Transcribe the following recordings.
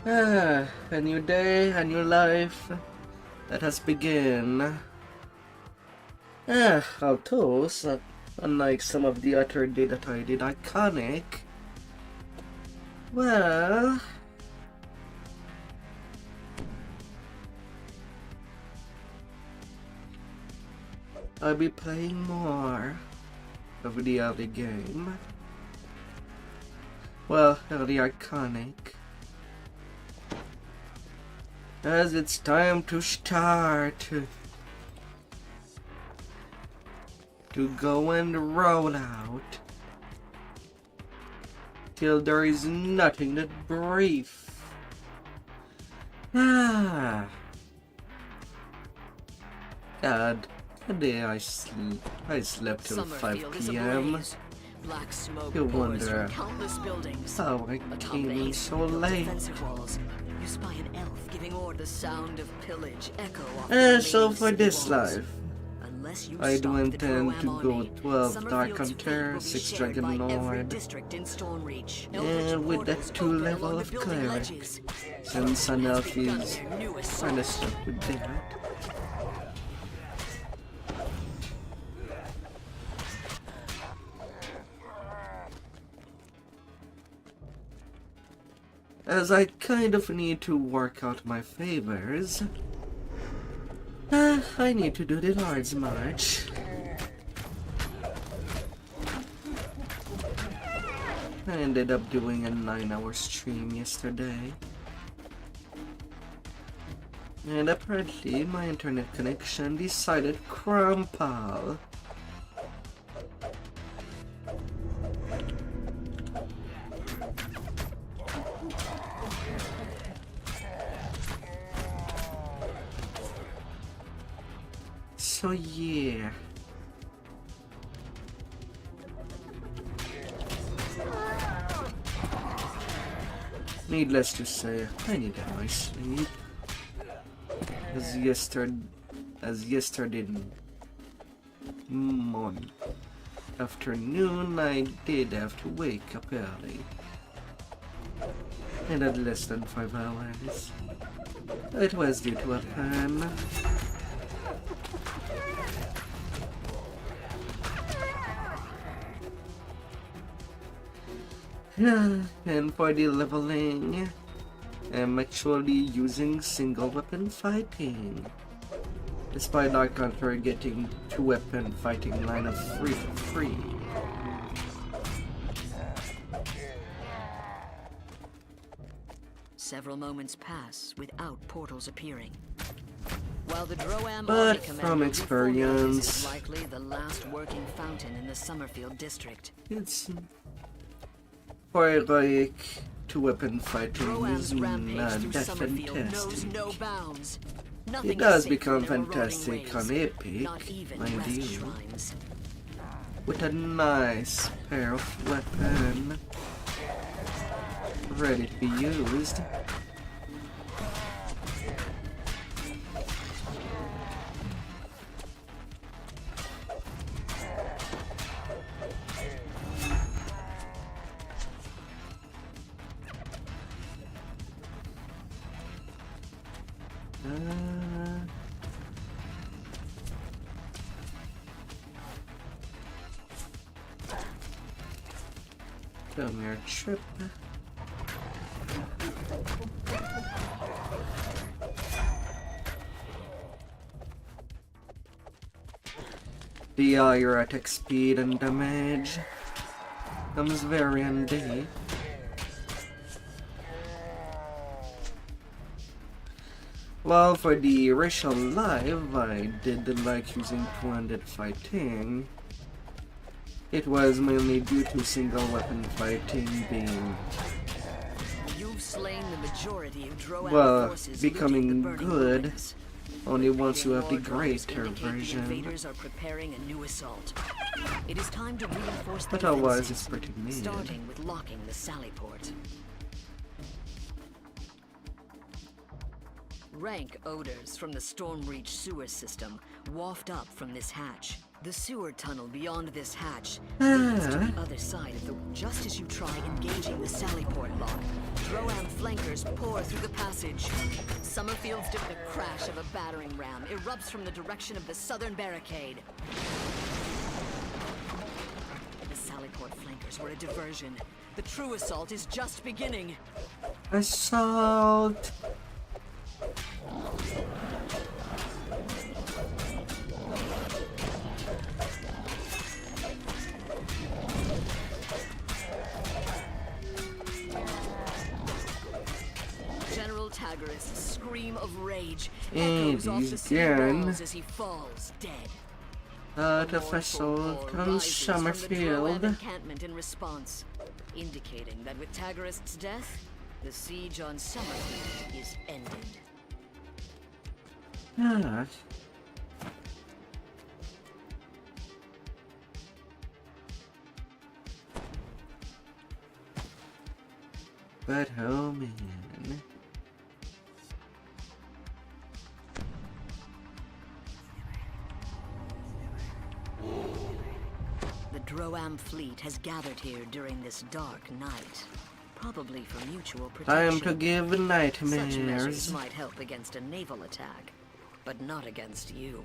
A new day, a new life. Let us begin. Although, unlike some of the other day that I did iconic, well, I'll be playing more of the early game. Well, early iconic. As it's time to start. To go and roll out. Till there is nothing but brief. God. Today I slept till 5 p.m. You wonder how I came in so late. You spy an elf giving order, the sound of pillage echo off So for this walls. life, I do intend to go 12 Dark Hunter, 6 Dragon Lord, and with that 2 level of Cleric, since an elf is kinda stuck with that. As I kind of need to work out my favors, I need to do the Lord's March. I ended up doing a 9-hour stream yesterday. And apparently my internet connection decided crumple. So yeah. Needless to say, I need my sleep. As yesterday morning, afternoon, I did have to wake up early. And had less than 5 hours. It was due to a pan. And for the leveling, I'm actually using single weapon fighting. Despite Dark Hunter getting 2 weapon fighting line of free. Several moments pass without portals appearing. While the Droam But from experience, is likely the last working fountain in the Summerfield district. It's for like 2 weapon fighting is not that fantastic. No bounds. It does become fantastic on Epic, mind you, with a nice pair of weapon ready to be used. Come here, Trip. The higher attack speed and damage comes very handy. While for the racial live, I did like using two-handed fighting. It was mainly due to single weapon fighting being, You've slain the majority of Droam forces, becoming good weapons. only once you have the War drums greater indicate the version. invaders are preparing a new assault. It is time to reinforce the But otherwise defenses, it's pretty neat. starting with locking the sally port. Rank odors from the Stormreach sewer system waft up from this hatch. The sewer tunnel beyond this hatch leads to the other side of the... Just as you try engaging the sally port lock, Droam flankers pour through the passage. Summerfield's the crash of a battering ram erupts from the direction of the southern barricade. The Sallyport flankers were a diversion. The true assault is just beginning. Assault! General Tagarist's scream of rage And echoes off the he's city gone. walls as he falls dead. Out of assault comes Summerfield. Encampment in response, indicating that with Tagarist's death, the siege on Summerfield is ended. Ah. But oh man. The Droam fleet has gathered here during this dark night, probably for mutual protection. Time to give Such nightmares. measures might help against a naval attack, but not against you.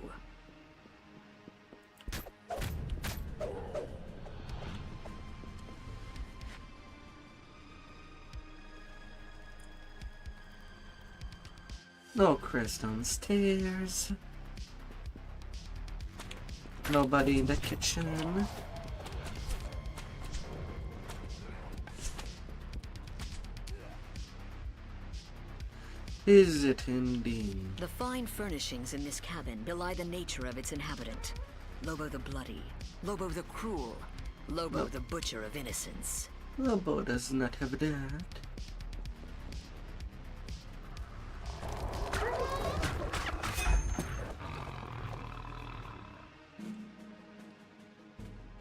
No Chris downstairs. Nobody in the kitchen. Is it indeed? The fine furnishings in this cabin belie the nature of its inhabitant. Lobo the Bloody, Lobo the Cruel, Lobo the Butcher of Innocence. Lobo does not have that.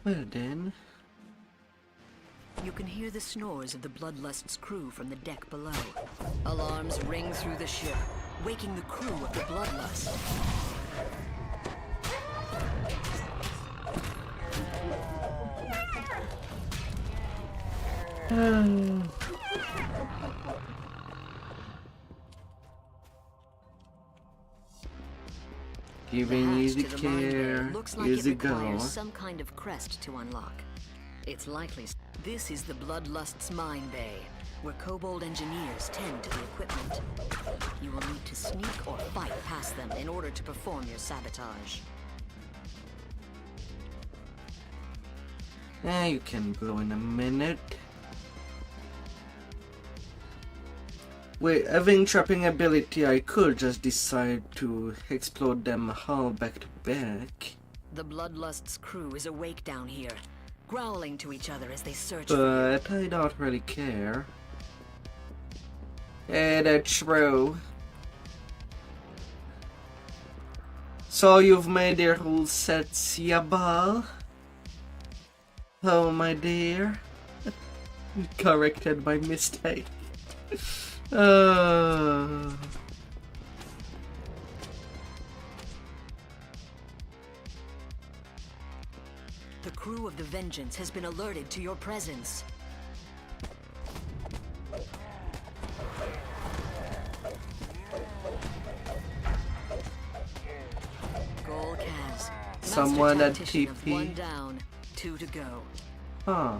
Well then. You can hear the snores of the Bloodlust's crew from the deck below. Alarms ring through the ship, waking the crew of the Bloodlust. Giving hatch easy to the mine bay care, looks like easy it requires go. some kind of crest to unlock. It's likely this is the Bloodlust's mine bay, where kobold engineers tend to the equipment. You will need to sneak or fight past them in order to perform your sabotage. You can go in a minute. Wait, having trapping ability, I could just decide to explode them all back to back. The Bloodlust's crew is awake down here, growling to each other as they search for you. But I don't really care. Yeah, that's true. So you've made your rule sets, Yabal? Oh my dear. Corrected by mistake. The crew of the Vengeance has been alerted to your presence. Goal Kaz. Someone at Tactician of TP. 1 down, 2 to go. Huh.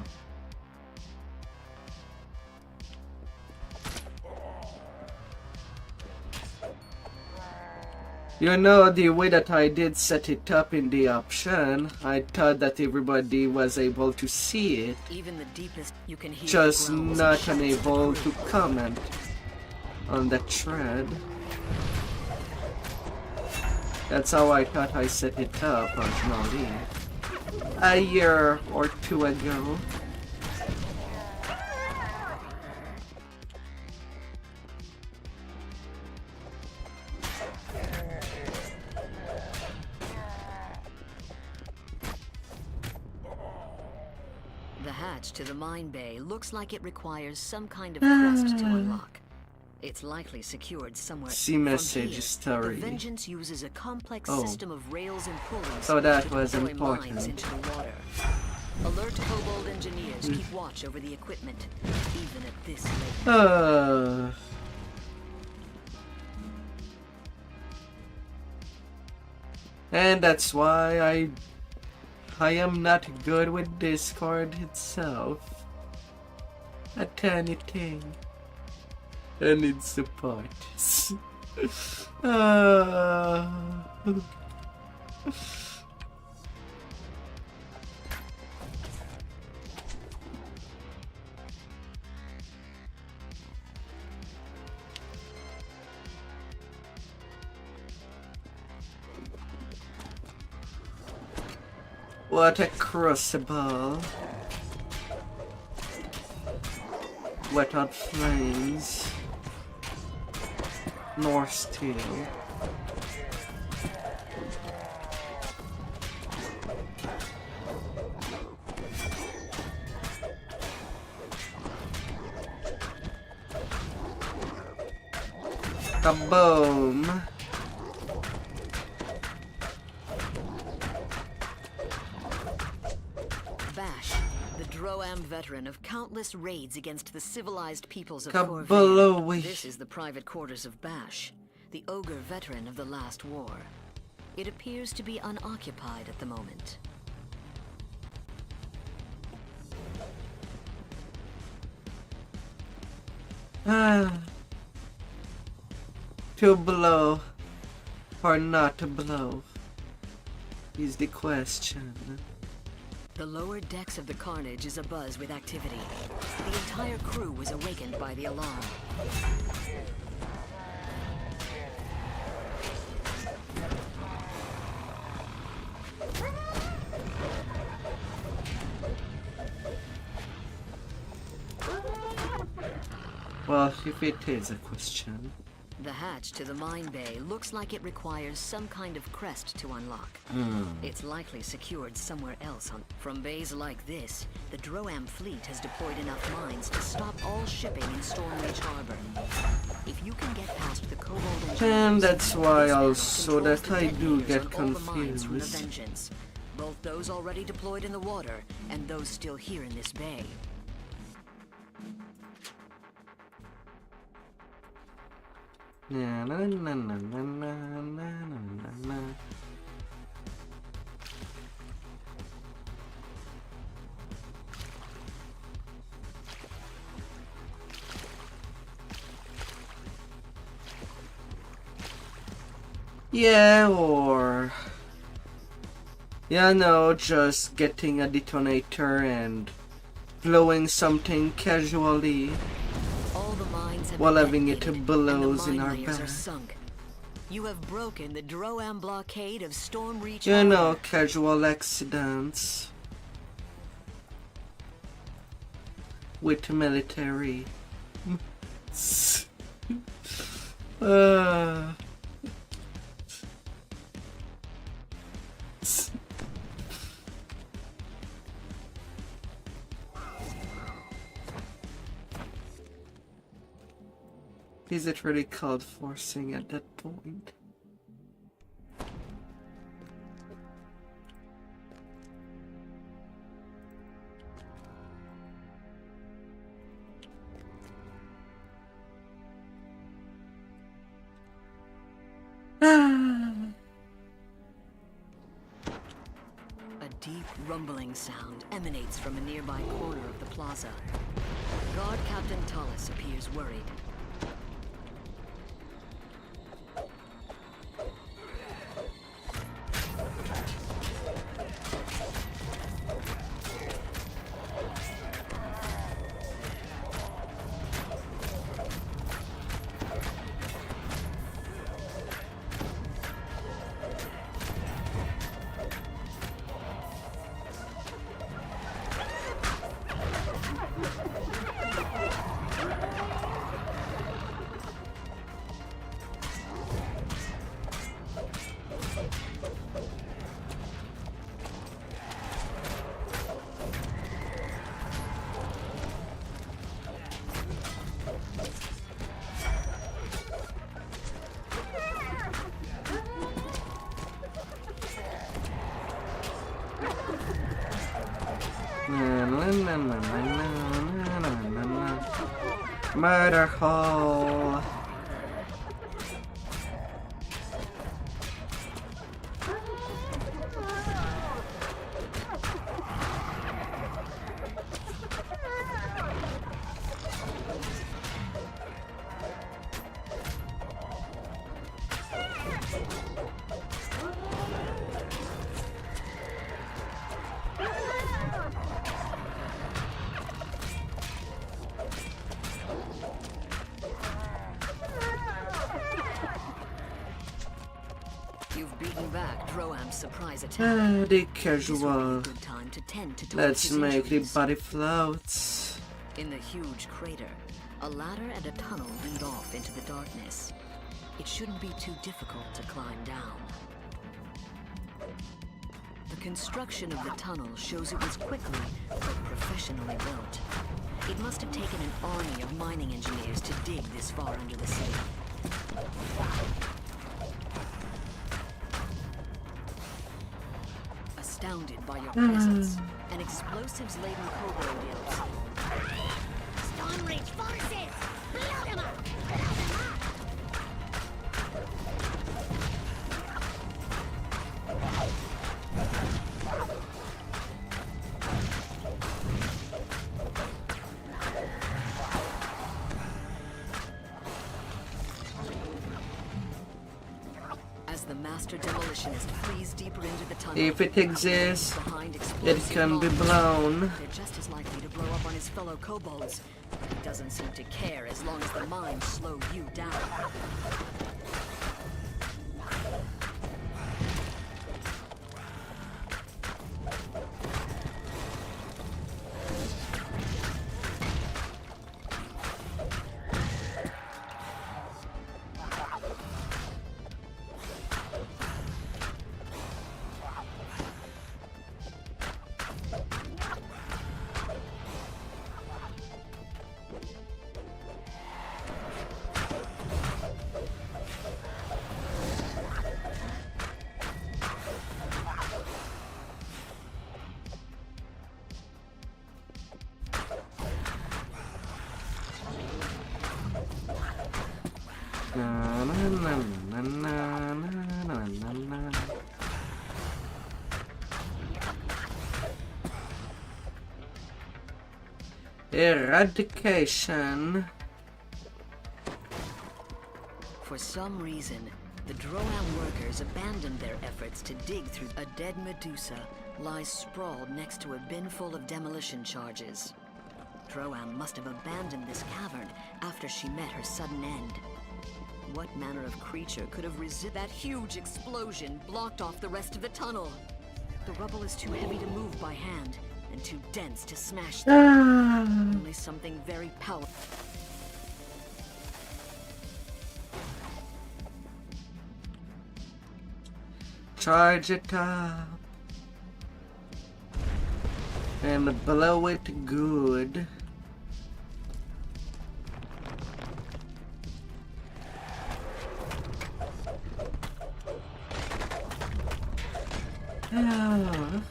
You know, the way that I did set it up in the option, I thought that everybody was able to see it, Even the deepest you can hear just the growls not and shouts of the unable crew. to comment on the thread. That's how I thought I set it up originally, a year or 2 ago. The hatch to the mine bay looks like it requires some kind of crest to unlock. It's likely secured somewhere. See From message here, story. The Vengeance uses a complex Oh. system of rails and pullings So that to was deploy important. mines into the water. Alert Kobold engineers. Keep watch over the equipment, even at this late. And that's why I am not good with Discord itself. At anything. I need support. What a crucible. Wet hot flames. North steel. Kaboom! Bash, the Droam veteran of countless raids against the civilized peoples of Kabalooey. Corvair. This is the private quarters of Bash, the ogre veteran of the last war. It appears to be unoccupied at the moment. To blow or not to blow is the question. The lower decks of the Carnage is abuzz with activity. The entire crew was awakened by the alarm. Well, if it is a question. The hatch to the mine bay looks like it requires some kind of crest to unlock. It's likely secured somewhere else. From bays like this, the Droam fleet has deployed enough mines to stop all shipping in Stormreach Harbor. If you can get past the Kobold And that's why also controls that the I do detonators get on all the mines from the confused. Vengeance, both those already deployed in the water and those still here in this bay. Na na na na na na na na na. Yeah, or yeah, no, just getting a detonator and blowing something casually All the mines have while been having it detonated, blows and in the our mine layers back. are sunk. You have broken the Droam blockade of Stormreach You know, Harbor. casual accidents with military. Is it really called forcing at that point? A deep rumbling sound emanates from a nearby corner of the plaza. Guard Captain Tullis appears worried. Murder hole. You've beaten back Droam's surprise attack. The casual. Good time to tend to Let's his make the injuries. body floats. In the huge crater, a ladder and a tunnel lead off into the darkness. It shouldn't be too difficult to climb down. The construction of the tunnel shows it was quickly but professionally built. It must have taken an army of mining engineers to dig this far under the city. Astounded by your presence, an explosives-laden kobold yelps. Stormreach forces! Load 'em up! As the master demolitionist flees deeper into the tunnel, If it exists, behind it explosive can be bombs, blown. they're just as likely to blow up on his fellow kobolds. But he doesn't seem to care as long as the mines slow you down. Na, na, na, na, na, na, na, na. Eradication. For some reason, the Droam workers abandoned their efforts to dig through. A dead Medusa lies sprawled next to a bin full of demolition charges. Droam must have abandoned this cavern after she met her sudden end. What manner of creature could have resisted that huge explosion blocked off the rest of the tunnel? The rubble is too heavy to move by hand and too dense to smash through. Only something very powerful. Charge it up. And blow it good. Ah.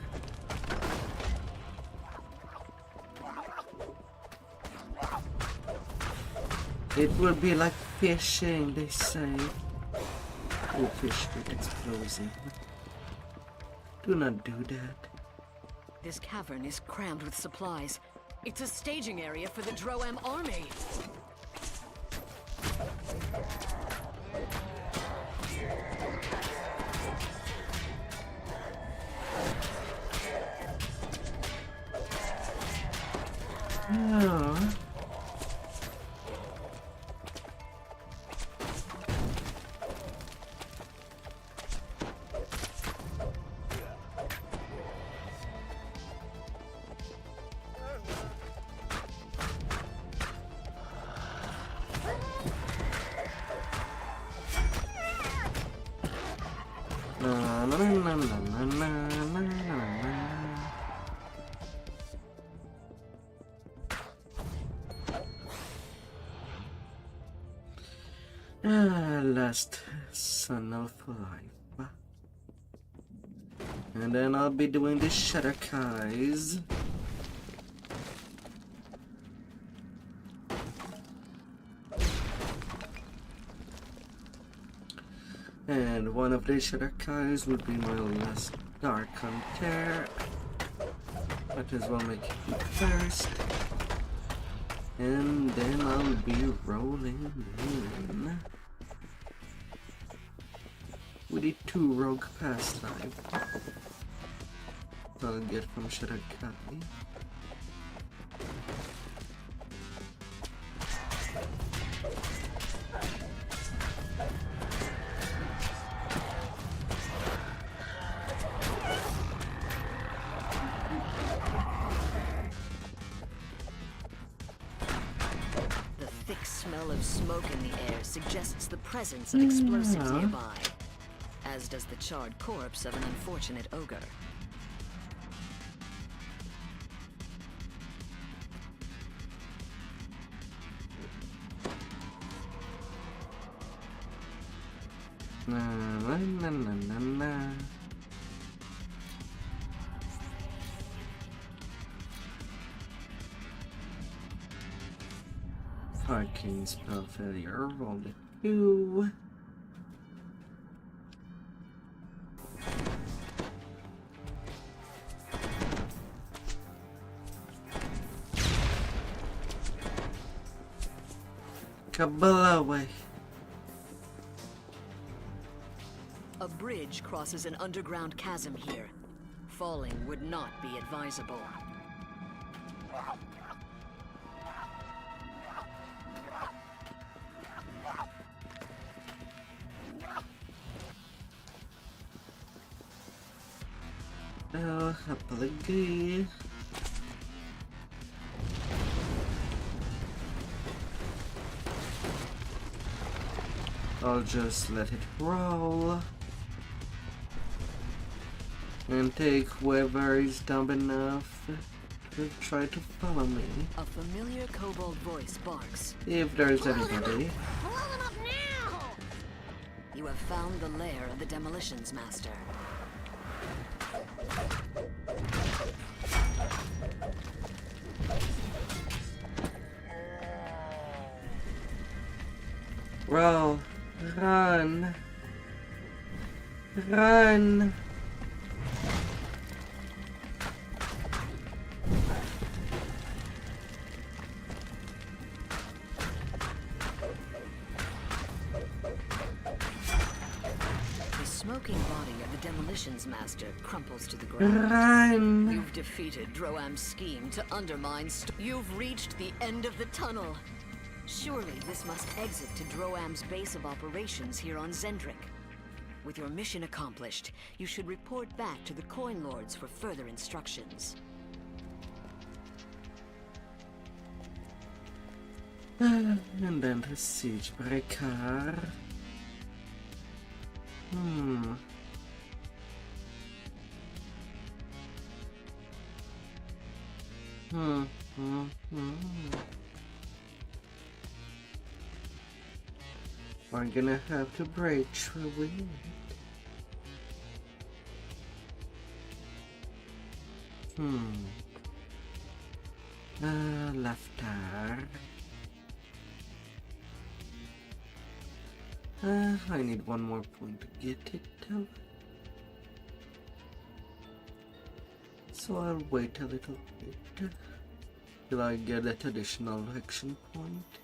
It will be like fishing, they say. Oh, fish get explosive. Do not do that. This cavern is crammed with supplies. It's a staging area for the Droam army. Oh. Na, na, na, na, na, na, na, na. Last son of life. And then I'll be doing the Shutter Guys. And one of these other guys would be my last Dark Hunter. Might as well make it first. And then I'll be rolling in with the 2 rogue pastime. I'll get from Shadow Guy. Smell of smoke in the air suggests the presence of explosives nearby, as does the charred corpse of an unfortunate ogre. Na na na na na na. Arcane spell failure, roll the 2. Kabalawe. A bridge crosses an underground chasm here. Falling would not be advisable. Oh, apalagi. I'll just let it roll and take whoever is dumb enough to try to follow me. A familiar kobold voice barks. If there's anybody. Blow them up now! You have found the lair of the Demolitions Master. Roll. Run. Run. The smoking body of the Demolitions Master crumples to the ground. Run. You've defeated Droam's scheme to undermine You've reached the end of the tunnel. Surely this must exit to Droam's base of operations here on Zendrick. With your mission accomplished, you should report back to the Coin Lords for further instructions. And then the siege breaker. We're gonna have to break through it. Laughter. I need one more point to get it though. So I'll wait a little bit till I get that additional action point.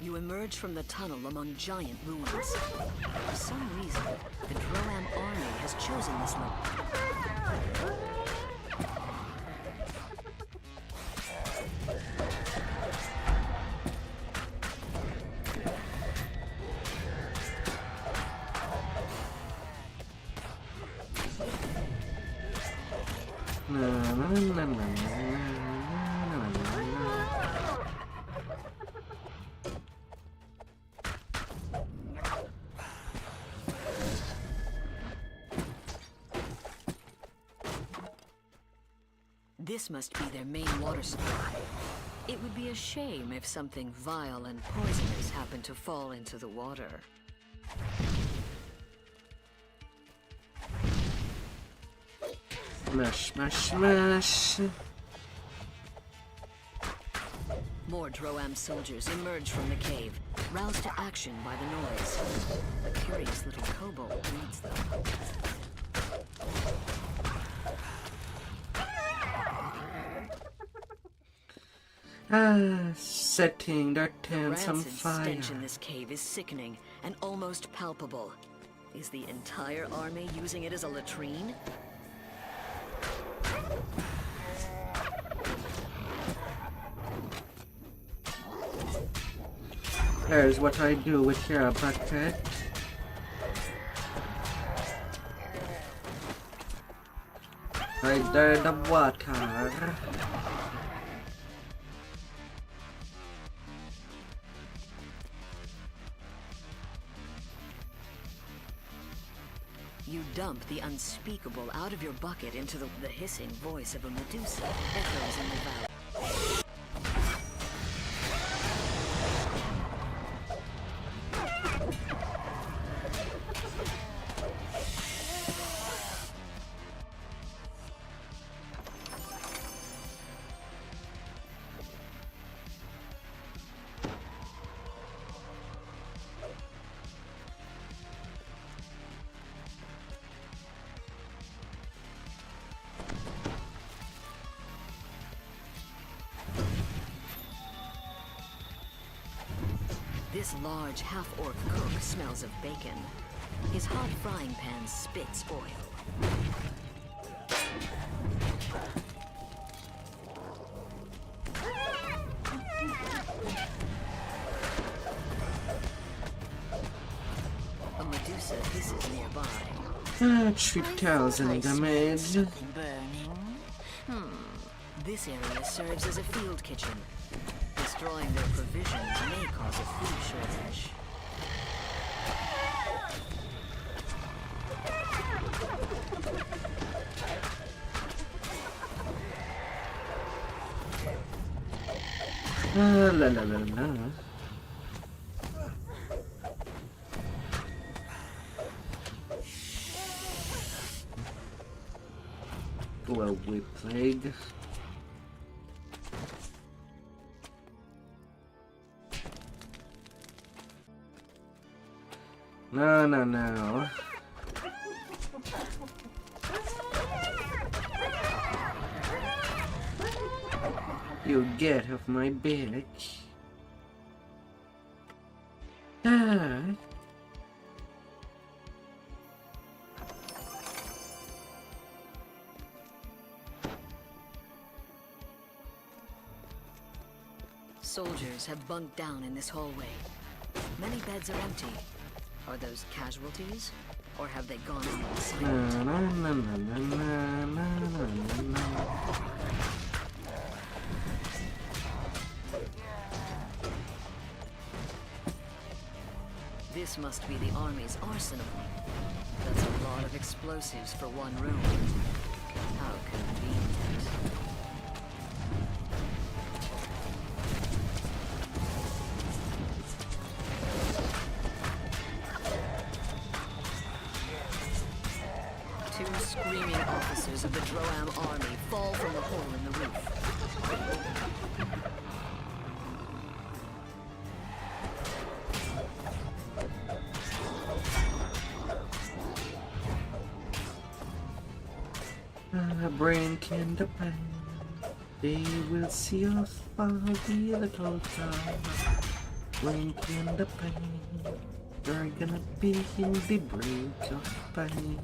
You emerge from the tunnel among giant ruins. For some reason, the Droam army has chosen this location. This must be their main water supply. It would be a shame if something vile and poisonous happened to fall into the water. Smash, smash, smash. More Droam soldiers emerge from the cave, roused to action by the noise. A curious little kobold leads them. Setting their tents on Rancid fire. stench in this cave is sickening and almost palpable. Is the entire army using it as a latrine? Here's what I do with your bucket. Right there, the water. You dump the unspeakable out of your bucket into the hissing voice of a Medusa echoes in the valley. This large half-orc cook smells of bacon. His hot frying pan spits oil. A Medusa hisses nearby. 3,000 damage. Burning? This area serves as a field kitchen. Destroying their provisions may cause a food shortage. La la la la. Well, we plague. No, no, no. You get off my back. Ah. Soldiers have bunked down in this hallway. Many beds are empty. Are those casualties? Or have they gone on silent? Na, na, na, na, na, na, na, na. This must be the army's arsenal. That's a lot of explosives for one room. How convenient. Two screaming officers of the Droam army fall from the hole in the roof. Brain can the pain. They will see us fall the little time. Brain can the pain. They're gonna be in the brink of pain.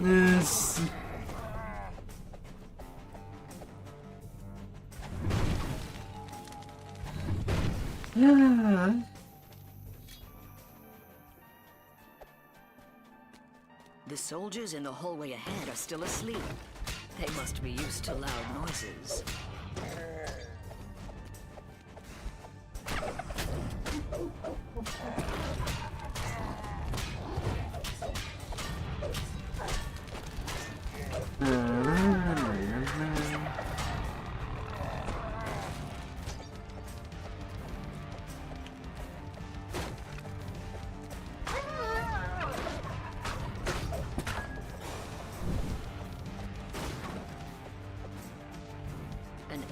Yes. Yeah. The soldiers in the hallway ahead are still asleep. They must be used to loud noises.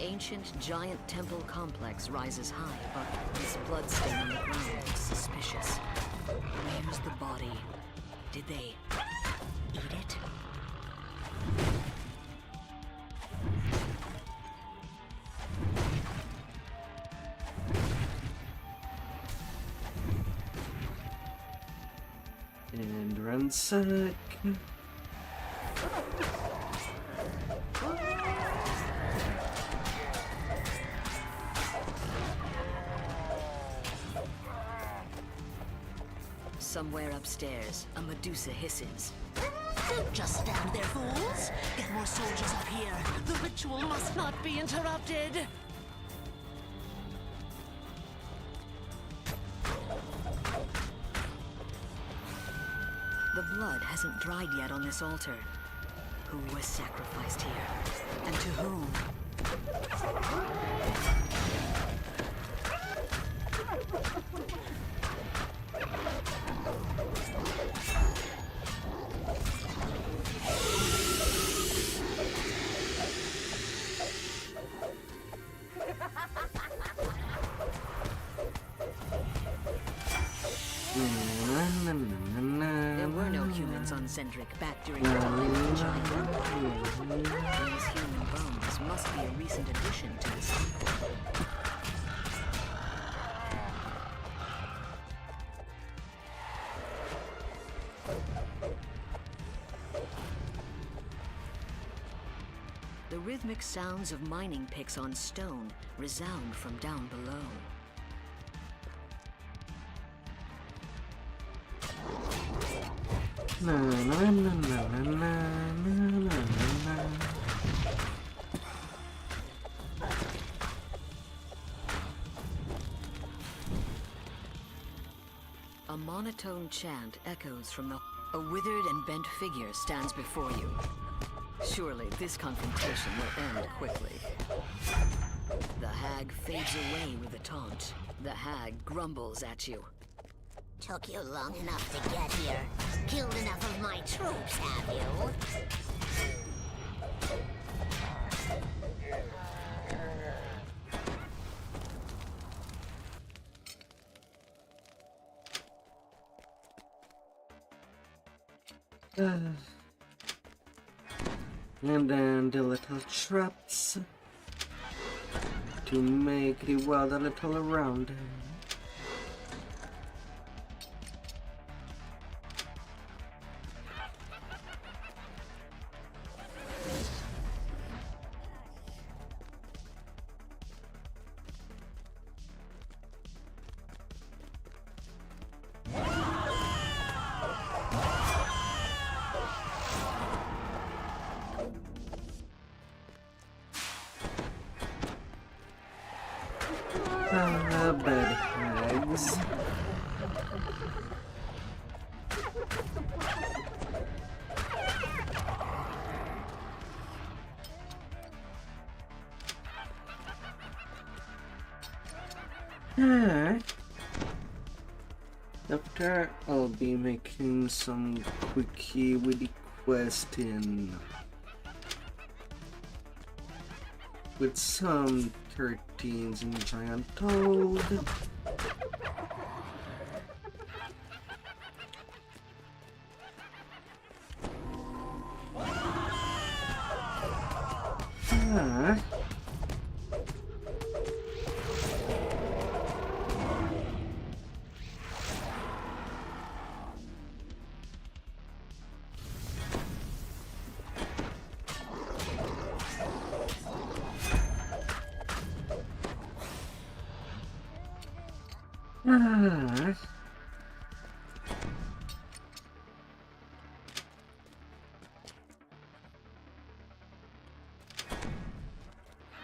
ancient giant temple complex rises high above. This bloodstain on the ground is suspicious. Where's the body? Did they eat it? And ransack. Somewhere upstairs, a Medusa hisses. Don't just stand there, fools! Get more soldiers up here! The ritual must not be interrupted! The blood hasn't dried yet on this altar. Who was sacrificed here? And to whom? There were no humans on Zendrik back during the time of the Giant Empire. These human bones must be a recent addition to the sample. The rhythmic sounds of mining picks on stone resound from down below. Na na na na na na na na. A monotone chant echoes from the... A withered and bent figure stands before you. Surely this confrontation will end quickly. The hag fades away with a taunt. The hag grumbles at you. Took you long enough to get here. Killed enough of my troops, have you? And then the little traps to make the world a little around. Bad hags. After I'll be making some quickie with the question with some 13s and giant toad.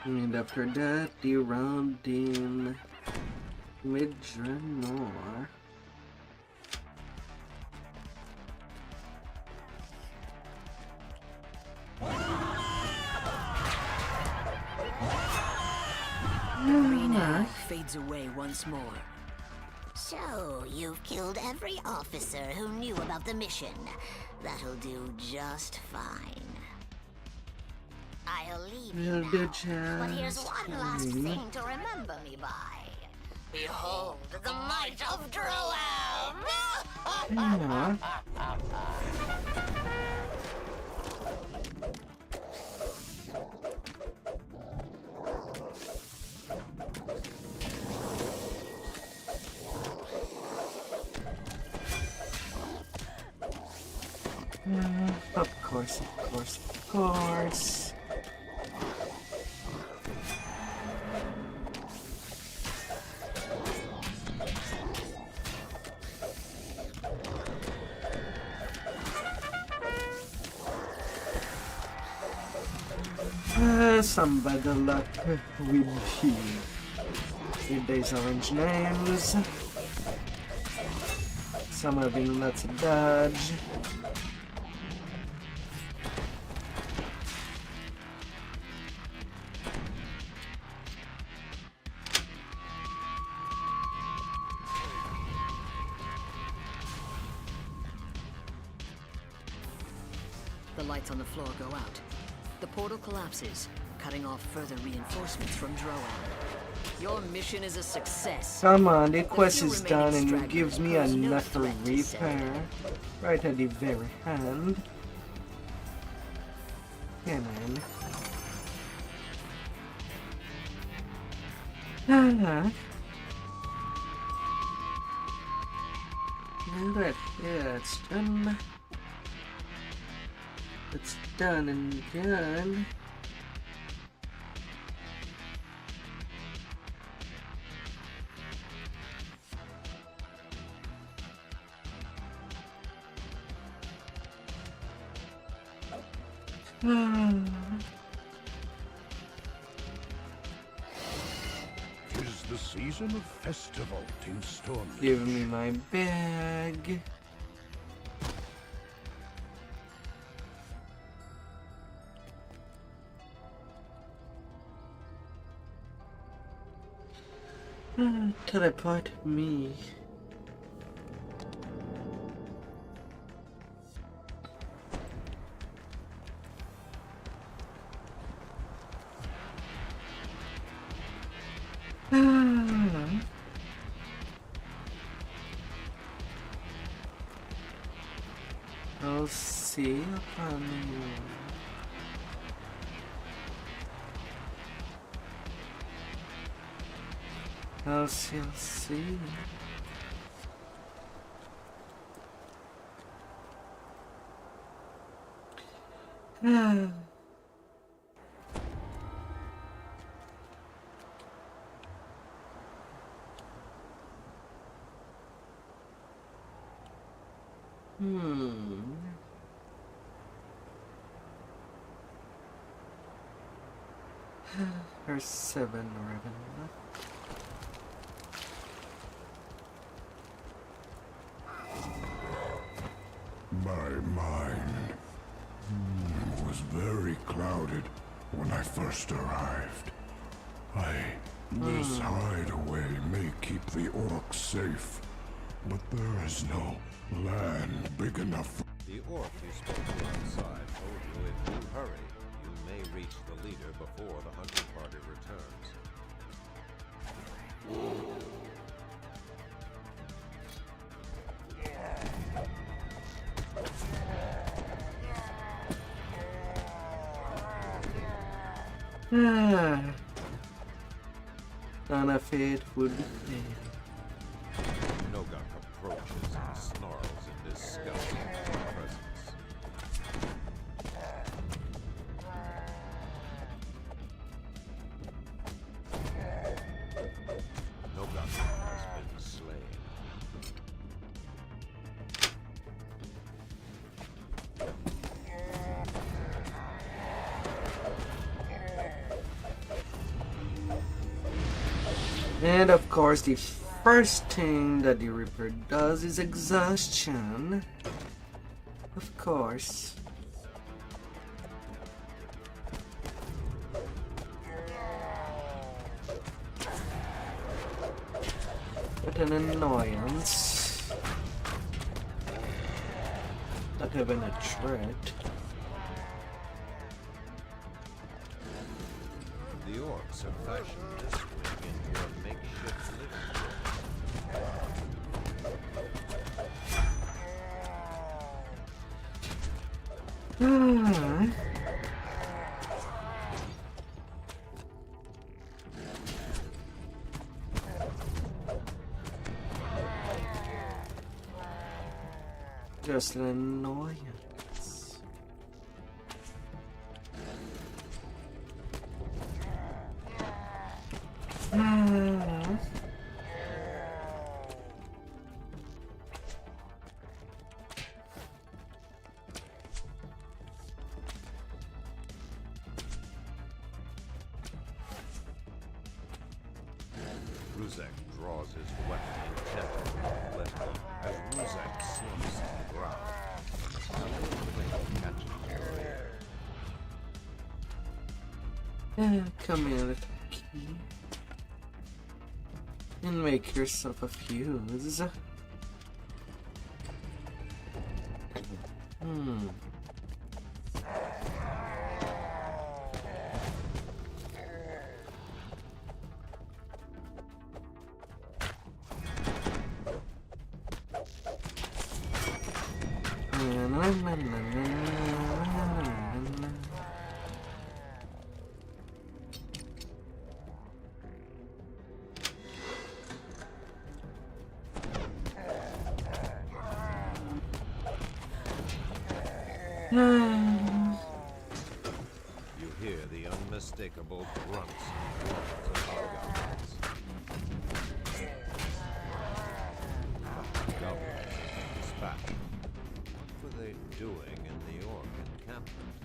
And after that, the round in Midranor. Green hag fades away once more. So, you've killed every officer who knew about the mission. That'll do just fine. I'll leave We'll you do now. But here's just one last fine. thing to remember me by. Behold the might of Droam! Yeah. Of course, of course, of course. Some bad luck with these orange names. Some having lots of dodge. The lights on the floor go out. The portal collapses, cutting off further reinforcements from Droam. Your mission is a success. Come on, the quest few is done and remaining it gives me stragglers pose no another threat to repair. Right at the very hand. Yeah, man. Alright, yeah, it's done. It's done and done. Tis the season of festival in Storm. Give me my bag. Teleport me. I'll see upon you. I'll see. There's 7 revenue. My mind was very clouded when I first arrived. This hideaway may keep the orcs safe, but there is no land big enough. The orc you spoke to outside told you if you hurry, you may reach the leader before the hunting party returns. None of it would fail. Nogak approaches and snarls in this skeleton's presence. Nogak has been slain. And of course, the first thing that the Reaper does is exhaustion. Of course. What an annoyance. Not even a threat. orcs have fashioned this wing into a makeshift living room. Just an annoyance. Ruzek draws his weapon intently, but as Ruzek slumps to the ground, a little thing catches your ear. Come here, little key. And make yourself a fuse. You hear the unmistakable grunts and groans of hobgoblins. The hobgoblins have been dispatched. What were they doing in the orc encampment?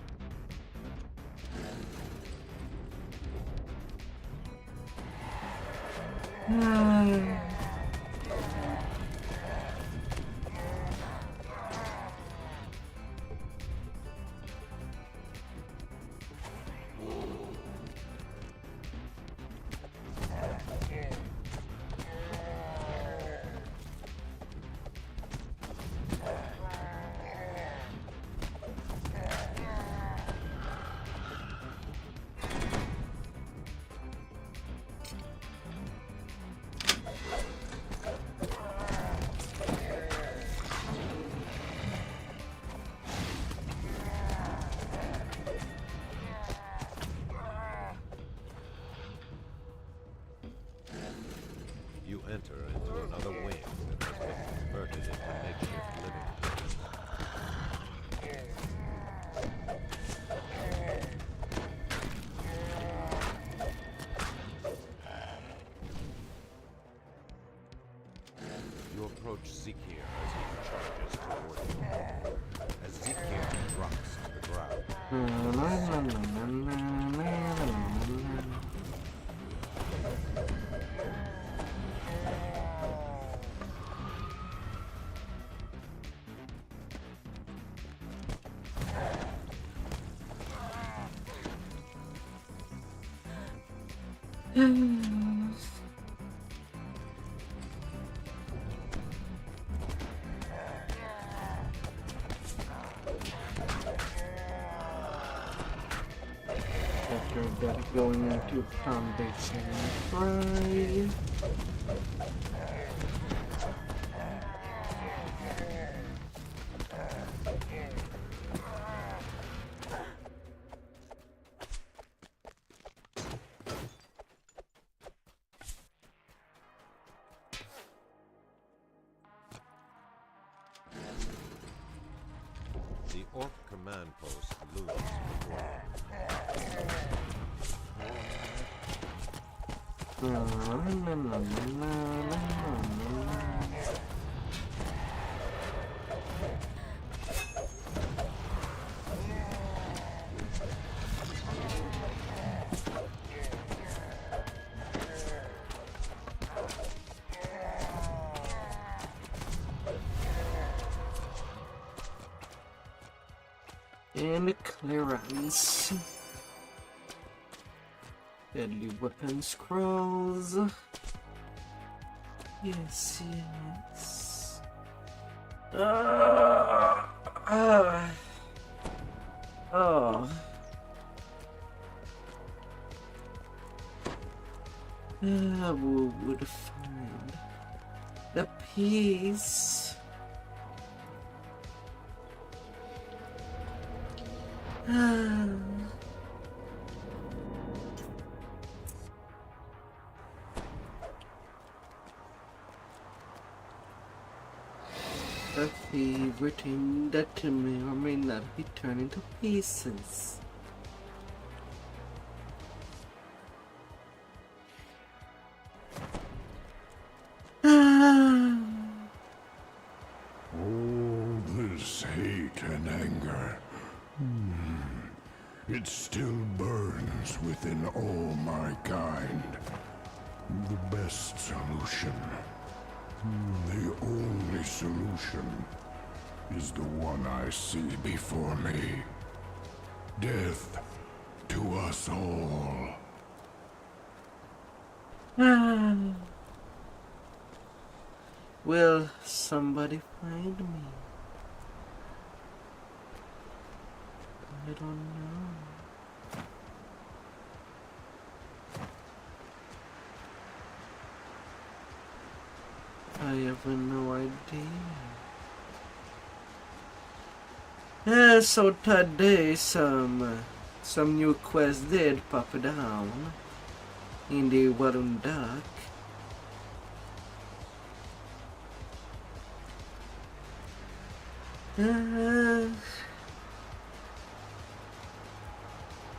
You enter into another wing that has been converted into makeshift living quarters. You approach Zikir as he charges toward you. As Zikir drops to the ground, After that, going into foundation fry. the orc command post looms before you. And clearance. Deadly weapon scrolls. Yes, yes. Oh. We would find the peace. Everything that may or may not be turned into pieces. All this hate and anger, it still burns within all my kind. The best solution, the only solution, is the one I see before me. Death to us all. Will somebody find me? I don't know. I have no idea. Yeah, so today some new quests did pop down in the Warun Duck.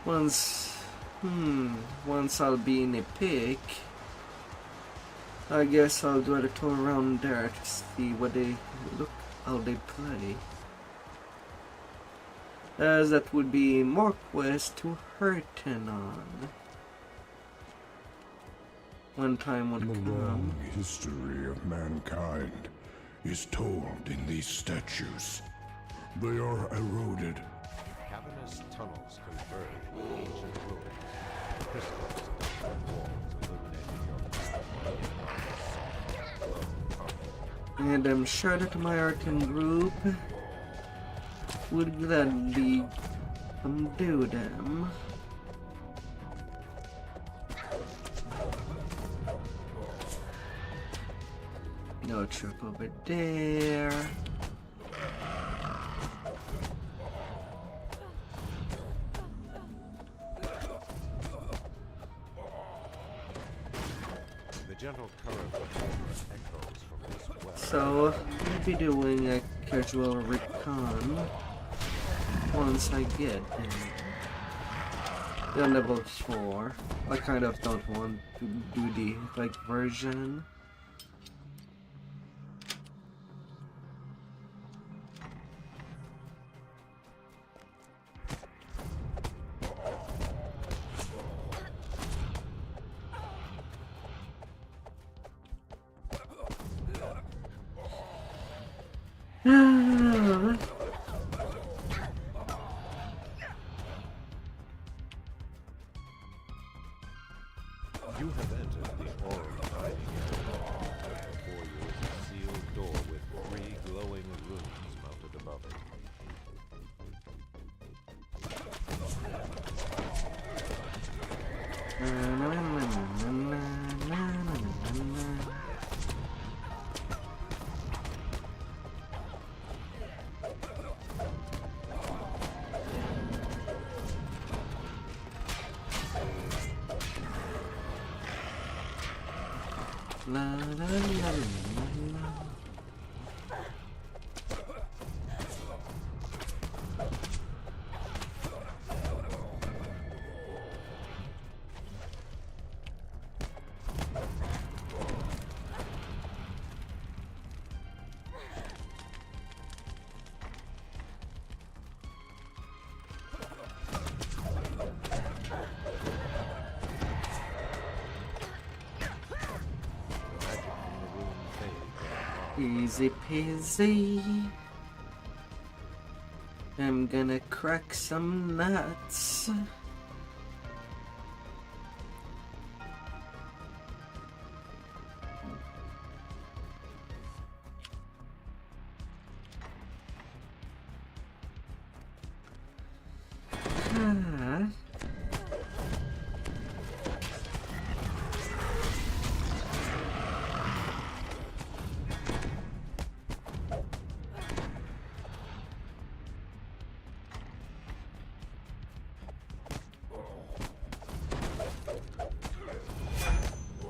Once I'll be in a pick, I guess I'll do a tour around there to see what they look, how they play. As that would be more quests to hurten on. One time would The come. long history of mankind is told in these statues. They are eroded. Cavernous tunnels converge with ancient ruins. Crystals of walls illuminating your path. And I'm sure that my arcane group would gladly do them. No trip over there. The gentle current of water echoes from this well. So, I'll be doing a casual recon once I get there. They're level 4. I kind of don't want to do the version. You have entered the Oral hiding area. Before you is a sealed door with 3 glowing runes mounted above it. La la la la. Easy peasy. I'm gonna crack some nuts.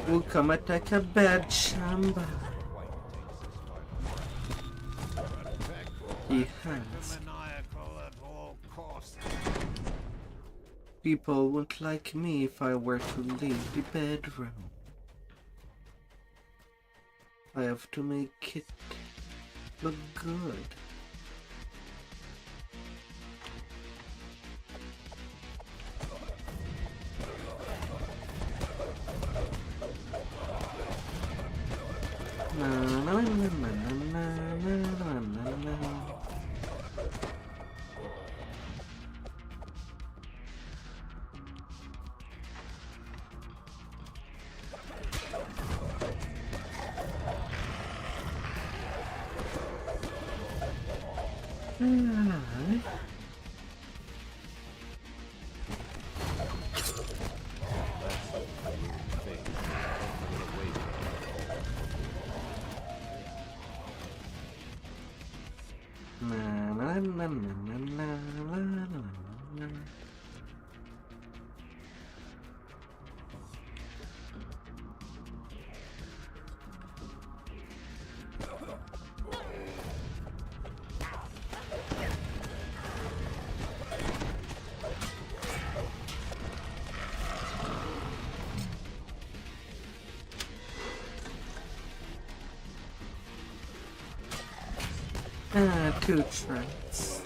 will come attack a bed chamber. He has. People won't like me if I were to leave the bedroom. I have to make it look good. Na, na, na, na, na, na, na, na. Two tracks.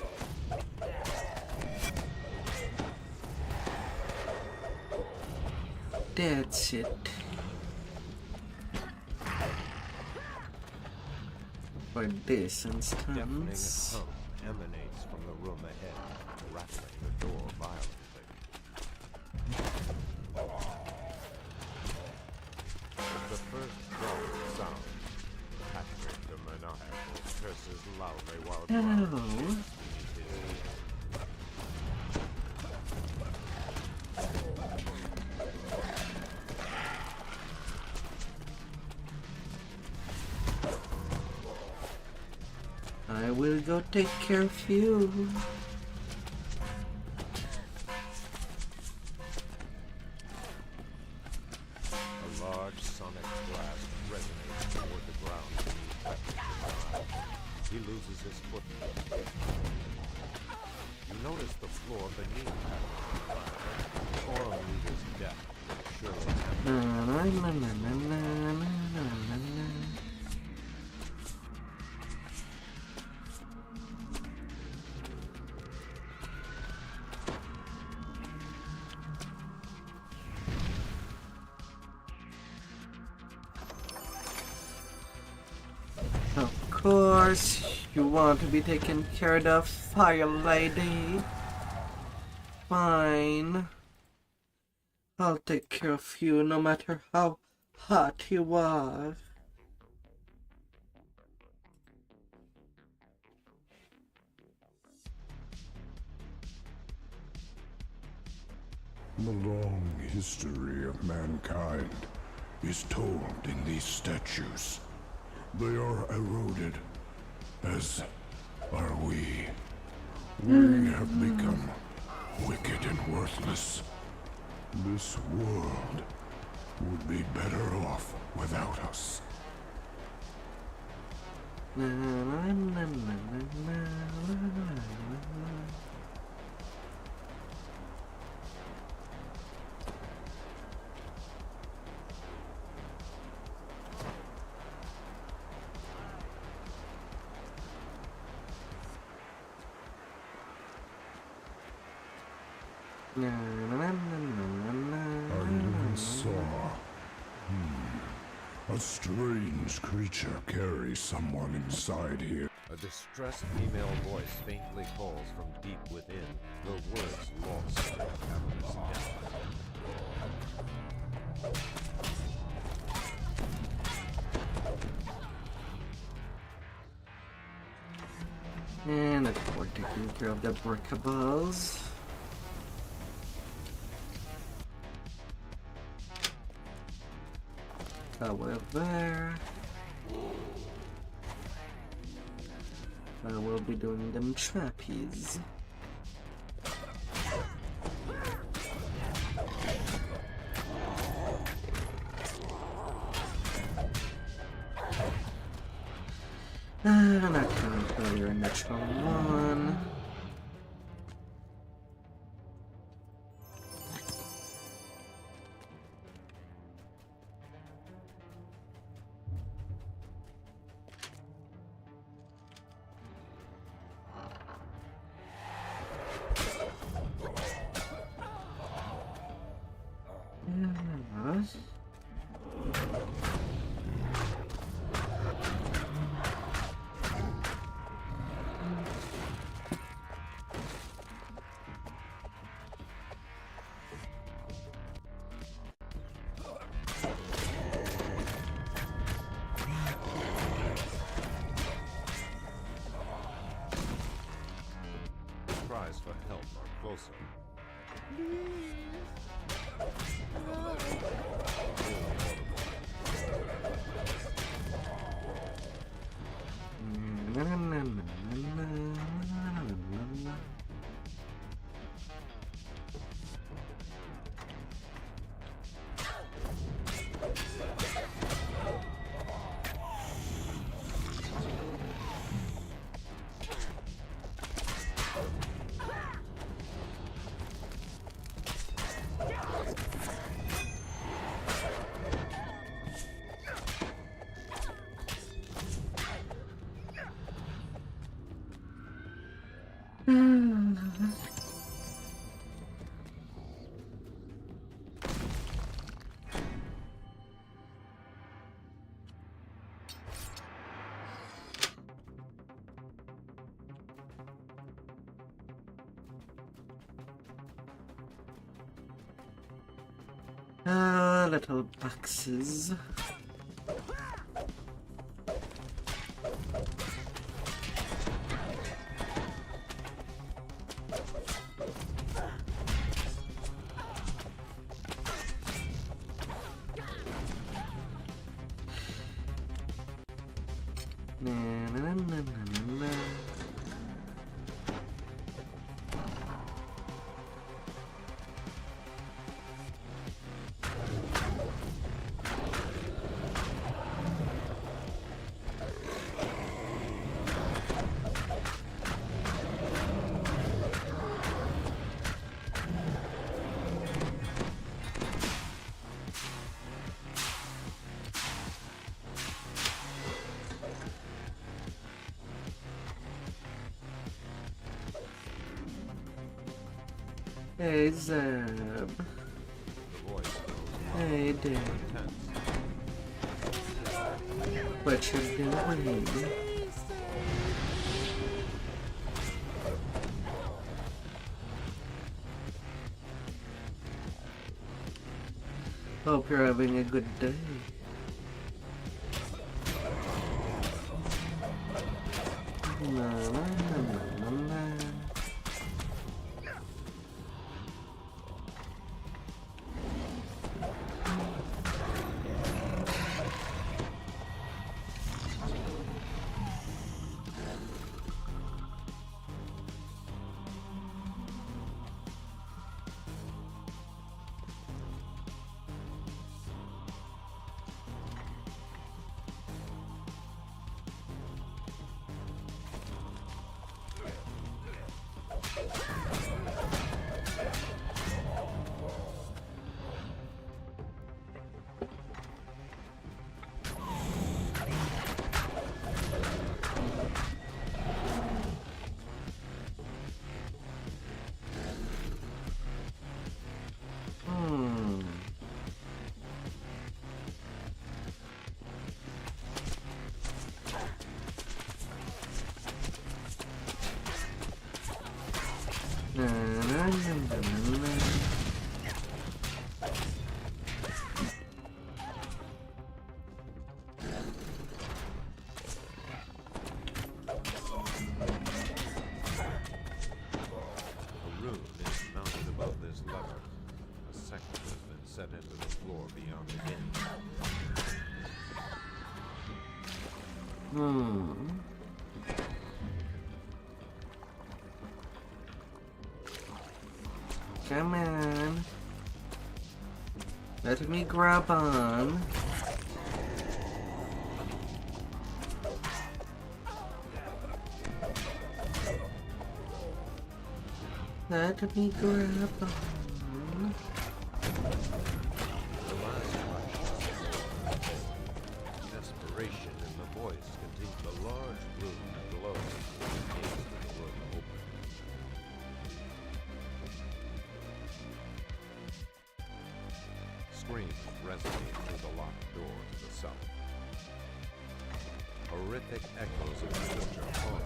That's it. For this instance. Hum emanates from the room ahead, rattling the door violently. With the first drawing sound, Patrick the Maniacal curses loudly while Oh. I will go take care of you. A large sonic blast resonates toward the ground beneath Patrick's eye. He loses his foothold. You notice the floor beneath Patrick's Forum leader's death will surely Of course, you want to be taken care of, Fire Lady. Fine. I'll take care of you no matter how hot you are. The long history of mankind is told in these statues. They are eroded, as are we. We have become wicked and worthless. This world would be better off without us. I even saw a strange creature carry someone inside here. A distressed female voice faintly calls from deep within, the words lost in the cavernous depths. And that's for taking care of the workables. However, I will be doing them trappies. Not gonna play your natural one. Yes. Cries for help are closer. Little boxes. Na, na, na, na, na, na. Hey, Zeb. The voice goes Hey, Dave. intense. What you doing? Hope you're having a good day. Na, na, na, na, na. Na, na, na, na, na. A rune is mounted above this lever. A second has been set into the floor beyond the gate. Come on. Let me grab on. Let me grab on. The last flash. Desperation in the voice contained a large room glow as the gates of the room opened. Screams resonate through the locked door to the south. Horrific echoes of sinister horror.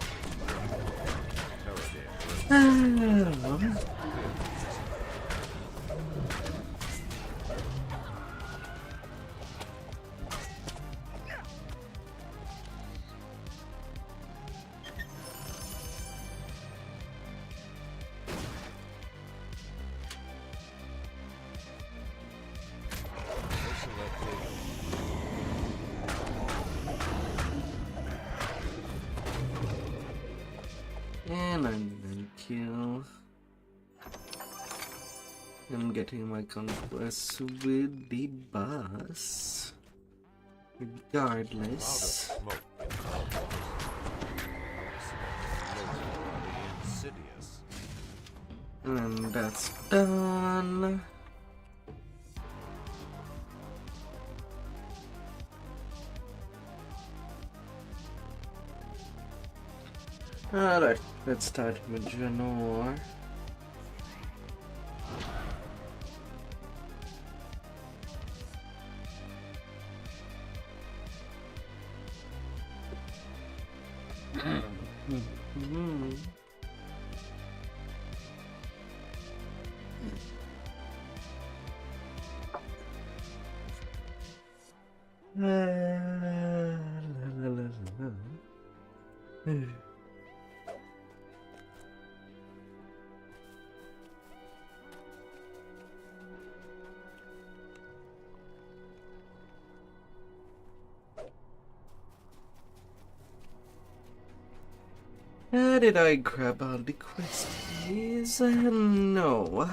And I'm gonna kill. I'm getting my conquest with the boss. Regardless. And that's done. Alright, let's start with Janor. Did I grab all the quests? No.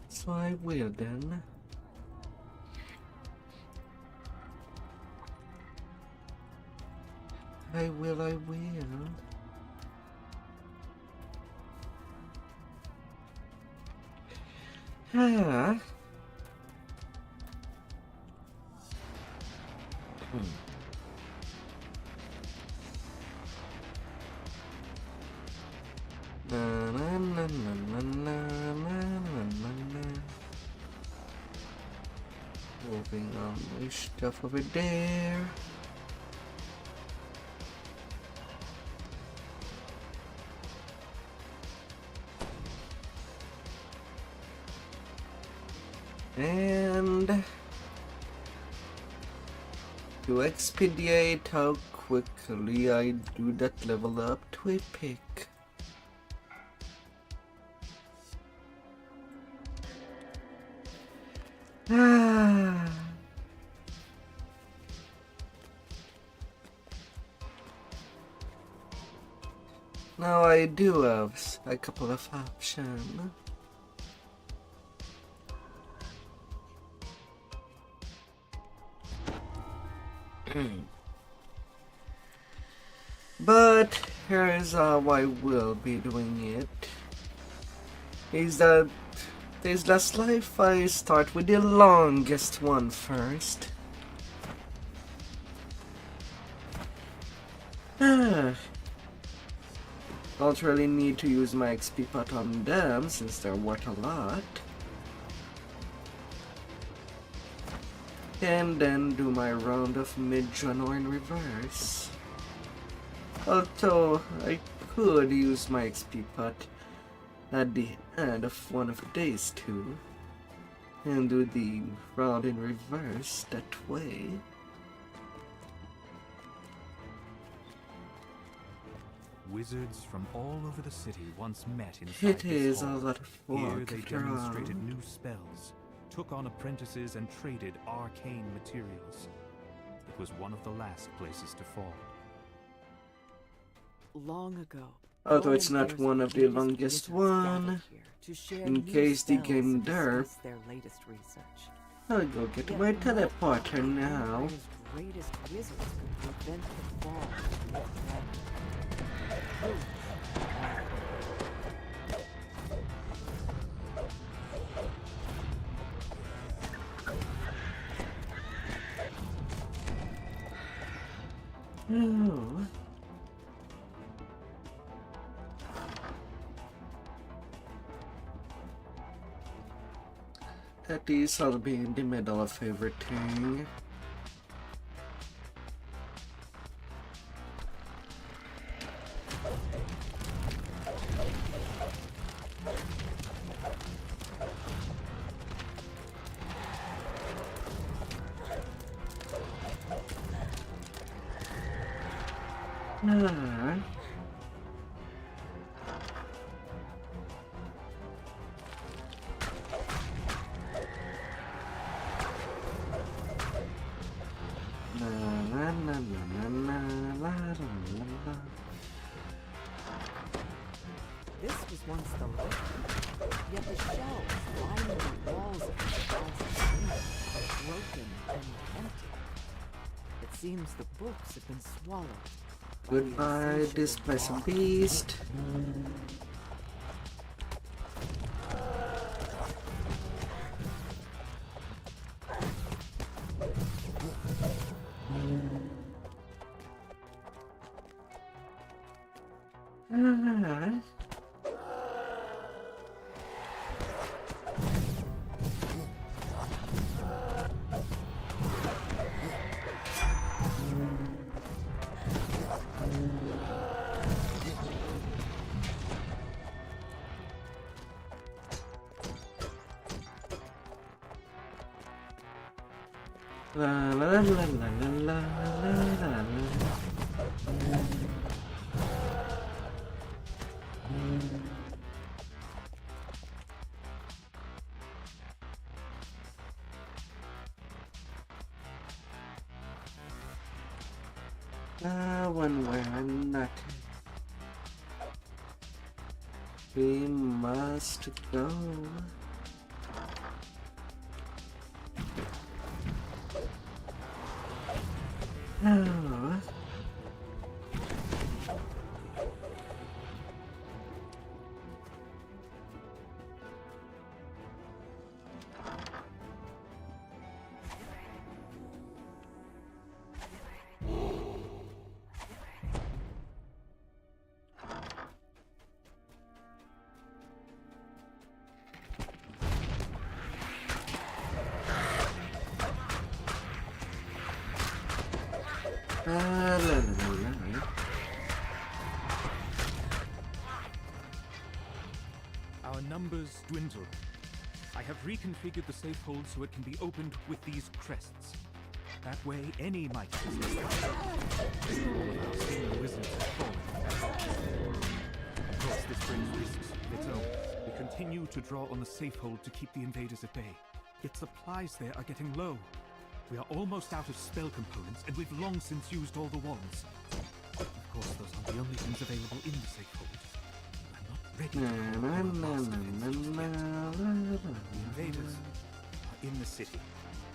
So I will then. I will. Ah. Moving on my stuff over there. And to expedite how quickly I do that level up to a pick. Now I do have a couple of options. But here's how I will be doing it. Is that this last life I start with the longest one first. Don't really need to use my XP pot on them since they're worth a lot. And then do my round of mid-Janor in reverse. Although I could use my XP pot at the end of one of these two and do the round in reverse that way. Wizards from all over the city once met inside It this is a hall. lot of Here work they after all. demonstrated new spells, took on apprentices and traded arcane materials. It was one of the last places to fall. Long ago, Although it's not one of the longest one. In case the game derp, I'll go get my teleporter now. Greatest wizards could prevent the fall of the dragon. Oh. At least I'll be in the middle of everything. Ah. This was once the library, yet the shelves lining the walls of the house are broken and empty. It seems the books have been swallowed. Goodbye, displace beast. La la la la la la la la. One where I'm not. We must go. Oh. Our numbers dwindle. I have reconfigured the safe hold so it can be opened with these crests. That way, any might possess it. All of our senior wizards have fallen. Of course, this brings risks of its own. We continue to draw on the safe hold to keep the invaders at bay. Yet supplies there are getting low. We are almost out of spell components, and we've long since used all the wands. Of course, those aren't the only things available in the safe hold. I'm not ready to call on a mass defense yet. The invaders are in the city.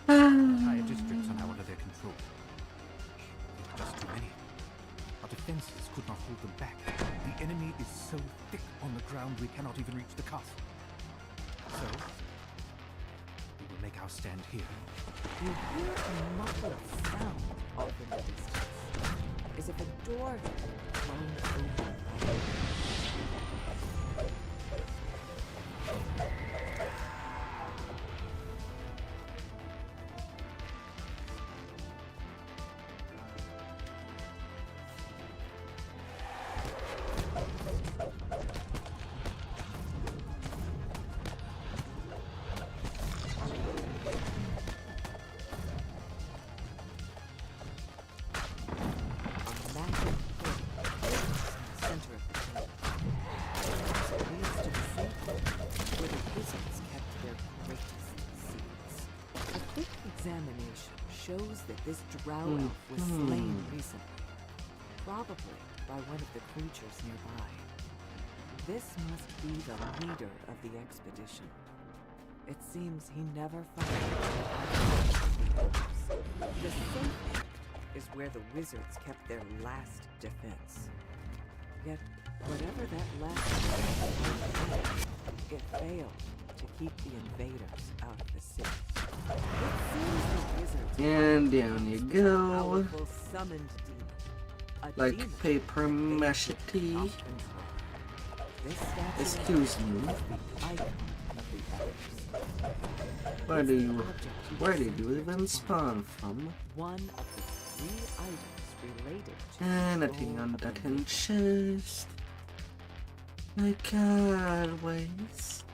Entire districts are now under their control. There are just too many. Our defenses could not hold them back. The enemy is so thick on the ground we cannot even reach the castle. So, we will make our stand here. You hear a muffled sound off in the distance, as if a door had blown open by shows that this drow elf was slain recently, probably by one of the creatures nearby. This must be the leader of the expedition. It seems he never found the safe is where the wizards kept their last defense. Yet, whatever that last defense, it failed to keep the invaders out of the city. It seems the wizards And down you go. powerful summoned demon. A Like demon paper mache. off control. This statue Excuse me. is the icon of the others. Where did you even spawn from? One of the 3 items related to Anything on that hand chest? Like always.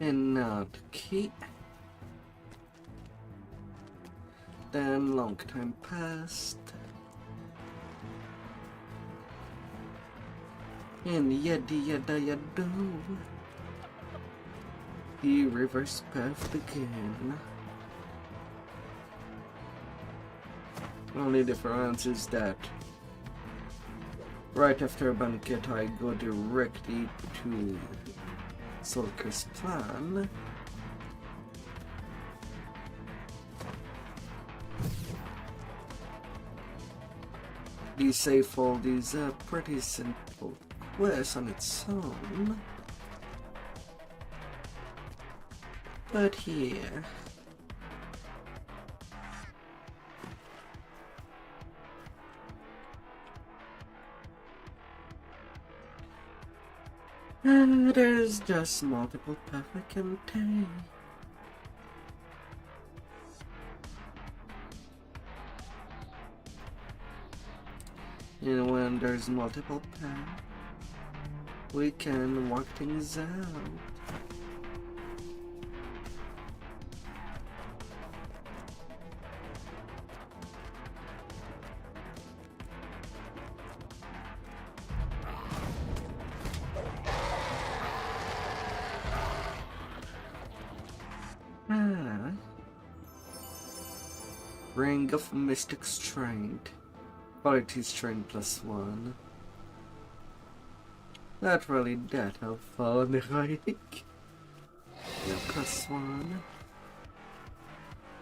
And now the key. Then long time passed. And yada yada yada. The reverse path again. Only difference is that right after banquet I go directly to Sulker's plan. The safehold is a pretty simple quest on its own. But here, there's just multiple paths I can take. And when there's multiple paths, we can work things out. Ring of Mystic Strength. Quality Strength +1. Not really that helpful, right? Yeah, +1.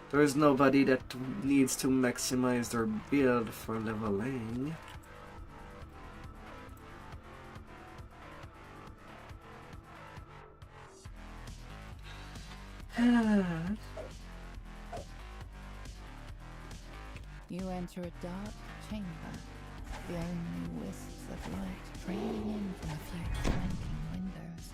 There's nobody that needs to maximize their build for leveling. You enter a dark chamber, the only wisps of light trailing in from a few flanking windows.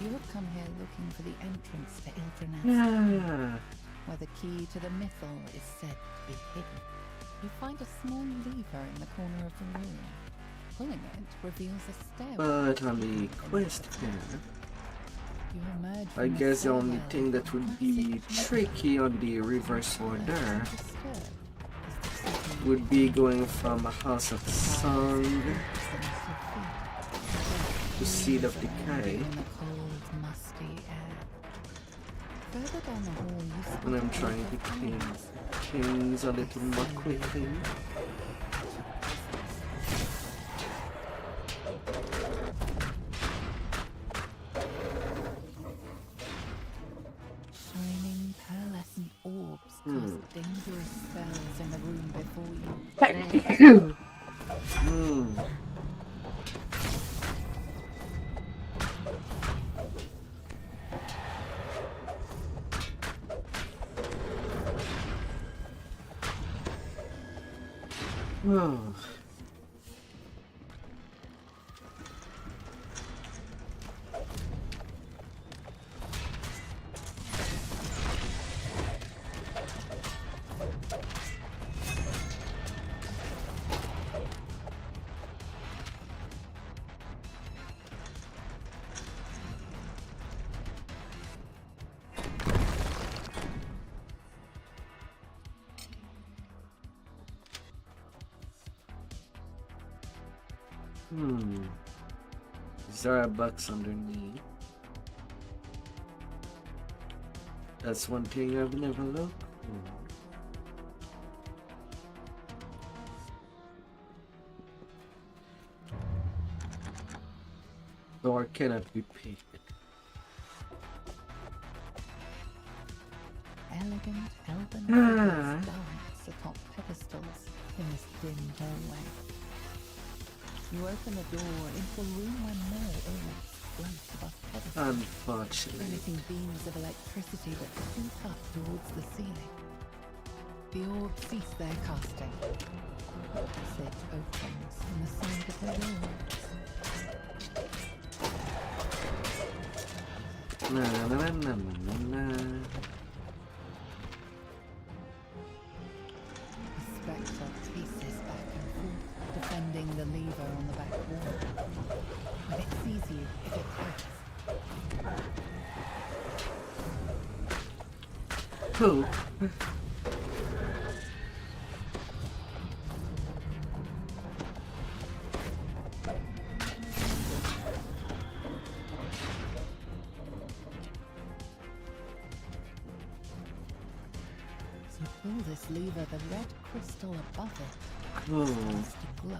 You have come here looking for the entrance to Ildrenest, where the key to the mythal is said to be hidden. You find a small lever in the corner of the room. Pulling it reveals a stairway. But on the quest here, You emerge I from a guess the only stairwell thing that would be tricky on the reverse order would be going from a House of Song to Seed of Decay. in the cold, musty air. Further down the hall, you spot And I'm a trying group to of clean guards. things a little more quickly. Shining pearlescent orbs cast dangerous spells in the room before you. Oh. Is there a box underneath? That's one thing I've never looked. Door cannot be picked. Elegant elven figures dance atop pedestals in this dim hallway. You open the door into a room where more orbs float above pedestals, Unfortunately. emitting beams of electricity that shoot up towards the ceiling. The orbs cease their casting. A passage opens in the side of the walls. Na na na na na na. The spectre paces back and forth, defending the lever on the back wall. When it sees you, it attacks. Who? As you pull this lever, the red crystal above it Cool. starts to glow.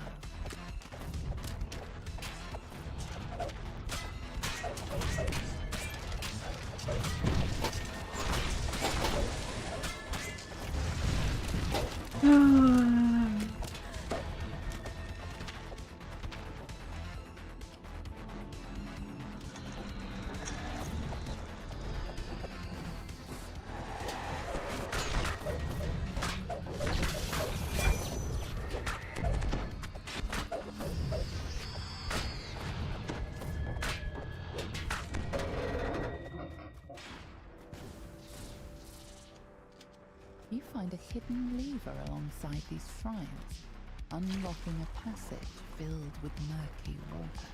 You find a hidden lever alongside these shrines, unlocking a passage filled with murky water.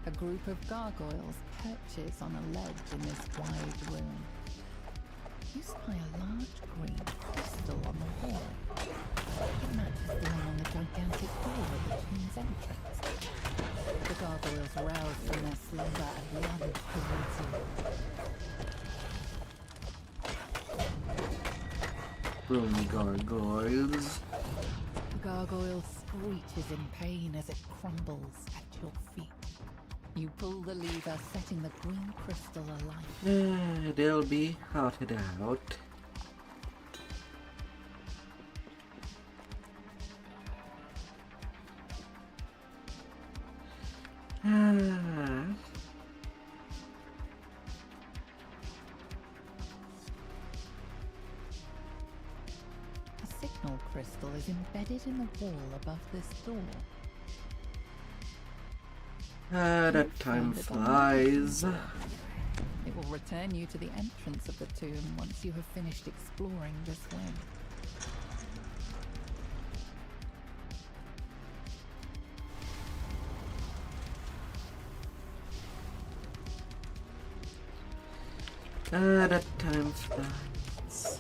A group of gargoyles perches on a ledge in this wide room. You spy a large green crystal on the wall. It matches the one on the gigantic door at the tomb's entrance. The gargoyles rouse from their slumber and lunge towards you. Room gargoyles. The gargoyle screeches in pain as it crumbles at your feet. You pull the lever, setting the green crystal alight. They'll be outed out. A signal crystal is embedded in the wall above this door. That time flies. It will return you to the entrance of the tomb once you have finished exploring this wing. That time flies.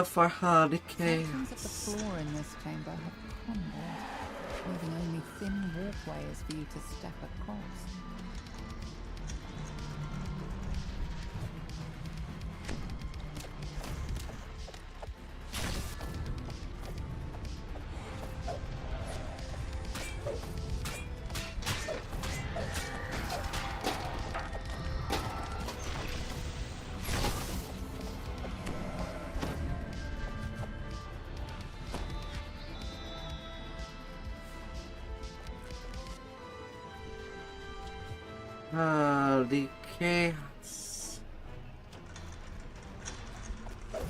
For hard Sections of the chaos. floor in this chamber have crumbled, leaving only thin walkways for you to step across. The chaos.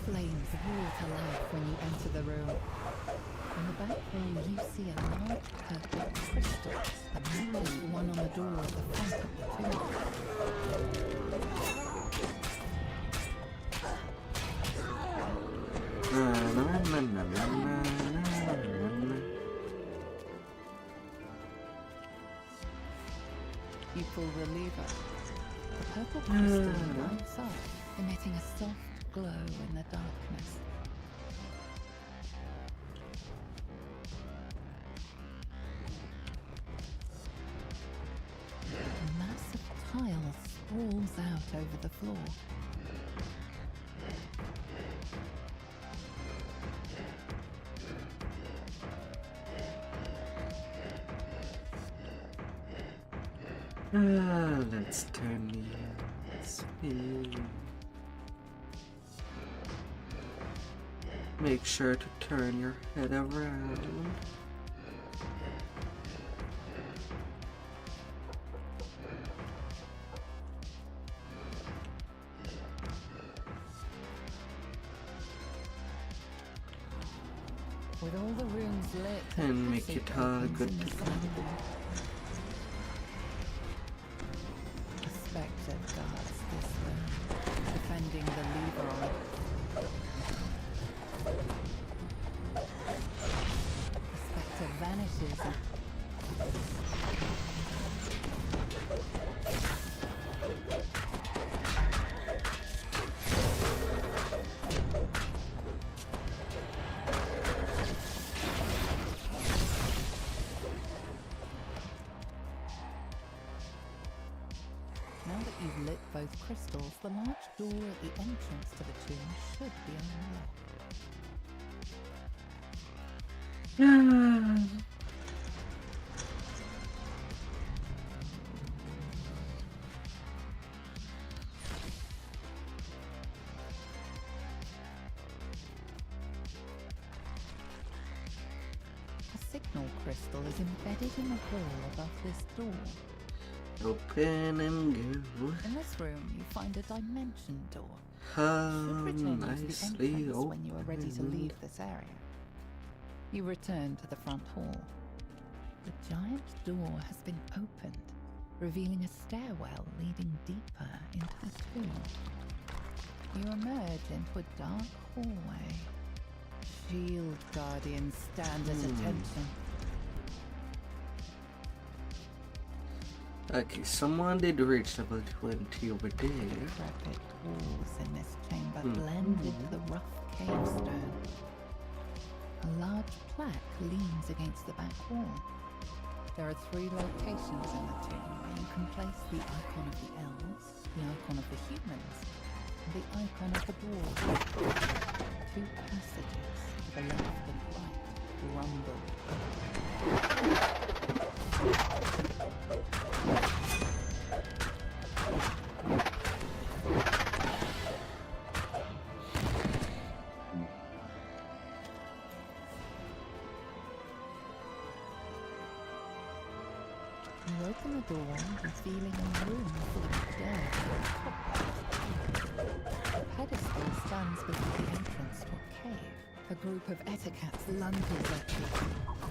Flames roar to life when you enter the room. In the back room, you see a large purple crystal that matches the one on the door at the front of the tomb. You pull the lever. The purple crystal lights up, emitting a soft glow in the darkness. A massive tile sprawls out over the floor. Let's turn the speed. Make sure to turn your head around. With all the rooms lit And make it all good to go. A spectre guards this room, defending the lever on it. The spectre vanishes. Now that you've lit both crystals, the large door at the entrance to the tomb should be unlocked. A signal crystal is embedded in the wall above this door. Open and go. In this room, you find a dimension door. How Should return you to the nicely entrance when you are ready to opened. leave this area. You return to the front hall. The giant door has been opened, revealing a stairwell leading deeper into the tomb. You emerge into a dark hallway. Shield guardians stand at attention. Okay, someone did reach level 20 over there. Decrepit walls in this chamber blend into the rough cave stone. A large plaque leans against the back wall. There are 3 locations in the tomb where you can place the icon of the elves, the icon of the humans, and the icon of the dwarves. 2 passages to the left and right rumble. You open the door, revealing a room full of dirt and cobwebs. A pedestal stands before the entrance to a cave. A group of etiquettes lunges at you.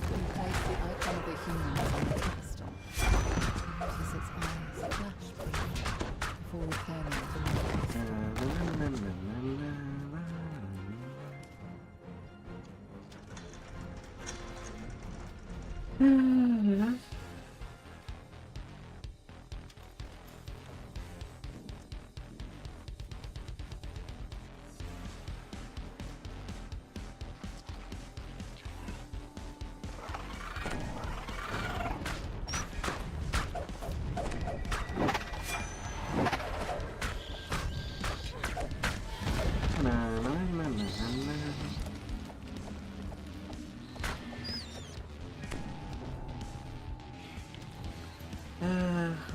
You place the icon of the humans on the pedestal. You notice its eyes flash briefly before returning to the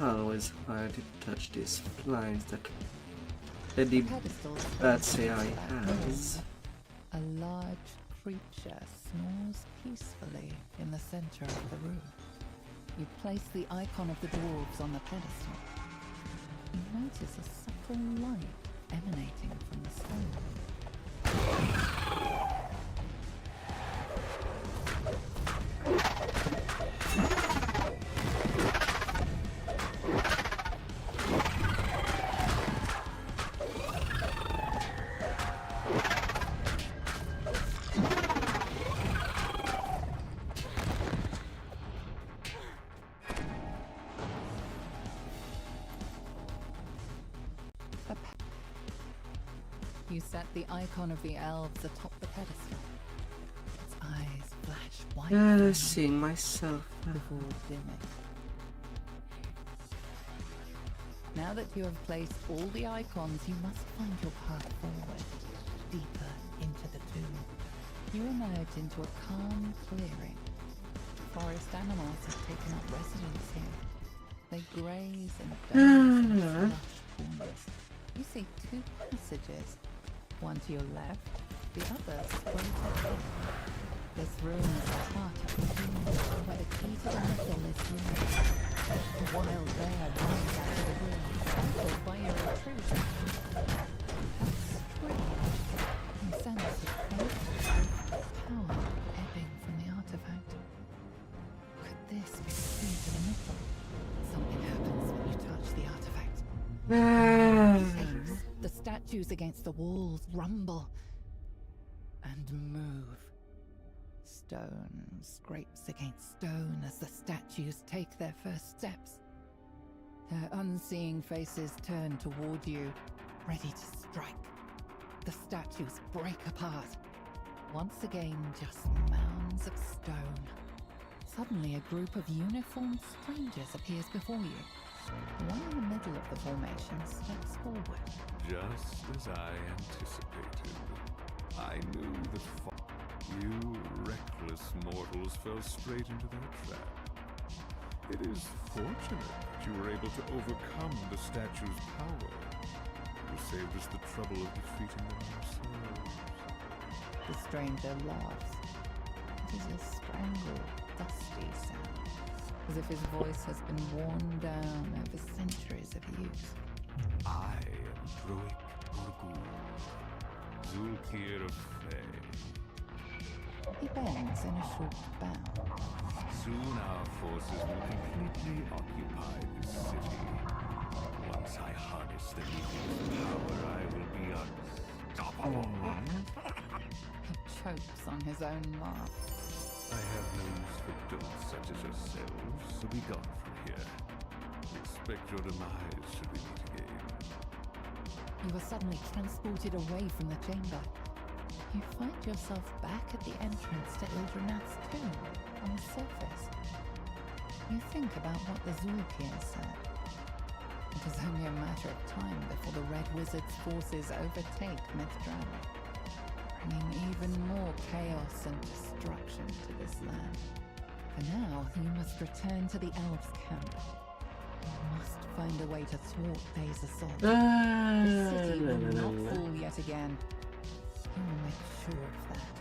Always hard to touch these flies that the pedestals bats AI has. A large creature snores peacefully in the center of the room. You place the icon of the dwarves on the pedestal. notice a subtle light emanating from the stone. You set the icon of the elves atop the pedestal. Its eyes flash white I've seen myself. before dimming. Now that you have placed all the icons, you must find your path forward, deeper into the tomb. You emerge into a calm clearing. Forest animals have taken up residence here. They graze in dense, lush corners. You see two passages. One to your left, the other straight ahead. This room is the heart of the tomb, where the key to the mythal is hidden. A wild bear runs out of the room, startled by your intrusion. How strange. You sense a faint power ebbing from the artifact. Could this be the key to the mythal? Something happens when you touch the artifact. The statues against the walls rumble and move. Stone scrapes against stone as the statues take their first steps. Their unseeing faces turn toward you, ready to strike. The statues break apart. Once again, just mounds of stone. Suddenly, a group of uniformed strangers appears before you. The one in the middle of the formation steps forward. Just as I anticipated. I knew that you reckless mortals fell straight into their trap. It is fortunate that you were able to overcome the statue's power. You saved us the trouble of defeating them ourselves. The stranger laughs. It is a strangled, dusty sound, as if his voice has been worn down over centuries of use. I am Druid Urgul, Zulkir of Fae. He bends in a short bow. Soon our forces will completely occupy this city. Once I harness the evil's power, I will be unstoppable. He chokes on his own laugh. I have no use for dolts such as yourselves, so be gone from here. Expect your demise should we meet again. You are suddenly transported away from the chamber. You find yourself back at the entrance to Ildranath's tomb on the surface. You think about what the Zulkir said. It is only a matter of time before the Red Wizard's forces overtake Mithrandir, bringing even more chaos and destruction to this land. For now, you must return to the Elves' camp. You must find a way to thwart Thay's assault. The city will not fall yet again. You will make sure of that.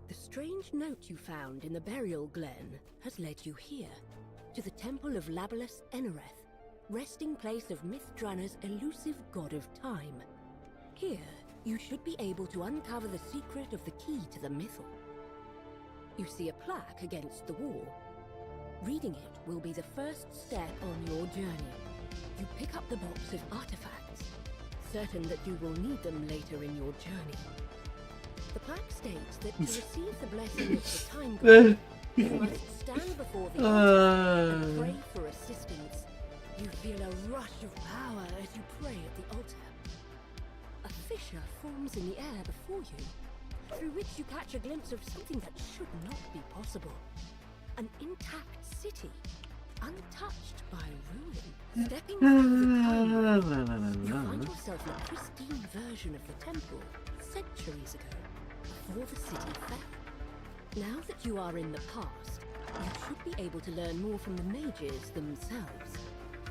The strange note you found in the burial glen has led you here, to the temple of Labalus Enereth, resting place of Mithrandir's elusive god of time. Here, you should be able to uncover the secret of the key to the mythal. You see a plaque against the wall. Reading it will be the first step on your journey. You pick up the box of artifacts. certain that you will need them later in your journey. The pact states that to receive the blessing of the time god, you must stand before the altar and pray for assistance. You feel a rush of power as you pray at the altar. A fissure forms in the air before you, through which you catch a glimpse of something that should not be possible. An intact city, untouched by ruin. Stepping through the time, you find yourself in a pristine version of the temple centuries ago, before the city fell. Now that you are in the past, you should be able to learn more from the mages themselves.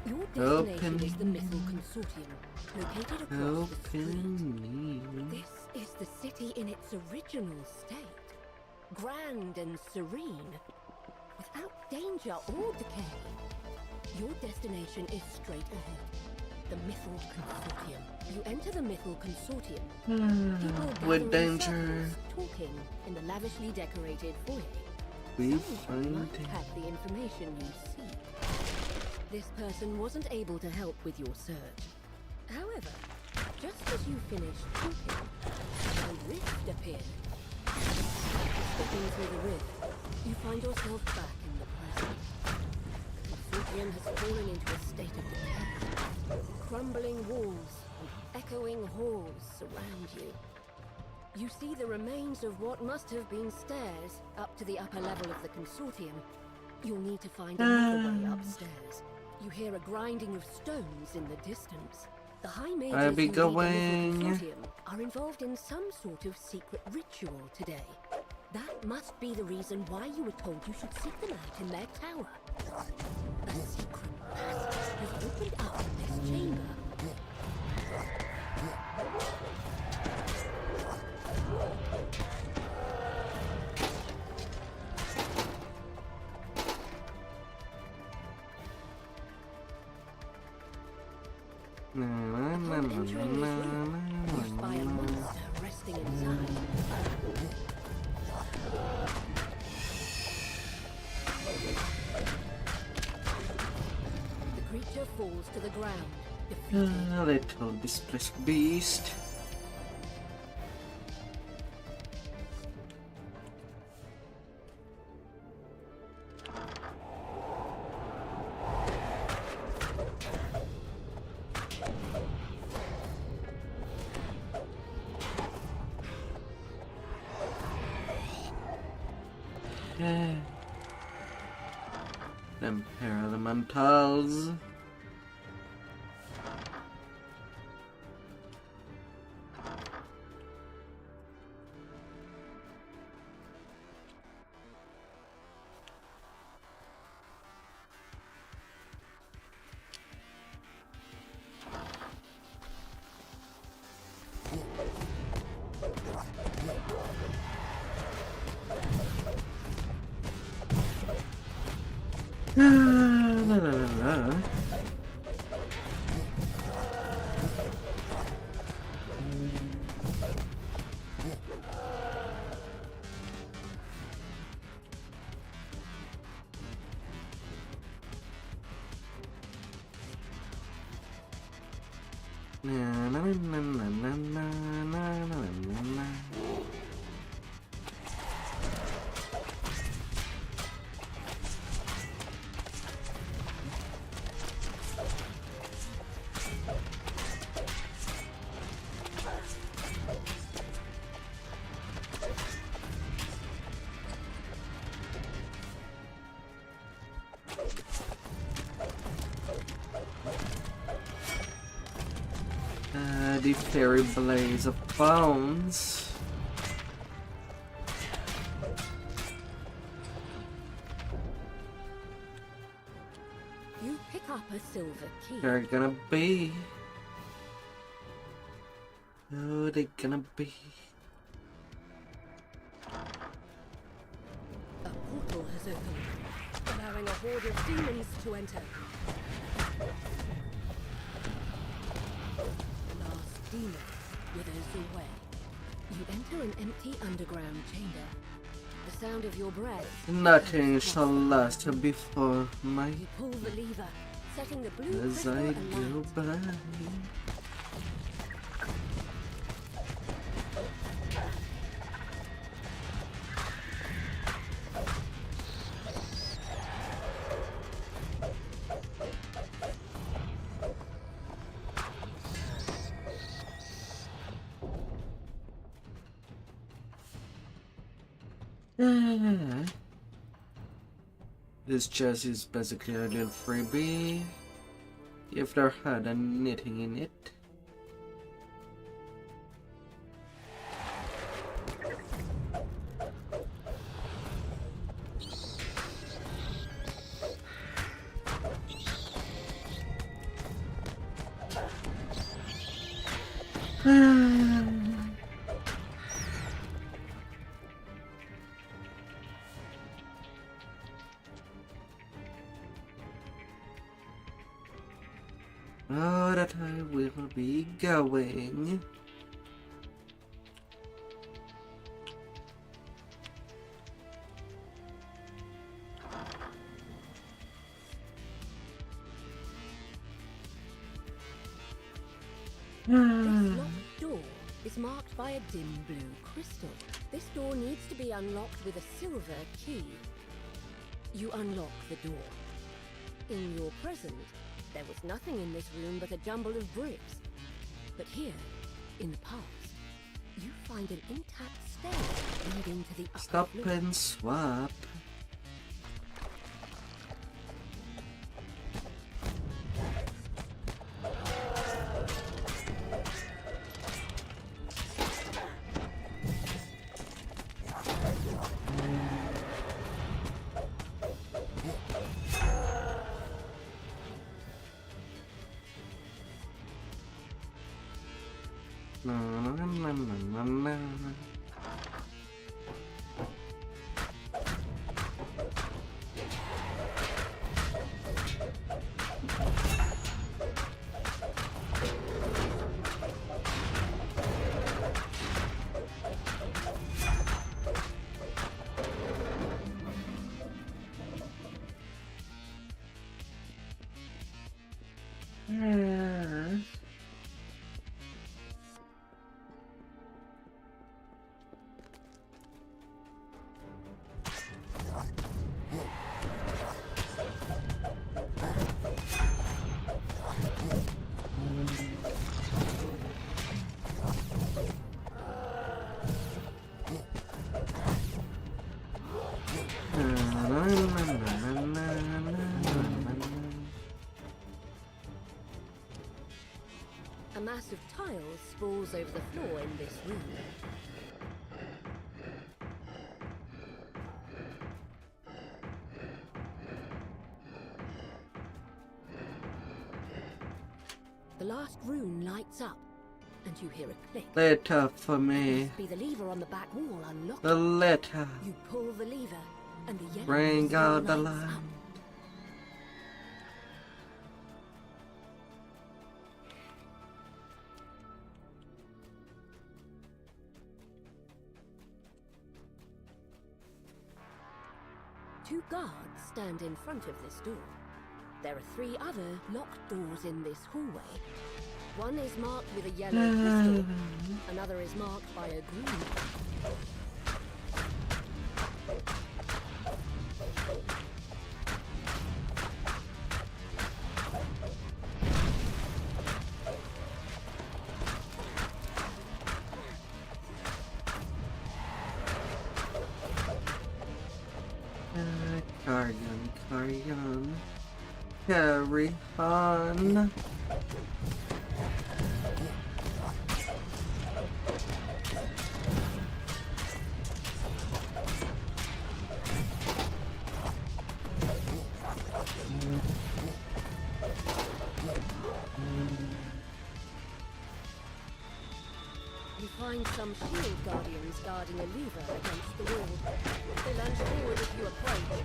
Your destination is the Mythal Consortium, located across the street. This is the city in its original state, grand and serene, without danger or decay. Your destination is straight ahead, the Mythal Consortium. You enter the Mythal Consortium. People with gather in danger. circles, talking in the lavishly decorated foyer. We Someone might find have the information you seek. This person wasn't able to help with your search. However, just as you finished talking, a rift appeared. Stepping through the rift, you find yourself back in the present. The Consortium has fallen into a state of decay. Crumbling walls and echoing halls surround you. You see the remains of what must have been stairs up to the upper level of the Consortium. You'll need to find another way upstairs. You hear a grinding of stones in the distance. The high mages I'll be who lead the going. Consortium are involved in some sort of secret ritual today. That must be the reason why you were told you should seek them out in their tower. A secret passage has opened up in this chamber. Upon entering this room, pushed by a monster resting inside. The creature falls to the ground, defeated. Little displaced beast. Them pair elementals. La, la, la, la. Na, na, na, na, na, na, na, na, na, na. The fairy blaze of bones. You pick up a silver key. They're gonna be. Oh, they're gonna be. A portal has opened, allowing a horde of demons to enter. The last demon withers away. You enter an empty underground chamber. The sound of your breath. Nothing shall last before my You pull the lever, setting the blue as crystal I alight. go by. This chest is basically a little freebie. If there had anything in it. Oh, that I will be going. This locked door is marked by a dim blue crystal. This door needs to be unlocked with a silver key. You unlock the door. In your present, there was nothing in this room but a jumble of bricks. But here, in the past, you find an intact stair leading to the upper Stop floor. and swap. Na, na, na, na, na, na. A mass of tiles sprawls over the floor in this room. The last rune lights up, and you hear a click. Letter for me. Must be the lever on the back wall unlocked. The letter. You pull the lever, and the yellow Bring crystal out the lights light. up. Two guards stand in front of this door. There are 3 other locked doors in this hallway. One is marked with a yellow crystal, another is marked by a green one. Carry on. You find some shield guardians guarding a lever against the wall. They lunge forward if you approach.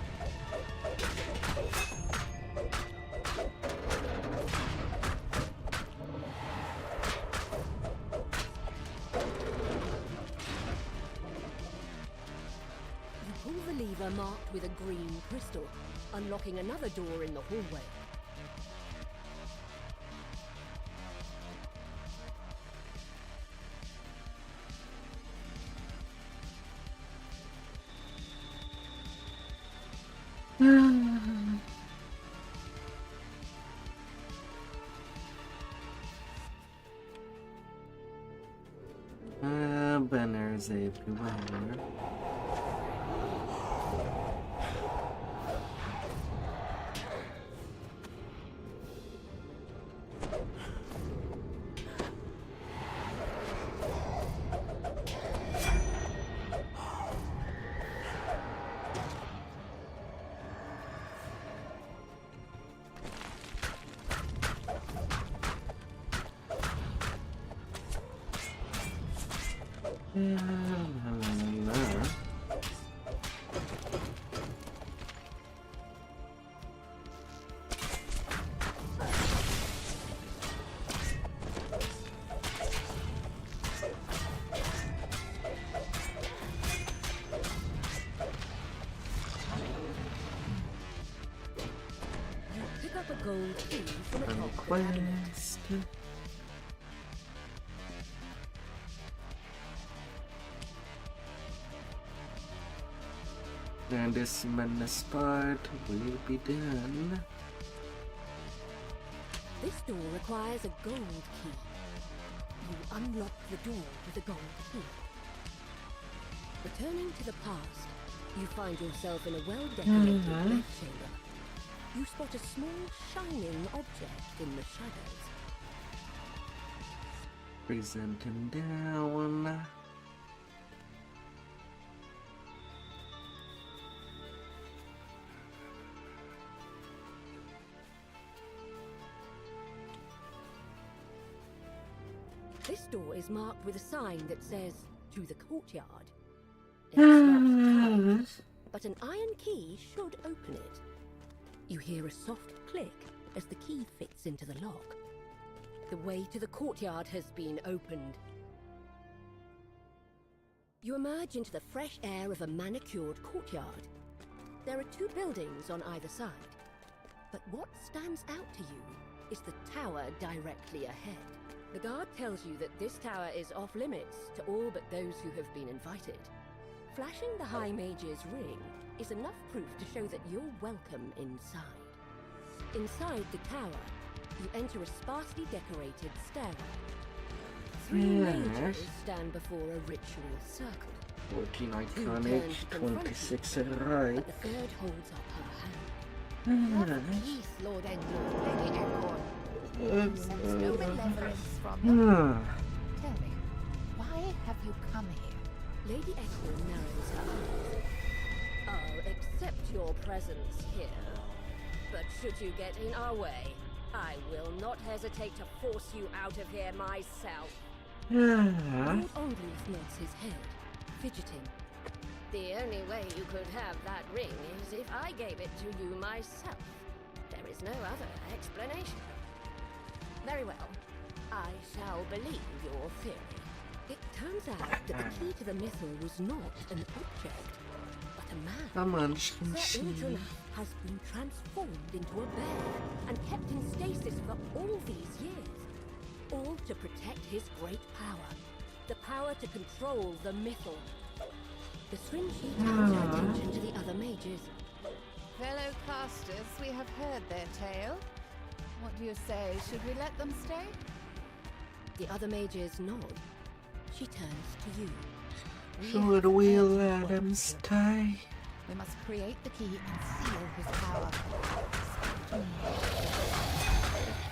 You pull the lever marked with a green crystal, unlocking another door in the hallway. Banners everywhere. Pick up a gold key from atop the cabinet. Quest. And this madness part will be done. This door requires a gold key. You unlock the door with a gold key. Returning to the past, you find yourself in a well-decorated bedchamber. You spot a small, shining object in the shadows. Present him down. This door is marked with a sign that says, "To the courtyard." It's not tight, but an iron key should open it. You hear a soft click as the key fits into the lock. The way to the courtyard has been opened. You emerge into the fresh air of a manicured courtyard. There are two buildings on either side, but what stands out to you is the tower directly ahead. The guard tells you that this tower is off limits to all but those who have been invited. Flashing the High Mage's ring is enough proof to show that you're welcome inside. Inside the tower, you enter a sparsely decorated stairway. Three mages stand before a ritual circle. 14 iconic, 26 right. But the third holds up her hand. Peace, Lord Englund, Lady Acorn. Sense no malevolence from them. Tell me, why have you come here? Lady Acorn narrows her eyes. I'll accept your presence here. But should you get in our way, I will not hesitate to force you out of here myself. Lord Onglooth nods his head, fidgeting. The only way you could have that ring is if I gave it to you myself. There is no other explanation. Very well. I shall believe your theory. It turns out that the key to the mythal was not an object, but a man. Come on, Shin. Sir Ildranath has been transformed into a bear and kept in stasis for all these years. All to protect his great power. The power to control the mythal. The Srinshi turns her attention to the other mages. Fellow casters, we have heard their tale. What do you say? Should we let them stay? The other mages nod. She turns to you. Should we let him stay? We must create the key and seal his power. To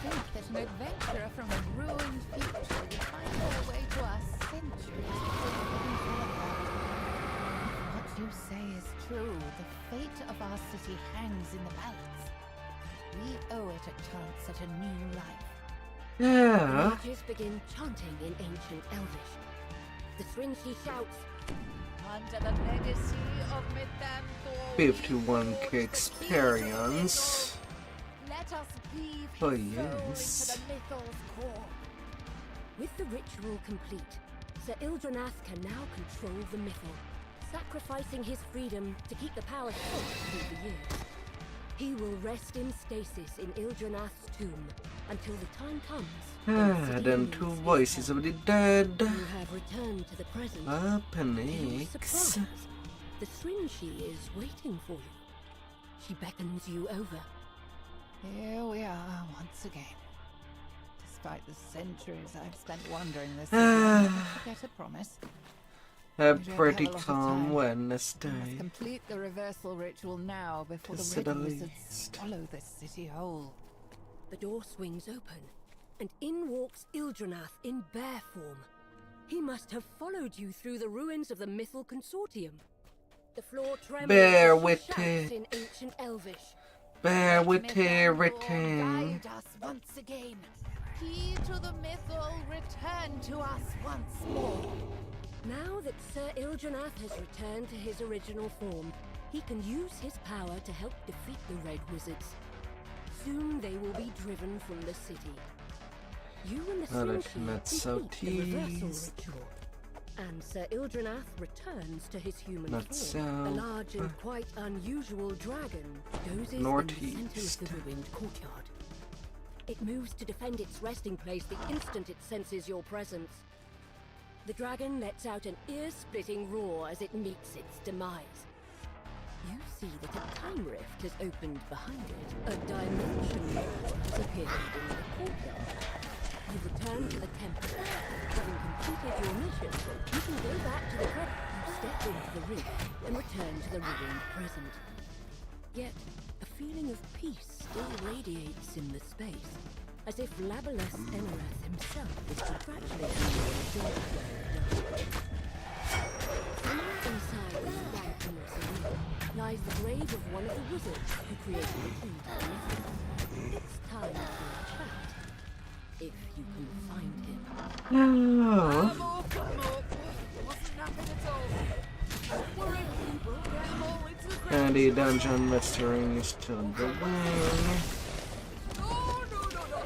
think that an adventurer from a ruined future would find their way to us centuries before the things were about. What you say is true. The fate of our city hangs in the balance. We owe it a chance at a new life. Yeah. The mages begin chanting in ancient Elvish. The Srinshi shouts, Under the legacy of Mithanthor, 51k experience. let us weave Oh, his soul yes. into the mythal's core. With the ritual complete, Sir Ildranath can now control the mythal, sacrificing his freedom to keep the power safe through the years. He will rest in stasis in Ildranath's tomb until the time comes. Then two voices of the dead. You have returned to the present. Panics. Surprise! The Srinshi is waiting for you. She beckons you over. Here we are once again. Despite the centuries I've spent wandering this city, I never forget a promise. A We don't pretty have a lot of calm time. We Wednesday. must complete the reversal ritual now before To the say red the wizards least. swallow this city whole. The door swings open, and in walks Ildranath in bear form. He must have followed you through the ruins of the Mythal Consortium. The floor trembles Bear as she with shouts it. in ancient Elvish. Bear with Mithanthor, everything. guide us once again. Key to the mythal, return to us once more. Now that Sir Il'janath has returned to his original form, he can use his power to help defeat the Red Wizards. Soon they will be driven from the city. You and the Slingshot complete the reversal ritual. And Sir Il'janath returns to his human form. A large and quite unusual dragon dozes in the center of the ruined courtyard. It moves to defend its resting place the instant it senses your presence. The dragon lets out an ear-splitting roar as it meets its demise. You see that a time rift has opened behind it. A dimension door has appeared in the courtyard. You return to the temple. Having completed your mission, you can go back to the critic who stepped into the rift and return to the ruined present. Yet, a feeling of peace still radiates in the space, as if Labalus Ennereth himself is congratulating you on the job well done. Somewhere inside this rank mausoleum lies the grave of one of the wizards who created the key to the mystery. It's time for a chat. If you can find him. Oh. And the dungeon mystery is still going. No,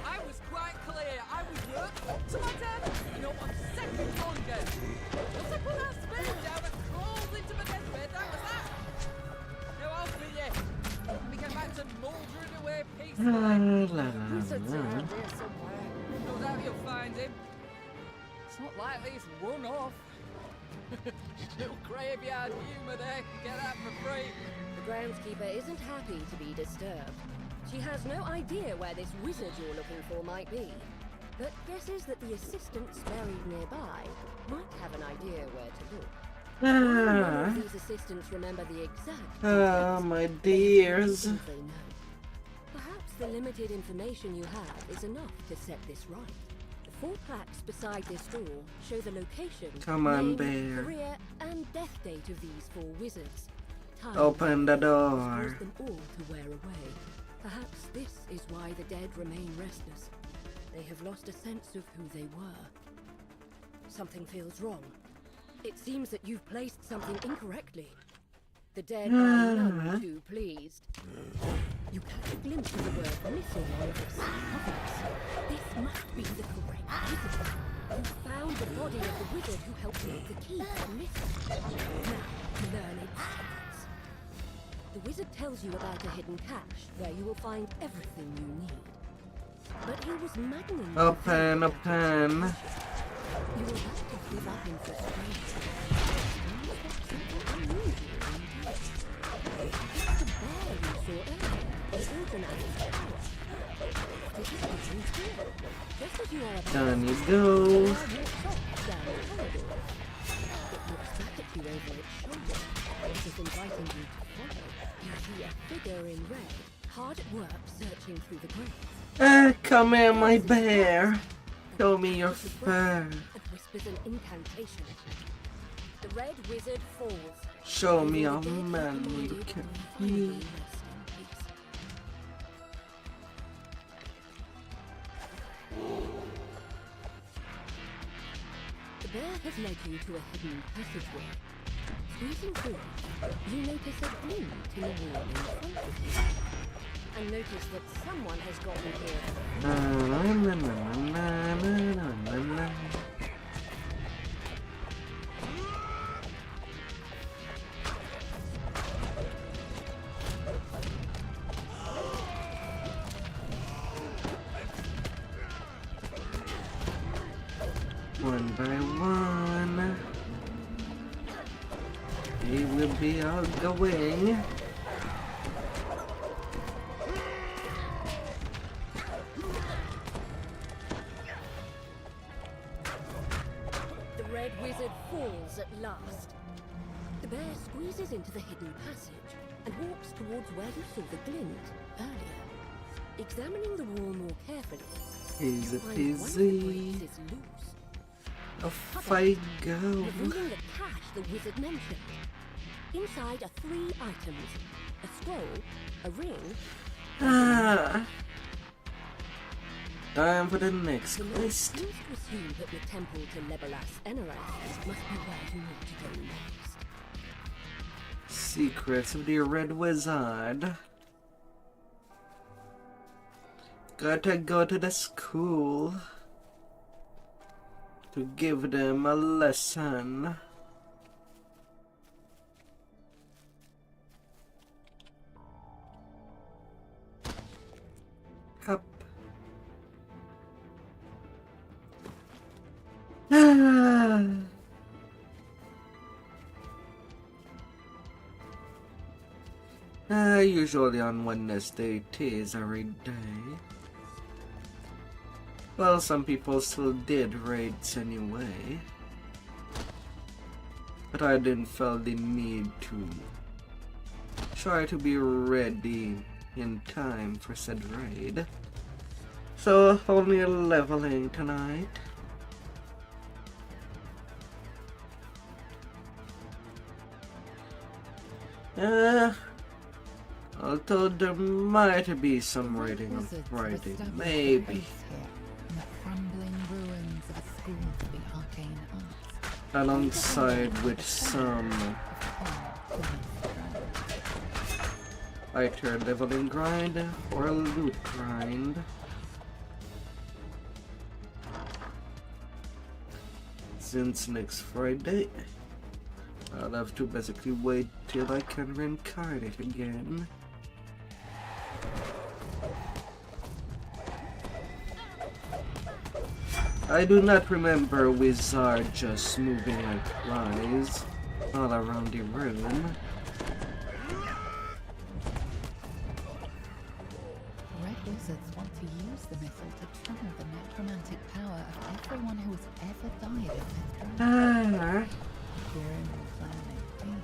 I was quite clear. I was hurt. So I did. You know, on second hunger. Once I put that spade down and crawled into my deathbed, that was that. No, I'll be you. We get back to mouldering away peacefully. Wizards around here somewhere. No doubt you'll find him. It's not likely he's run off. Little graveyard humour there. Get that for free. The groundskeeper isn't happy to be disturbed. She has no idea where this wizard you're looking for might be, but guesses that the assistants buried nearby might have an idea where to look. None of these assistants remember the exact details, my dears. they know. Perhaps the limited information you have is enough to set this right. The 4 plaques beside this door show the location, Come on, name, bear. career, and death date of these 4 wizards. Time Open the has door. caused them all to wear away. Perhaps this is why the dead remain restless. They have lost a sense of who they were. Something feels wrong. It seems that you've placed something incorrectly. The dead are none too pleased. You catch a glimpse of the word missing on this sarcophagus. This must be the correct wizard. You found the body of the wizard who helped make the key to the mystery. Now, to learn its secrets. The wizard tells you about a hidden cache where you will find everything you need. But he was maddening. Open. You will have to give up in frustration. It's the bear you saw earlier. The organized power. This is something here. Just as you are about Down you go. down the corridor. It looks back at you over its shoulder. It is inviting you to follow. You see a figure in red, hard at work searching through the graves. Come here, my bear. Show me your fur. It whispers an incantation. The red wizard falls. Show me how man you can be. The bear has led you to a hidden passageway. Squeezing through, you notice a glint in the wall in front of you. And notice that someone has gotten here. One by one, we will be all going. The red wizard falls at last. The bear squeezes into the hidden passage and walks towards where you saw the glint earlier. Examining the wall more carefully, Easy you find one of the peasy. bricks is loose. Off I go. Revealing the cache the wizard mentioned. Inside are 3 items: a scroll, a ring. Time for the next The quest. seems to assume that the temple to Legolas Enerath must be where you need to go next. Secrets of the Red Wizard. Gotta go to the school to give them a lesson. Up. Usually on Wednesday it is a raid day. Well, some people still did raids anyway. But I didn't feel the need to try to be ready in time for said raid. So, only leveling tonight. Although there might be some raiding on Friday, maybe. Alongside with some either leveling grind or loot grind. Since next Friday, I'll have to basically wait till I can reincarnate again. I do not remember Wizard just moving like flies all around the room. Red wizards want to use the missile to channel the necromantic power of everyone who has ever died of Grim planning indeed.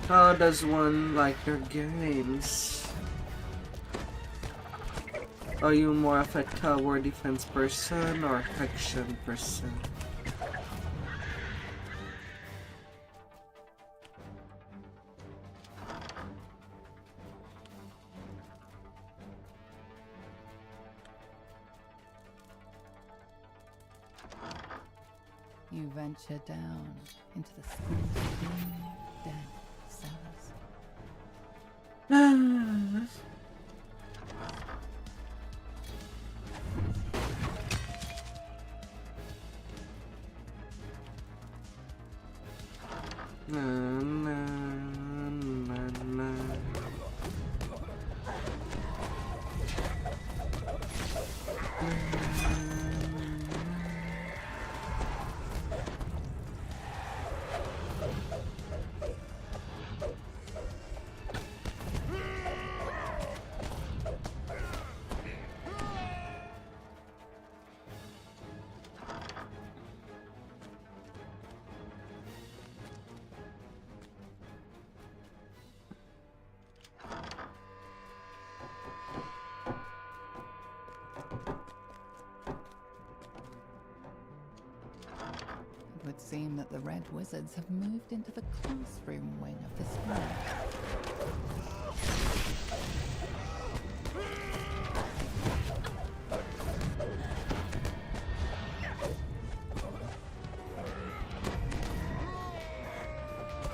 How does one like your games? Are you more of a tower defense person or action person? You venture down into the school's dim, dead cellars. It would seem that the Red Wizards have moved into the classroom wing of the school.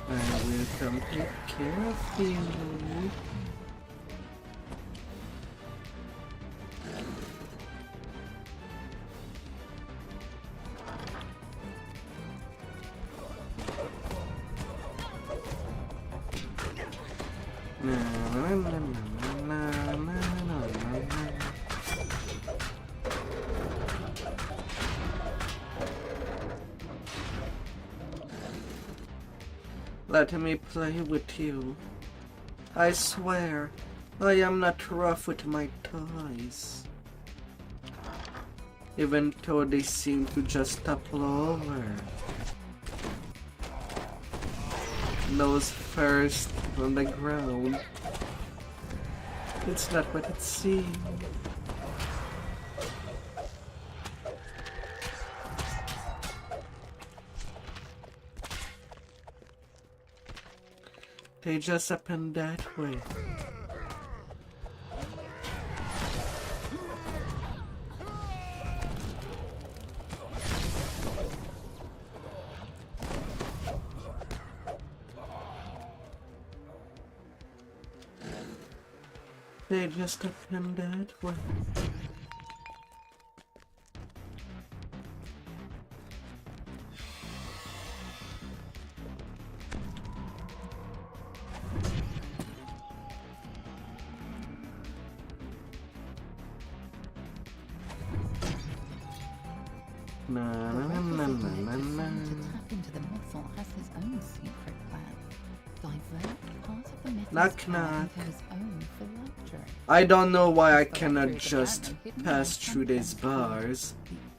I will come take care of you. Let me play with you. I swear, I am not rough with my toys. Even though they seem to just topple over. Nose first on the ground. It's not what it seems. They just happened that way. They just happened that way. Into the missile has his own secret plan. Divert part of the mythos Knock, knock. into his own for luxury. I don't know why I cannot just pass through these bars.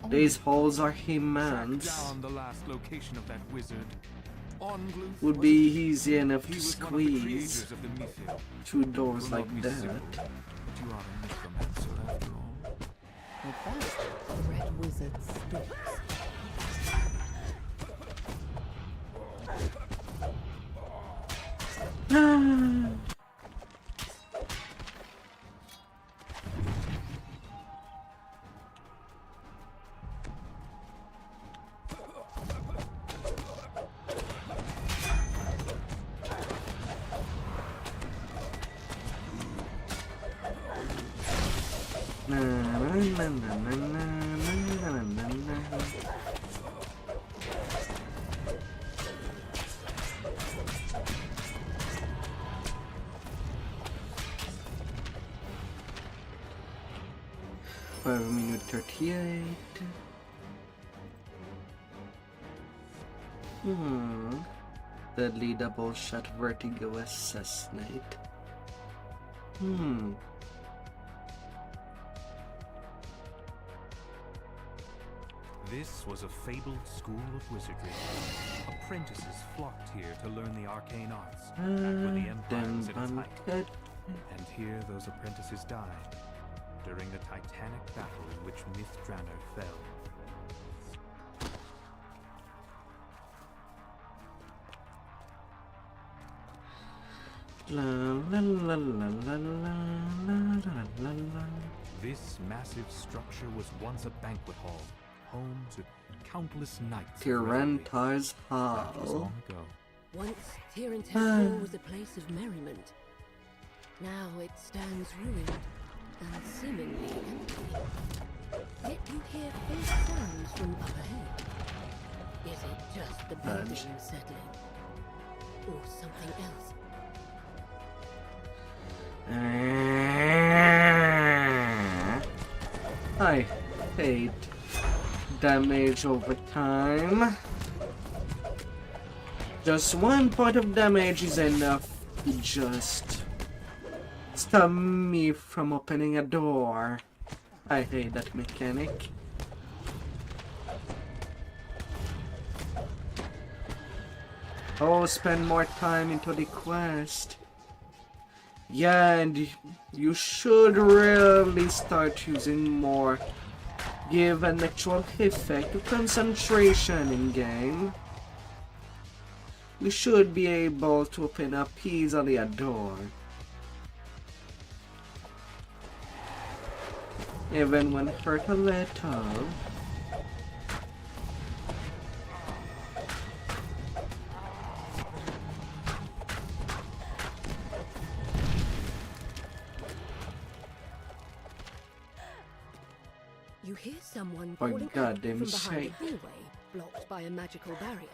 These holes are immense. Down the last location of that wizard. Would be easy enough to squeeze through doors like that. But you are a necromancer after all. With that, the Red Wizard stalks. Minute 38. Deadly double shot vertigo assassinate. This was a fabled school of wizardry. Apprentices flocked here to learn the arcane arts. Back when the empire was at its height. And here those apprentices died during the titanic battle in which Mythdraenor fell. This massive structure was once a banquet hall, home to countless knights. Tyrantar's That was Hall. long ago. Once Tyrantar's Hall was a place of merriment. Now it stands ruined and seemingly empty. Yet you hear faint sounds from up ahead. Is it just the building settling? Or something else? I hate damage over time. Just one point of damage is enough to just stop me from opening a door. I hate that mechanic. Oh, spend more time into the quest. Yeah, and you should really start using more. Give an actual effect to concentration in game. We should be able to open up easily a door. Even when hurt a little. You hear someone For calling out goddamn from behind sake. a hallway blocked by a magical barrier.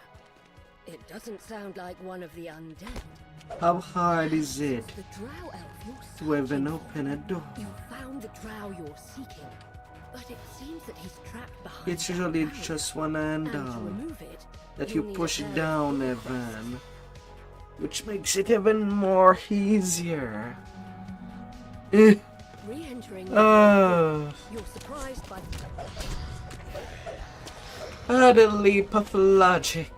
It doesn't sound like one of the undead. How hard is it The drow elf you're to even searching open a door? for. You found the drow you're seeking, but it seems that he's trapped behind It's that usually barrier. just one And to handle remove it, that you'll you need a push pair of down full even, which makes it even more easier. Eh. Re-entering Oh, you're surprised by add a leap of logic.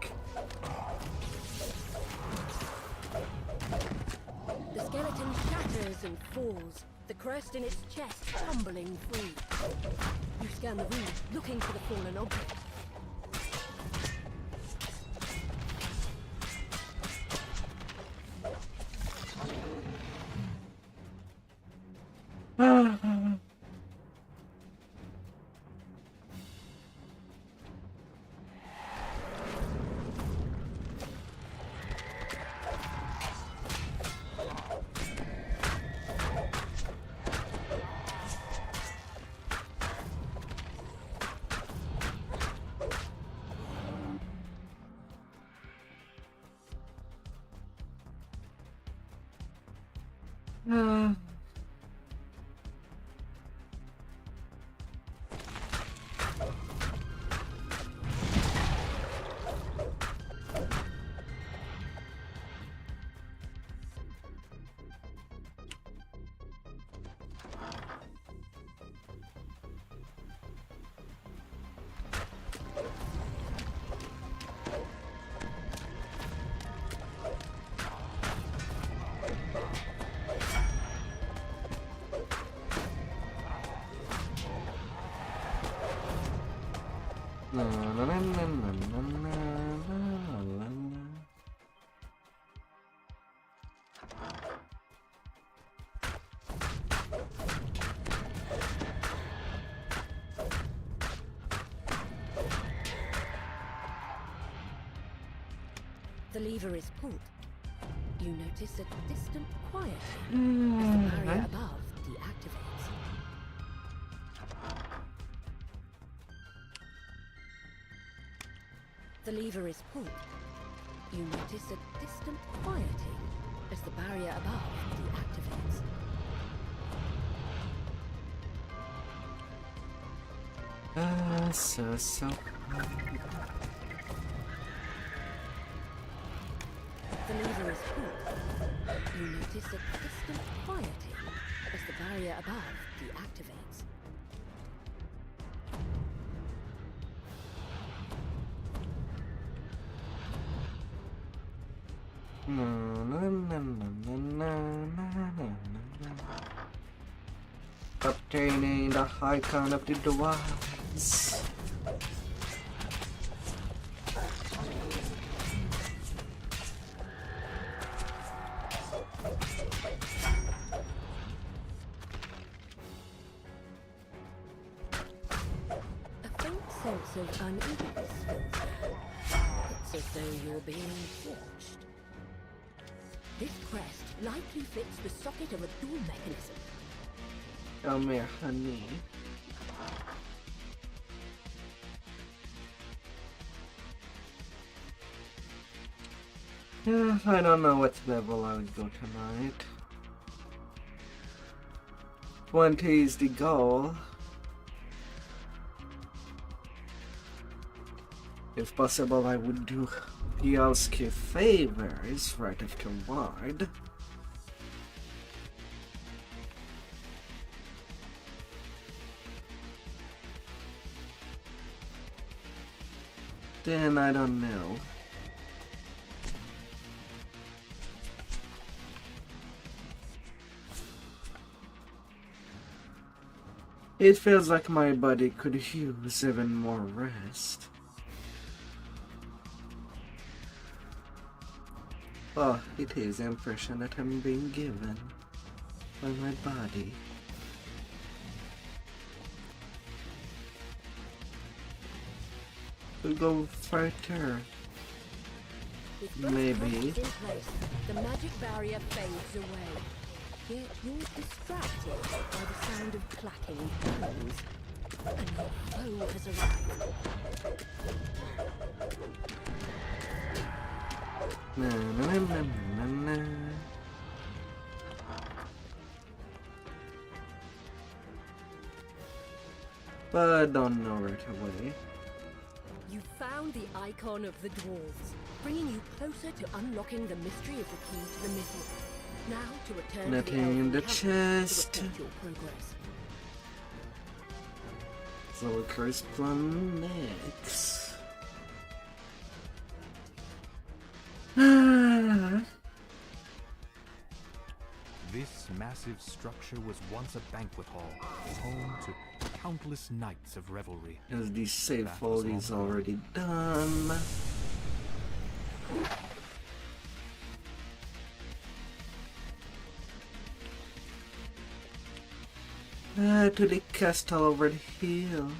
the skeleton shatters and falls. The room, looking for the fallen object. The lever is pulled. You notice a distant quiet as the barrier above deactivates. The lever is pulled. You notice a distant quieting as the barrier above deactivates. So. The lever is pulled. You notice a distant quieting as the barrier above deactivates. Obtaining the icon of the device. Sense of unease fills you. It's as though you're being watched. This crest likely fits the socket of a door mechanism. Come here, honey. I don't know what level I would go tonight. 20 is the goal. If possible, I would do Pialski favors right afterward. Then I don't know. It feels like my body could use even more rest. Oh, it is the impression that I'm being given by my body. We'll go further. Maybe. The magic barrier fades away. Yet you're distracted by the sound of clacking bones. And your foe has arrived. Na. But I don't know right away. You found the icon of the dwarves, bringing you closer to unlocking the mystery of the key to the missile. Now to return Nothing to the in the elven camp chest. to report your progress. So curse plan next. This massive structure was once a banquet hall, home to countless nights of revelry. Because the save fold is already done. To the castle over the hill.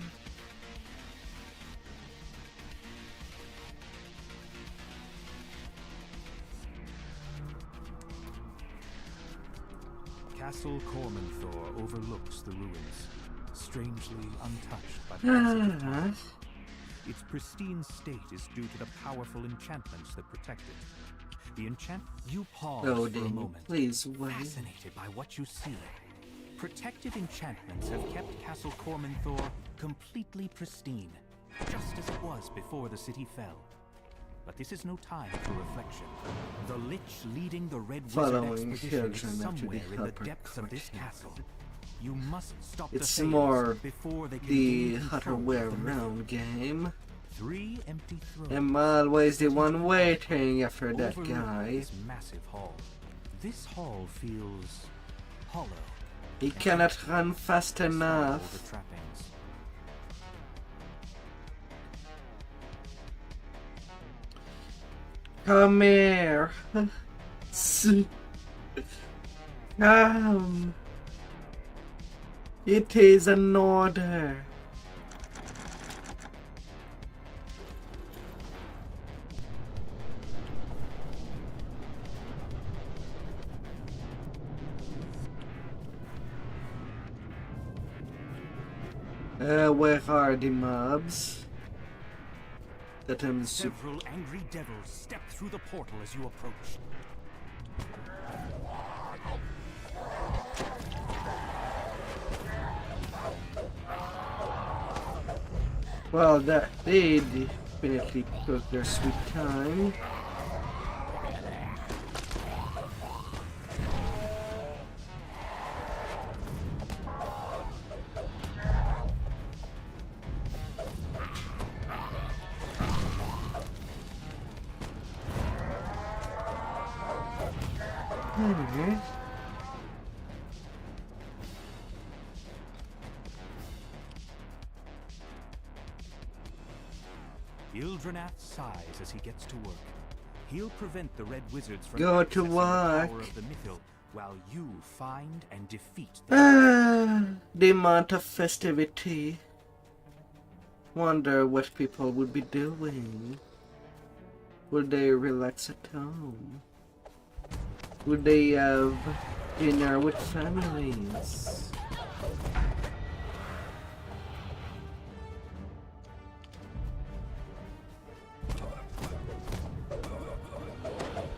Castle Cormanthor overlooks the ruins, strangely untouched by passage. Its pristine state is due to the powerful enchantments that protect it. The you pause for a moment, please wait. Fascinated by what you see. Protective enchantments have kept Castle Cormanthor completely pristine, just as it was before the city fell. But this is no time for reflection. The Lich leading the Red Wizard expedition is somewhere in the depths of this castle. You must stop it's the more before they can the Hotter Way Around game. 3 empty thrones. I'm always the one waiting after that guy. This massive hall. This hall feels hollow. He cannot run fast enough. The trappings. Come here. Come. It is an order. Where are the mobs? That I'm Several angry devils step through the portal as you approach. Well, that they definitely took their sweet time. Ildranath sighs as he gets to work. He'll prevent the Red Wizards from go to accessing the work power of the Mythil, while you find and defeat the amount of festivity. Wonder what people would be doing. Would they relax at home? Would they have dinner with families?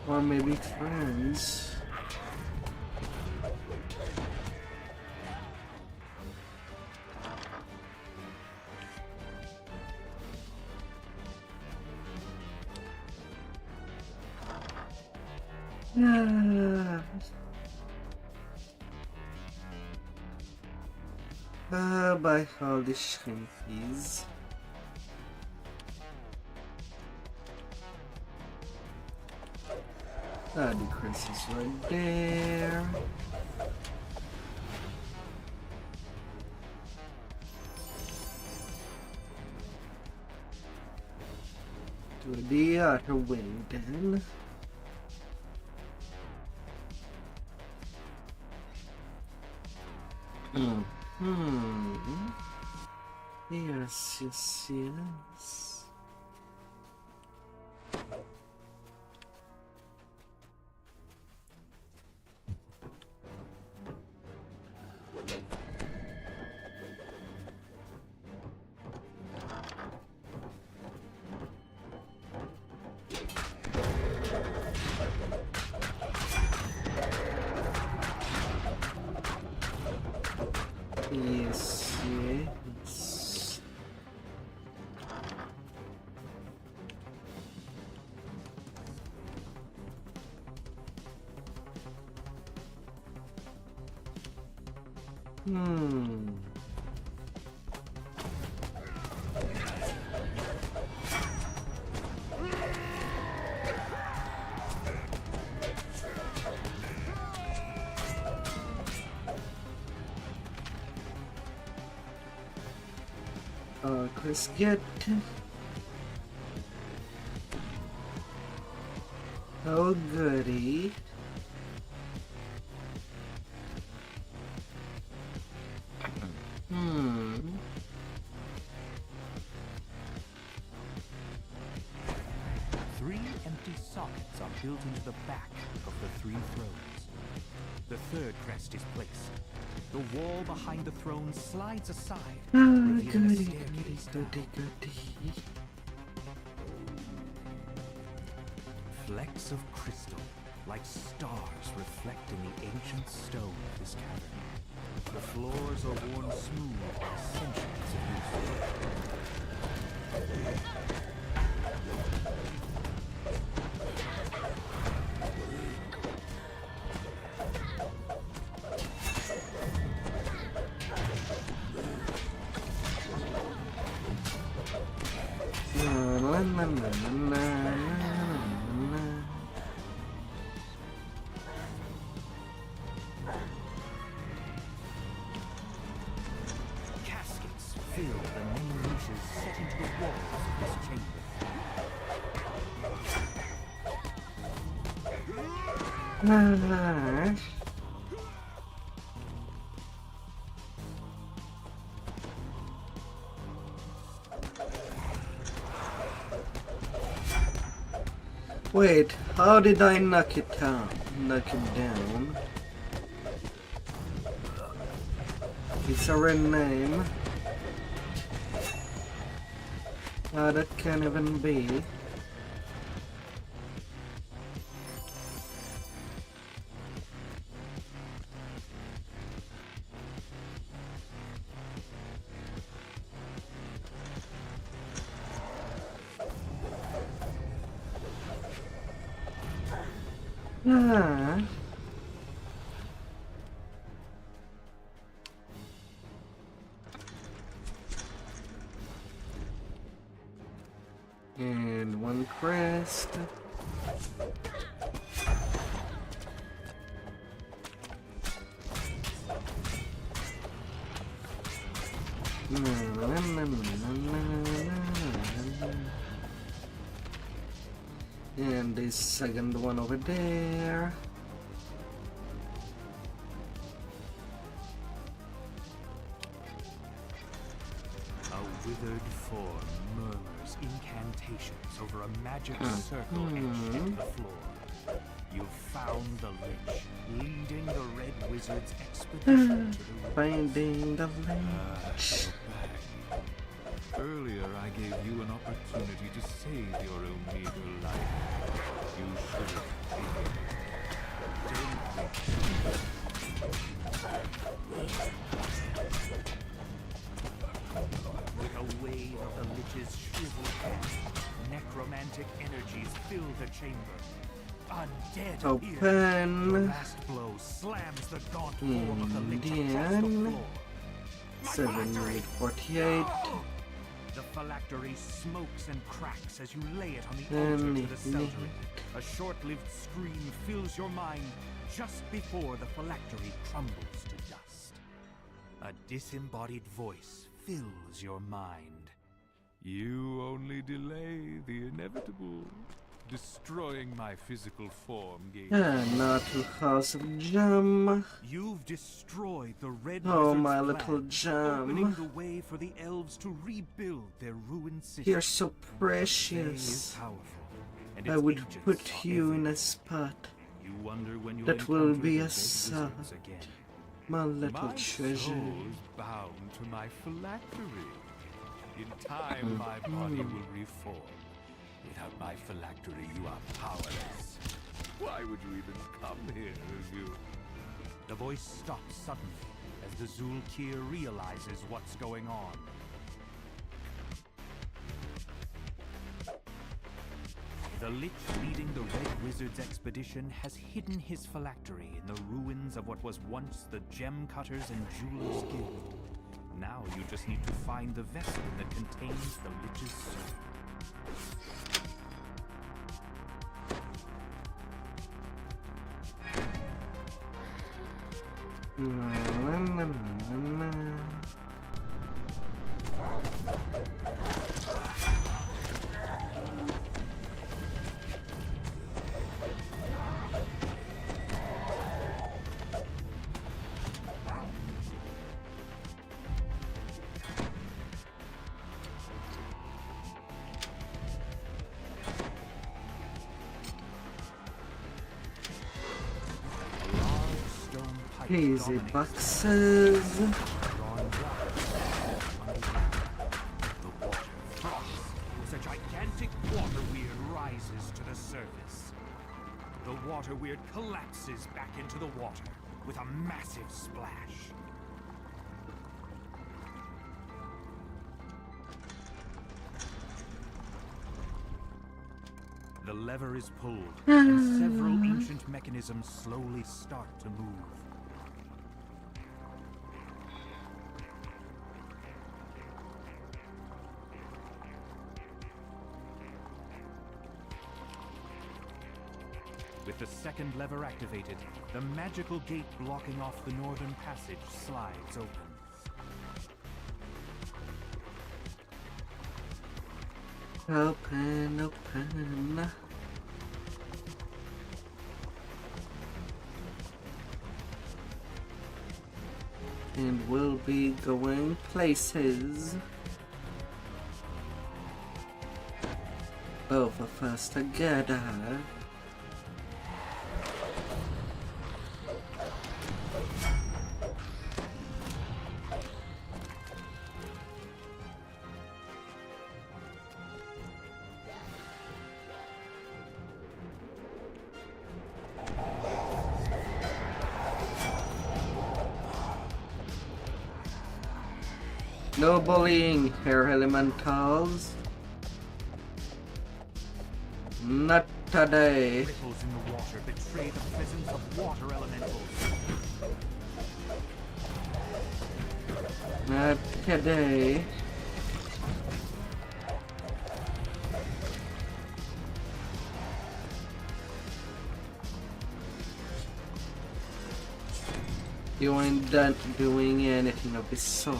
Or maybe friends. Buy all the shrimpies. The Chris is right there. To the other wing then. Yes, yes, yes. Yes, yes. quest get. Oh goody. Three empty sockets are built into the back of the three thrones. The third crest is placed. The wall behind the throne slides aside, revealing a staircase down. Flecks of crystal, like stars, reflect in the ancient stone of this cavern. The floors are worn smooth by centuries of use. Caskets fill the main niches set into the walls of this chamber. Wait, how did I knock it down? It's a red name. That can't even be. And one crest. And the second one over there. A withered form murmurs incantations over a magic circle etched into the floor. You've found the Lich, leading the Red Wizard's expedition to the ruins. Finding the Lich. Earlier, I gave you an opportunity to save your own meager life. You should have taken it. With a wave of the Lich's shriveled hand, necromantic energies fill the chamber. Undead Open. The last blow slams the gaunt form of the Lich across the floor. 748. The phylactery smokes and cracks as you lay it on the altar to the Seltary. A short-lived scream fills your mind just before the phylactery crumbles to dust. A disembodied voice fills your mind. You only delay the inevitable. Destroying my physical form gave Not to House of Jam. You've destroyed the Red Oh, Wizard's my plan, little opening Jam. the way for the elves to rebuild their ruined city. You're so Day is precious. powerful, and I its would agents put are you in everywhere. a spot. You wonder when you'll That will encounter be the a Red sad. Wizards again. My little my treasure. soul's bound to my phylactery. In time, my body will reform. Without my phylactery, you are powerless. Why would you even come here, you? The voice stops suddenly as the Zulkir realizes what's going on. The Lich leading the Red Wizard's expedition has hidden his phylactery in the ruins of what was once the Gem Cutters and Jewelers Guild. Now you just need to find the vessel that contains the Lich's soul. Easy boxes. As a gigantic water weird rises to the surface, the water weird collapses back into the water with a massive splash. The lever is pulled, and several ancient mechanisms slowly start to move. With the second lever activated, the magical gate blocking off the northern passage slides open. Open, open. And we'll be going places. Both of us together. No bullying, air elementals. Not today. Ripples in the water betray the presence of water elementals. Not today. You ain't done doing anything of the sort.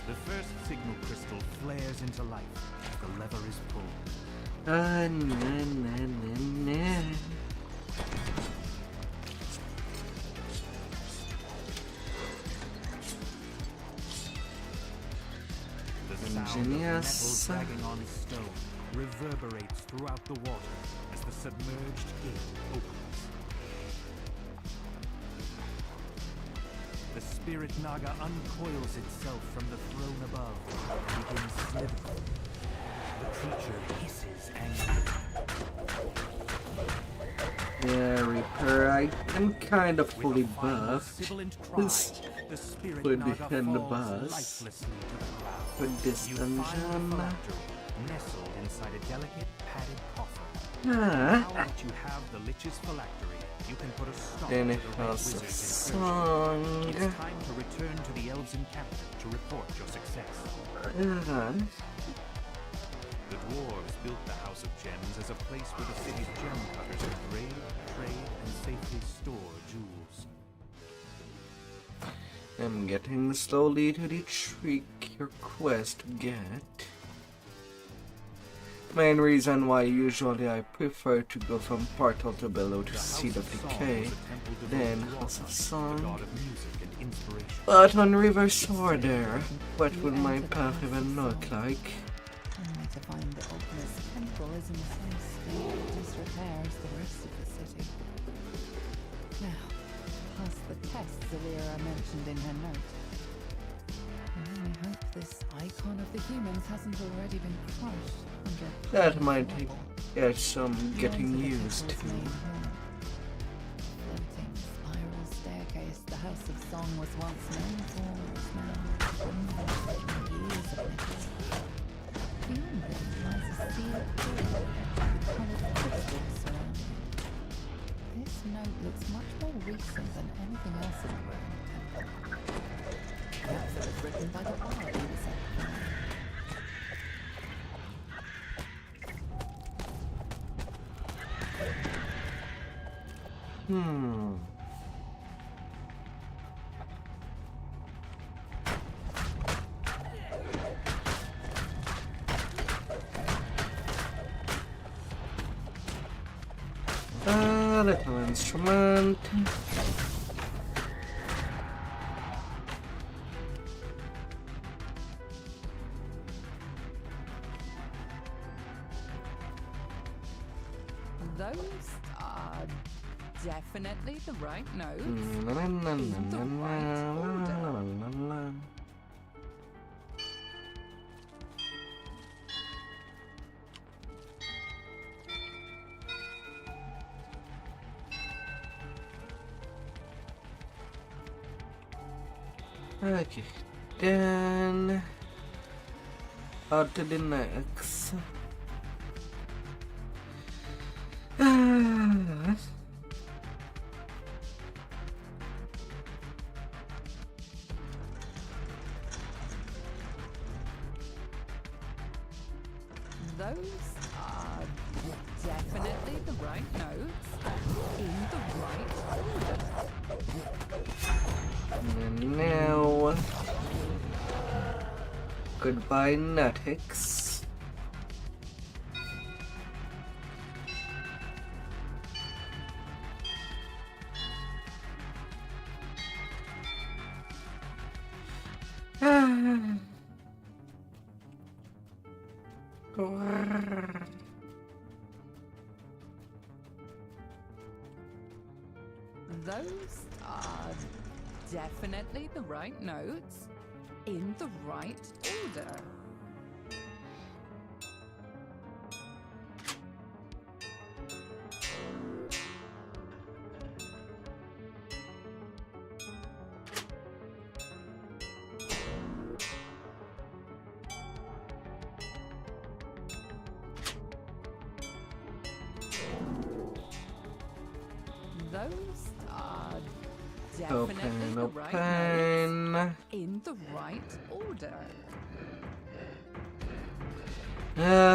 The first signal crystal flares into life as the lever is pulled. Na, na, na. The sound of metals dragging on stone reverberates throughout the water as the submerged gate opens. The spirit naga uncoils itself from the throne above and begins slithering. The creature hisses angrily. Yeah, Reaper, I am kind of fully buffed. The spirit Would naga defend the falls boss lifelessly to the ground. with this You find the dungeon. phylactery nestled inside a delicate padded coffer. Ah, Now that you have the Lich's phylactery, you can put a stop then to it the Red has a Wizard's incursion. song. It's time to return to the Elves encampment to report your success. The dwarves built the House of Gems as a place where the city's gem cutters could raid, trade, and safely store jewels. I'm getting slowly to the trick your quest get. Main reason why usually I prefer to go from Portal to Below to Seed of Decay, then House of Song. But on Reverse Order, what will my path even look like? Only to find the Opus Temple is in the same state of disrepair as the rest of the city. Now, past the tests Alira mentioned in her note. I only hope this icon of the humans hasn't already been crushed under That might get some getting used to. Floating spiral staircase the House of Song was once known for is now years of neglect. Beyond it lies a sealed door with coloured crystals surrounding it. This note looks much more recent than anything else in the Roman temple. Perhaps it was written by the bard who was at the time. Little instrument. Those are definitely the right notes. Okay, then on to the next. Those are definitely the right notes in the right order. And now, goodbye, Nutix. Those are definitely the right notes in the right order. Those are definitely the right notes in the right order.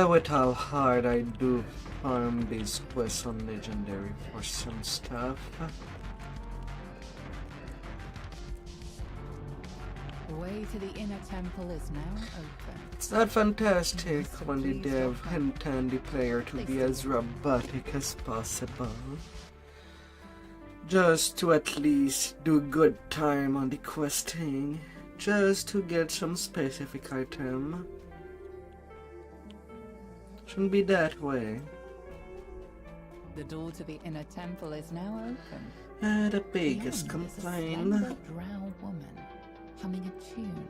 With how hard I do farm these quests on Legendary for some stuff. The way to the inner temple is now open. It's not fantastic when the dev intend the player to be as robotic as possible. Just to at least do good time on the questing. Just to get some specific item. Shouldn't be that way. The door to the inner temple is now open. The biggest complaint. A drow woman humming a tune.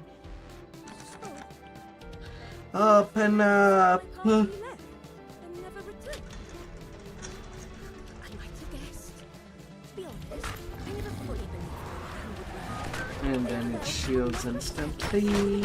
Open up! And then it shields instantly.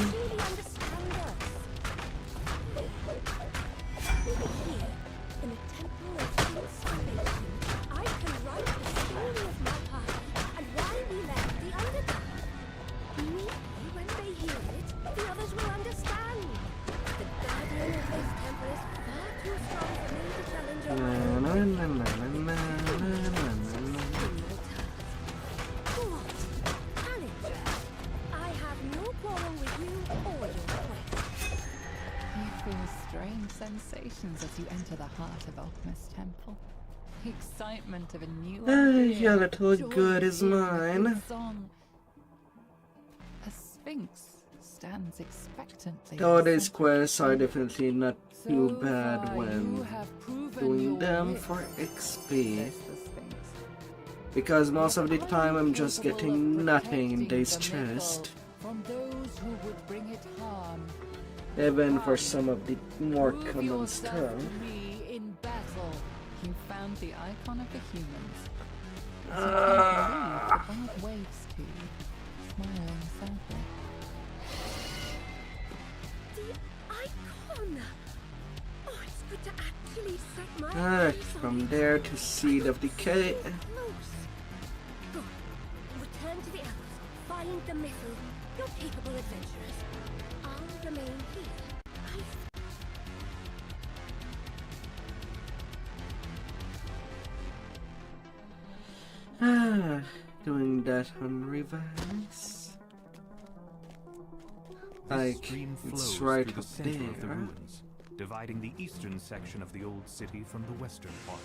Sensations as you enter the heart of Alchemist Temple. The excitement of a new Your little good is mine. Song. A sphinx stands expectantly. Though these quests are definitely not too bad when doing them for XP. Because most of the time I'm just getting nothing in this chest. From those who would bring it harm. Even for some of the more common stuff. In battle, you found the icon of the humans. The bard waves to you, smiling sadly. The icon! Oh, it's good to actually set my Alright, from there to Seed of Decay. Close. Good. Return to the elves. Find the missile. You're capable adventurers. I'll remain here. Doing that on reverse. Like, it's right up there. Of the ruins, dividing the eastern section of the old city from the western part.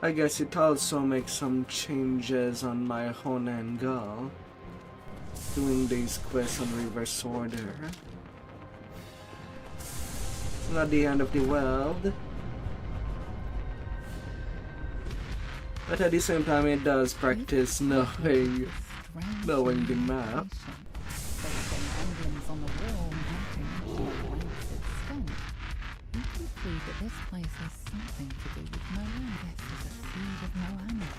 I guess it also makes some changes on my own angle. Doing these quests on reverse order. It's not the end of the world. But at the same time it does practice knowing the map. Emblems on the wall marking its extent. You can see that this place has something to do with Moana. This is a seed of Moana,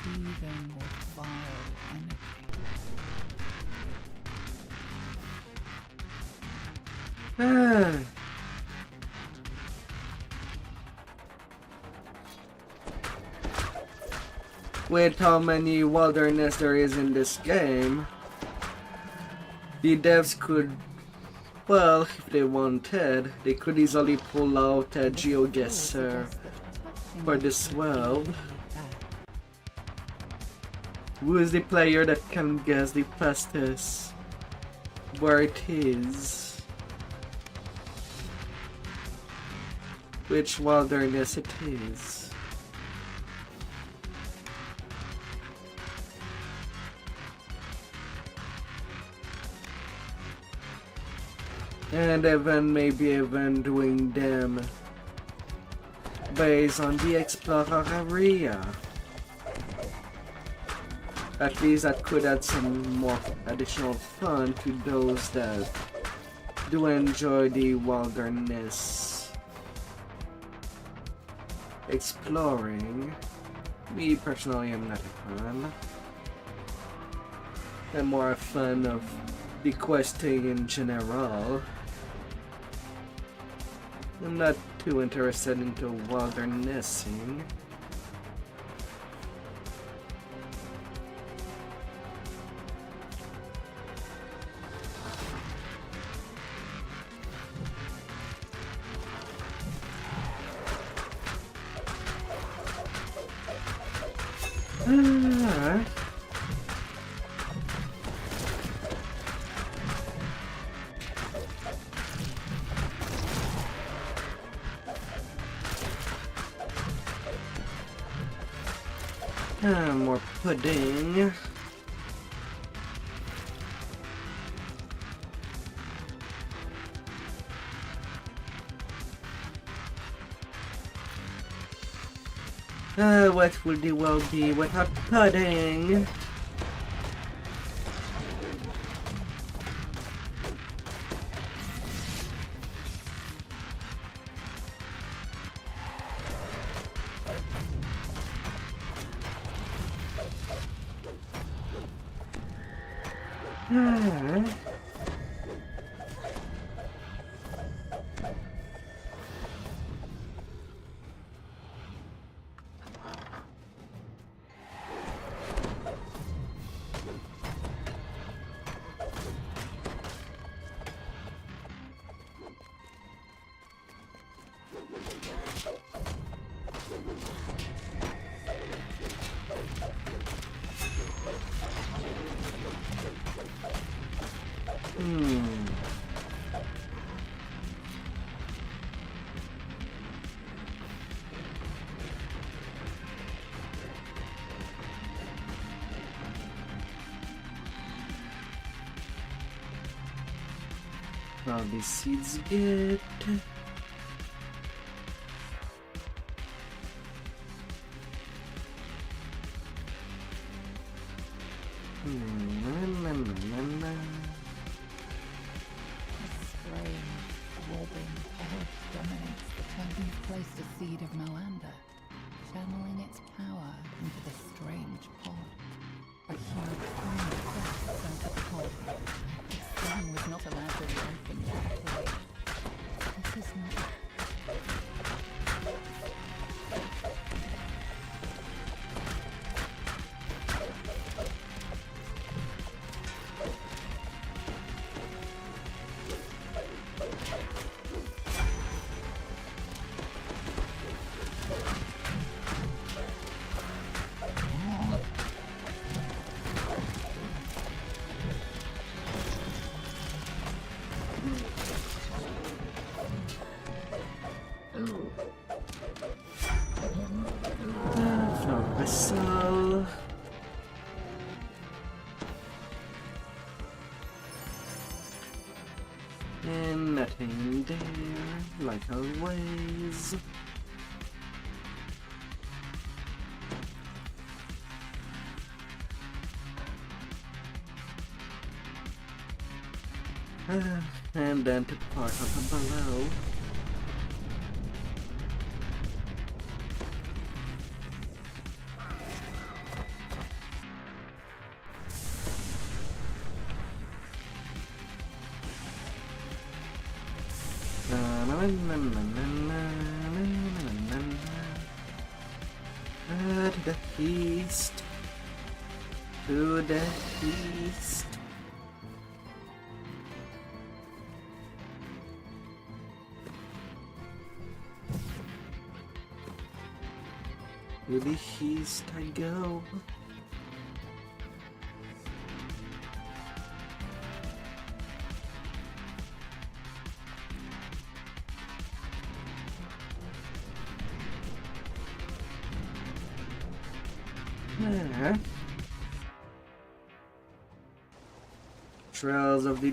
seething with vile energy. With how many wilderness there is in this game, the devs could, well, if they wanted, they could easily pull out a GeoGuessr for this world. Who is the player that can guess the fastest where it is? Which wilderness it is? And even maybe even doing them based on the Explorer area. At least that could add some more additional fun to those that do enjoy the wilderness exploring. Me personally am not a fan. I'm more a fan of the questing in general. I'm not too interested into wildernessing. More pudding. What would the world be without pudding? All these seeds get. Placed a seed of Moanda, channeling its power into the strange pod. A huge flame bursts out of the pod. Its flame was not allowed to ripen properly. This is not... And nothing there, like always. And then to part up below. To the east. To the east. To the east I go. Trails of the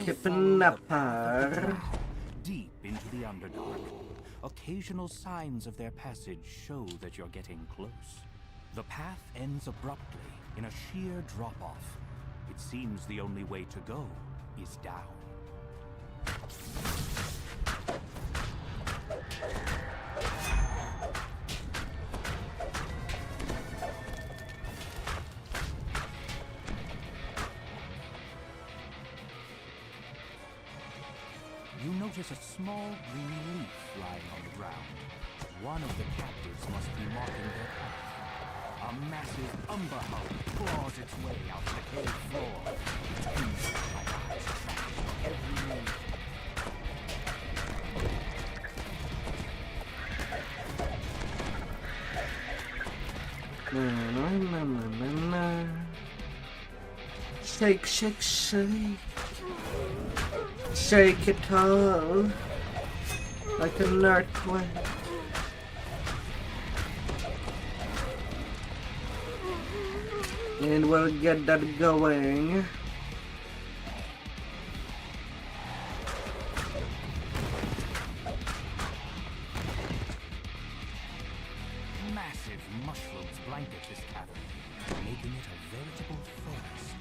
Kidnapper. Deep into the Underdark. Occasional signs of their passage show that you're getting close. The path ends abruptly in a sheer drop-off. It seems the only way to go is down. You notice a small green leaf lying on the ground. One of the captives must be marking their path. A massive umber hulk claws its way out of the cave floor. Its beast-like eyes track your every move. Shake, shake, shake. Shake it all. Like an earthquake. And we'll get that going. Massive mushrooms blanket this cavern, making it a veritable forest.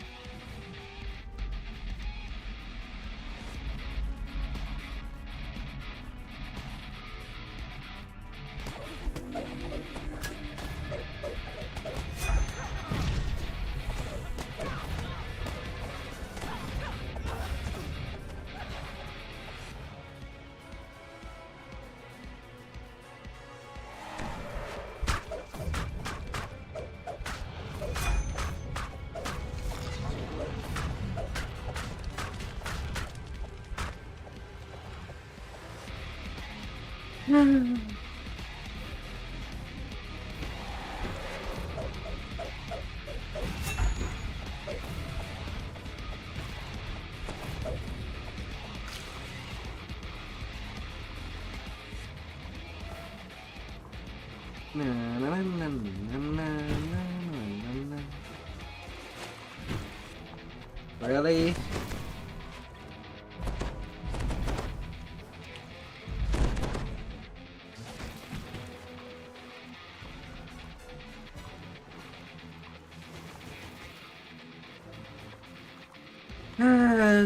Really?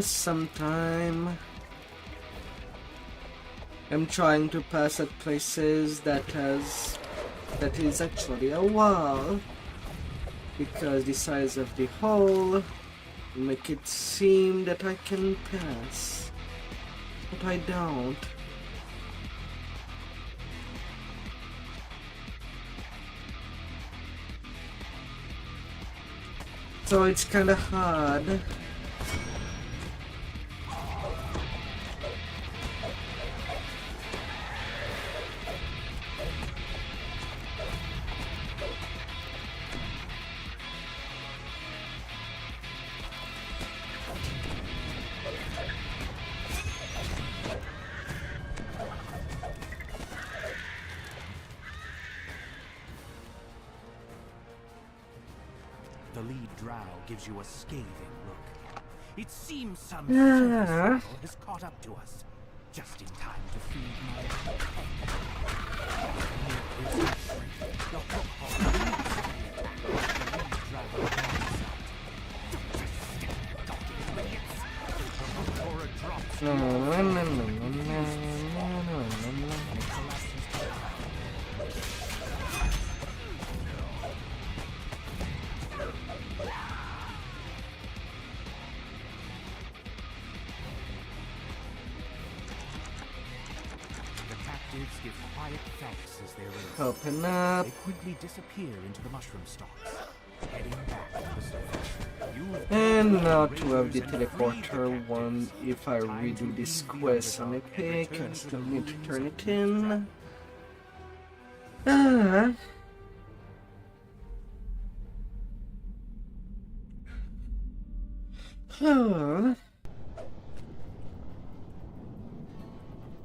Sometime I'm trying to pass at places that is actually a wall, because the size of the hole make it seem that I can pass, but I don't. So it's kinda hard. The lead drow gives you a scathing look. It seems some Yeah. surface battle has caught up to us. Just in time to feed my pet. The hook give quiet thanks as they release. Open up. They quickly disappear into the mushroom stalks, heading back to the surface. And now to have the teleporter one. If I redo this quest on Epic, I still need to turn it in.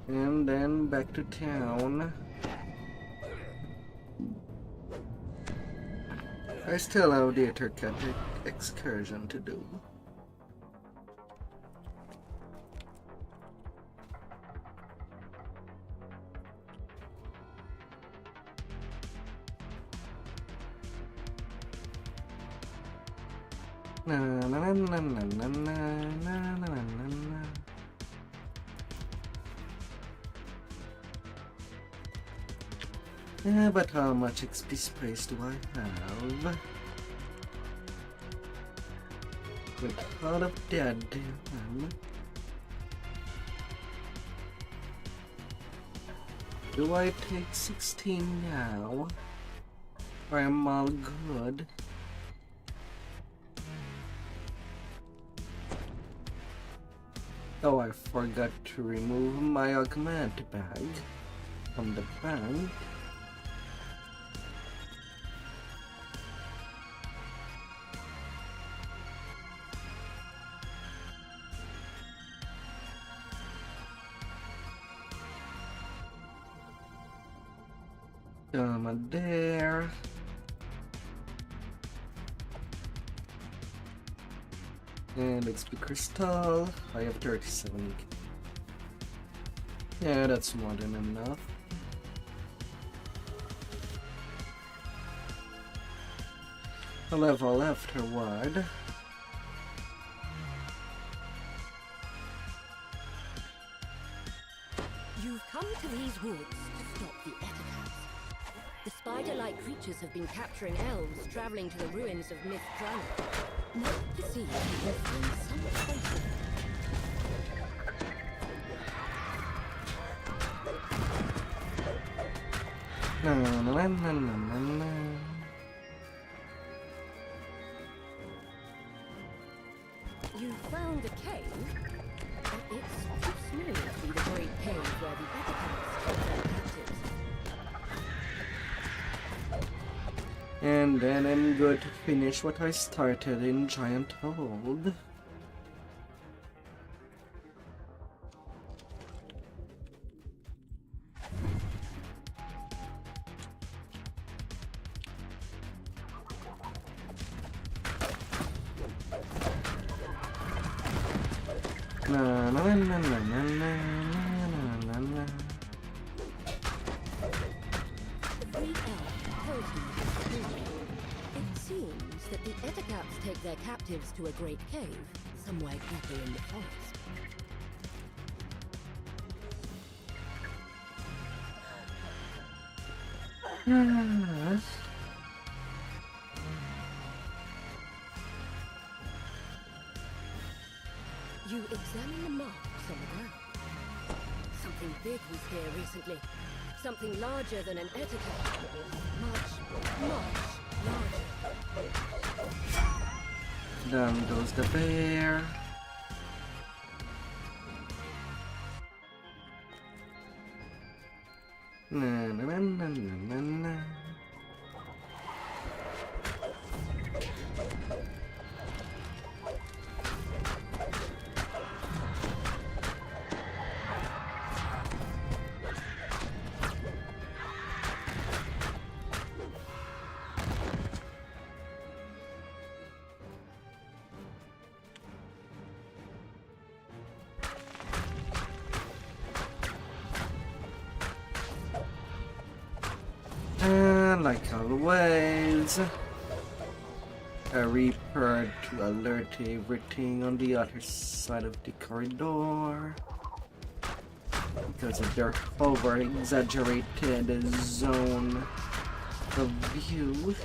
And then back to town. I still have the intergalactic excursion to do. Na na na na na na na na na. Yeah, but how much XP space do I have? With all of that, damn. Do I take 16 now? Or am I all good? Oh, I forgot to remove my augment bag from the bank. There. And XP crystal. I have 37. Yeah, that's more than enough. A level afterward. You've come to these woods to stop the Ettercaps. The spider-like creatures have been capturing elves traveling to the ruins of Myth Drana. Note to see if you can find some trace of it. Na na na na na na. You found the cave, but it's too small to be the great cave where the Ettercaps hold their captives. And then I'm going to finish what I started in Giant Hold. Na na na na na na na na na. The great elf tells you this story. It seems that the Ettercaps take their captives to a great cave, somewhere deeper in the forest. You examine the marks on the ground. Something big was here recently. Something larger than an Ettercap. Much, much larger. Down goes the bear. Na na na na na na na. like always, a Reaper to alert everything on the other side of the corridor because of their over-exaggerated zone of view.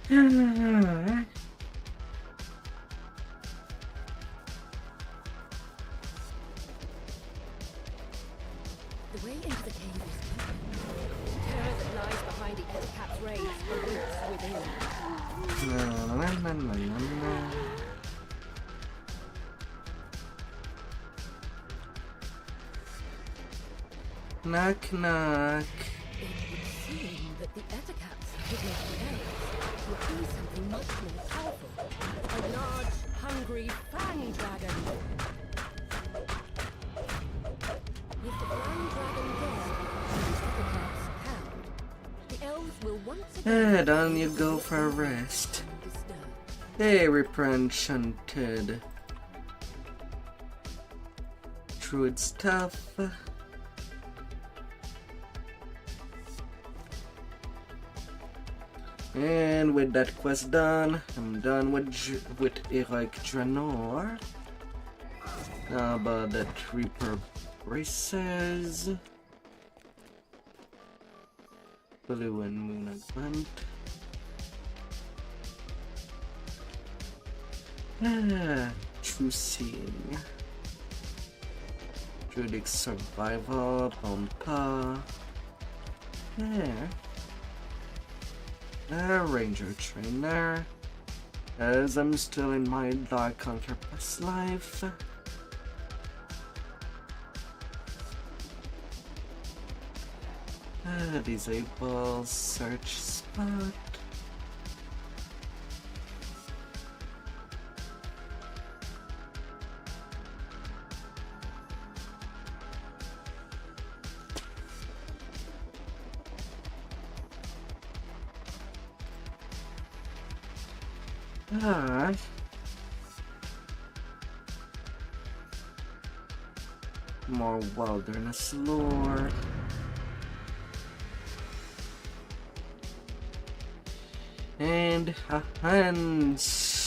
The way into the cave is open. The terror that lies behind the Ethcap's raids awaits within. Knock knock. It would seem that the Ethcap's hidden raids will be something much more powerful. A large, hungry fang dragon. With the fang dragon dead and the Ethcap's hound, the elves will once again Down you go for a rest. Hey, Reprenchanted. Druid stuff. And with that quest done, I'm done with Eric Dranor. How about that Reaper Races? Blue and Moon Event. True Seeing. Druidic Survival, Pompa. Ranger Trainer. As I'm still in my Dark Conquer past life. Disable search spot. More wilderness lore. And hands.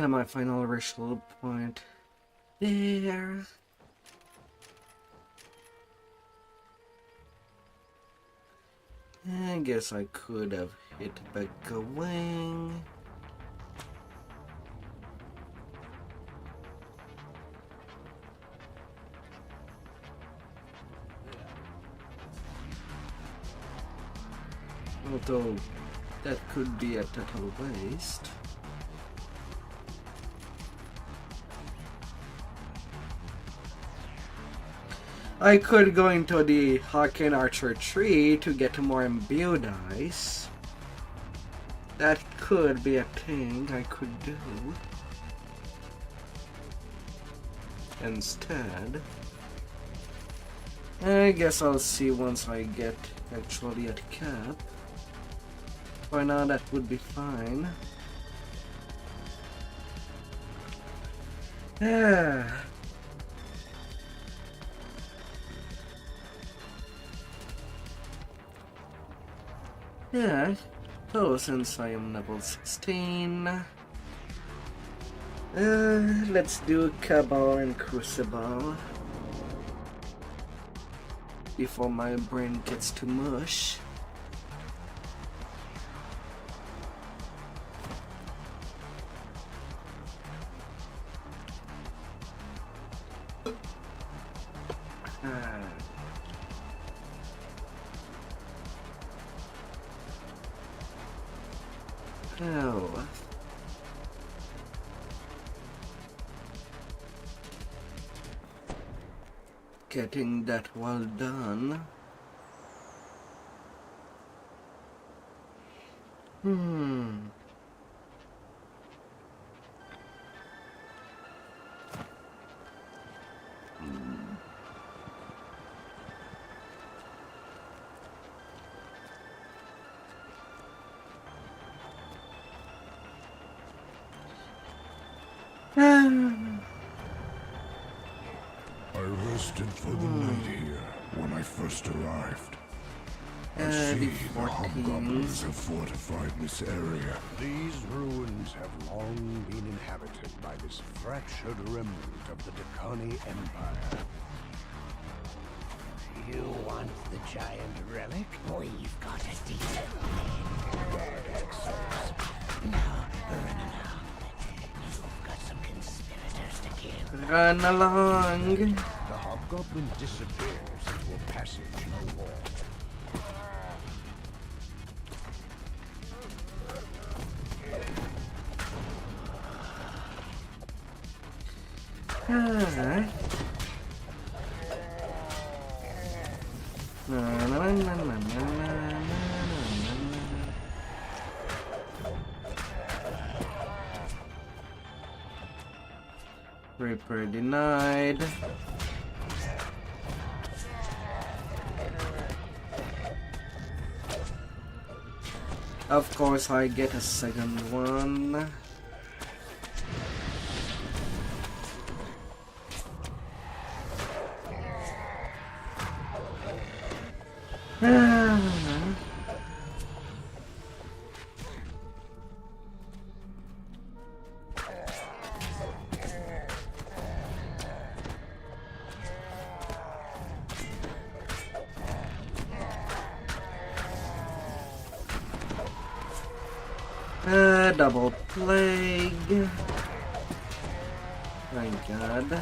My final ritual point there. I guess I could have hit back a wing. Although that could be a total waste. I could go into the Hawken Archer tree to get more imbue dice. That could be a thing I could do. Instead, I guess I'll see once I get actually at cap. For now, that would be fine. Yeah, so since I am level 16, let's do Cabal and Crucible before my brain gets to mush. Oh. Getting that well done. I rested for the night here when I first arrived. I see the hobgoblins have fortified this area. These ruins have long been inhabited by this fractured remnant of the Dakani Empire. You want the giant relic? We've got a decent Now, run along. You've got some conspirators to kill. Run along. The hobgoblin disappears into a passage in the wall. Reaper denied. Of course, I get a second one. Double plague. Thank God.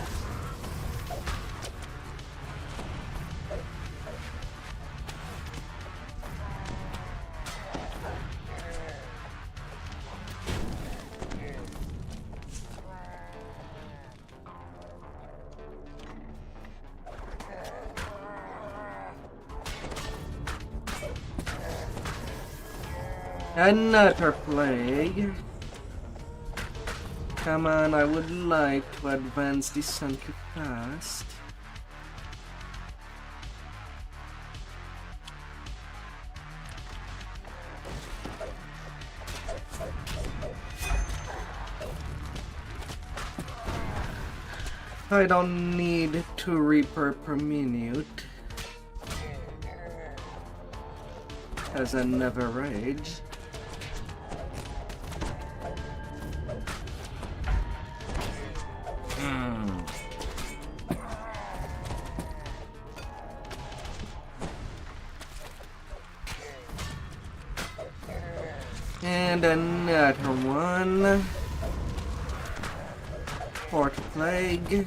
Another plague. Come on, I would like to advance this sentry fast. I don't need 2 Reaper per minute, as I never rage. And another one. Port plague.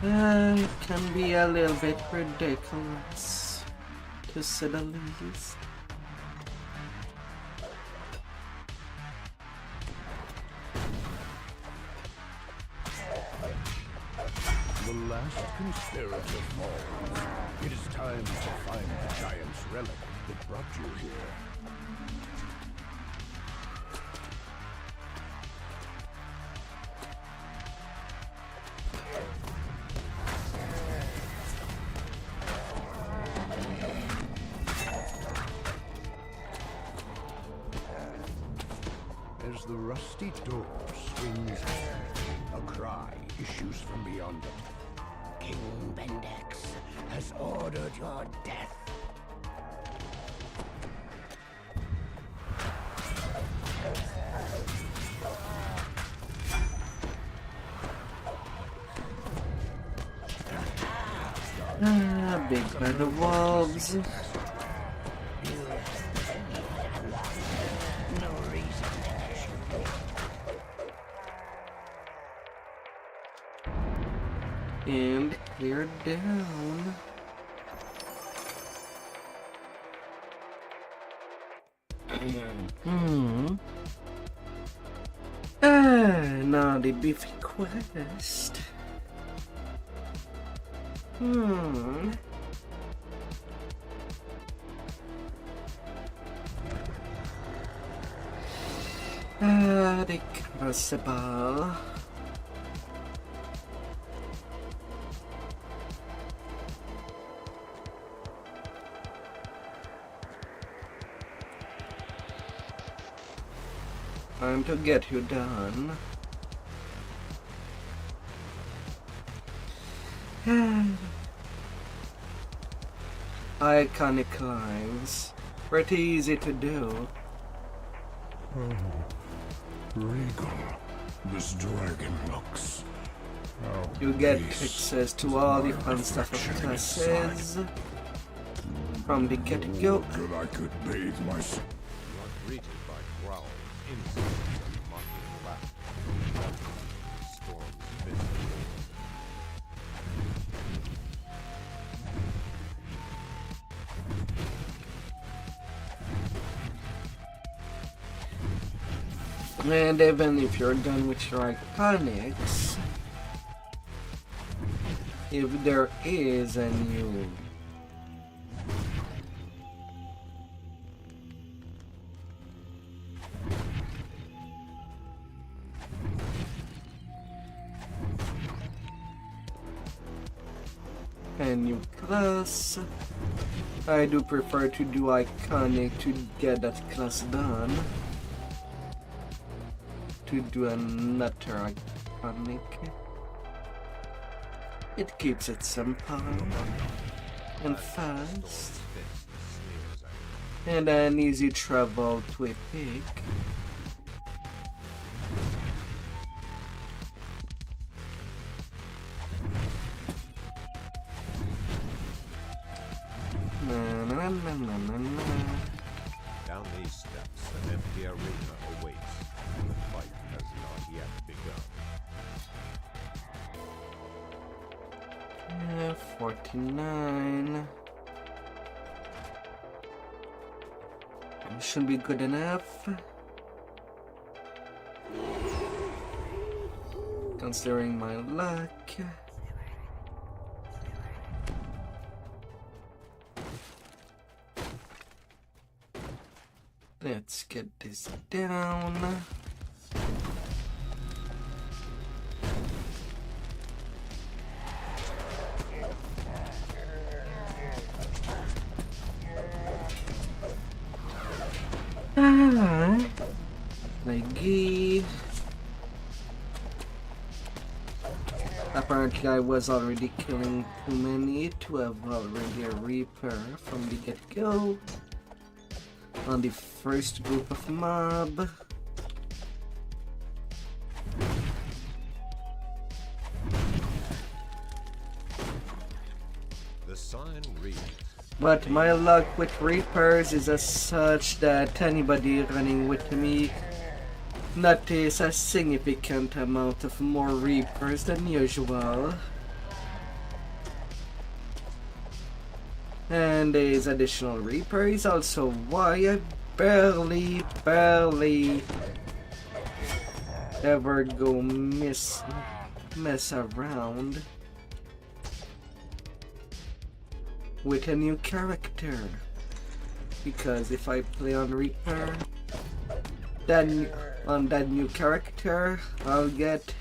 It can be a little bit ridiculous, to say the least. The last conspirator falls. It is time to find the giant's relic that brought you here. As the rusty door swings open, a cry issues from beyond it. King Bendex has ordered your death. Big band of wolves. No reason that I should And clear down. Now the beefy quest. The crucible. Time to get you done. Iconic lines. Pretty easy to do. Oh, regal. This dragon looks. You get access to all the fun stuff of classes from the get-go. That I could bathe myself. You are greeted by growls, insults, and mocking laughter. Storms visit. And even if you're done with your iconics, if there is a new class, I do prefer to do iconic to get that class done. To do another iconic. It keeps it simple and fast, and an easy travel to a peak. Down these steps, an empty arena awaits. The fight has not yet begun. 49. Should be good enough. Considering my luck. Let's get this down. Leggy. Apparently I was already killing too many to have already a Reaper from the get-go. On the first group of mob. The sign reads. But my luck with Reapers is as such that anybody running with me notice a significant amount of more Reapers than usual. And these additional Reaper is also why I barely ever go mess around with a new character. Because if I play on Reaper, then on that new character, I'll get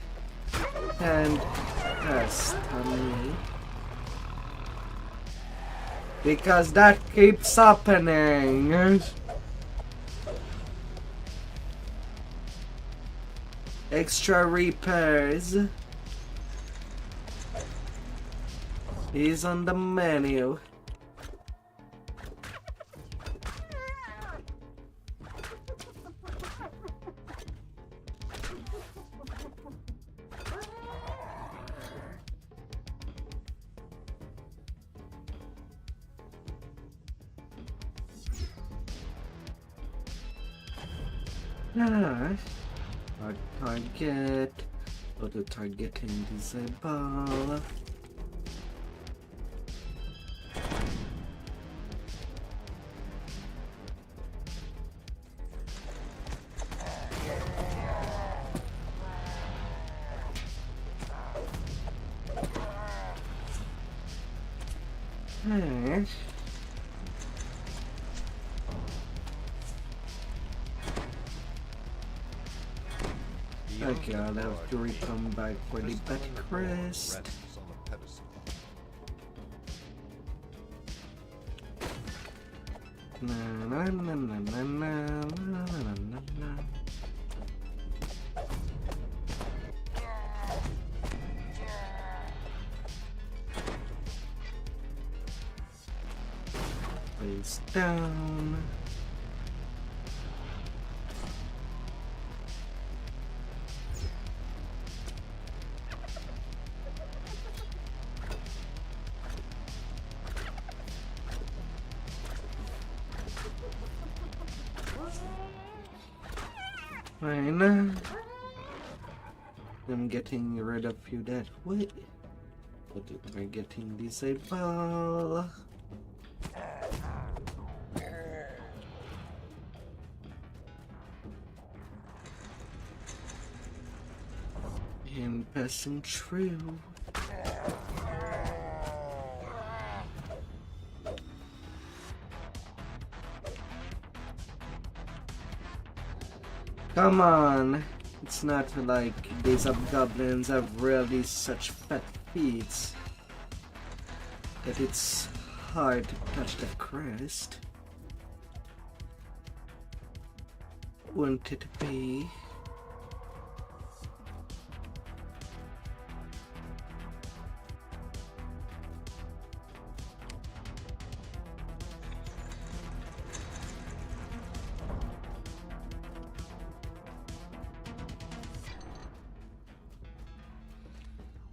hand passed on me. Because that keeps happening. Extra Reapers is on the menu. Our target, auto targeting disable. Alright. Okay, I'll have to return back for the bat crest. Na na na na na na na na na. Place down. Fine. I'm getting rid of you that way. But we're getting disabled. And passing through. Come on, it's not like these hobgoblins have really such fat feet that it's hard to touch the crest. Wouldn't it be?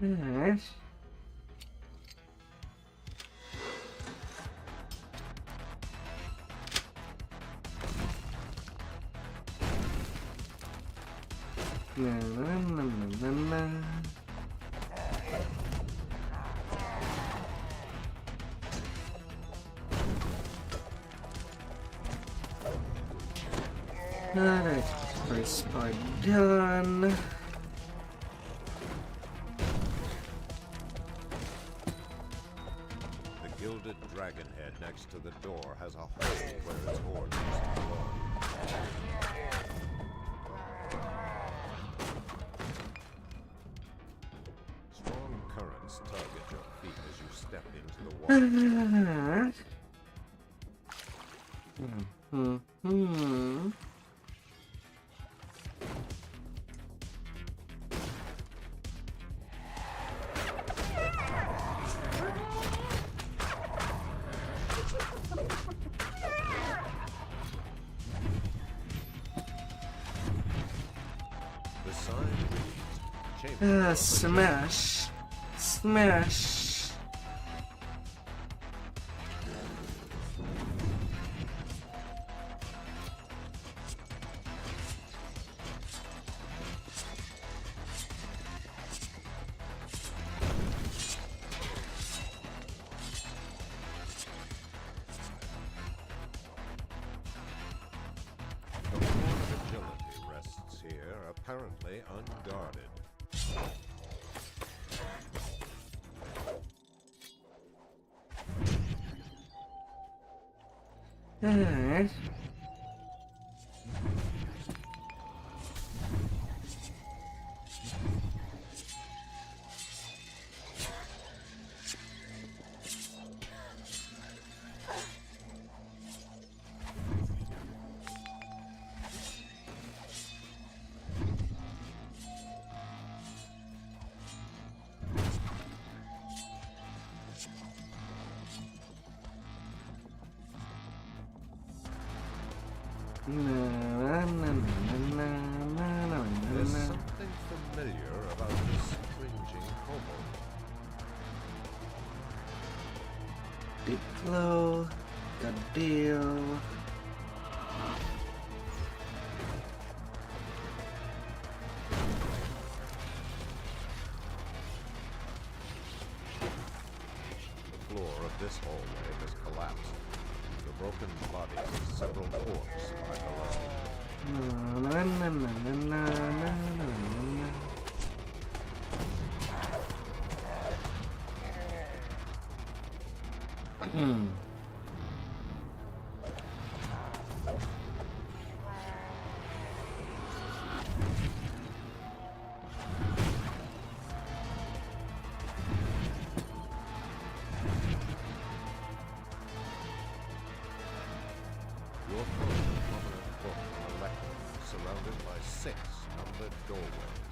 Yes. Na na na na na. Alright, first part done. Gilded dragon head next to the door has a hole where its horn used to flow. Strong currents tug at your feet as you step into the water. Smash. Smash. The horn of agility rests here, apparently unguarded. Alright. There's something familiar about this cringing kobold. Diplo, got deal. The floor of this hallway has collapsed. The broken bodies of several orcs lie below. Na, na, na, na, na, na, na, na. Your prominent book on electric, surrounded by 6 numbered doorways.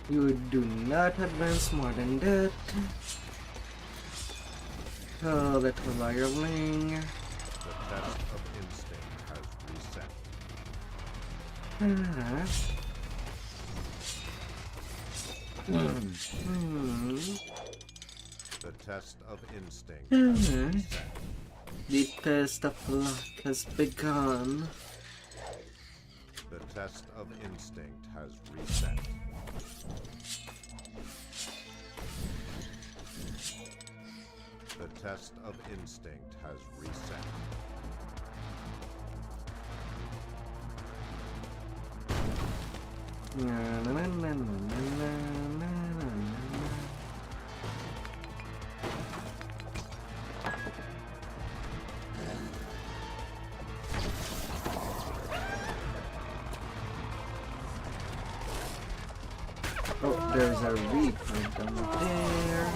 You do not advance more than that. Oh, little liarling. The test of instinct has reset. The test of instinct has reset. The test of luck has begun. The test of instinct has reset. The test of instinct has reset. Oh, there's a reaper down there.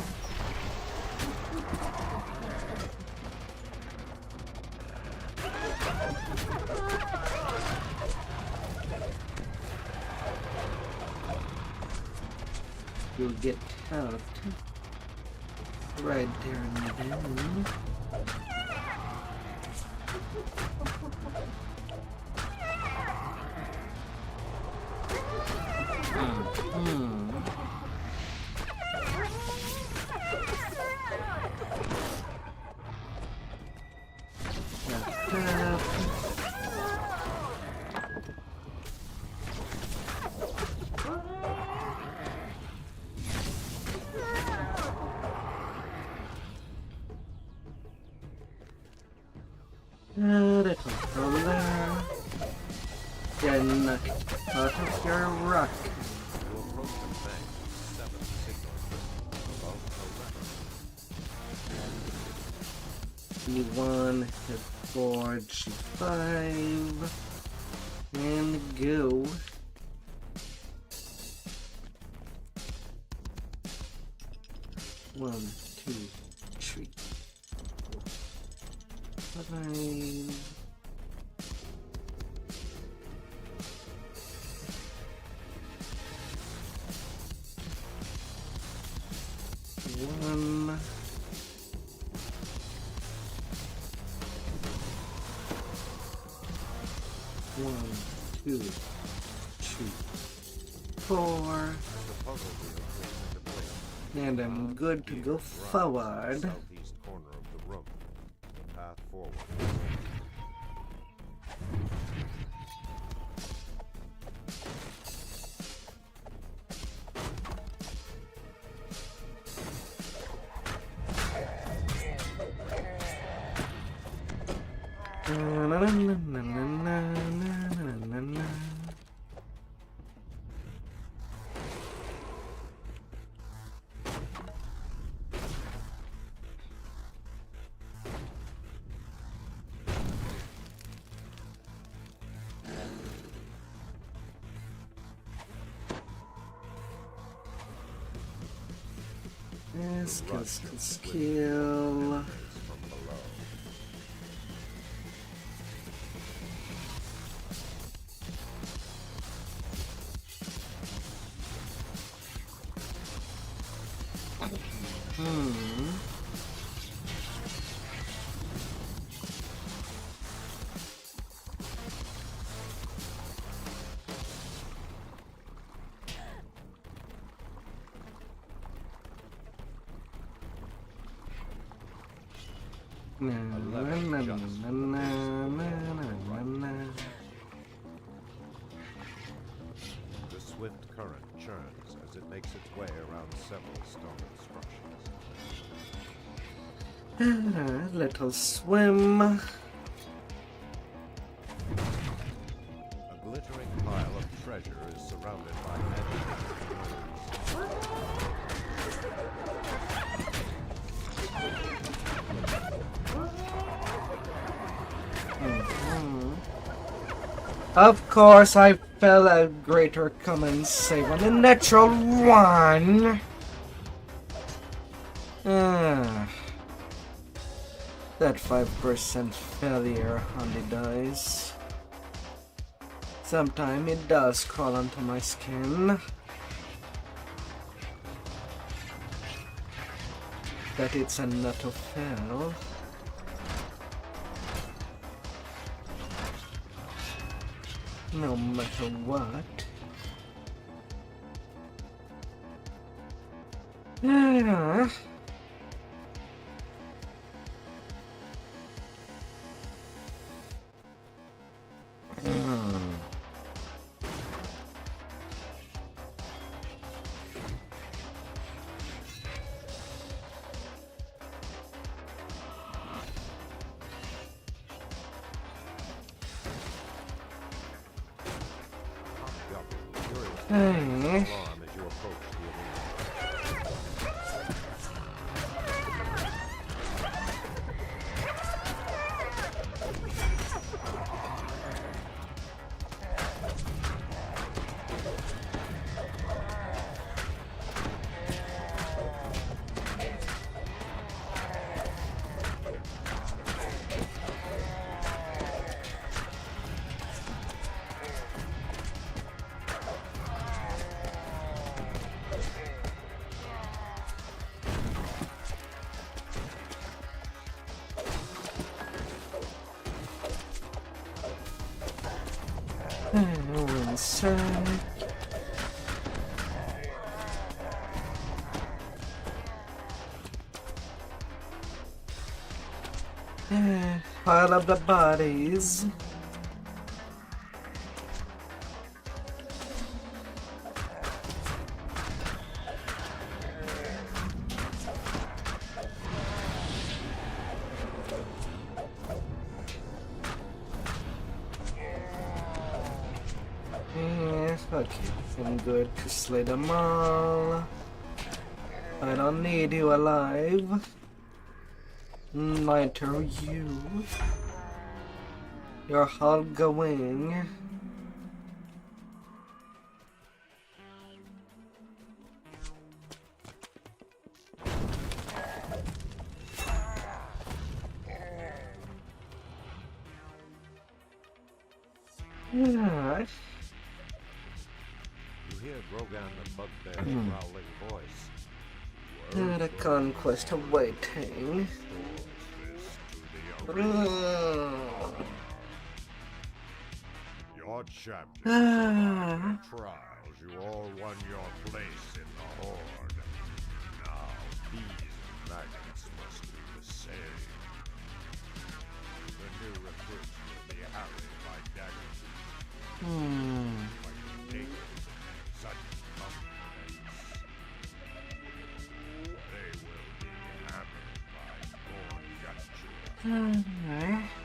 You'll get helped right there and then. That was over there. Get knocked out of your rock. You approach a bank with 7 signal crystals above the E1, lever. F4, G5, and go. One, two, three, four, 5. One. One, two, three, 4. And I'm good to go forward. Southeast corner of the room. The path forward. Skill. The swift current churns as it makes its way around several stone structures. Little swim. A glittering pile of treasure is surrounded by agitated birds. Of course, I fell a greater common save on the natural one. That 5% failure on the dice. Sometimes it does crawl onto my skin. That it's a not to fail. No matter what. Yeah. Pile up the bodies. Okay, I'm good to slay them all. I don't need you alive. Neither you. You're all going. Yeah. You hear Grogan the Bugbear's growling voice. The conquest awaiting. Your champion trials, you all won your place in the Horde. Now these maggots must do the same. The new recruits will be harried by daggers. Like naked sudden confidence. They will be hammered by Gorn Gutcher.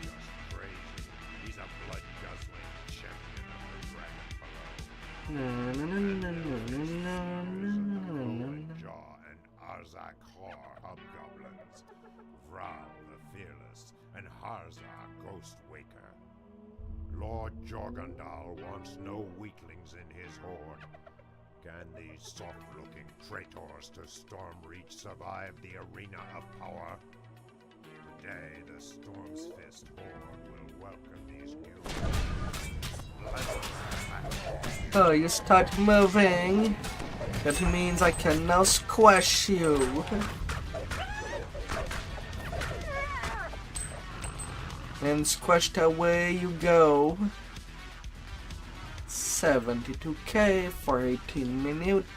Just crazy. He's a blood-guzzling champion of the dragon below. Jaw and Arzak Hor hobgoblins. Vral the Fearless and Harzar Ghostwaker. Lord Jorgandal wants no weaklings in his horde. Can these soft-looking traitors to Stormreach survive the arena of power? Today, the Storm's Fist Horde will welcome these new Oh, you start moving. That means I can now squash you. And squashed away you go. 72k for 18 minutes.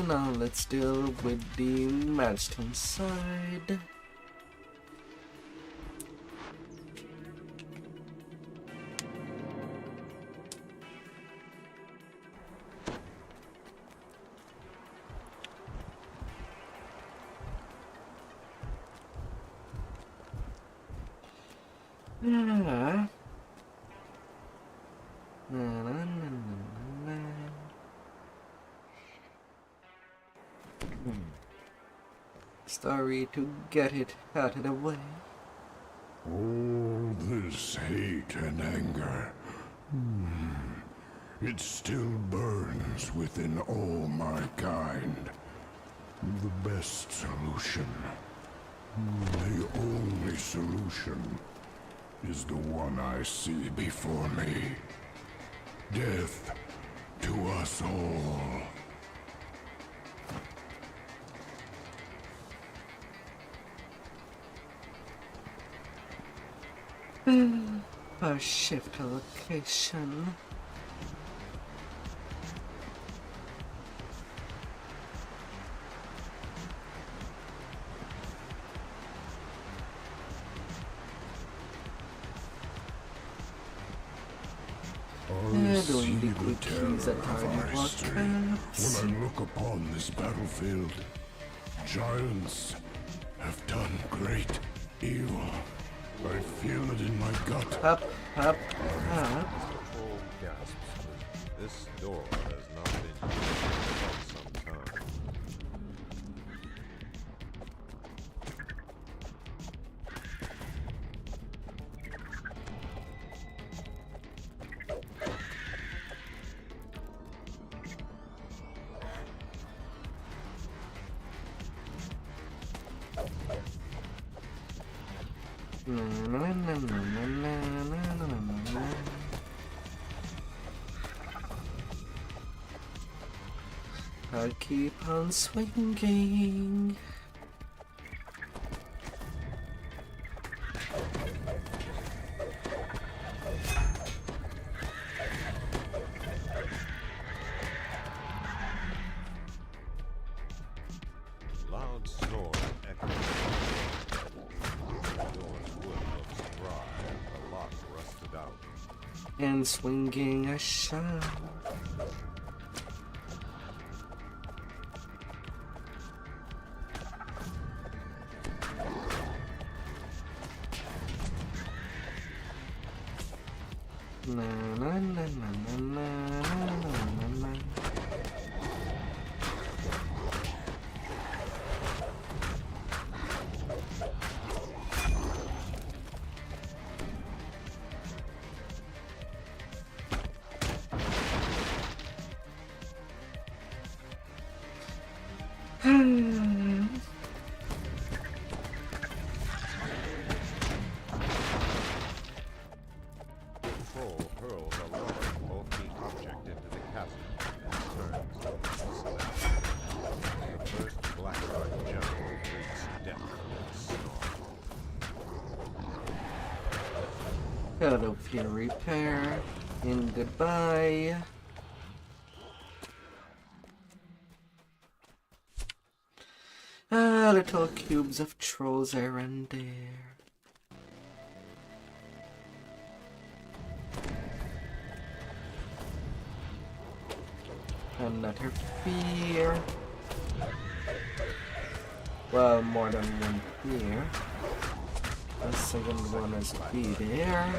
Now let's deal with the milestone side. story to get it out of the way. All this hate and anger, it still burns within all my kind. The best solution, the only solution, is the one I see before me. Death to us all. Our shift location. See the terror of our history. When I look upon this battlefield, giants have done great evil. I feel it in my gut. Up. Paul gasps. This door has not been used for some time. I'll keep on swinging. Loud snore echoes. The door's wood looks dry and the lock rusted out. And swinging a shot. Troll hurls a large bulky object into the chasm and turns. The first black-eyed general wreaks death with snarl. Hello, Fear Repair. And goodbye. Little cubes of trolls are in there. Another fear. Well, more than one fear. The second one is be there.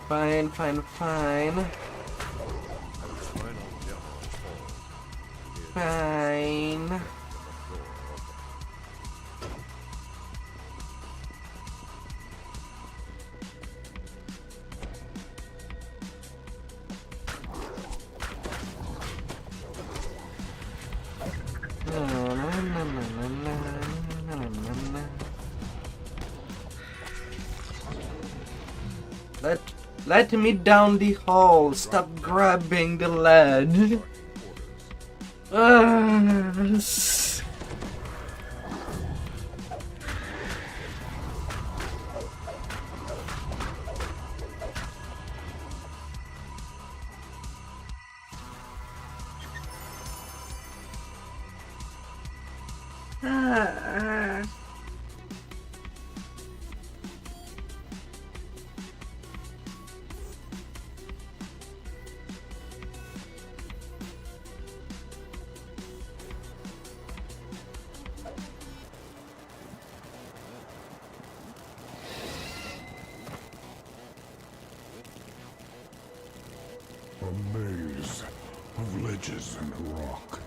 Fine. Fine. Let me down the hole. Stop grabbing the ledge. ledges and rock.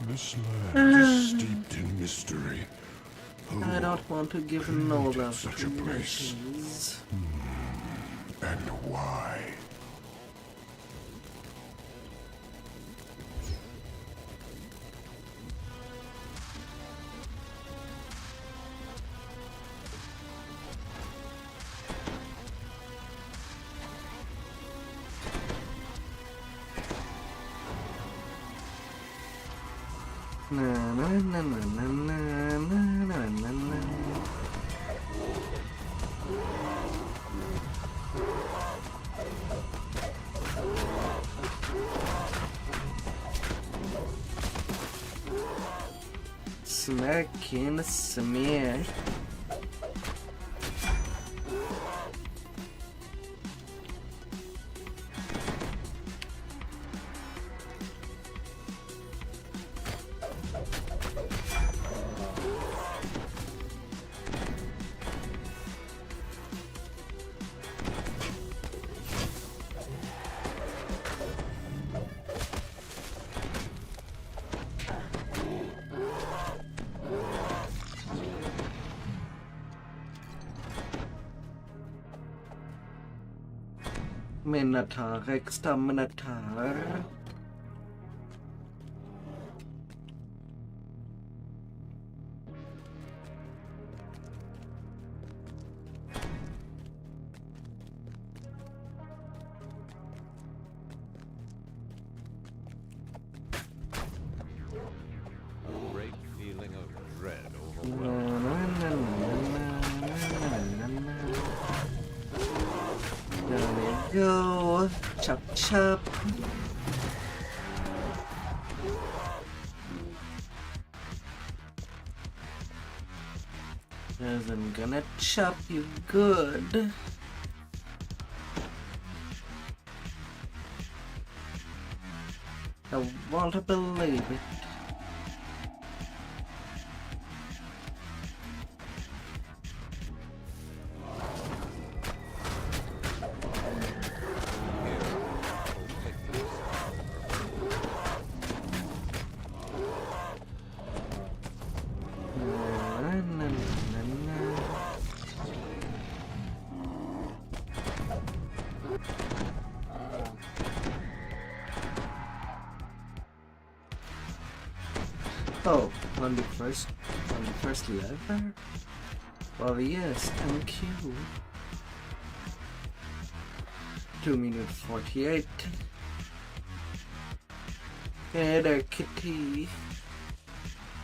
This land is steeped in mystery. I don't want to give no love such to a place? ledges. And why? Na na na na na na na na na. Smack in the smash. Minotaur, extra Minotaur. Great feeling of dread Na, overwhelming. na, na, na, na, na, na, na. There we go. Chop chop. Cause I'm gonna chop you good. I won't believe it. Na, na, na, na. Oh, on the first lever? Well, yes, thank you. 2 minutes 48. Hey there, kitty.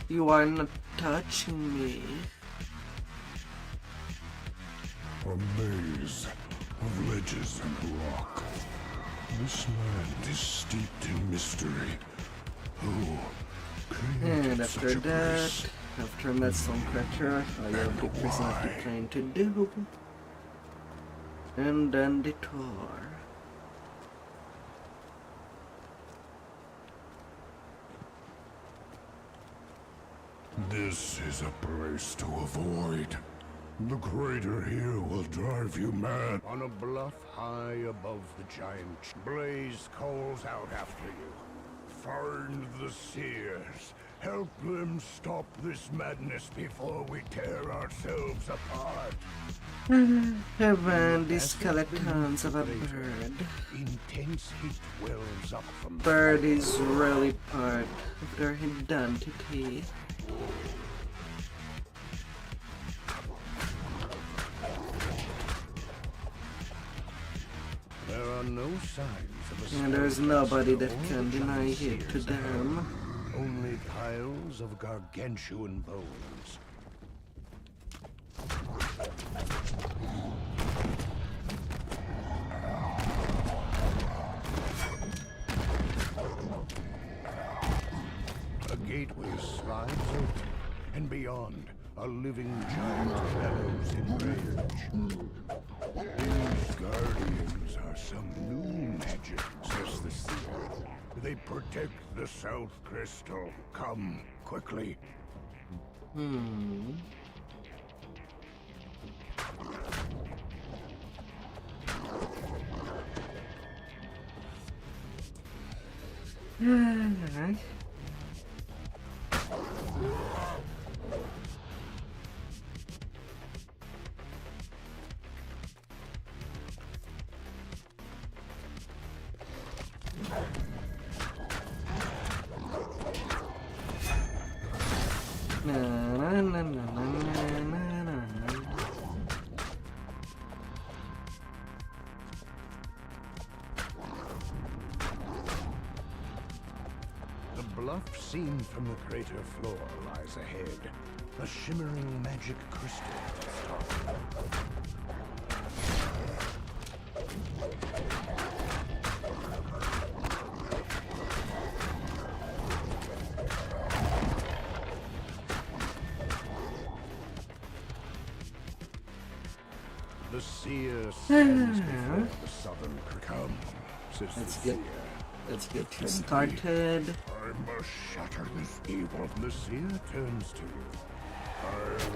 You are not touching me. A maze of ledges and rock. This land is steeped in mystery. Who created And after such a that, place? after I met some creature, I have the person of the trying to do. And then the tour. This is a place to avoid. The crater here will drive you mad. On a bluff high above the giant, Blaze calls out after you. Find the seers. Help them stop this madness before we tear ourselves apart. Heaven, the skeletons of a bird. Intense heat wells up from the Bird is really part of their identity. There are no signs of a And there's skeleton nobody that or can deny giant it to seers them. Only piles of gargantuan bones. A gateway slides open, and beyond, a living giant bellows in rage. These guardians are some new magic, says the seer. They protect the South Crystal. Come, quickly. Alright. The bluff seen from the crater floor lies ahead. A shimmering magic crystal to start. The seer stands before the southern come, says the seer. Let's get started. I must shatter this evil. The seer turns to you. I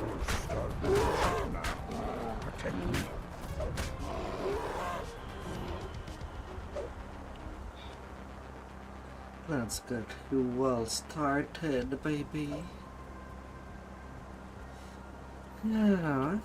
will start the mission now. Protect me. Let's get you well started, baby. Yeah.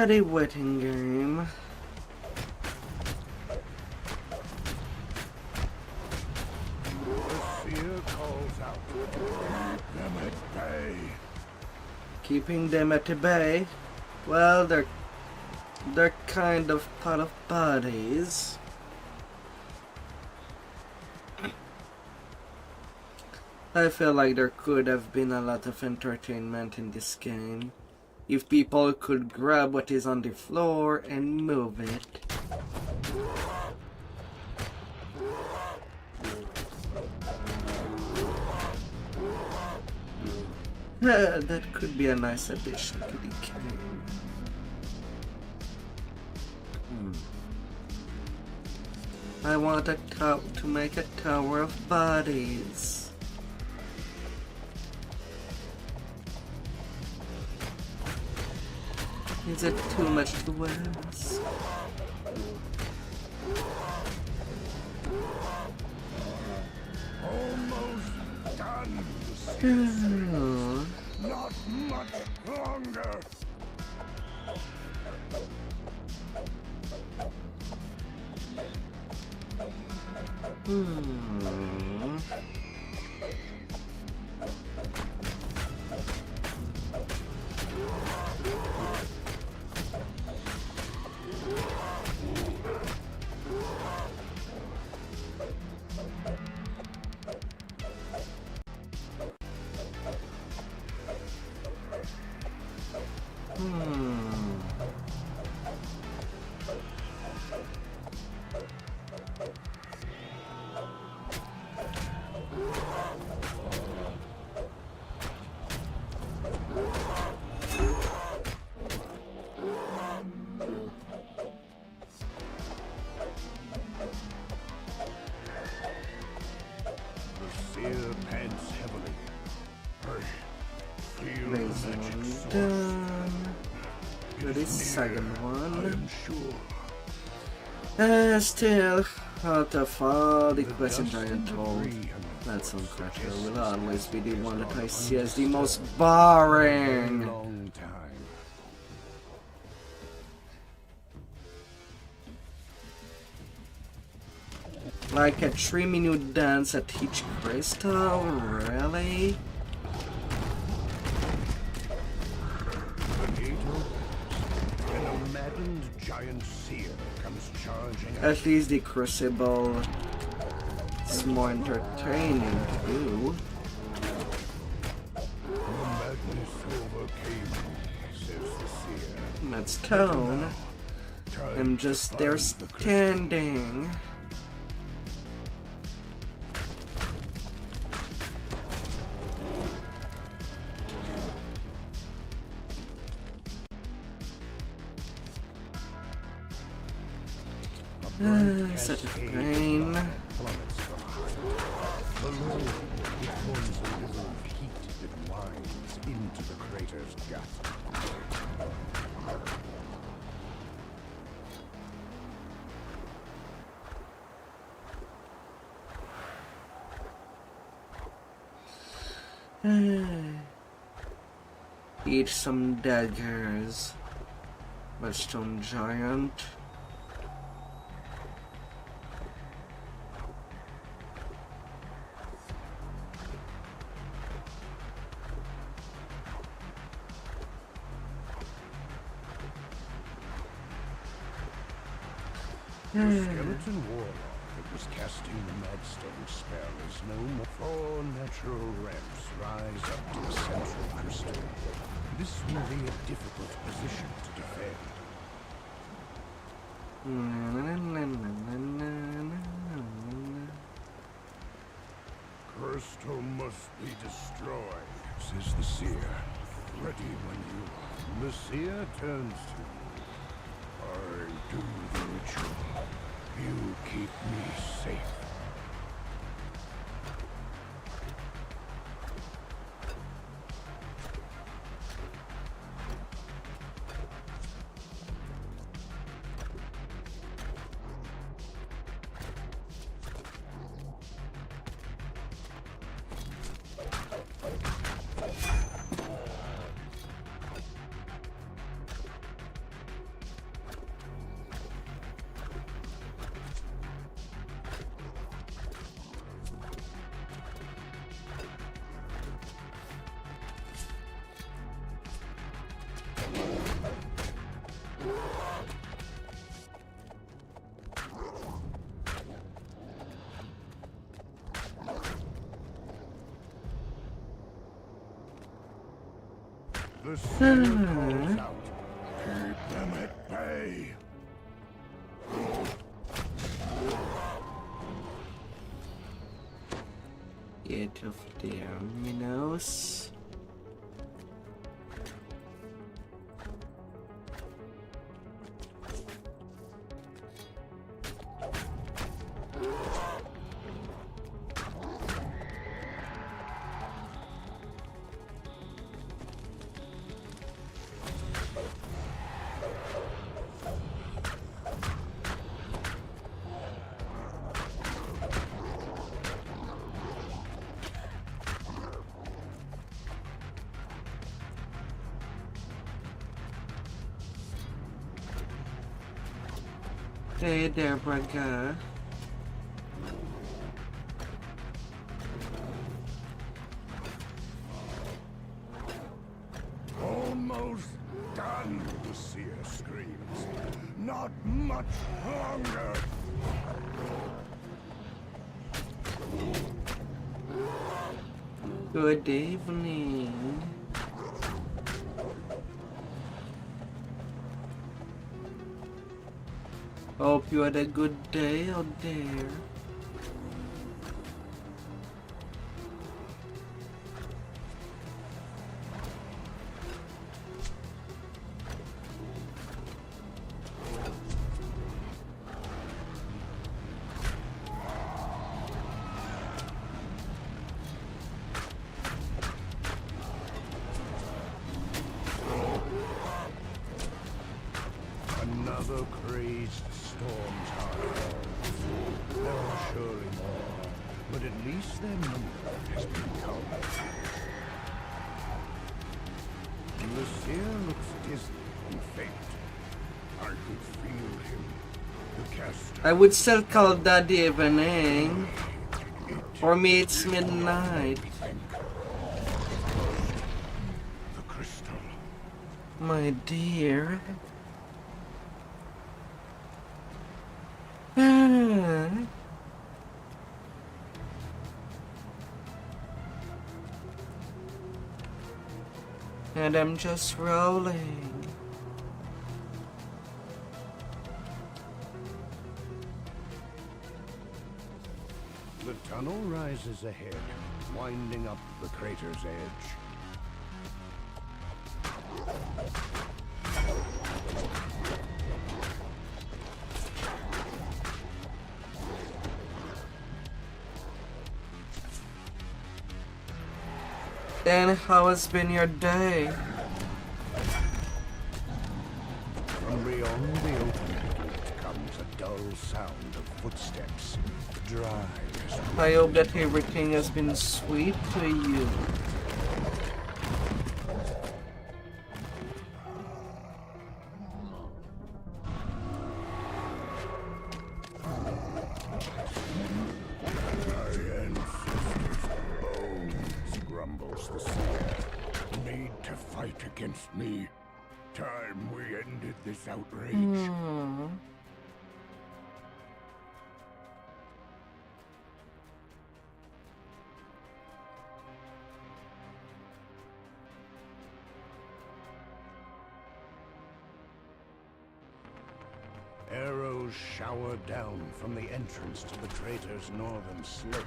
The waiting game. The seer calls out. Keep them at bay. Keeping them at bay. Well, they're kind of part of bodies. I feel like there could have been a lot of entertainment in this game if people could grab what is on the floor and move it. That could be a nice addition to the game. I want to make a tower of bodies. Is it too much to ask? Almost done. Not much longer. Second one. Still, out of all the questions I am told, that Sun Crusher will always be the one that I see as the most boring. Like a 3-minute dance at each crystal? Really? Giant seer comes charging. At least the Crucible is more entertaining to do. The madness overcame me, says the seer. That's tone. I'm just there standing. Such a pain. Plummets from height. Below, it forms a river of heat that winds into the crater's gut. Eat some daggers. Redstone giant. The skeleton warlock that was casting the Madstone spell is no more. 4 natural ramps rise up to the central crystal. This will be a difficult position to defend. Crystal must be destroyed, says the seer. Ready when you are. The seer turns to you. I do the ritual. You keep me safe. The seer calls out. Keep them at bay. Get off there, minnows. Hey there, brother. Almost done, the seer screams. Not much longer. Good evening. Hope you had a good day out there. Another crazed storm's heart. There are surely more, but at least their number has been counted. The seer looks dizzy and faint. I could feel him. The caster. I would still call that the evening. For me, it's midnight. The crystal. My dear. And I'm just rolling. The tunnel rises ahead, winding up the crater's edge. Then how has been your day? From beyond the open gate comes a dull sound of footsteps, dry as I hope that everything has been sweet to you. the seer, made to fight against me. Time we ended this outrage. Arrows shower down from the entrance to the crater's northern slope.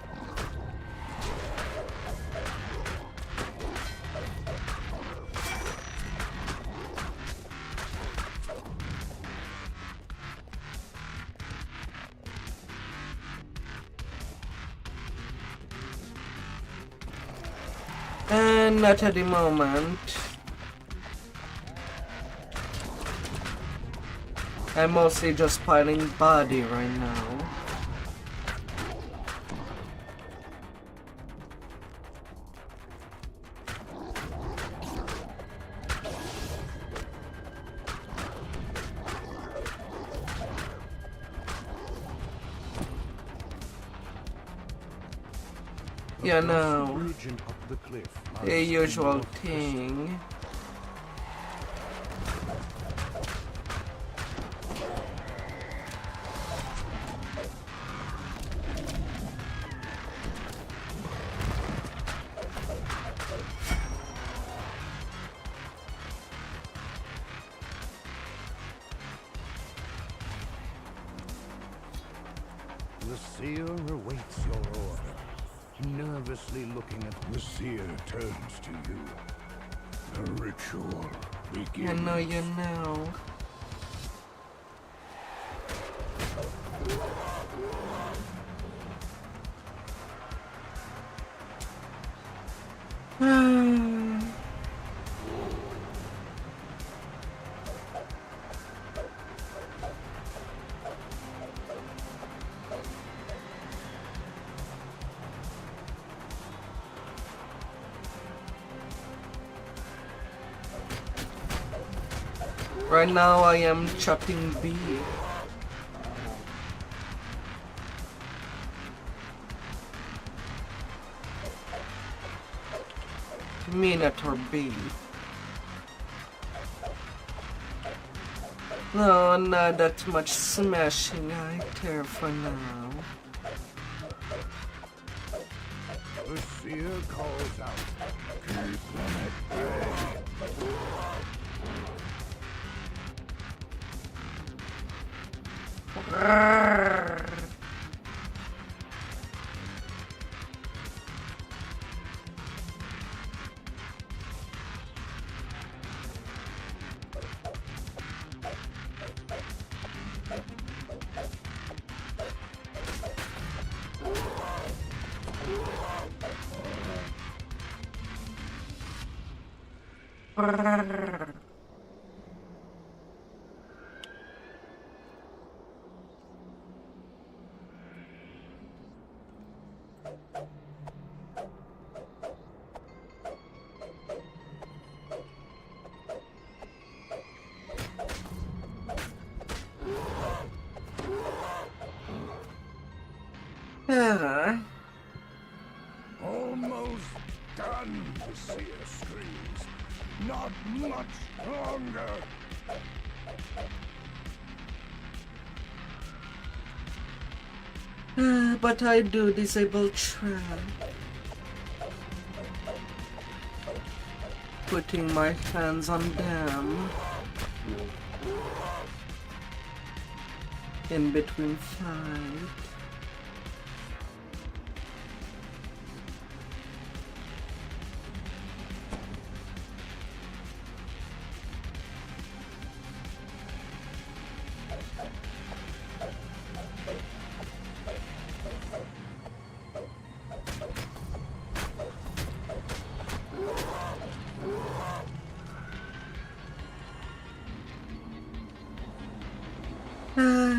And not at the moment. I'm mostly just piling body right now. Yeah, no. The usual thing. The seer awaits your order. Nervously looking at the seer turns to you. The ritual begins. I know you know. Right now I am chopping beef. Minotaur beef. No, not that much smashing right there for now. The seer calls out. Keep them at bay. Almost done, the seer screams. Not much longer. But I do disable trap. Putting my hands on them. In between fight.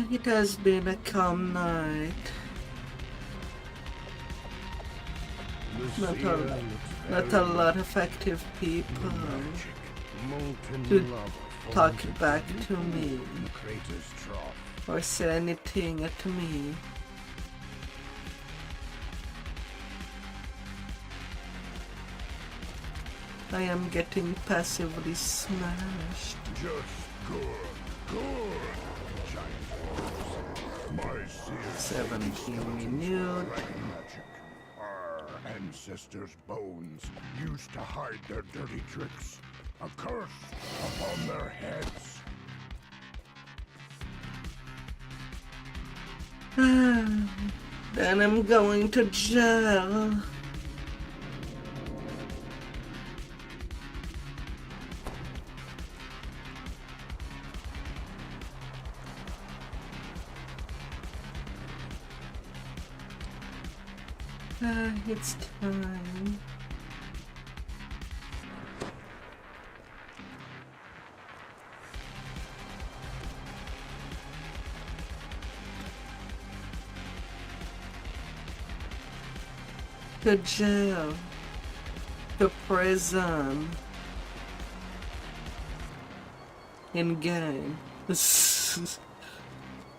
It has been a calm night. Not a lot of active people to talk back to me or say anything to me. I am getting passively smashed. Just good. My 17 minutes. Our ancestors' bones used to hide their dirty tricks. A curse upon their heads. Then I'm going to jail. It's time. To jail. To prison. In game.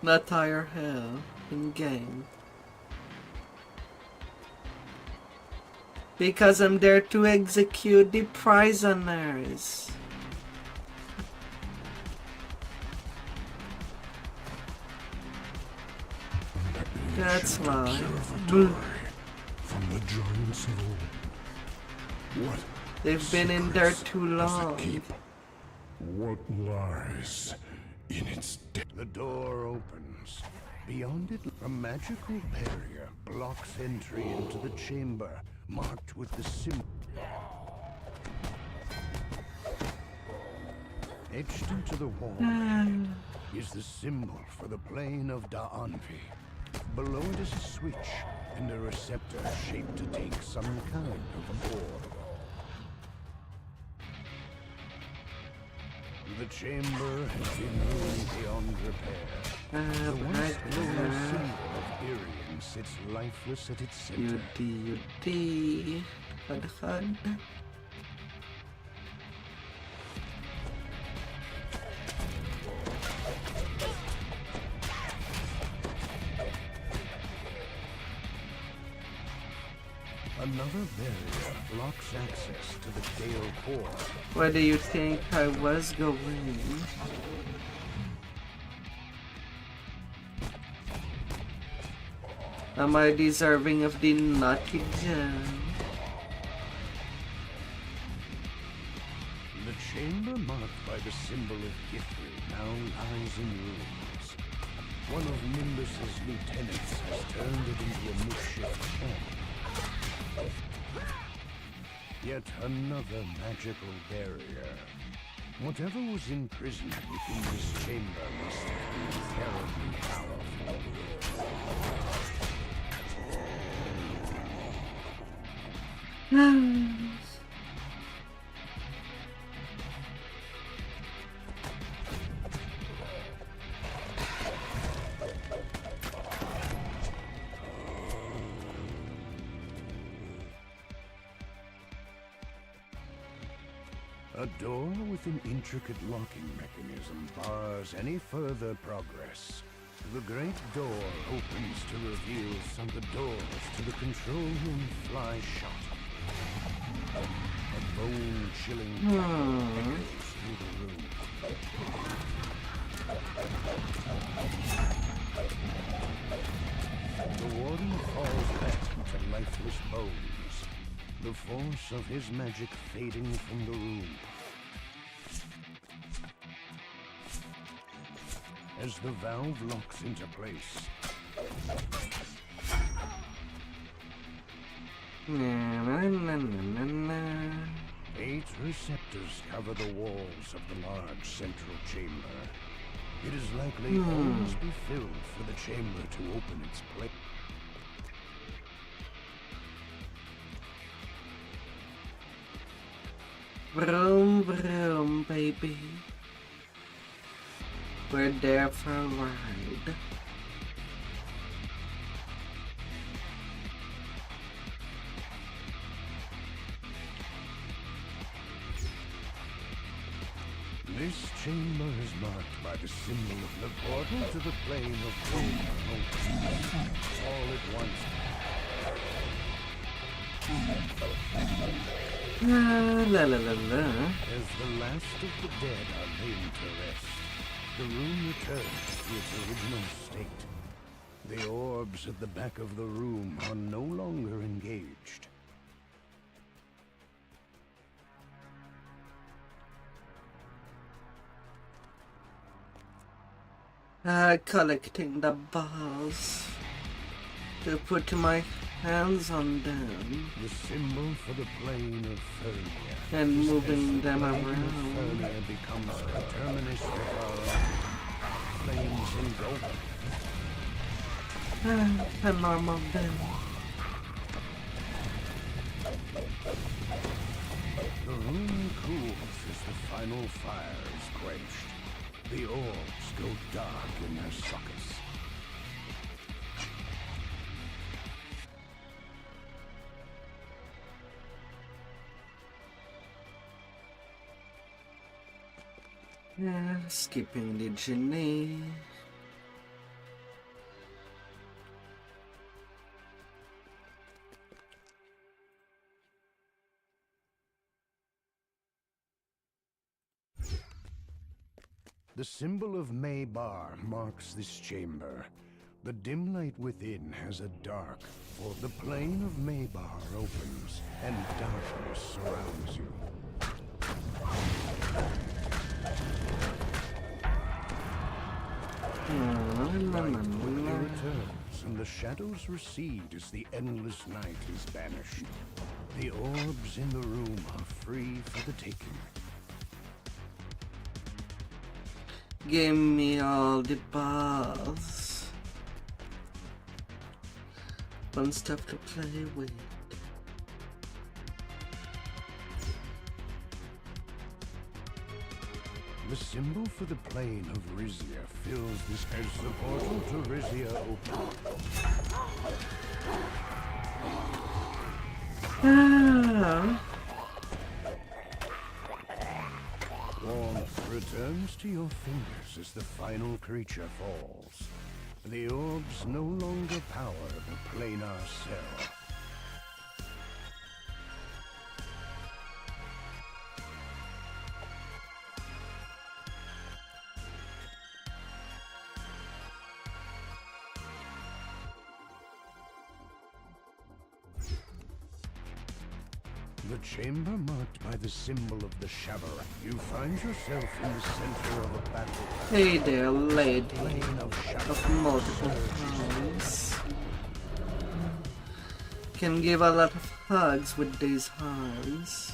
Not higher hell. In game. Because I'm there to execute the prisoners. That's why. From the giants of old. What? They've been in there too long. What lies in its depth? The door opens. Beyond it, a magical barrier blocks entry into the chamber, marked with the symbol. Etched into the wall is the symbol for the plane of Da'anvi. Below it is a switch and a receptor shaped to take some kind of orb. The chamber has been ruined beyond repair. The once glowing symbol of Irian sits lifeless at its center. Hud. Another barrier blocks access to the Gale core. Where do you think I was going? Am I deserving of the naughty gem? The chamber marked by the symbol of Githry now lies in ruins. One of Nimbus's lieutenants has turned it into a makeshift camp. Yet another magical barrier. Whatever was imprisoned within this chamber must have been terribly powerful. A door with an intricate locking mechanism bars any further progress. The great door opens to reveal some of the doors to the control room fly shut. A bone-chilling echoes through the room. The warden falls back into lifeless bones, the force of his magic fading from the room. As the valve locks into place, 8 receptors cover the walls of the large central chamber. It is likely all must be filled for the chamber to open its place. Vroom, vroom, baby. We're there for a ride. This chamber is marked by the symbol of the portal to the plane of Vtuber. All at once. La la la la. As the last of the dead are laid to rest, the room returns to its original state. The orbs at the back of the room are no longer engaged. Collecting the balls to put my hands on them. The symbol for the plane of Fernia. And moving them around. Fernia becomes coterminous with our own. Flames engulf a normal day. The room cools as the final fire is quenched. The orbs go dark in their sockets. Skipping the genie. The symbol of Maybar marks this chamber. The dim light within has a dark, for the plane of Maybar opens, and darkness surrounds you. Light returns, and the shadows recede as the endless night is banished. The orbs in the room are free for the taking. Give me all the balls. Fun stuff to play with. The symbol for the plane of Rizia fills this as the portal to Rizia opens. Warmth returns to your fingers as the final creature falls. The orbs no longer power the planar cell. The chamber marked by the symbol of the Shabbarat. You find yourself in the center of a battle. Hey there, lady Plane of multiple arms. Can give a lot of hugs with these hands.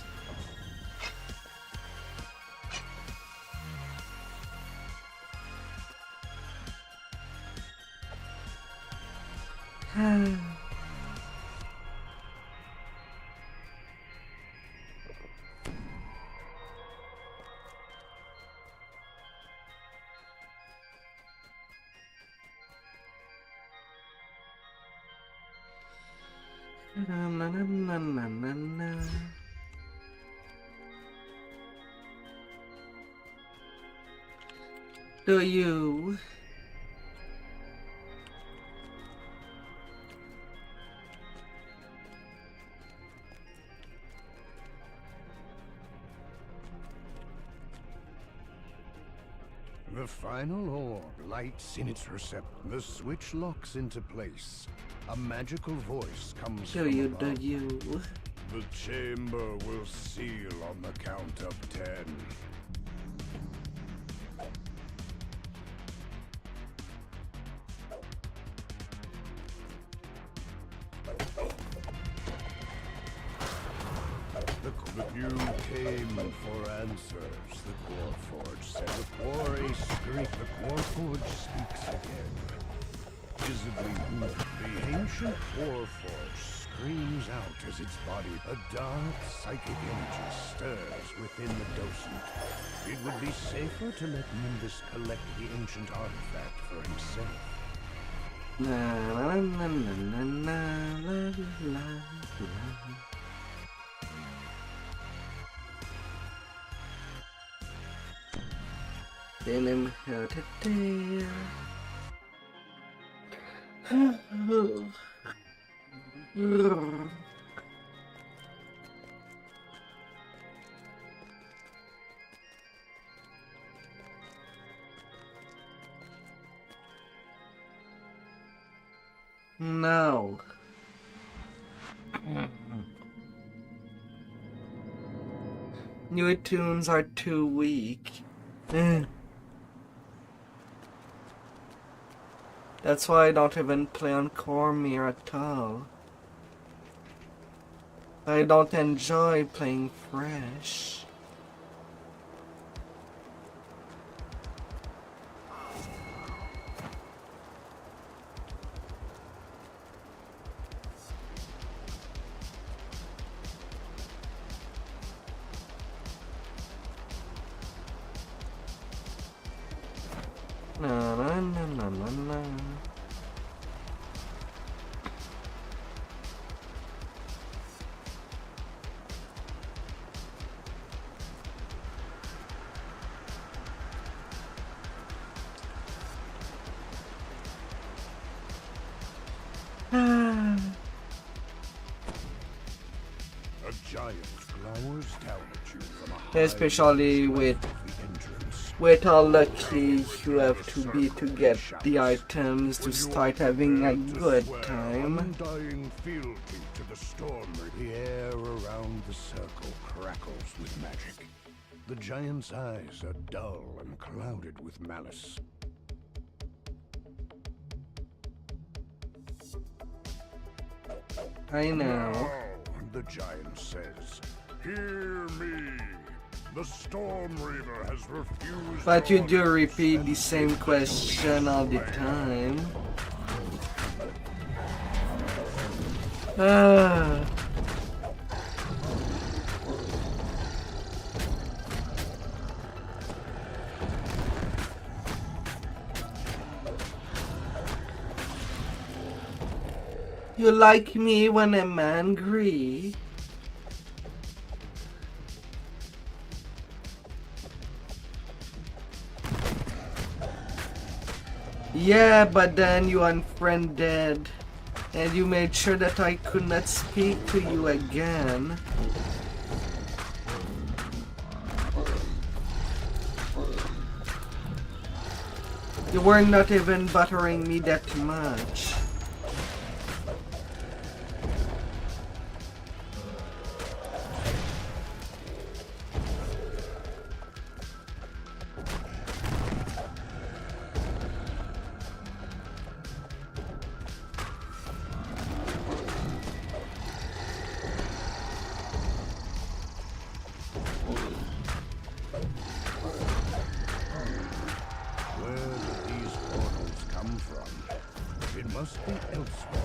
Na, na, na, na, na, na. Do you? The final orb lights in its receptor. The switch locks into place. A magical voice comes Do from you, above. do you? The chamber will seal on the count of 10. You came for answers, the Quarforge said. The quarry screamed. The Quarforge speaks again. Visibly wounded, the ancient Quarforge screams out as its body. A dark psychic energy stirs within the docent. It would be safer to let Nimbus collect the ancient artifact for himself. La la la la la la la la. Then I'm here today. No. New tunes are too weak. That's why I don't even play on Cormier at all. I don't enjoy playing fresh. Na na na na na na. A giant glowers down at you from a high Especially with how lucky you have to be to get the items to start having a good time. Undying fealty to the storm. The air around the circle crackles with magic. The giant's eyes are dull and clouded with malice. I know. Now, the giant says, "Hear me. The Storm Reaver has refused." But you do repeat the same question all the time. You like me when I'm angry? Yeah, but then you unfriended, and you made sure that I could not speak to you again. You were not even bothering me that much.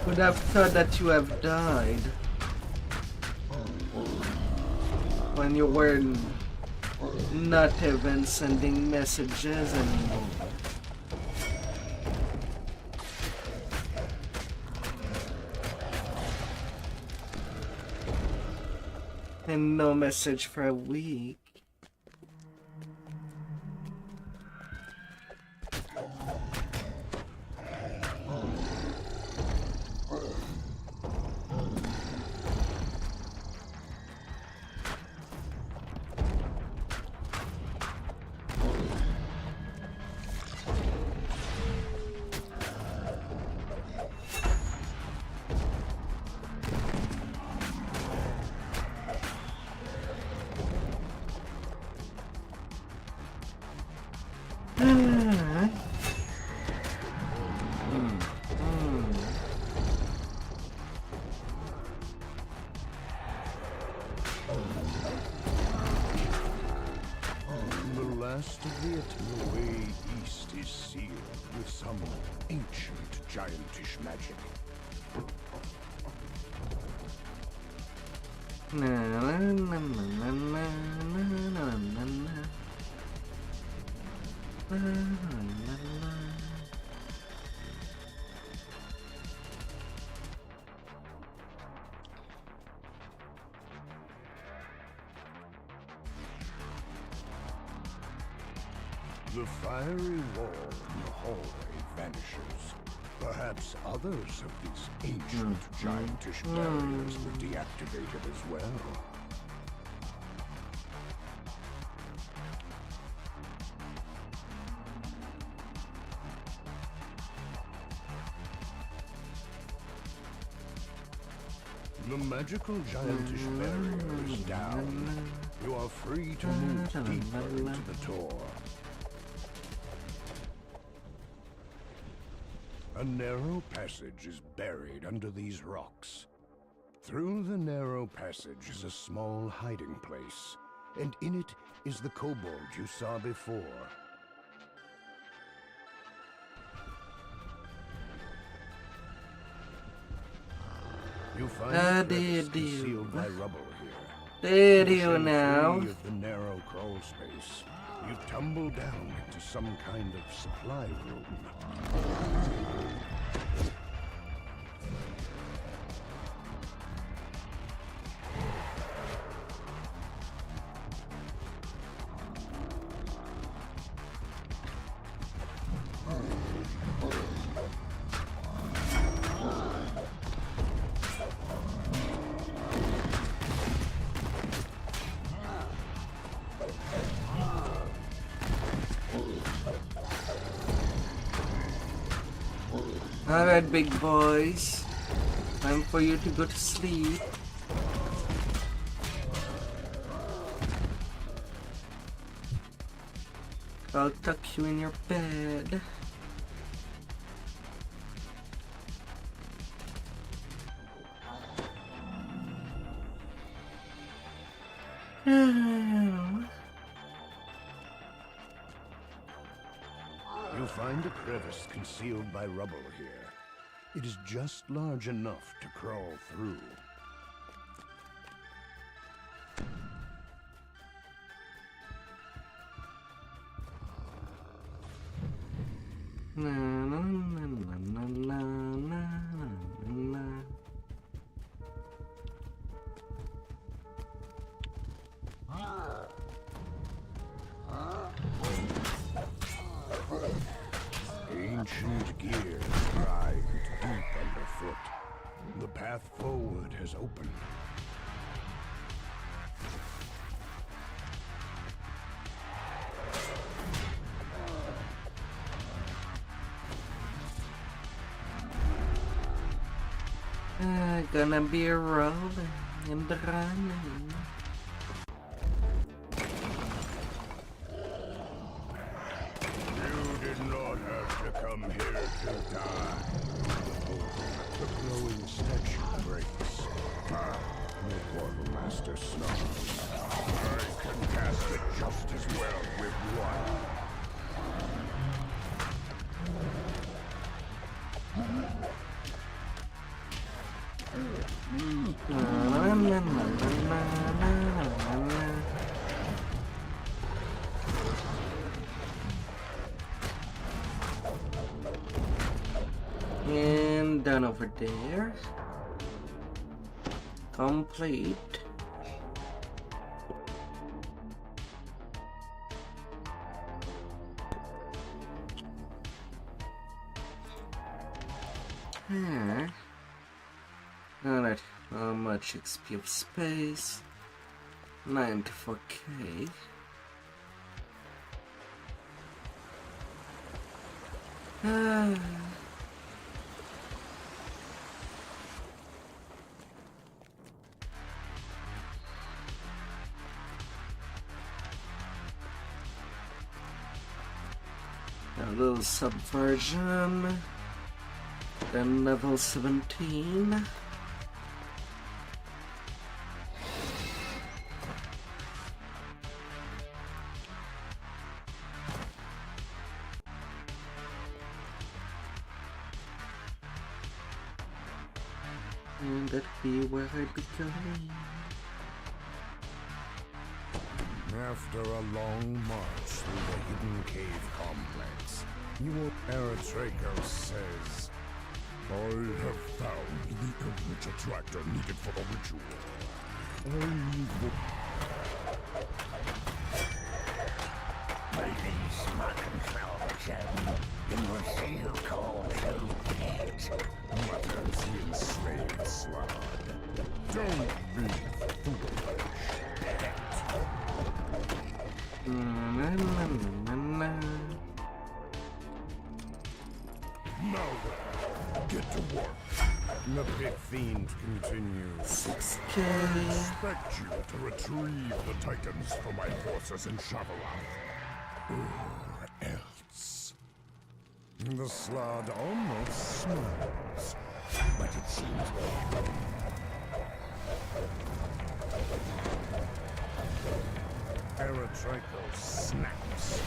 Would have thought that you have died when you were not even sending messages anymore. And no message for a week. The way east is sealed with some ancient giantish magic. Na na na na na na na na na na. The fiery wall in the hallway vanishes. Perhaps others of these ancient giantish barriers were deactivated as well. The magical giantish barrier is down. You are free to move deeper into the tour. A narrow passage is buried under these rocks. Through the narrow passage is a small hiding place, and in it is the kobold you saw before. You find a crevice concealed by rubble here. Did you now? Free of the narrow crawl space, you tumble down into some kind of supply room. Alright, big boys. Time for you to go to sleep. I'll tuck you in your bed. You find a crevice concealed by rubble here. It is just large enough to crawl through. Na na na na na na na. Ancient gear dragged deep underfoot. The path forward has opened. Gonna be rolling and running. You did not have to come here to die. The glowing statue breaks. The portal master snarls. I can cast it just as well with one. And done over there. Complete. Alright, how much XP of space? 94k. A little subversion. Then level 17. And that'd be where I'd be going. After a long march through the hidden cave complex, Eretraco says, I have found the image attractor needed for the ritual. Release my control zone, and we'll see who calls who pet. Mutters the enslaved slod. Don't be foolish, pet. Now then, get to work. The pit fiend continues. 6K. I expect you to retrieve the Titans for my forces in Shavarath. Or else. The slod almost smiles, but it seems Eretraco snaps.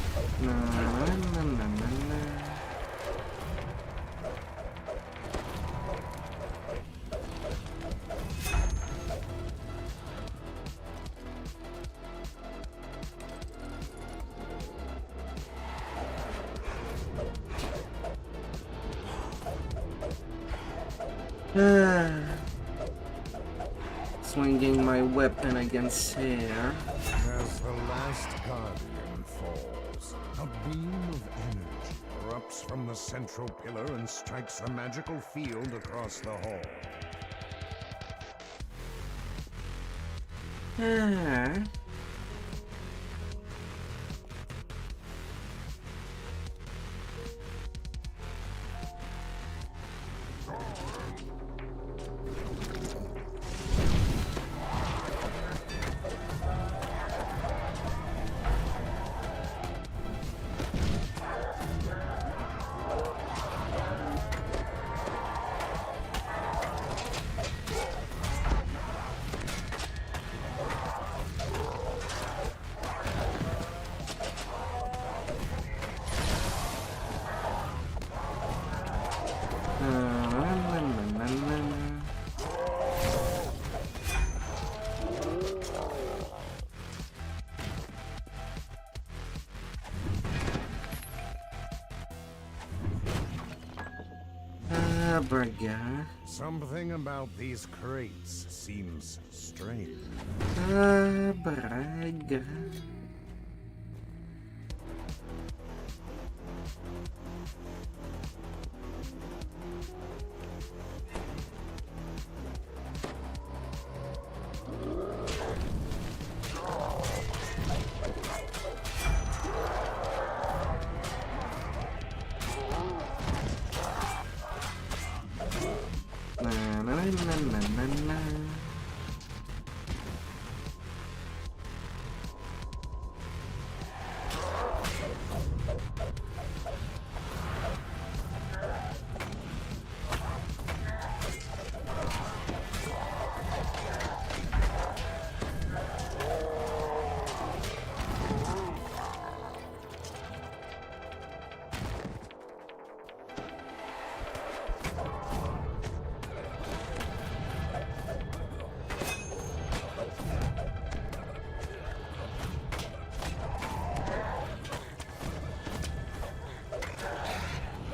Swinging my weapon against here. As the last guardian falls, a beam of energy erupts from the central pillar and strikes the magical field across the hall. Burger. Something about these crates seems strange. Burger.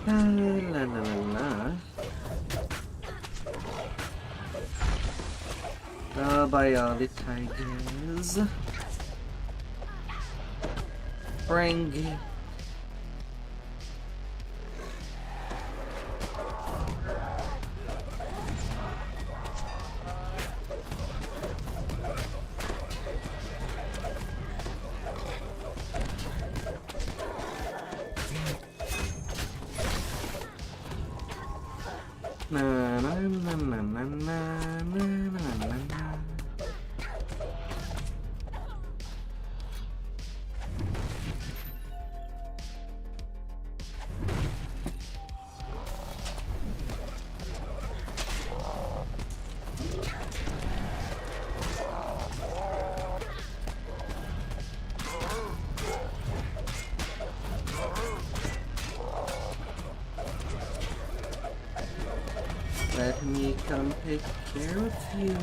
La la la la. Biotic tigers. Bring. Let me come take care of you.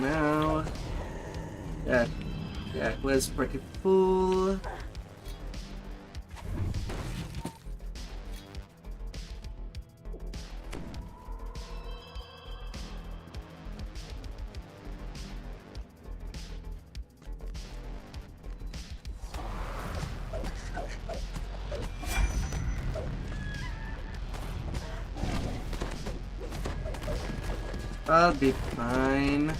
now. That was pretty full. I'll be fine.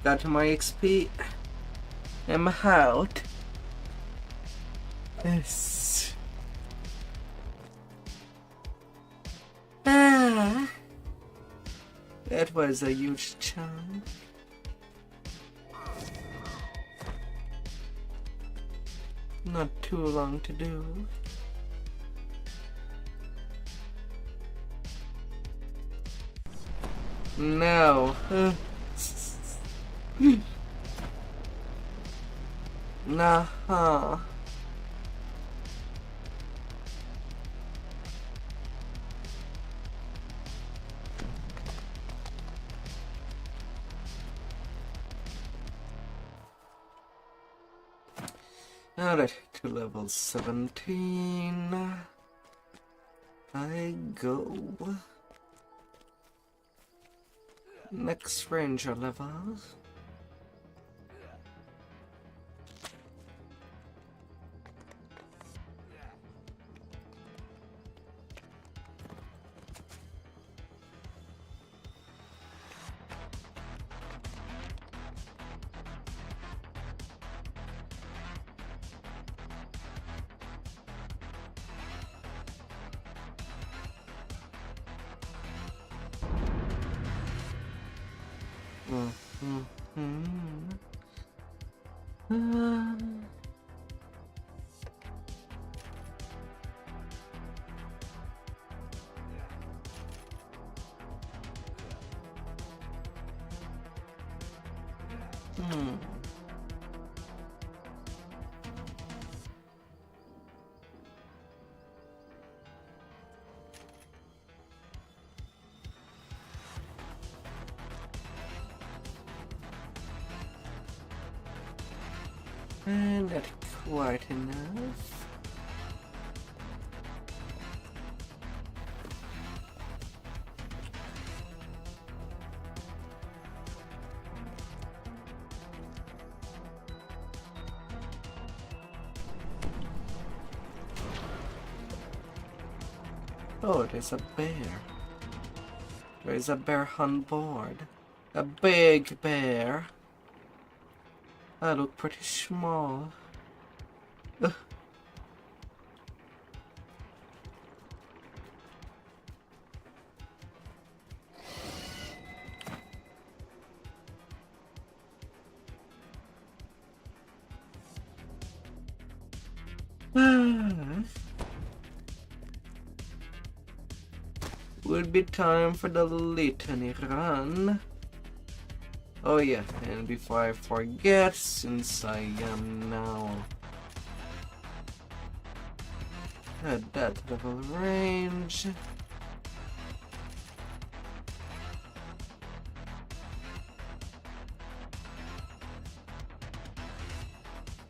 Got my XP. I'm out. Yes. That was a huge chunk. Not too long to do. No. Nah. Alright, to level 17. I go. Next ranger level. And that's quite enough. Oh, there's a bear. There's a bear on board. A big bear. I look pretty small. Would be time for the litany run. Oh yeah, and before I forget, since I am now at that level range,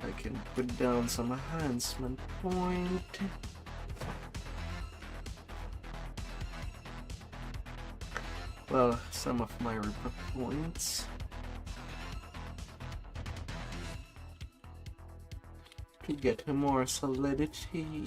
I can put down some enhancement point. Well, some of my repair points. To get more solidity.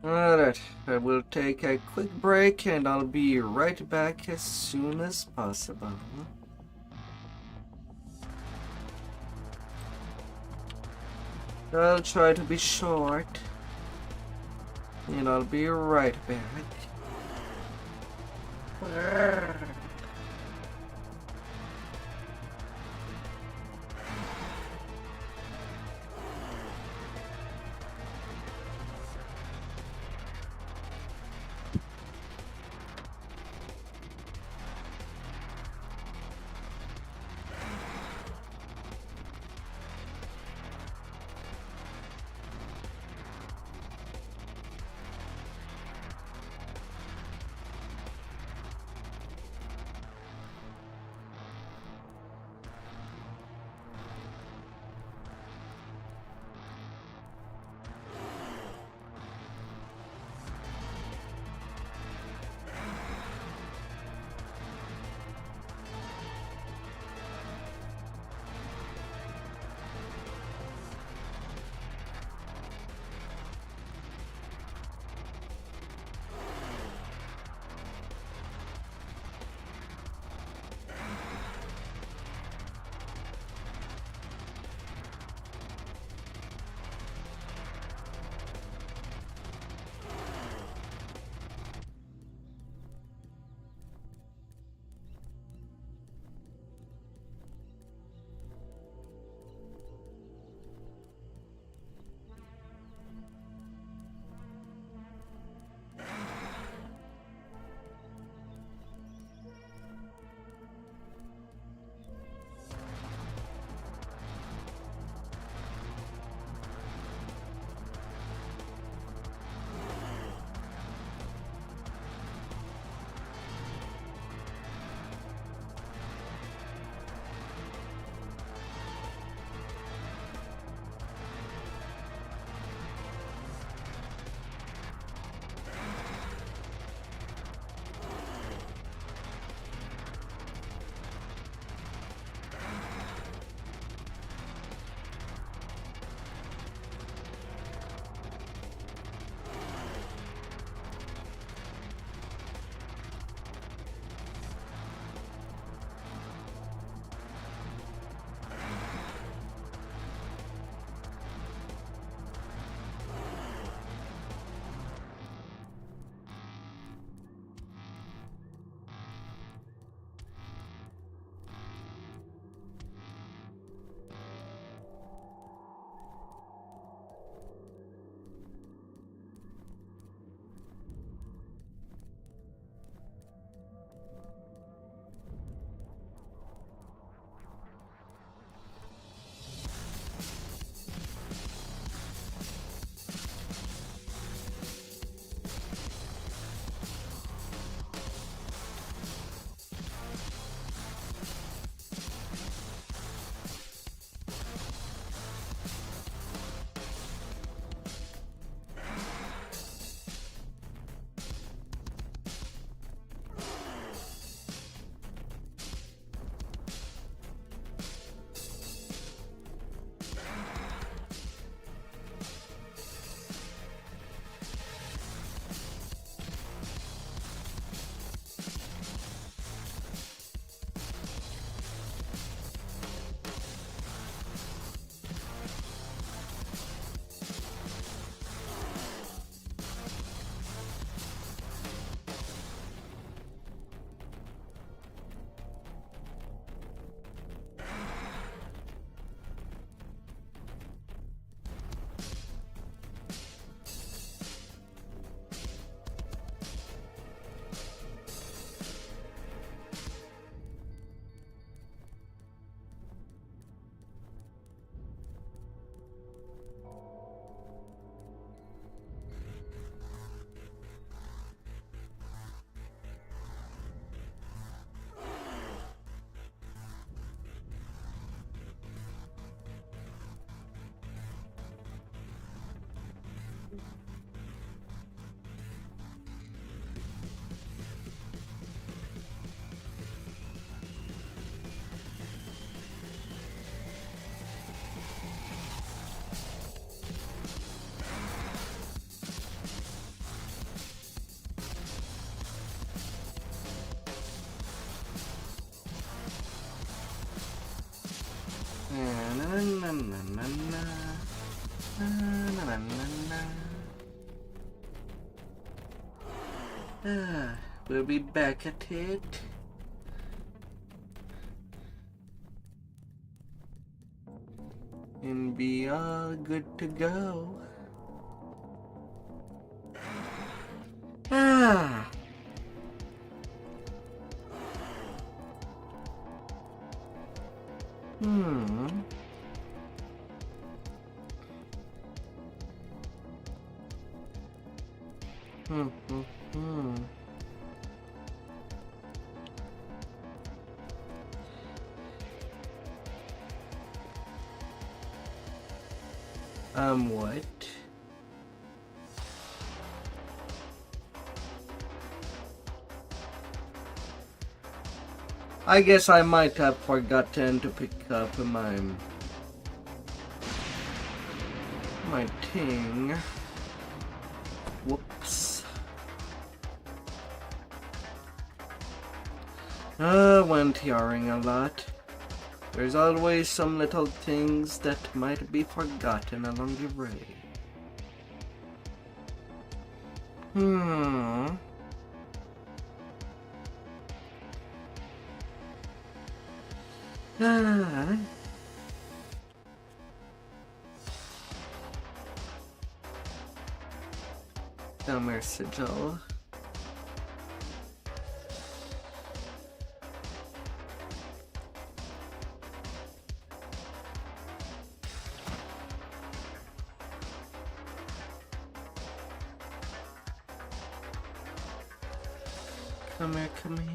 Alright, I will take a quick break and I'll be right back as soon as possible. I'll try to be short and I'll be right back. We'll be back at it. And be all good to go. What? I guess I might have forgotten to pick up my thing. Whoops. Went hearing a lot. There's always some little things that might be forgotten along the way. Dumber sigil. Come here, come here.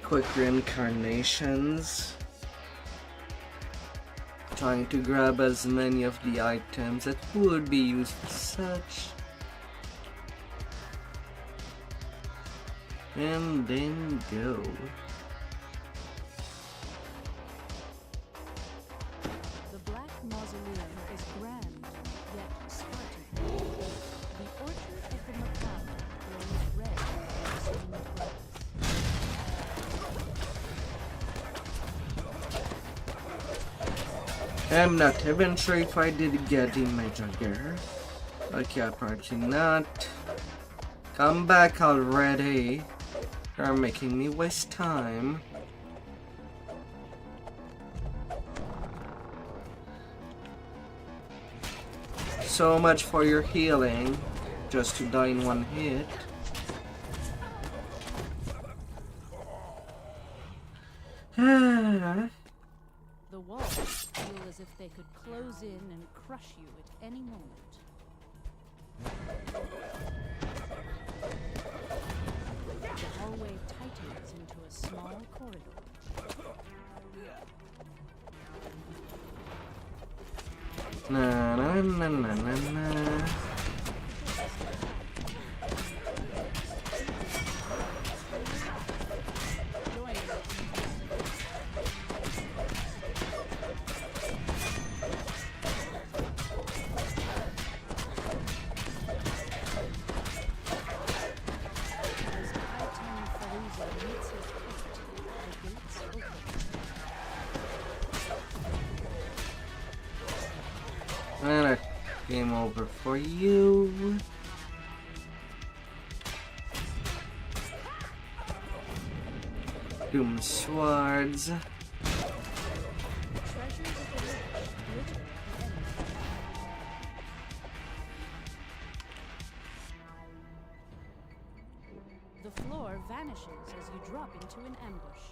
Quick reincarnations. Trying to grab as many of the items that would be used for such. And then go. The Black Mausoleum is grand, yet Spartan. The orchard of the macabre glows red with stained glass. I'm not even sure if I did get the major gear. Okay, apparently not. Come back already. You're making me waste time. So much for your healing, just to die in one hit. The walls feel as if they could close in and crush you at any moment. The hallway tightens into a small corridor. Na na na na na na. And game over for you. Doom swords. The floor vanishes as you drop into an ambush.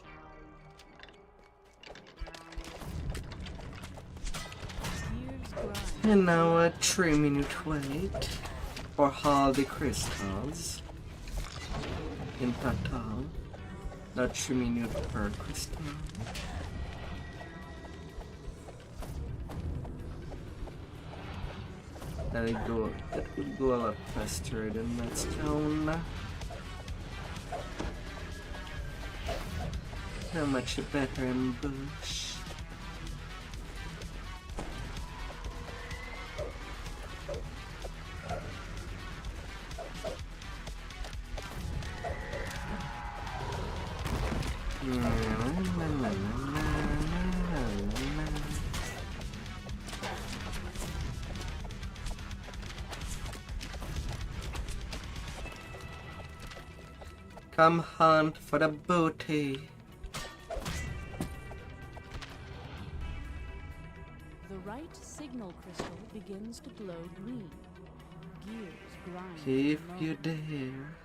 And now a 3-minute wait for all the crystals in total. Not 3 minutes per crystal. That would go a lot faster than that stone. How much better ambush. Come hunt for the booty. The right signal crystal begins to glow green. Gears grind. If below. you dare.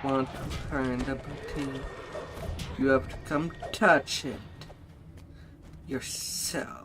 Want to find the booty? You have to come touch it yourself.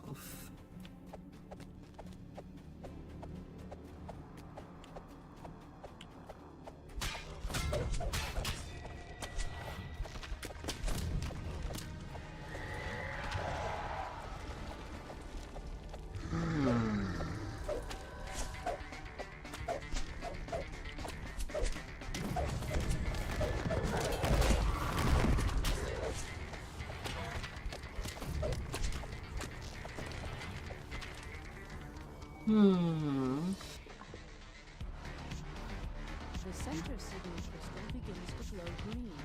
The center signal crystal begins to glow green.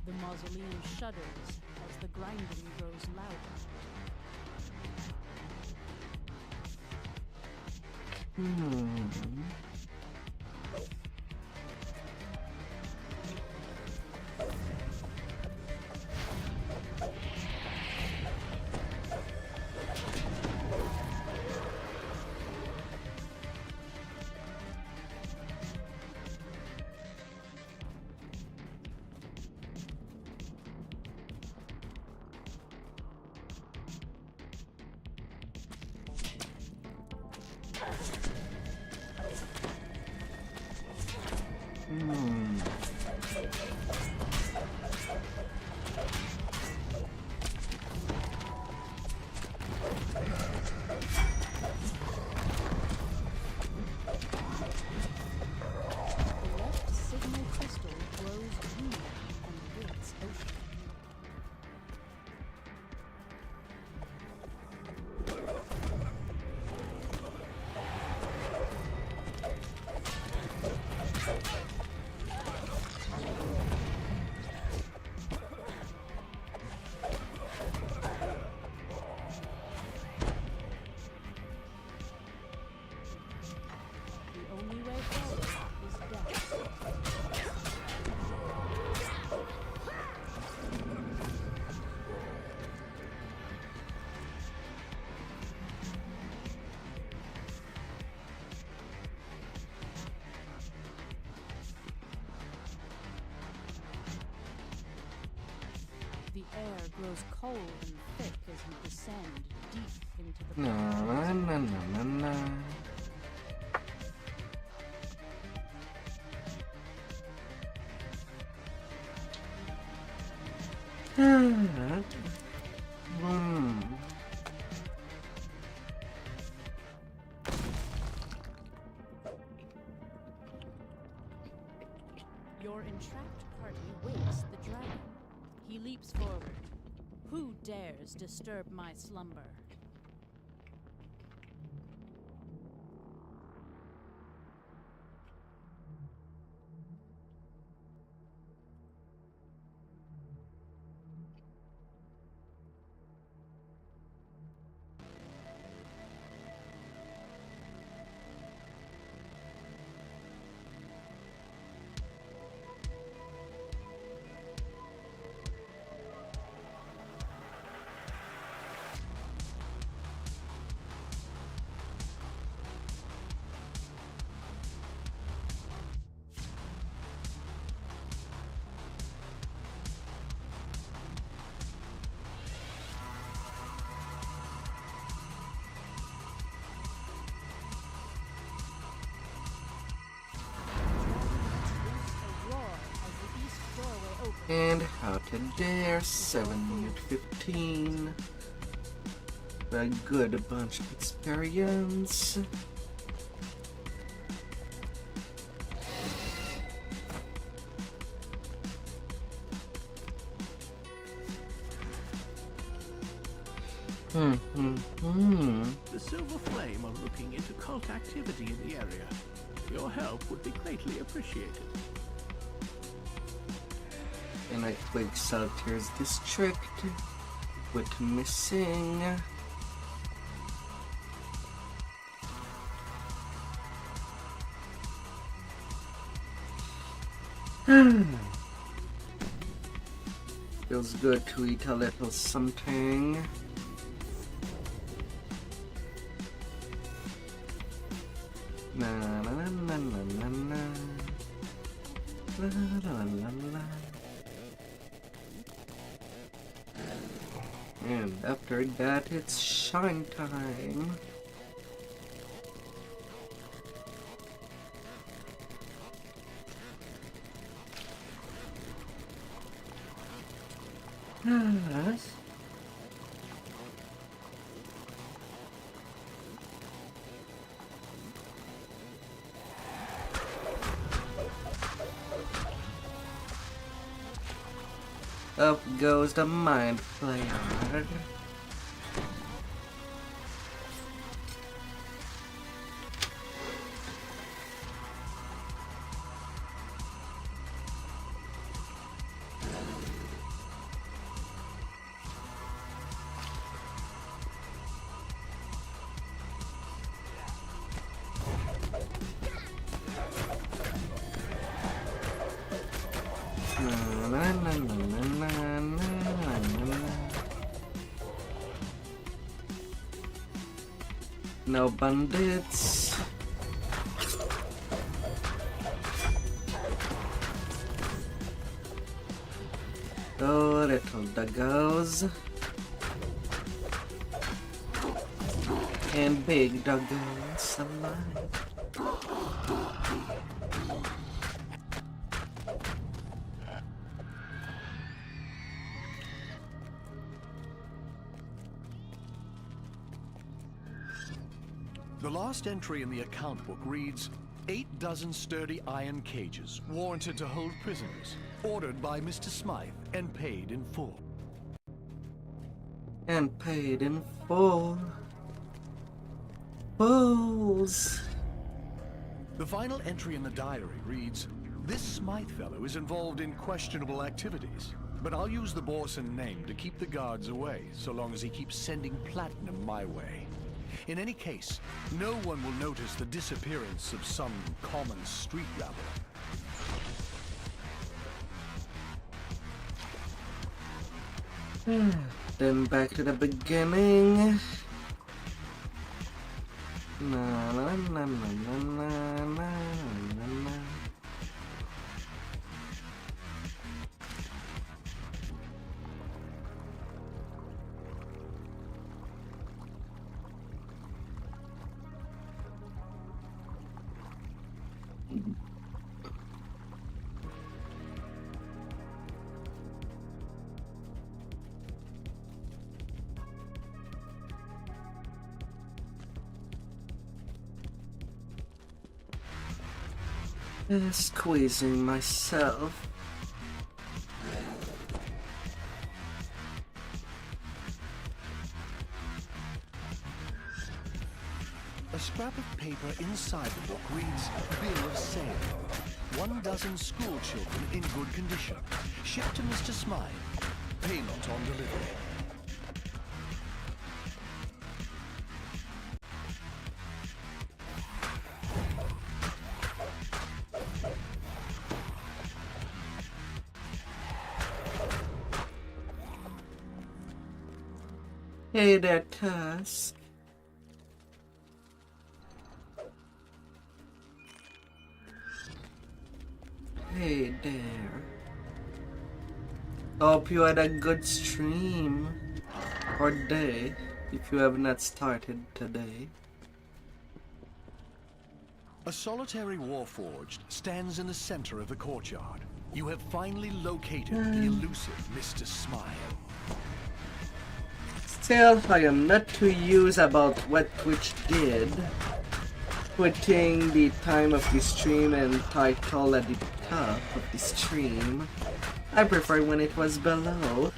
The mausoleum shudders as the grinding grows louder. The left signal crystal glows green and waits open. The only way forward is death. The air grows cold and thick as you descend deep into the Na. Your entrapped party wakes the dragon. He leaps forward. Who dares disturb my slumber? And how to dare 7 minute 15. A good bunch of experience. The Silver Flame are looking into cult activity in the area. Your help would be greatly appreciated. And I click Saltier's district with missing Feels good to eat a little something. Na na na na na na. La la la la. And after that, it's shine time. Yes. Up goes the mind flayer. No bandits. Oh, little doggos. And big doggos alive. The last entry in the account book reads, 8 dozen sturdy iron cages, warranted to hold prisoners, ordered by Mr. Smythe, and paid in full. And paid in full. Fools. The final entry in the diary reads, this Smythe fellow is involved in questionable activities, but I'll use the Borson name to keep the guards away, so long as he keeps sending platinum my way. In any case, no one will notice the disappearance of some common street rabble. Then back to the beginning. Na na na na na na na na. Squeezing myself. A scrap of paper inside the book reads, Bill of Sale. 1 dozen school children in good condition. Shipped to Mr. Smythe. Payment on delivery. Hey there, Tusk. Hey there. Hope you had a good stream or day if you have not started today. A solitary warforged stands in the center of the courtyard. You have finally located the elusive Mr. Smile. Still, I am not too used about what Twitch did, putting the time of the stream and title at the top of the stream. I prefer when it was below.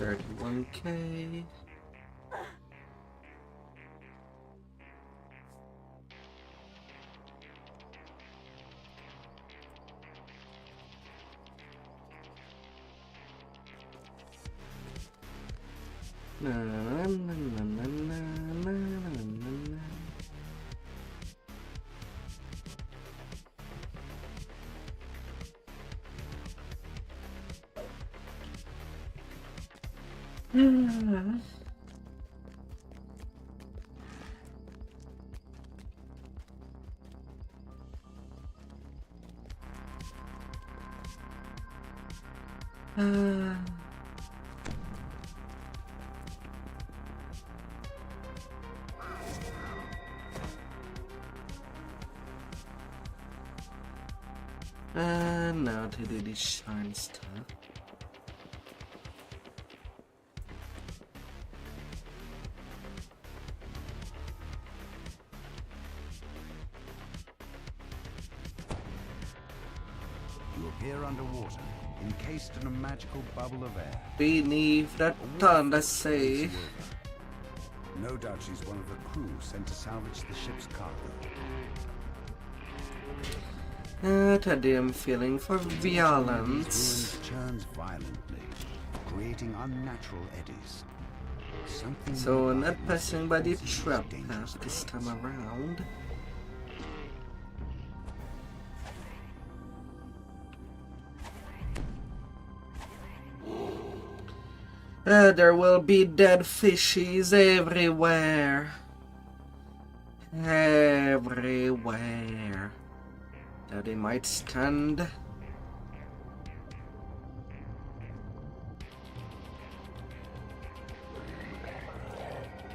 31k. Na, na, na, na, na, na, na, na. Now to do this shine stuff. You appear underwater, encased in a magical bubble of air. Beneath that thunder sea. No doubt she's one of the crew sent to salvage the ship's cargo. Today I'm feeling for violence. Churns violently, creating unnatural eddies. Something So not passing by the trap path this time around. There will be dead fishies everywhere. Everywhere. That they might stand.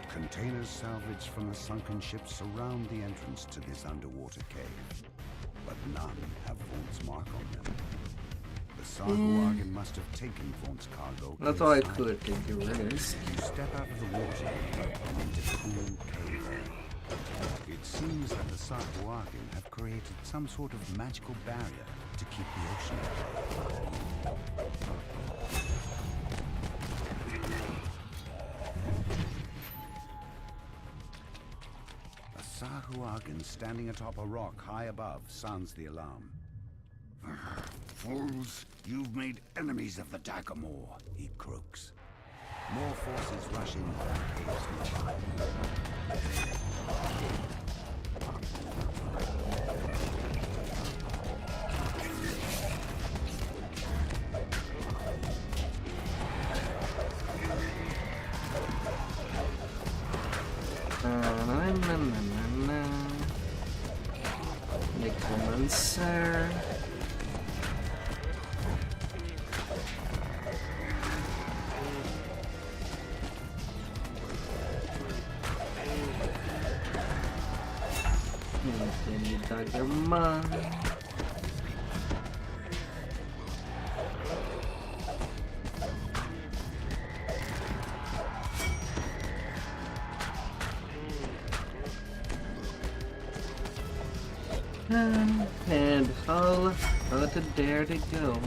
Containers salvaged from the sunken ships surround the entrance to this underwater cave, but none have Vaunt's mark on them. The Sahuagin must have taken Vaunt's cargo. That's all I could take the risk. You step out of the water and into the cool cave air. It seems that the Sahuagin have created some sort of magical barrier to keep the ocean at bay. A Sahuagin standing atop a rock high above sounds the alarm. Fools, you've made enemies of the Dagamore, he croaks. More forces rush in from caves nearby. Necromancer. Daggerman. And Hull, to dare to go.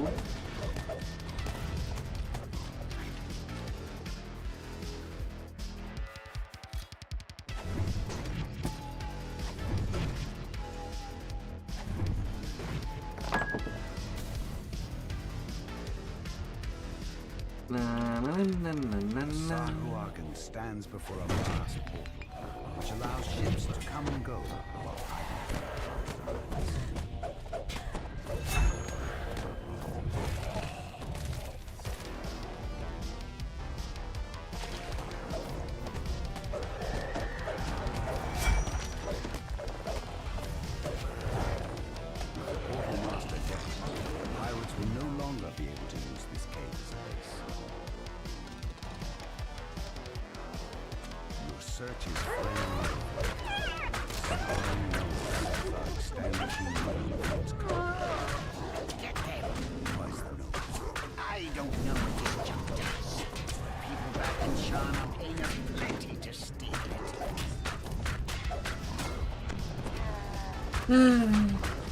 Sahuagin stands before a vast portal, which allows ships to come and go while hiding.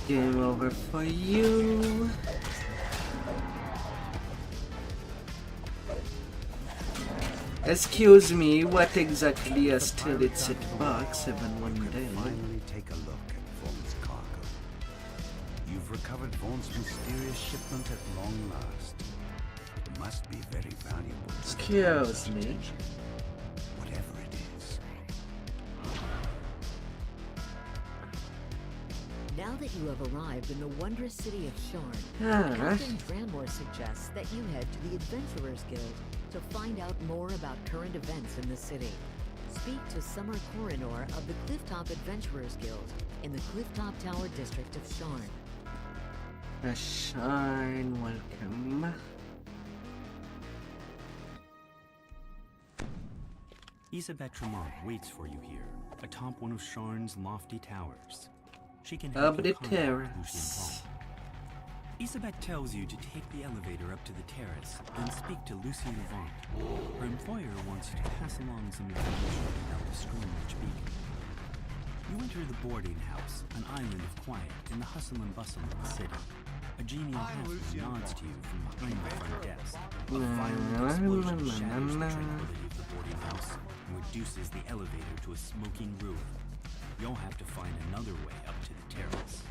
Game over for you. Excuse me, what exactly has still its box even one day? Finally take a look at Vaughn's cargo. You've recovered Vaughn's mysterious shipment at long last. It must be very valuable. Excuse me. Whatever it is. Now that you have arrived in the wondrous city of Sharn, Captain Dramor suggests that you head to the Adventurers Guild to find out more about current events in the city. Speak to Summer Coronor of the Clifftop Adventurers Guild in the Clifftop Tower district of Sharn. Sharn, welcome. Isabet Tremont waits for you here, atop one of Sharn's lofty towers. She can Up help the you contact terrace. Lucien Vaughn. Isabet tells you to take the elevator up to the terrace, then speak to Lucien Vaughn. Her employer wants you to pass along some information about the Stormwatch beacon. You enter the boarding house, an island of quiet in the hustle and bustle of the city. A genial halfling nods to you from behind the front desk. A violent explosion shatters the tranquility of the boarding house and reduces the elevator to a smoking ruin. You'll have to find another way up to the terrace.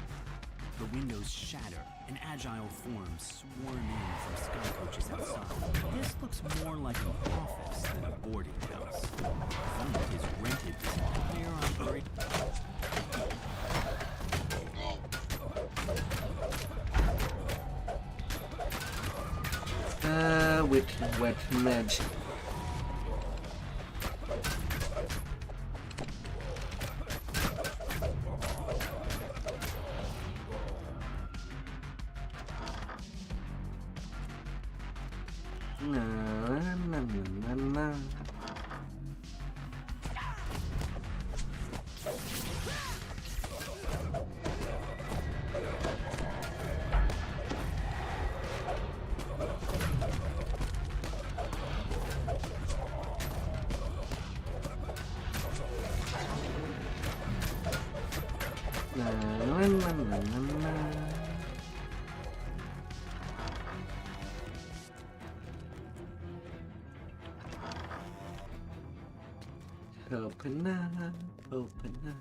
The windows shatter, and agile forms swarm in from sky coaches outside. This looks more like an office than a boarding house. Vaughn has rented this entire operation. With wet magic. Open up, open up.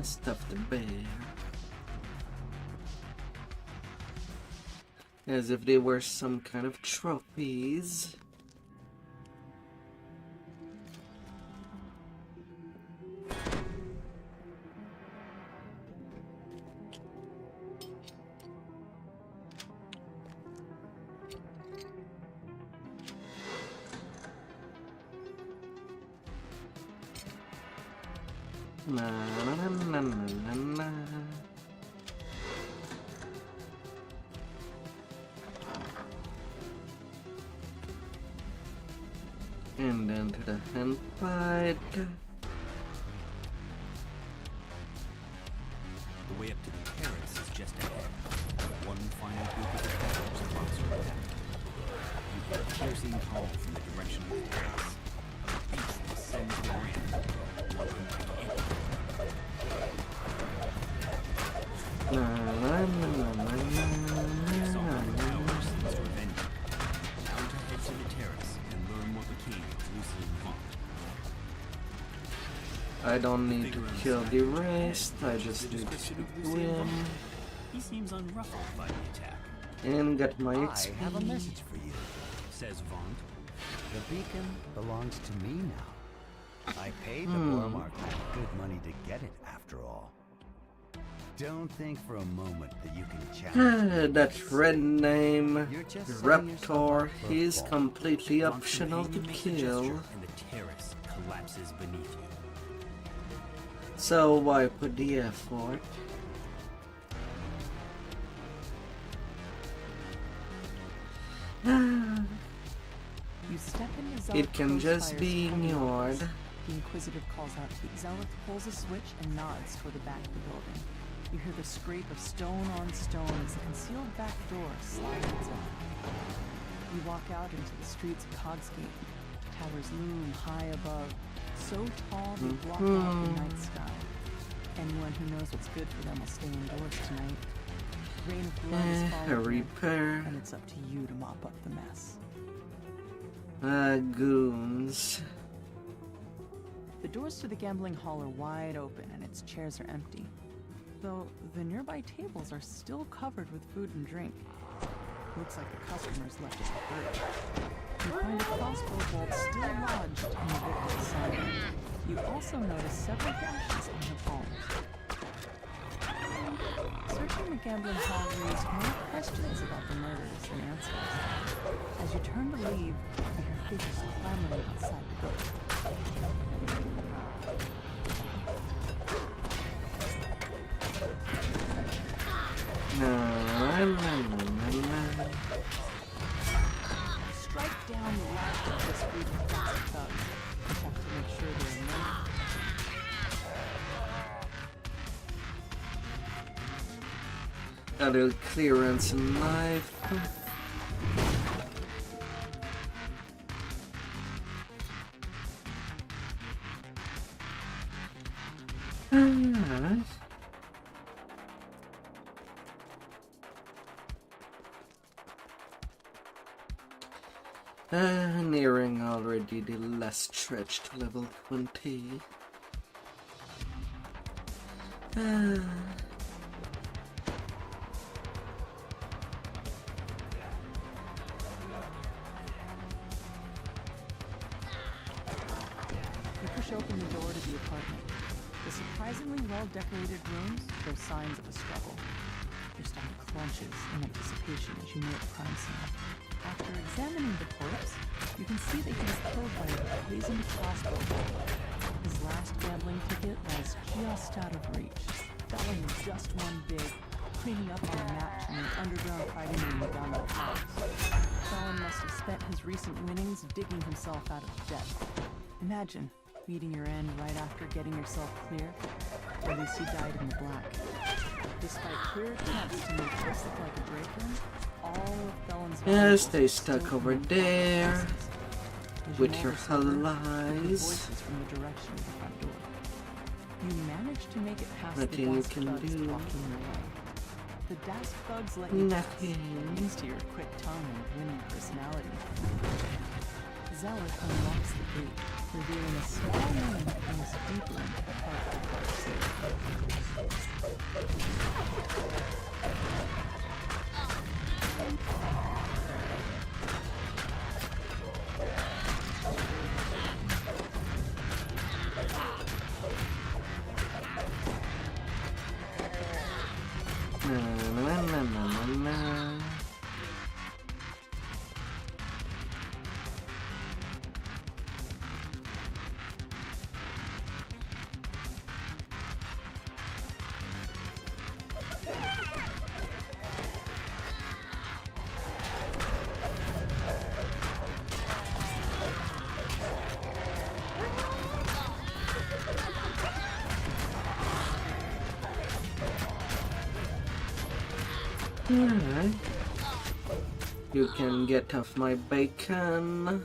Stuff the bear. As if they were some kind of trophies. Na na na na na na. And then to the hand fight. The way up to the terrace is just ahead. One final group of attackers across your path. You hear a piercing call from the direction of the terrace. A beast descends the ramp. Welcome back in. Na na na na na na. Now to head to the terrace and learn what became of Lucien Vaughn. I don't need to kill the rest, I just need to win. He seems unruffled by the attack. And get my XP. I have a message for you, says Vaughn. The beacon belongs to me now. I paid the Bormark good money to get it, after all. Don't think for a moment that you can challenge that red name, Raptor, is completely optional to kill. And the terrace collapses beneath you. So why put the effort? You step into Zealot It can just Crossfire's be tiny ignored. office. The Inquisitive calls out to you. Zealot pulls a switch and nods toward the back of the building. You hear the scrape of stone on stone as the concealed back door slides open. You walk out into the streets of Cogsgate. Towers loom high above, so tall they block out the night sky. Anyone who knows what's good for them will stay indoors tonight. Rain of blood is falling, and it's up to you to mop up the mess. Goons. The doors to the gambling hall are wide open and its chairs are empty, though the nearby tables are still covered with food and drink. Looks like the customers left it hurt. You find a crossbow bolt still lodged in the victim's side. You also notice several gashes on her palms. Searching the gambling hall raised more questions about the murders than answers. As you turn to leave, you hear figures clamoring outside the building. Strike down the last of this group of plastic thugs. You have to make sure there are no. A little clearance knife. Nearing already the last stretch to level 20. Push open the door to the apartment. The surprisingly well-decorated rooms show signs of a struggle. Your stomach clenches in anticipation as you near the crime scene. After examining the corpse, you can see that he was killed by a poisoned crossbow bolt. His last gambling ticket was just out of reach. Felon was just one big, cleaning up on a match in an underground fighting ring down the house. Felon must have spent his recent winnings digging himself out of debt. Imagine meeting your end right after getting yourself clear. At least he died in the black. Despite clear attempts to make this look like a break-in, all of Felon's Yes, they stuck over there with your allies. Voices from the direction of the front door. You manage to make it past Nothing the you desk can thugs do. blocking your way. The desk thugs let you pass, Nothing. thanks to your quick tongue and winning personality. Zealot unlocks the gate, revealing a small room that goes deeper into the heart of the dark Alright. You can get off my bacon.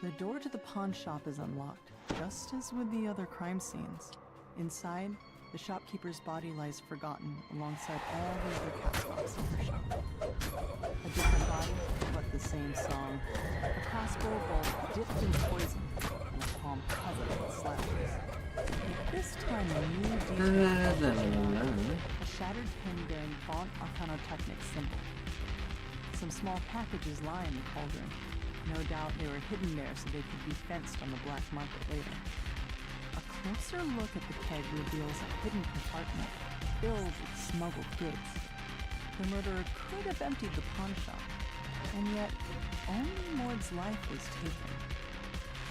The door to the pawn shop is unlocked, just as with the other crime scenes. Inside, the shopkeeper's body lies forgotten alongside all the other cast-offs in her shop. A different body, but the same song. A crossbow bolt dipped in poison, and a palm covered in slashes. But this time a new detail. A shattered pin bearing Font Arcanotechnic symbol. Some small packages lie in the cauldron. No doubt they were hidden there so they could be fenced on the black market later. A closer look at the keg reveals a hidden compartment filled with smuggled goods. The murderer could have emptied the pawn shop, and yet only Mord's life was taken.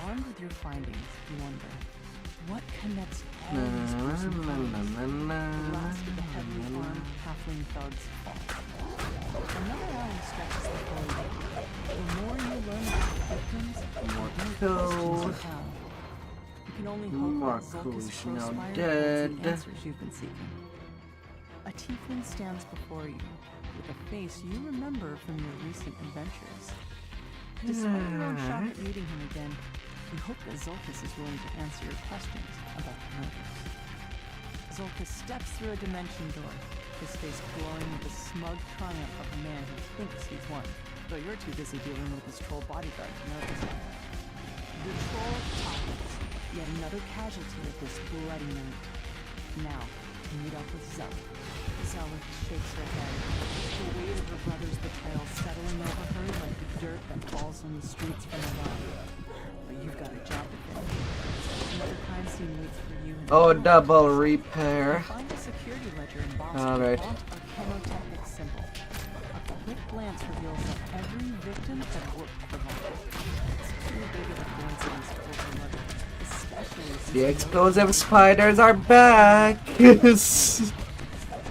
Armed with your findings, you wonder, what connects all these gruesome crimes? The last of the heavily armed halfling thugs fall. Another alley stretches the corridor. The more you learn about the victims, the more questions you have. You can only hope that Zulka's Crowspire holds the answers you've been seeking. A tiefling stands before you, with a face you remember from your recent adventures. Despite your own shock at meeting him again, you hope that Zulkas is willing to answer your questions about the murders. Zulkas steps through a dimension door, his face glowing with the smug triumph of a man who thinks he's won, though you're too busy dealing with his troll bodyguard to notice. The troll topples, yet another casualty of this bloody night. Now, you meet up with Zelith. Zelith shakes her head, the weight of her brother's betrayal settling over her like the dirt that falls on the streets from above. But you've got a job to finish. Another crime scene waits for you. Oh, double repair. Find a security ledger embossed Alright. with a chemotechnic symbol. A quick glance reveals that every victim had worked for Vaughn. It's too big of a coincidence to overlook, especially since The explosive spiders are back. This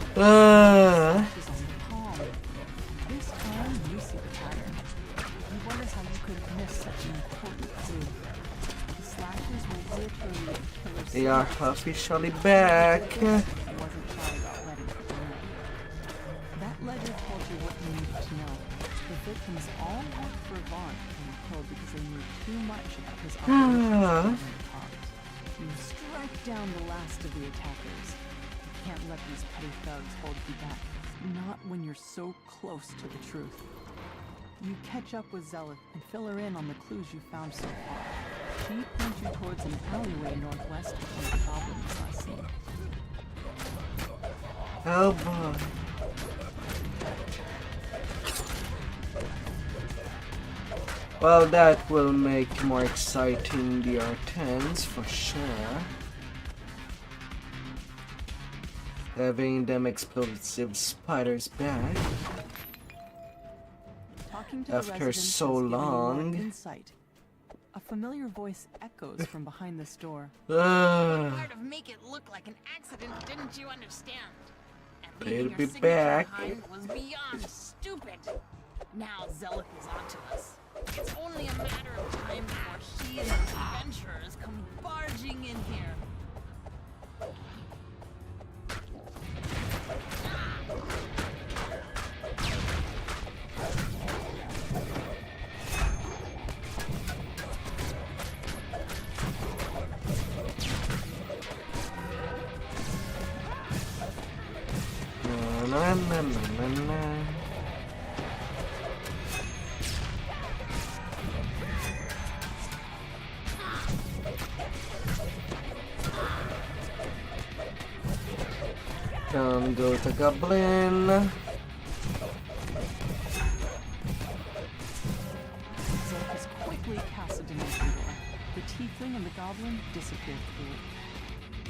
time you see the pattern. You wonder how you could have missed such an important clue. The slashers were literally the killers. They are officially back. Wasn't shy about letting it burn. That ledger told you what you needed to know. The victims all worked for Vaughn and were killed because they knew too much about his operations. You strike down the last of the attackers. You can't let these petty thugs hold you back. Not when you're so close to the truth. You catch up with Zelith and fill her in on the clues you found so far. She points you towards an alleyway northwest of where the goblin was last seen. Oh boy. Well, that will make more exciting the R10s for sure. Having them explosive spiders back after so long. Insight. A familiar voice echoes from behind this door. Part of make it look like an accident, didn't you understand? And leaving They'll your be signature back. behind was beyond stupid. Now Zelith is onto us. It's only a matter of time before she and her adventurers come barging in here. Na, na, na, na, na. Don't go to Goblin. Zelkus quickly casts a dimension door. The tiefling and the goblin disappear through it.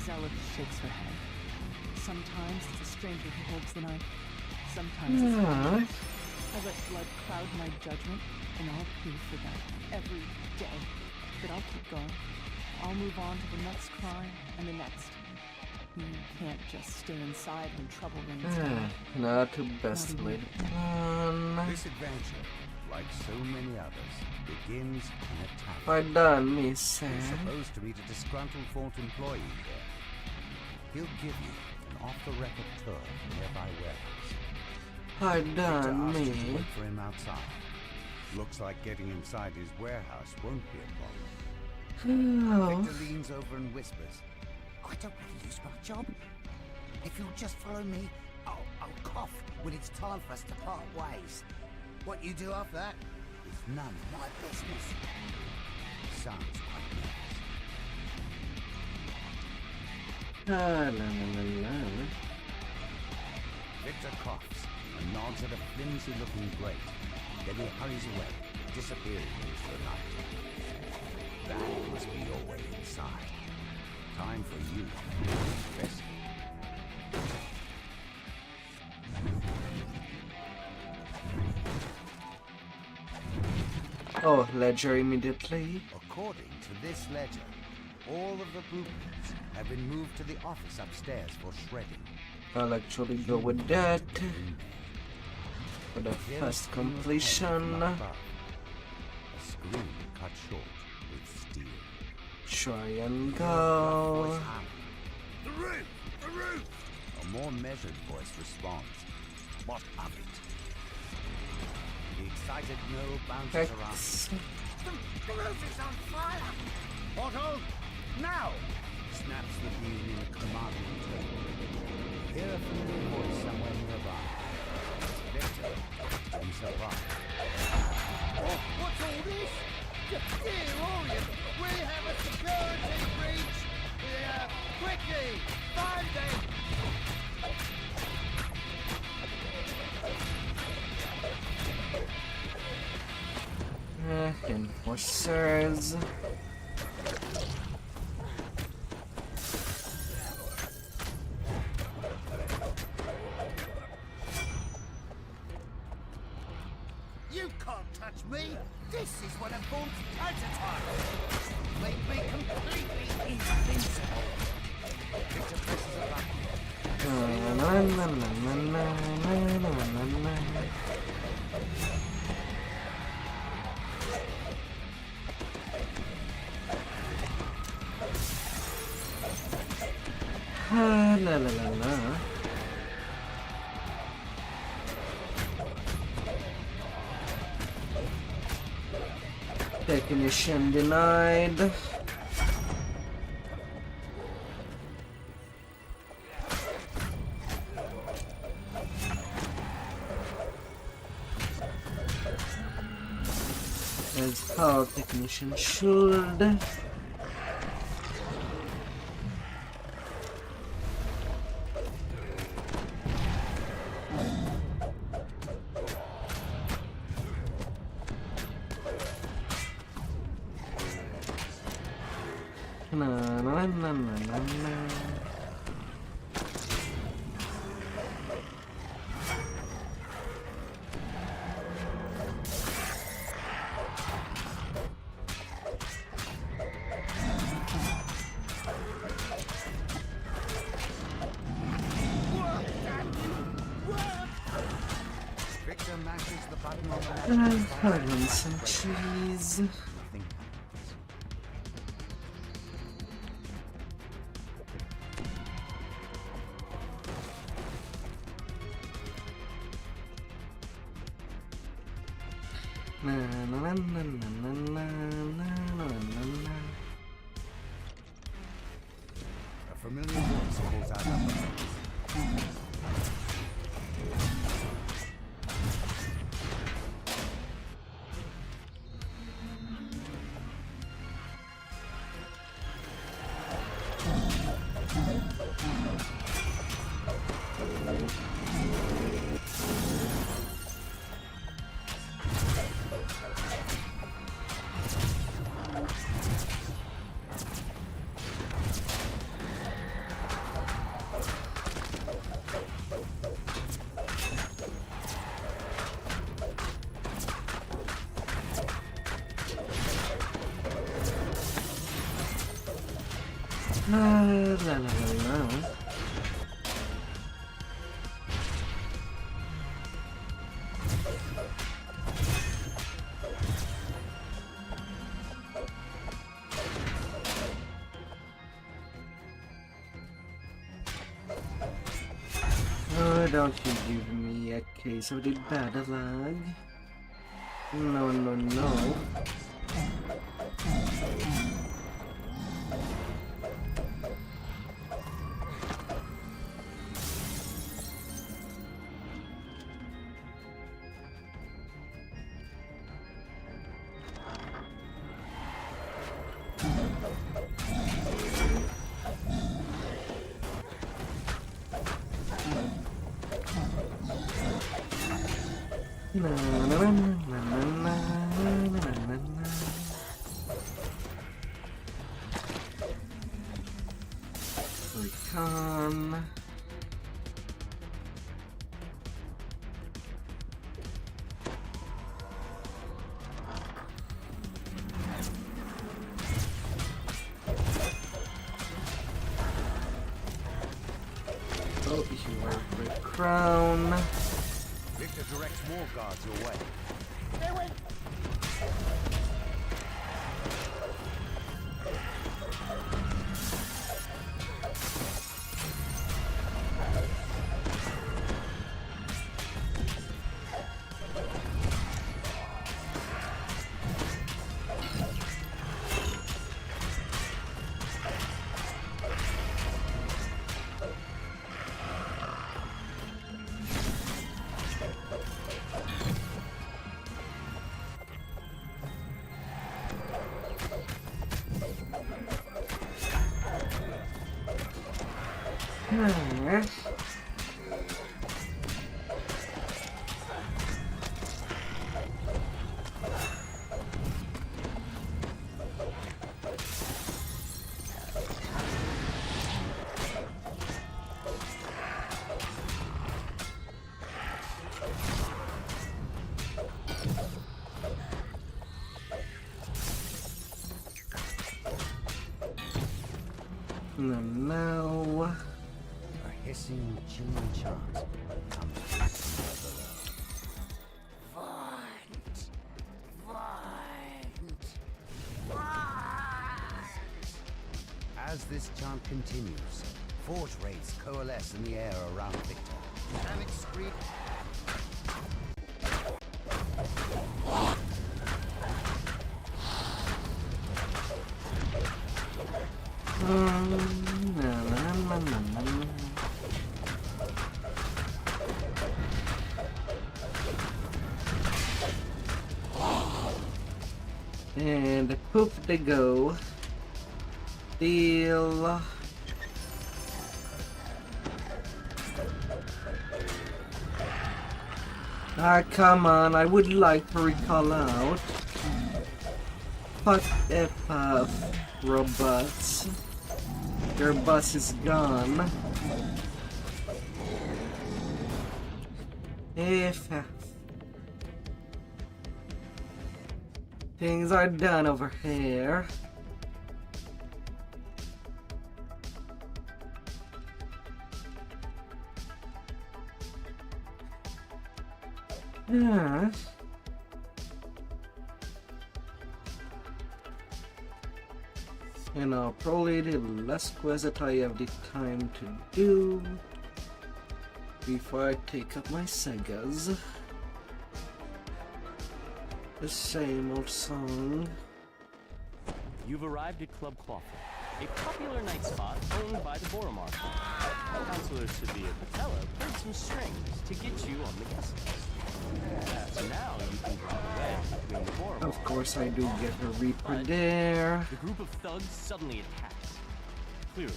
Zelith shakes her head. Sometimes it's a stranger who holds the knife. Sometimes it's not. I let blood cloud my judgment, and I'll pay for that every day. But I'll keep going. I'll move on to the next crime and the next. You can't just stay inside when trouble rains down. Not the best way. This adventure, like so many others, begins in a tavern. Well done, Miss You're Sam. supposed to meet a disgruntled Fort employee there. He'll give you an off-the-record tour of the nearby warehouse. Well Victor done, asks you to me. wait for him outside. Looks like getting inside his warehouse won't be a problem. Oh. Victor leans over and whispers, "I don't really use my job. If you'll just follow me, I'll cough when it's time for us to part ways. What you do after that is none of my business." Sounds quite nervous. La, la, la, la. Victor coughs and nods at a flimsy-looking grate. Then he hurries away, disappearing into the night. That must be your way inside. Time for you to rescue. Oh, ledger immediately. According to this ledger, all of the blueprints have been moved to the office upstairs for shredding. I'll actually go with that for the first completion. A screen cut short with steel. Try and go. The roof! The roof! A more measured voice responds. What of it? The excited no bounces around. The roof is on fire! Otto! Now! Snaps the beam in a commanding tone. You hear a familiar voice somewhere nearby. Victor, in surprise. Oh, what's all this? Dear Orient, we have a security breach! Quickly! Find them! Enforcers. You can't touch me! This is one of Vaught's prototypes! Make me completely invincible! Victor presses a La la la la. Technician denied. As how technician should. Victor mashes the button on the Having some cheese. Na na na na na na na na na. A familiar voice calls out up. La la la la. Oh, don't you give me a case of the bad lag. No, no, no. Na, na, na, na, na, na, na, na, na. Recon. Oh, you wear the crown. Victor directs more guards your way. They win. Now, A hissing, chilling chant comes from somewhere below. As this chant continues, forge wraiths coalesce in the air around Victor. Panic scream. and poof they go. Deal. Ah, come on, I would like to recall out. Fuck F robots. Your bus is gone. If things are done over here. Yeah. You know, probably the last quest that I have the time to do before I take up my Segas. The same old song. You've arrived at Club Clawfoot, a popular night spot owned by the Boromar family. Counselor Sabia Patella pulled some strings to get you on the guest list. So now you can draw the wedge between the Boromar. Of course I do get a Reaper there. The group of thugs suddenly attacks. Clearly,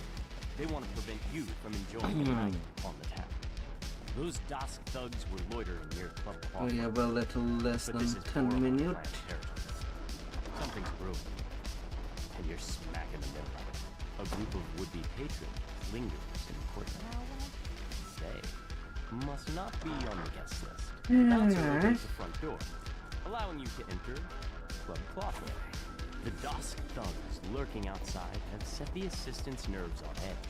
they want to prevent you from enjoying the night on the town. Those Dusk thugs were loitering near Club Clawfoot. We have a little less than 10 minutes. Something's broken, and you're smack in the middle of it. A group of would-be patrons lingers in the courtyard. They must not be on the guest list. The bouncer opens the front door, allowing you to enter Club Clawfoot. The Dusk thugs lurking outside have set the assistant's nerves on edge.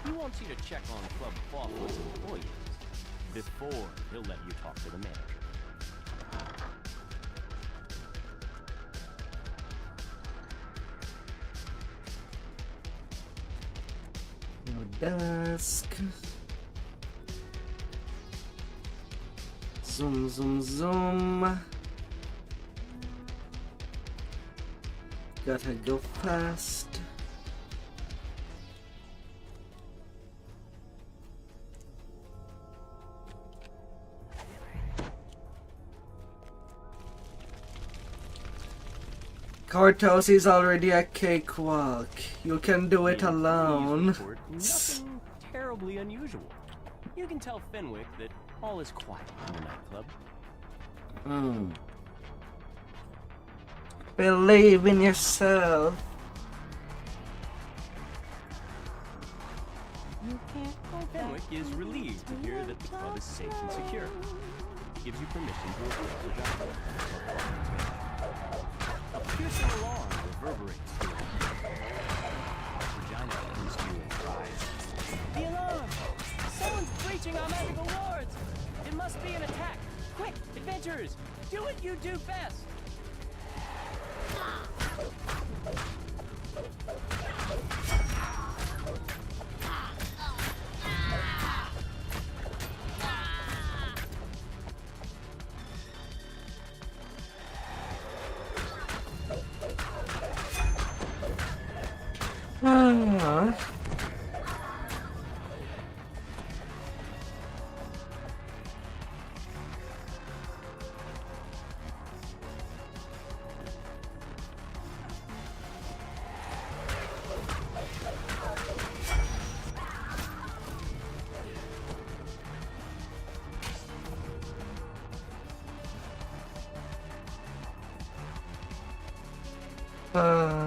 He wants you to check on Club Clawfoot's employees before he'll let you talk to the manager. No dusk. Zoom, zoom, zoom. Gotta go fast. Kartos is already a cakewalk. You can do it alone. Nothing terribly unusual. You can tell Fenwick that all is quiet in the nightclub. Believe in yourself. You can't go back. Fenwick is relieved to hear that the club is safe and secure. He gives you permission to approach the jungle. A piercing alarm reverberates through it. Regina turns to you and cries, "The alarm! Someone's breaching our magical wards! It must be an attack! Quick, adventurers! Do what you do best!"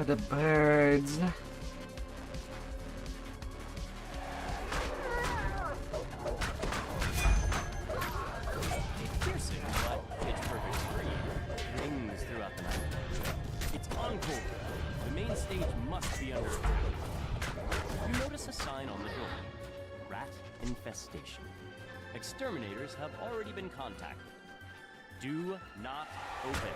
The birds. A piercing but pitch-perfect scream rings throughout the night. It's encore. The main stage must be under attack. You notice a sign on the door. Rat infestation. Exterminators have already been contacted. Do not open.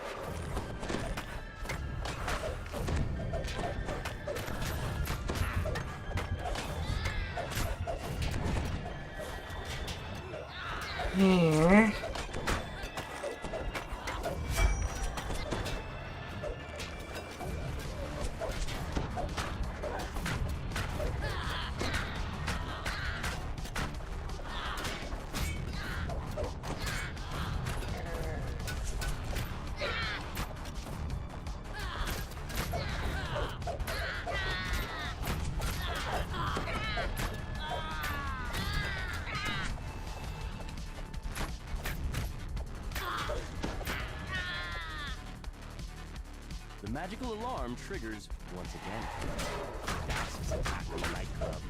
Here. The magical alarm triggers once again. Dax is attacking the nightclub.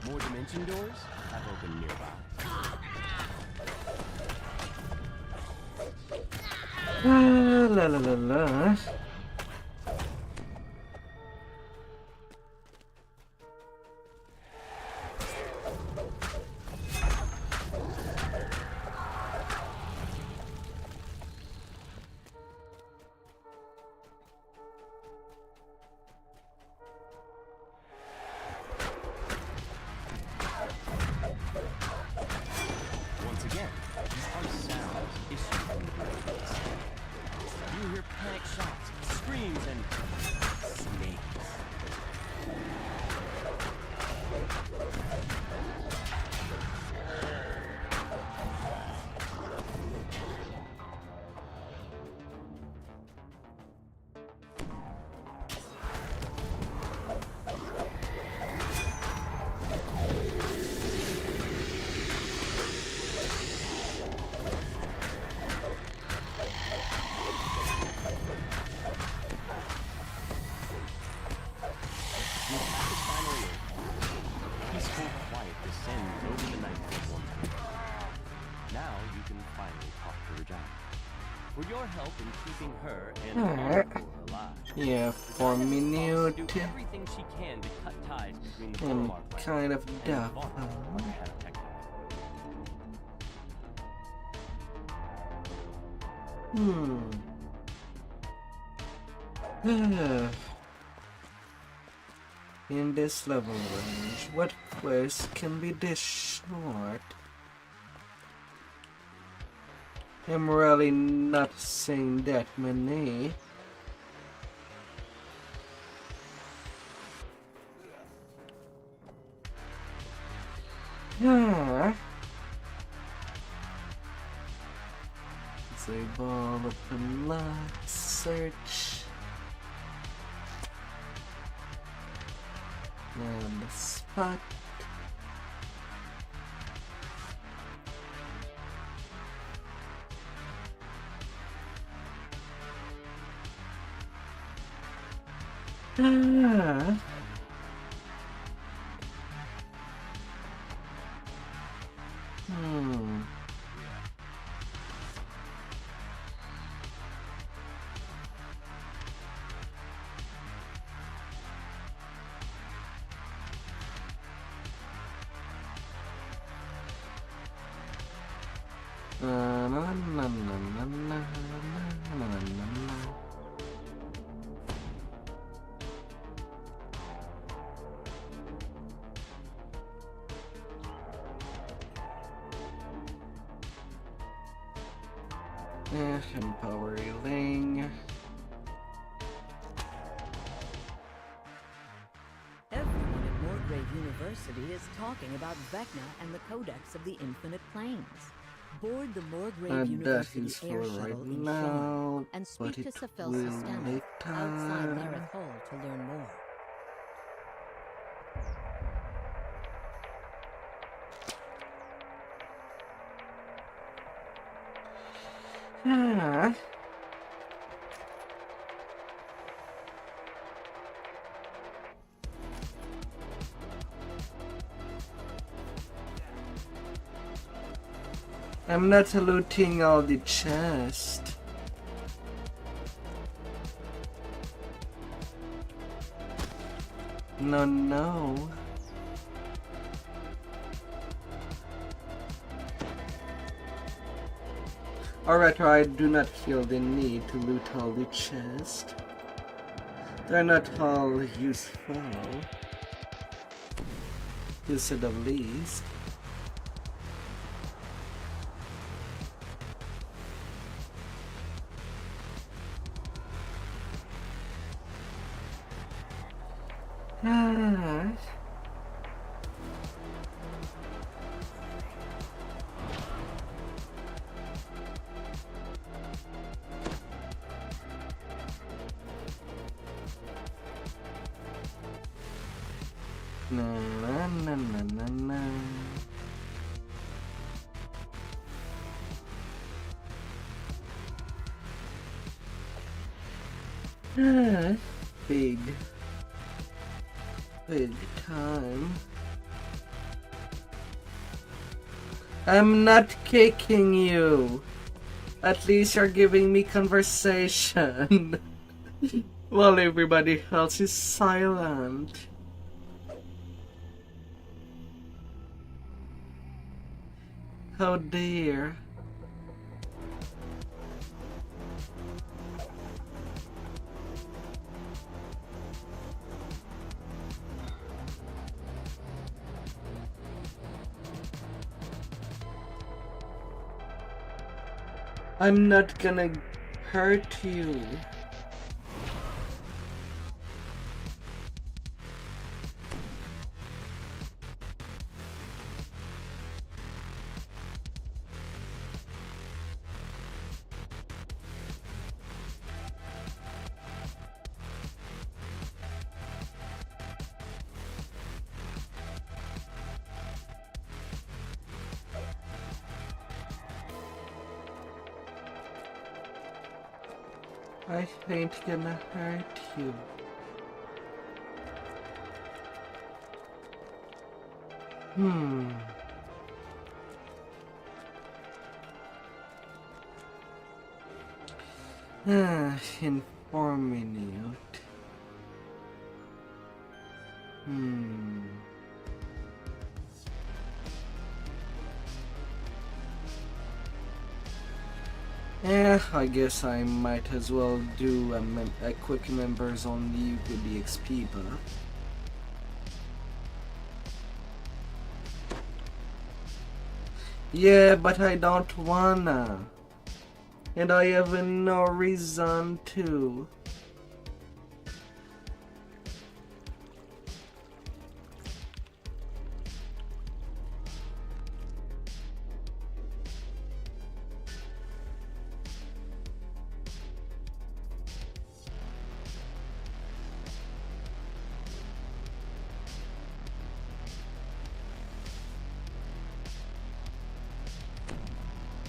More dimension doors have opened nearby. La la la la. Once again, these are sounds issued from the blades. You hear panic shots, screams, and snakes. The attack is finally over. Peaceful quiet descends over the nightclub once more. Now you can finally talk to Regina. For your help in keeping her and Alright. Encore alive. Yeah, for Regina minute. do everything she can to cut ties between the I'm Bormark clan kind of and deaf. Vaughn, our head of technical. In this level range, what quest can be this short? I'm really not saying that many. Yeah. Disable, open lock, search. And the spot. Ah. Empowering. Everyone at Morgrave University is talking about Vecna and the Codex of the Infinite Planes. Board the Morgrave University that is air for shuttle right in now, Shannon and speak but to it Safel will Sistema later. outside Lareth Hall to learn more. Ah. I'm not looting all the chest. No, no. Alright, I do not feel the need to loot all the chest. They're not all useful. To say the least. Ah. Na na na na na na. Ah, big time. I'm not kicking you. At least you're giving me conversation. While everybody else is silent. How dare. I'm not gonna hurt you. I ain't gonna hurt you. Inform minute. I guess I might as well do a quick members only with the XP buff. Yeah, but I don't wanna. And I have no reason to.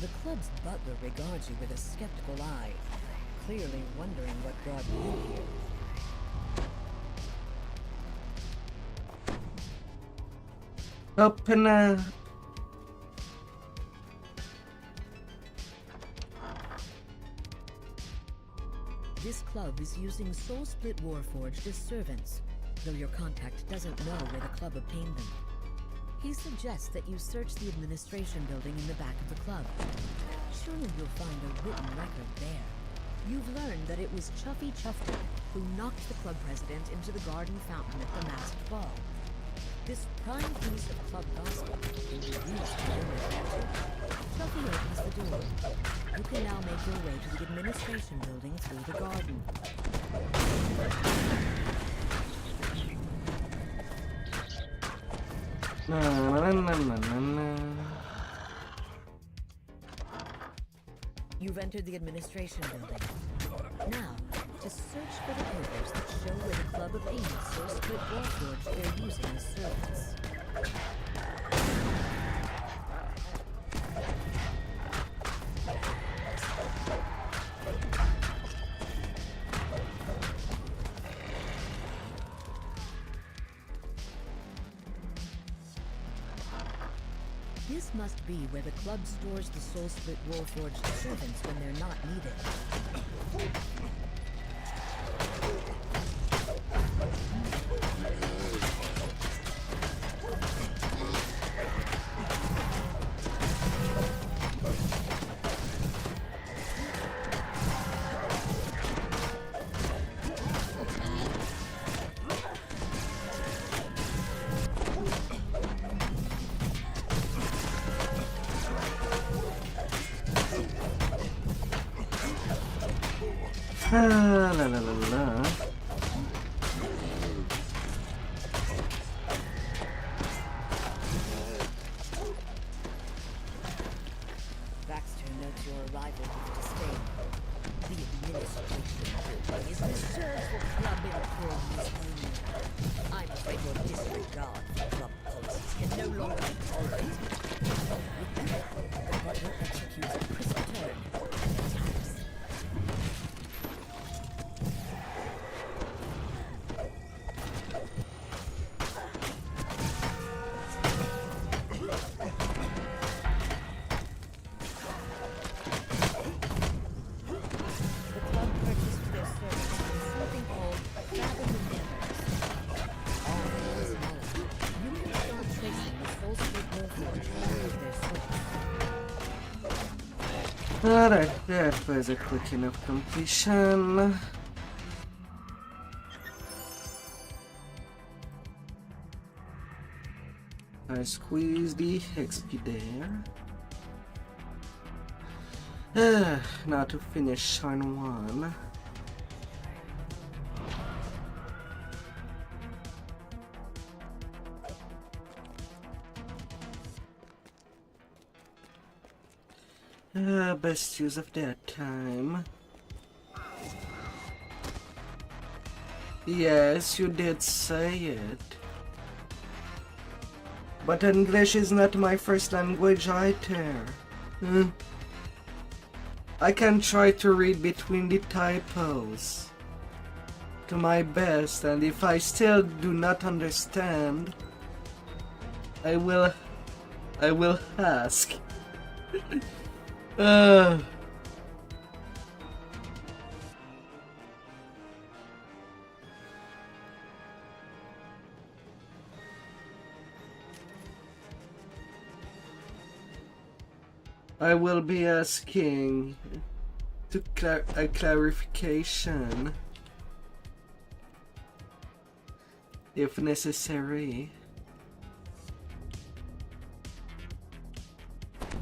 The club's butler regards you with a skeptical eye, clearly wondering what brought you here. Open up. This club is using Soul Split Warforged as servants, though your contact doesn't know where the club obtained them. He suggests that you search the administration building in the back of the club. Surely you'll find a written record there. You've learned that it was Chuffy Chuffton who knocked the club president into the garden fountain at the masked ball. This prime piece of club gossip can be used to your advantage. Chuffy opens the door. You can now make your way to the administration building through the garden. You've entered the administration building. Now, to search for the papers that show where the Club of Amos Soul Split Warforged they're using as servants. This must be where the club stores the Soul Split Warforged servants when they're not needed. La la la la. Baxter notes your arrival with disdain. The administration building is reserved for club employees only. I'm afraid your disregard for club policies can no longer be tolerated. With that, the butler executes a crisp turn. Attacks. Alright, that was a quick enough completion. I squeeze the XP there. Now to finish on one. Best use of that time. Yes, you did say it. But English is not my first language either. I can try to read between the typos to my best, and if I still do not understand, I will ask. I will be asking to a clarification if necessary.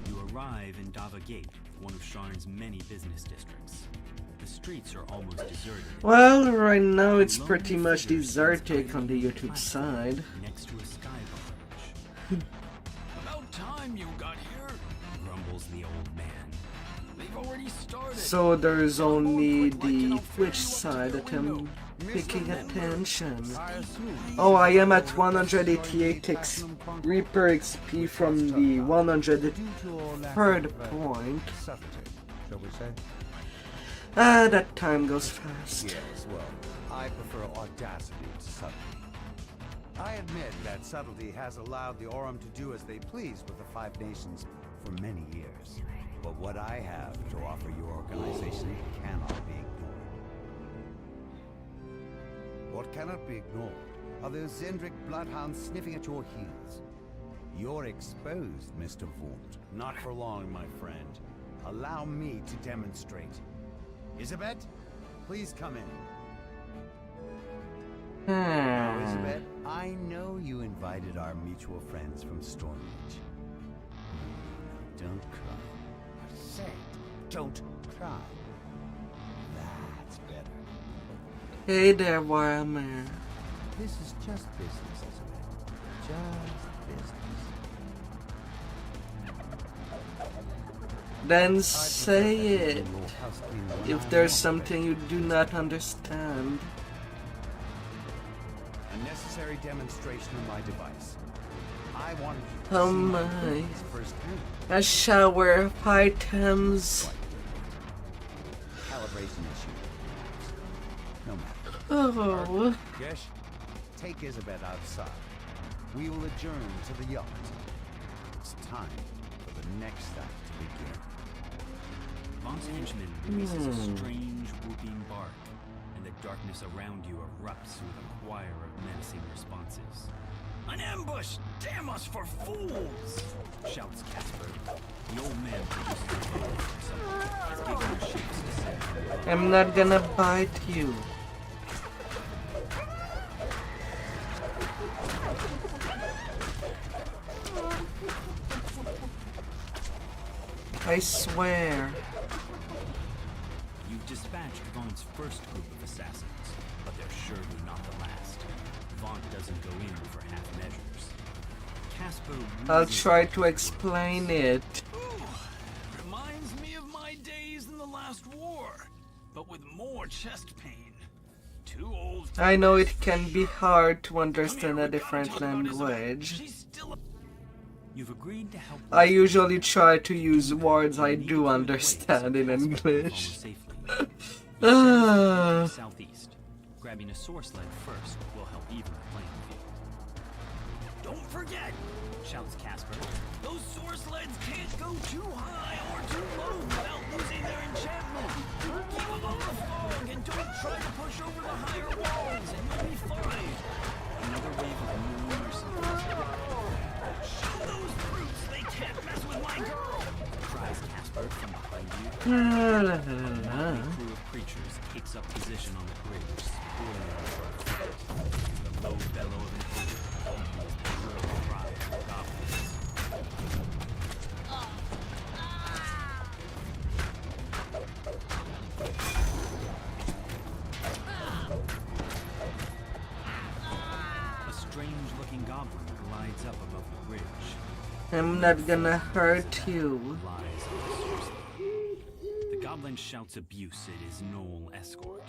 You arrive arrive in Dava Gate, one of Sharn's many business districts. The streets are almost deserted. Well, right now it's pretty much deserted on the YouTube side. Next to a sky barge. About time you got here, grumbles the old man. They've already started. So there's only the Twitch side that I'm picking attention. Oh, I am at 188 Reaper XP from the 103rd point. Ah, that time goes fast. Yes, well, I prefer audacity to subtlety. I admit that subtlety has allowed the Aurum to do as they please with the Five Nations for many years. But what I have to offer your organization cannot be ignored. What cannot be ignored are those Zendrick bloodhounds sniffing at your heels. You're exposed, Mr. Vaunt. Not for long, my friend. Allow me to demonstrate. Isabet, please come in. Now, Isabet, I know you invited our mutual friends from Stormreach. No, don't cry. I said, don't cry. That's better. Hey there, Warhammer. This is just business, Isabet. Just business. Then say it. If there's something you do not understand. A necessary demonstration of my device. I wanted to Oh see my. things firsthand. A shower of items. Calibration issue. No matter. Oh. Gesh, take Isabet outside. We will adjourn to the yacht. It's time for the next act to begin. Vaught's henchman releases a strange whooping bark, and the darkness around you erupts with a choir of menacing responses. An ambush! Damn us for fools! Shouts Casper. The old man produces a bow from somewhere as giggling shapes descend from the I'm not gonna bite you. I swear. You've dispatched Vaught's first group of assassins, but they're surely not the last. Vaught doesn't go in for half measures. Casper I'll try to explain it. Reminds me of my days in the last war, but with more chest pain. Too old. I know it can be hard to understand a different language. You've agreed to help. I usually try to use words I do understand in English. Southeast. Grabbing a source sled first will help even the playing field. Don't forget, shouts Casper. Those source sleds can't go too high or too low without losing their enchantment. Keep above the fog and don't try to push over the higher walls and you'll be fine. Another wave of new mercenaries. Show those brutes they can't mess with my girl! Cries Casper from behind you. La, la, la, A la. crew of creatures takes up position on the bridge, supporting them from the low bellow of an eagle, almost the shrill cry of goblins. A strange-looking goblin glides up above the bridge. I'm not gonna hurt you. Lies on the source line. The goblin shouts abuse at his gnoll escort.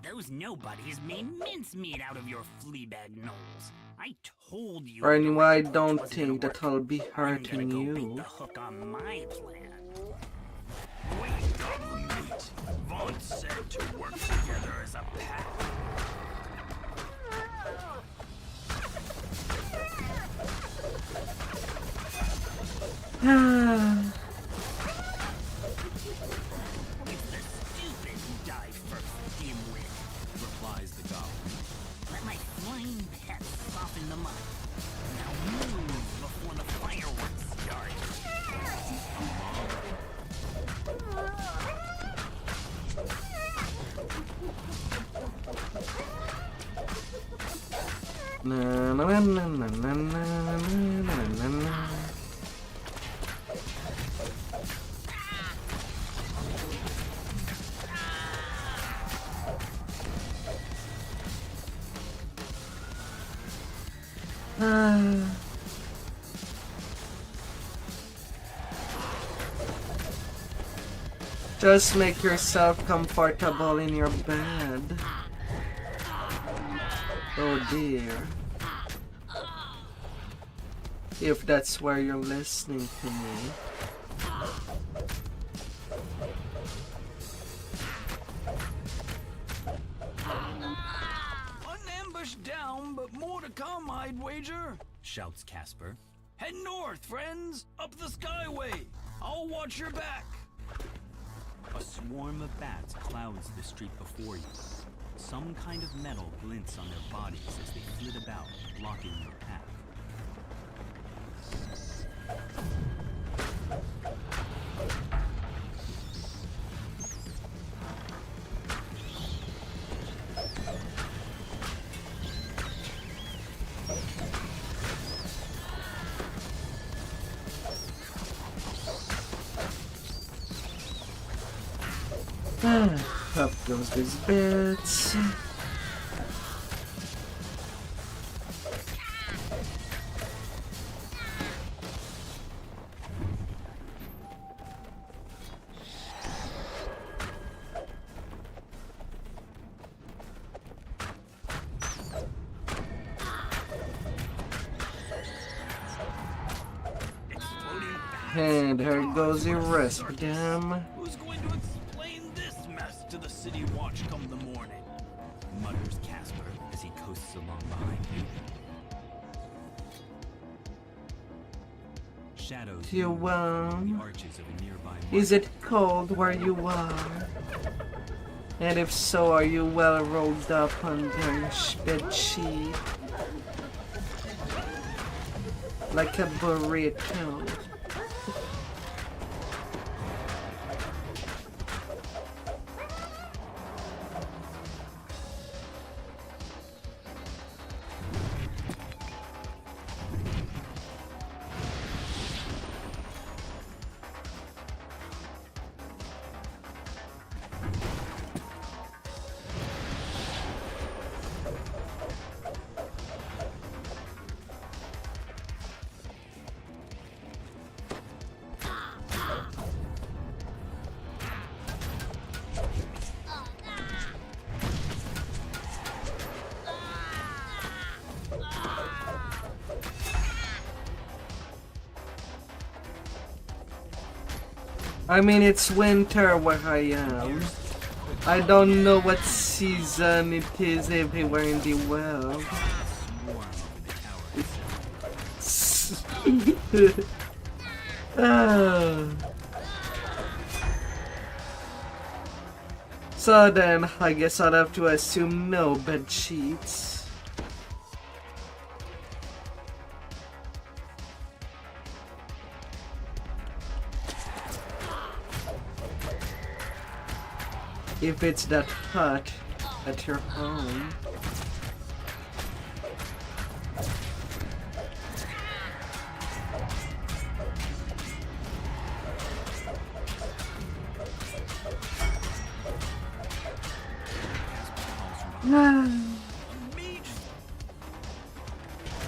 Those nobodies made mincemeat out of your fleabag gnolls. I told you. Anyway, I don't think that I'll be hurting Beat you. the hook on my plan. Wait, goblin meat. Vaught said to work together as a pack. It's the stupid who die first, dimwit. Replies the goblin. Let my flying pets soften them up. Now move before the fireworks start. Na, na, na, na, na, na, na, na, na, na. Just make yourself comfortable in your bed. Oh dear. If that's where you're listening to me. An ambush down, but more to come, I'd wager, shouts Casper. Head north, friends! Up the skyway! I'll watch your back! A swarm of bats clouds the street before you. Some kind of metal glints on their bodies as they flit about, blocking your path. Up goes these bits. And there goes the rest of them. Who's going to explain this mess to the city watch come the morning? Mutters Casper as he coasts along behind you. Shadows You move from the arches of a nearby Is it cold where you are? And if so, are you well rolled up under bed sheet? Like a burrito. I mean, it's winter where I am. I don't know what season it is everywhere in the world. So then, I guess I'd have to assume no bed sheets. If it's that hot at your home.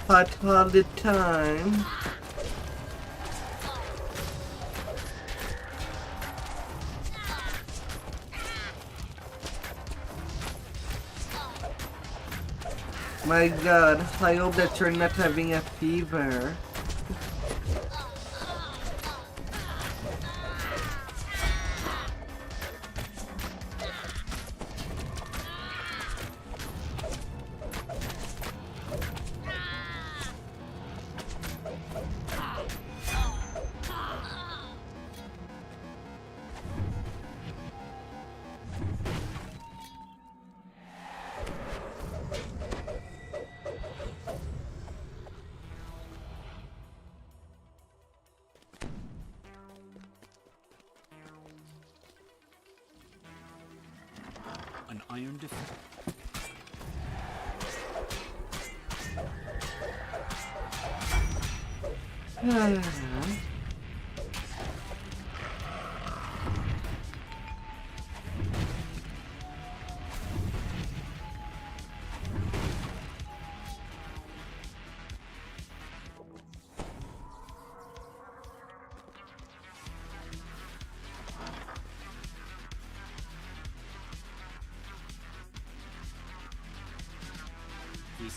Hot all the time. My God, I hope that you're not having a fever. An iron defense.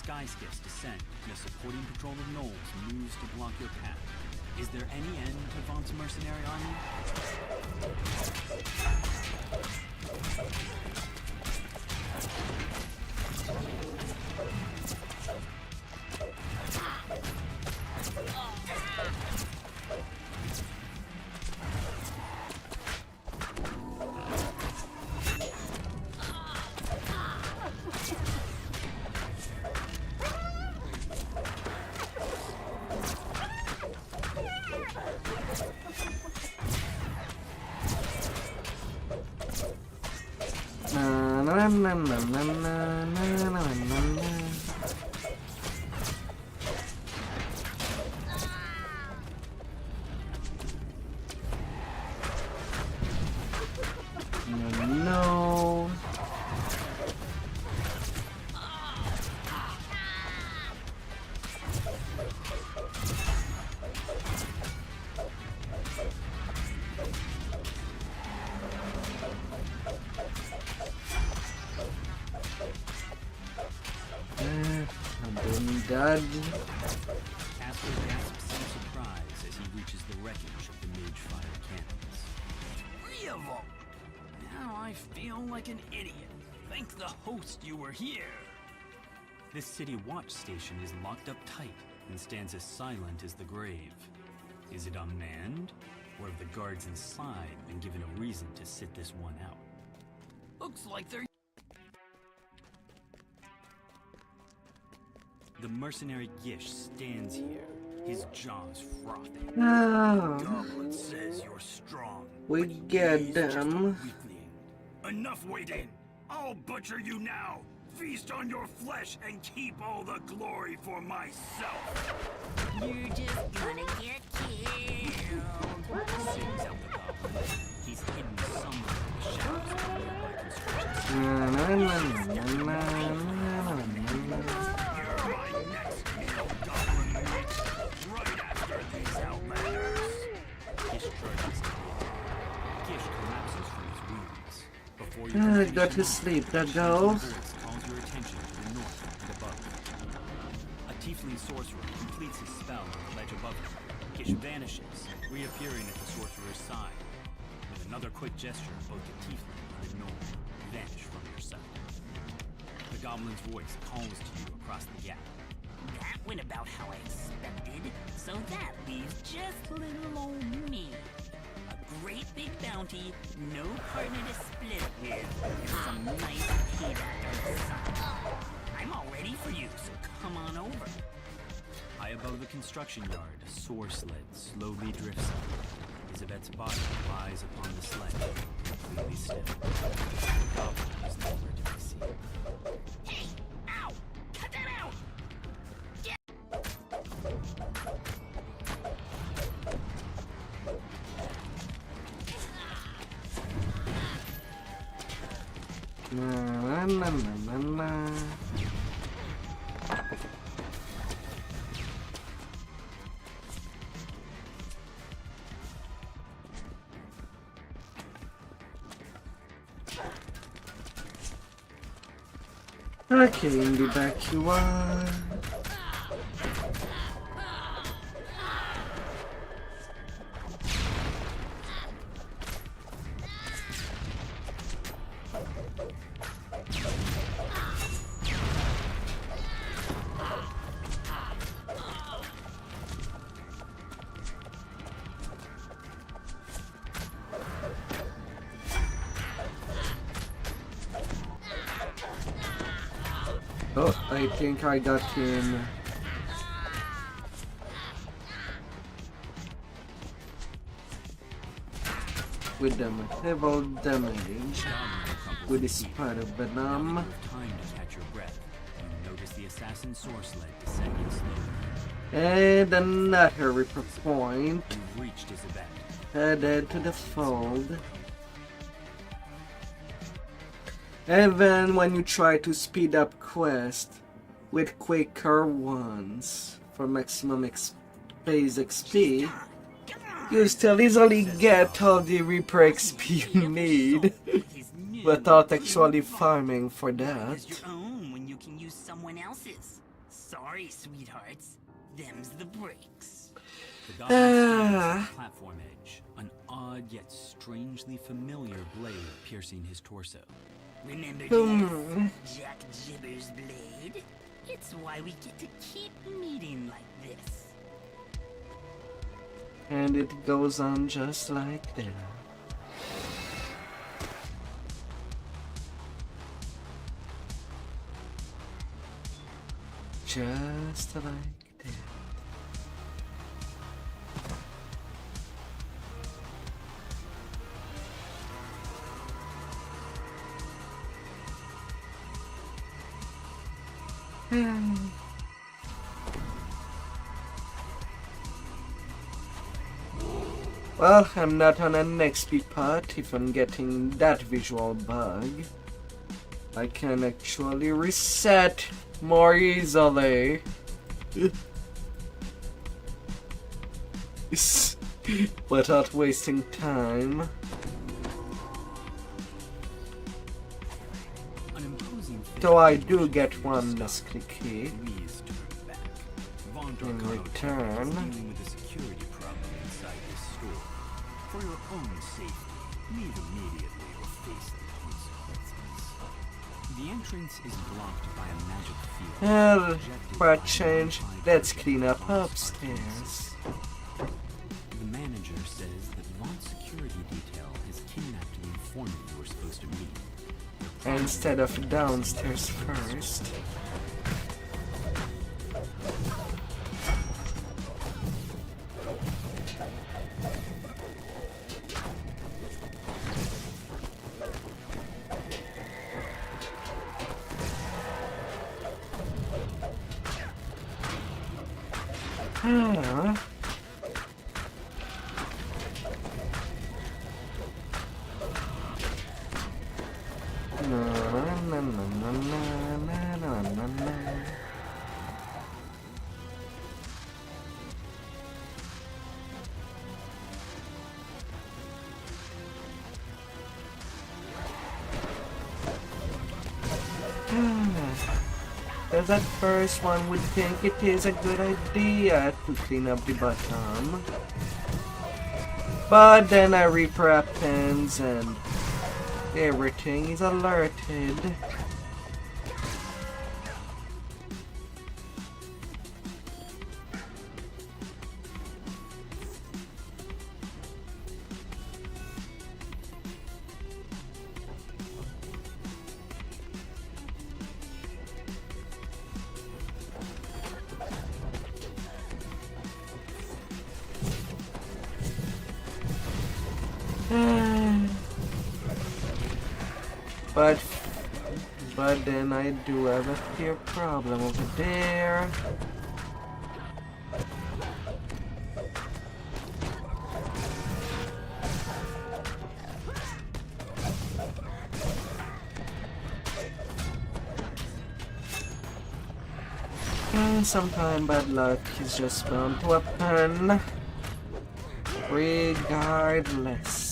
sky skiffs descend, and a supporting patrol of gnolls moves to block your path. Is there any end to Vaunt's mercenary army? No. Dad. Casper gasps in surprise as he reaches the wreckage of the mage-fire cannons. 3 of them! Now I feel like an idiot. Thank the host you were here. This city watch station is locked up tight and stands as silent as the grave. Is it unmanned? Or have the guards inside been given a reason to sit this one out? Looks like they're... The mercenary Gish stands here, his jaws frothing. Oh. Goblin says you're strong. We get them. Enough waiting! I'll butcher you now! Feast on your flesh and keep all the glory for myself! You're just gonna get killed. Sings out the goblin. He's hidden somewhere in the shadows of the nearby construction Right after these outlanders! Gish charges to the Gish collapses from his wounds. Before you Go to sleep, that go. calls your attention to the north and above. A tiefling sorcerer completes his spell on the ledge above him. Gish vanishes, reappearing at the sorcerer's side. With another quick gesture, both the tiefling and the gnome vanish from your sight. The goblin's voice calls to you across the gap. That went about how I expected, so that leaves just little old me. A great big bounty, no partner to split it with, and some nice payback on the side. I'm all ready for you, so come on over. High above the construction yard, a soar sled slowly drifts up. Isabet's body lies upon the sled, completely still. The goblin is nowhere to be seen. Hey! Ow! Cut that out! Okay, in the back you are. Oh, I think I got him. With them heavy damage with the spider venom. Time to catch your breath. You notice the assassin soar sled descending slowly. And another reaper point. You've reached Isabet. Headed to the fold. And then when you try to speed up quest with quicker ones for maximum base XP, you still easily get all the Reaper XP you need without actually farming for that. Your own when you can use someone else's. Sorry, sweethearts. Them's the breaks. The goblin stands on the platform edge, an odd yet strangely familiar blade piercing his torso. Remember this, Jack Jibber's blade? It's why we get to keep meeting like this. And it goes on just like that. Just like that. Well, I'm not on an XP part if I'm getting that visual bug. I can actually reset more easily. Without wasting time. So I do get one less clicky. In return. With a security problem inside this store. For your own safety, leave immediately or face the consequences. The entrance is blocked by a magic field. Well, for a change, let's clean up upstairs. The manager says that Vaught's security detail has kidnapped the informant you were supposed to meet. Instead of downstairs first. Because at first one would think it is a good idea to clean up the bottom. But then a Reaper happens and everything is alerted. But then I do have a clear problem over there. And sometimes bad luck is just bound to happen. Regardless.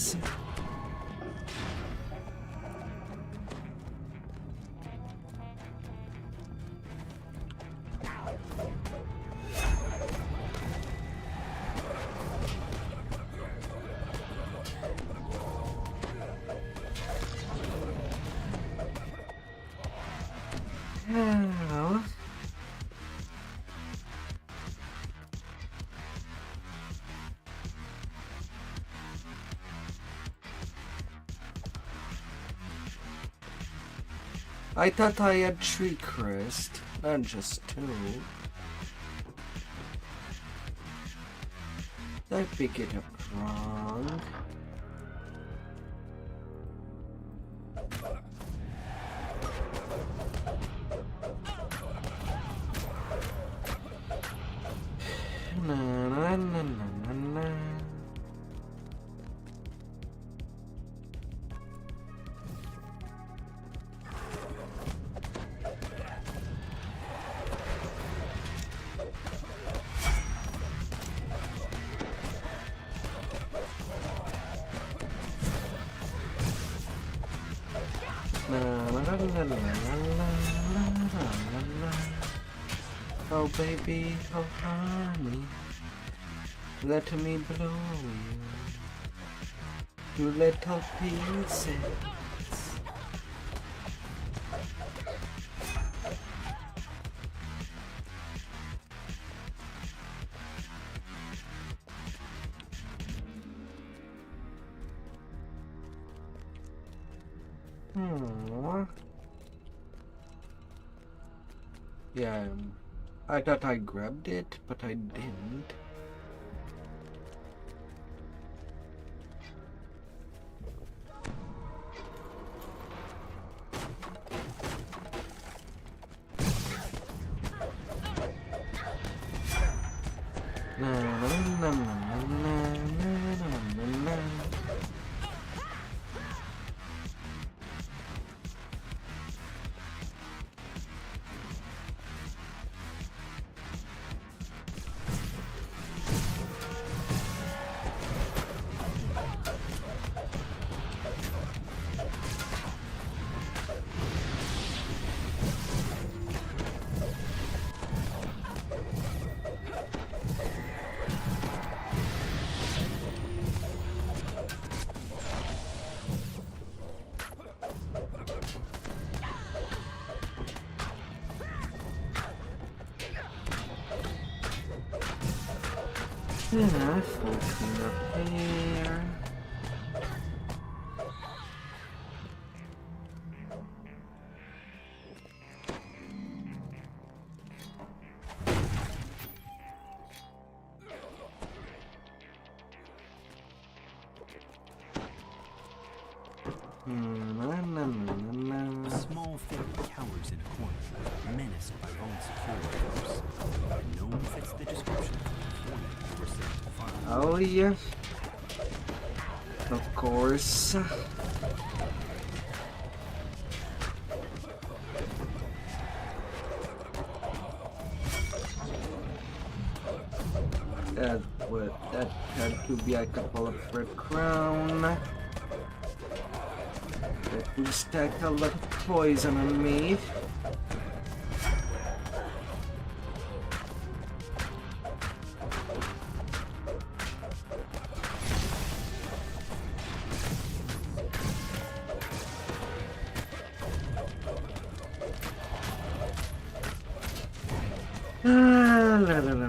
I thought I had 3 crests, not just 2. Did I pick it up wrong? Na na na na na. Oh baby, oh honey, let me blow you to little pieces. Yeah, I thought I grabbed it, but I didn't. Yeah, full clean up here. A small figure cowers in a corner, menaced by own security force. A gnome fits the description of the informant you were sent to find. Oh yeah. Of course. That had to be a couple of red crown. That will stack a lot of poison on me. La la la la.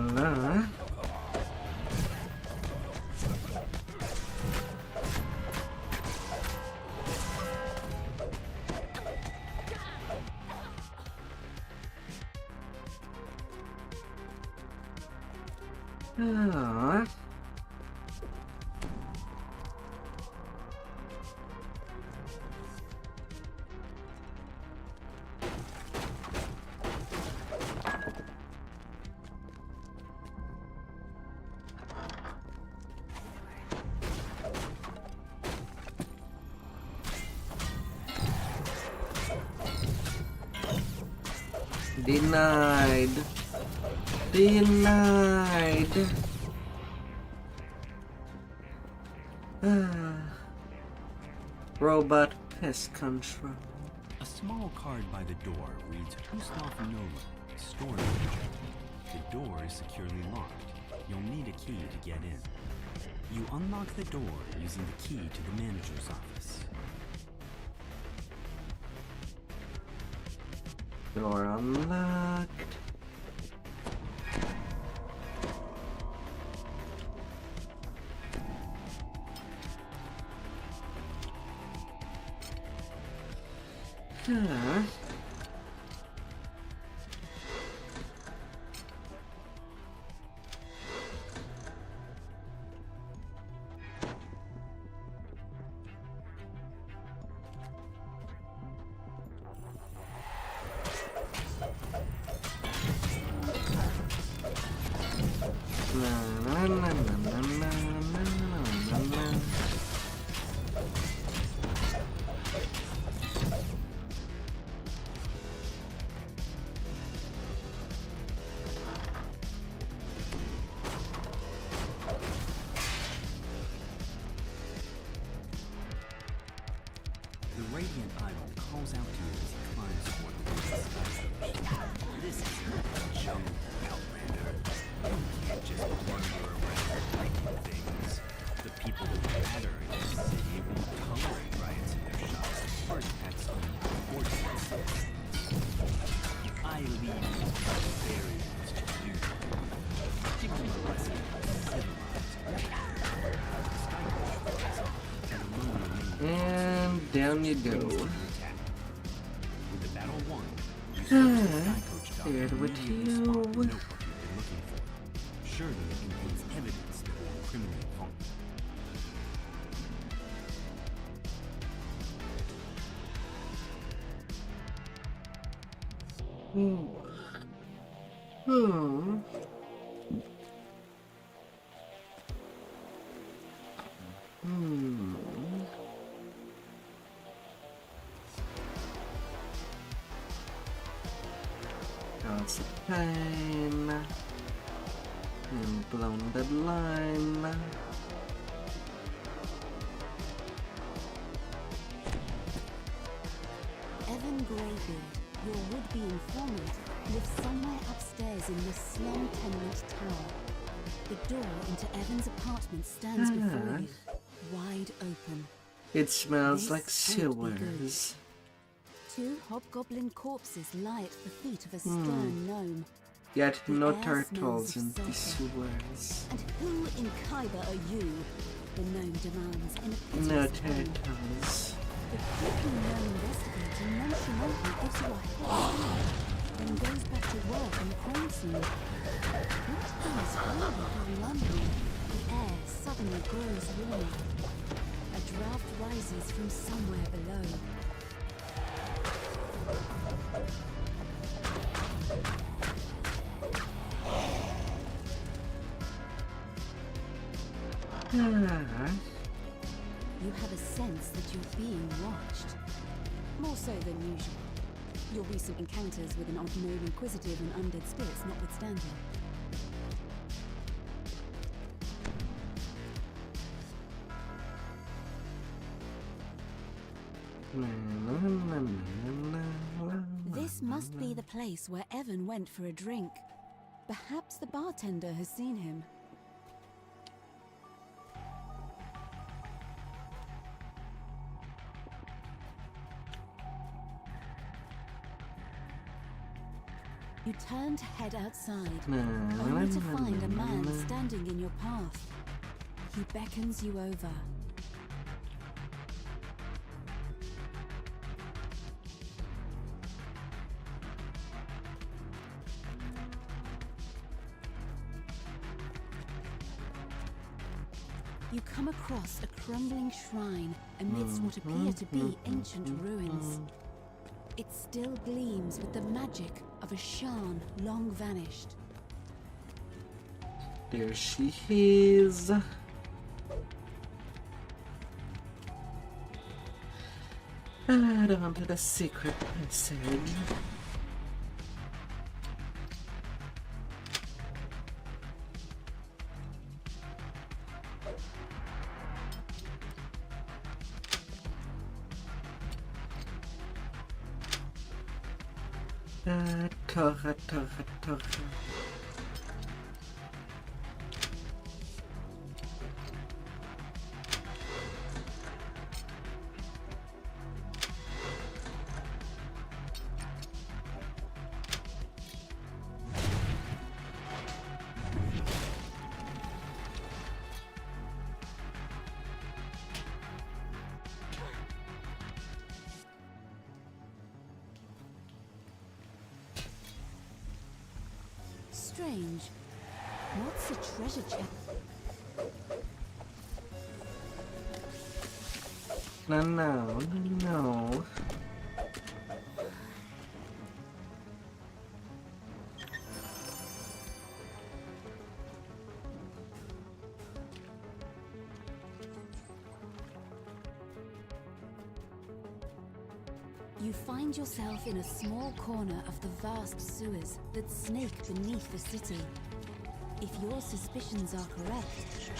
Denied. Denied. Robot pest control. A small card by the door reads Hustov Nova, storage agent. The door is securely locked. You'll need a key to get in. You unlock the door using the key to the manager's office. Door unlocked. The Radiant Idol calls out to you as he climbs toward the sky station. This is your jungle, Outlander. You can't just wander around breaking things. The people that matter in this city won't tolerate riots in their shops or attacks on important citizens. I leave these barbarians to you. Give them a lesson of civilized And down you go. with the battle won. You search the sky coach dock Here and with immediately you. spot the notebook you've been looking for. Surely it contains evidence that will incriminate Vaughn. That's the time. And blown that line. Evan Greybeard, your would-be informant, lives somewhere upstairs in this slum tenement tower. The door into Evan's apartment stands before you, wide open. It smells This like can't be good. sewers. 2 hobgoblin corpses lie at the feet of a stern gnome. Yet The no air turtles smells in of the sulfur. sewers. And who in Khyber are you? The gnome demands in a piteous No tone. turtles. The creepy gnome investigator nonchalantly gives you a head then goes back to work on the crime scene. What is really going on here? The air suddenly grows warmer. A draft rises from somewhere below. You have a sense that you're being watched. More so than usual. Your recent encounters with an odd gnome inquisitive and undead spirits notwithstanding. This must be the place where Evan went for a drink. Perhaps the bartender has seen him. You turn to head outside, only to find a man standing in your path. He beckons you over. You come across a crumbling shrine amidst what appear to be ancient ruins. It still gleams with the magic of a Shan long vanished. There she is. Add on to the secret passage. Torre. Strange. What's a treasure chest? No. You find yourself in a small corner of the vast sewers that snake beneath the city. If your suspicions are correct,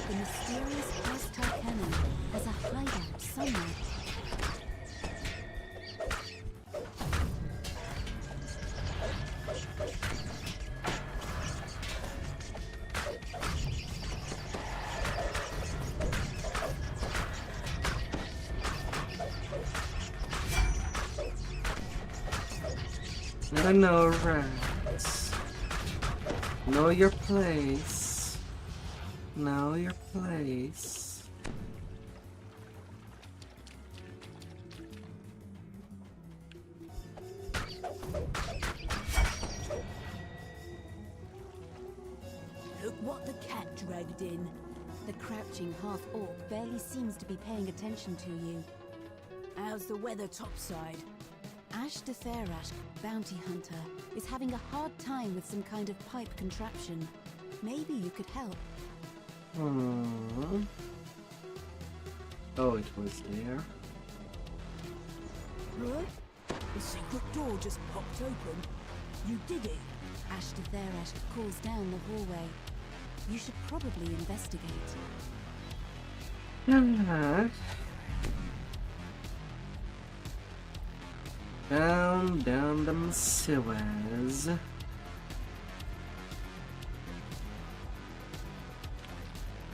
the mysterious Aztec cannon has a hideout somewhere. I know, rats. Know your place. Know your place. Look what the cat dragged in. The crouching half-orc barely seems to be paying attention to you. How's the weather topside? Ash de Therash, bounty hunter, is having a hard time with some kind of pipe contraption. Maybe you could help. Oh, it was there. What? The secret door just popped open. You did it. Ash de Therash calls down the hallway. You should probably investigate. Down them sewers.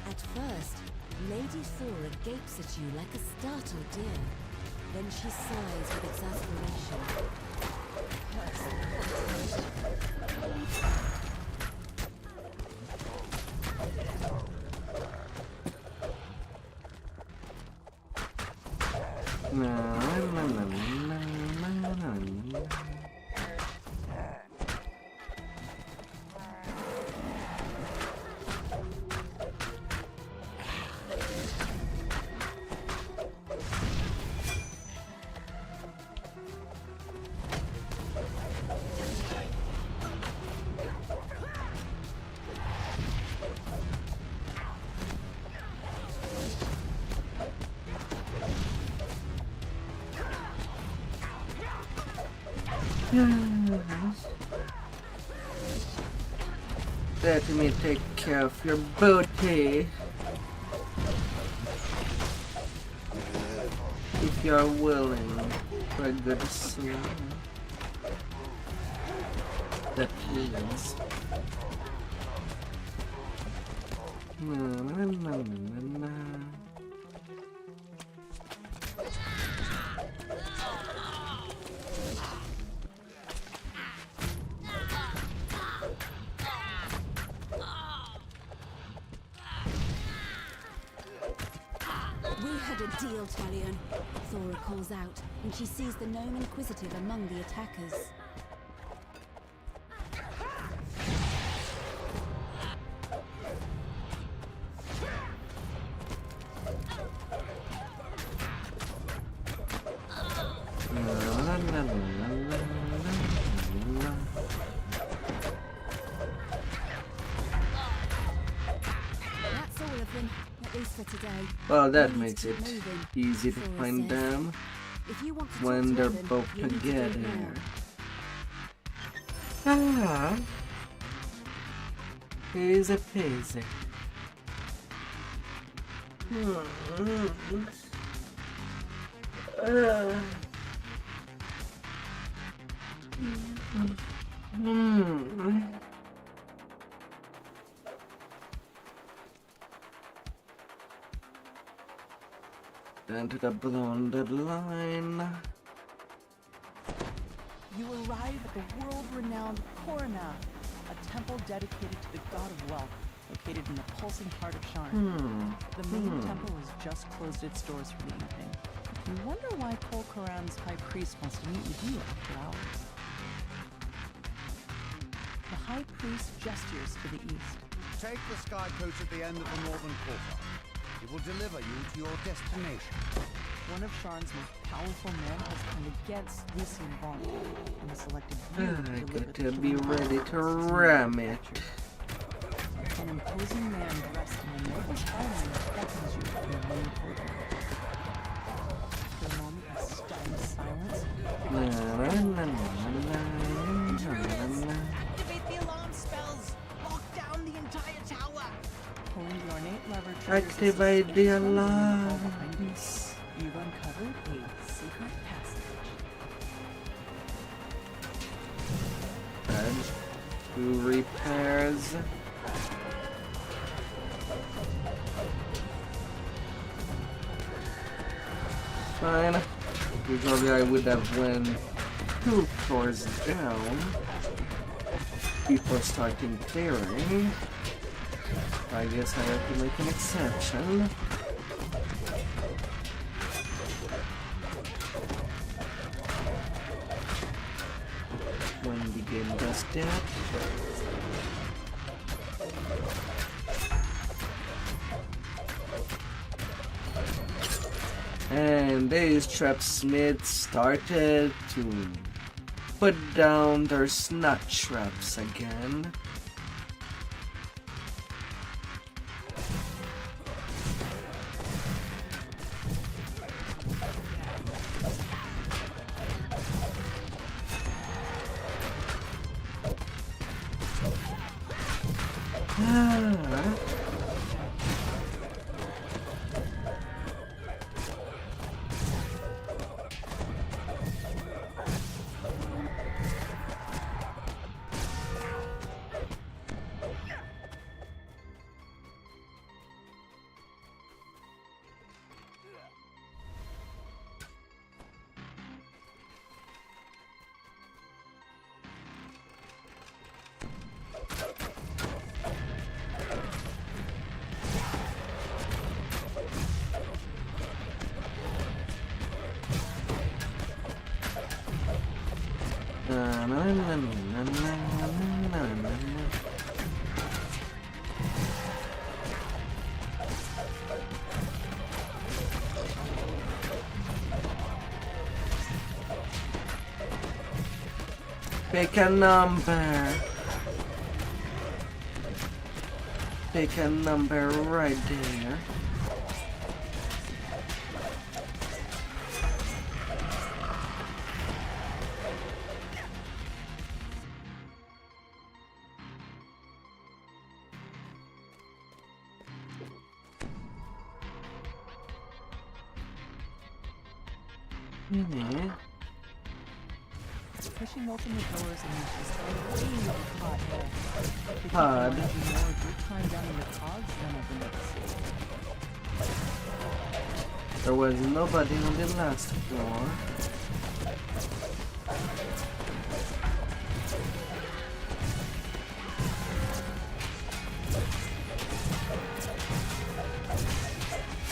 At first, Lady Thora gapes at you like a startled deer. Then she sighs with exasperation. Let me take care of your booty. If you're willing, for a good swim. That is. Deal, Talion. Thora calls out, and she sees the gnome inquisitive among the attackers. That's all of them. At least for today. Well, that makes it easy to find them when they're both together. Easy peasy. Down to the blonded line. You arrive at the world-renowned Korana, a temple dedicated to the god of wealth, located in the pulsing heart of Sharn. The main temple has just closed its doors for the evening. You wonder why Kol Karan's high priest wants to meet with you after hours. The high priest gestures to the east. Take the sky coach at the end of the northern quarter. It will deliver you to your destination. One of Sharn's most powerful men has come against Lucien Vaughn and has selected you I to deliver got the to be kingdom ready of to Lucien ram it. An imposing man dressed in a noble armor beckons you from the main corridor. For a moment of stunned silence, Activate the alarm spells! Lock down the entire tower! pulling the ornate lever Activate the alarms. You've uncovered a secret passage. And who repairs? Fine. Usually I would have went 2 floors down, people starting clearing. I guess I have to make an exception. When the game does that. And these trapsmiths started to put down their snot traps again. Pick a number. Pick a number right there. Pushing open the doors and she's way hot air. Pod. More good time down in the cogs than I've been able to see. There was nobody on the last floor.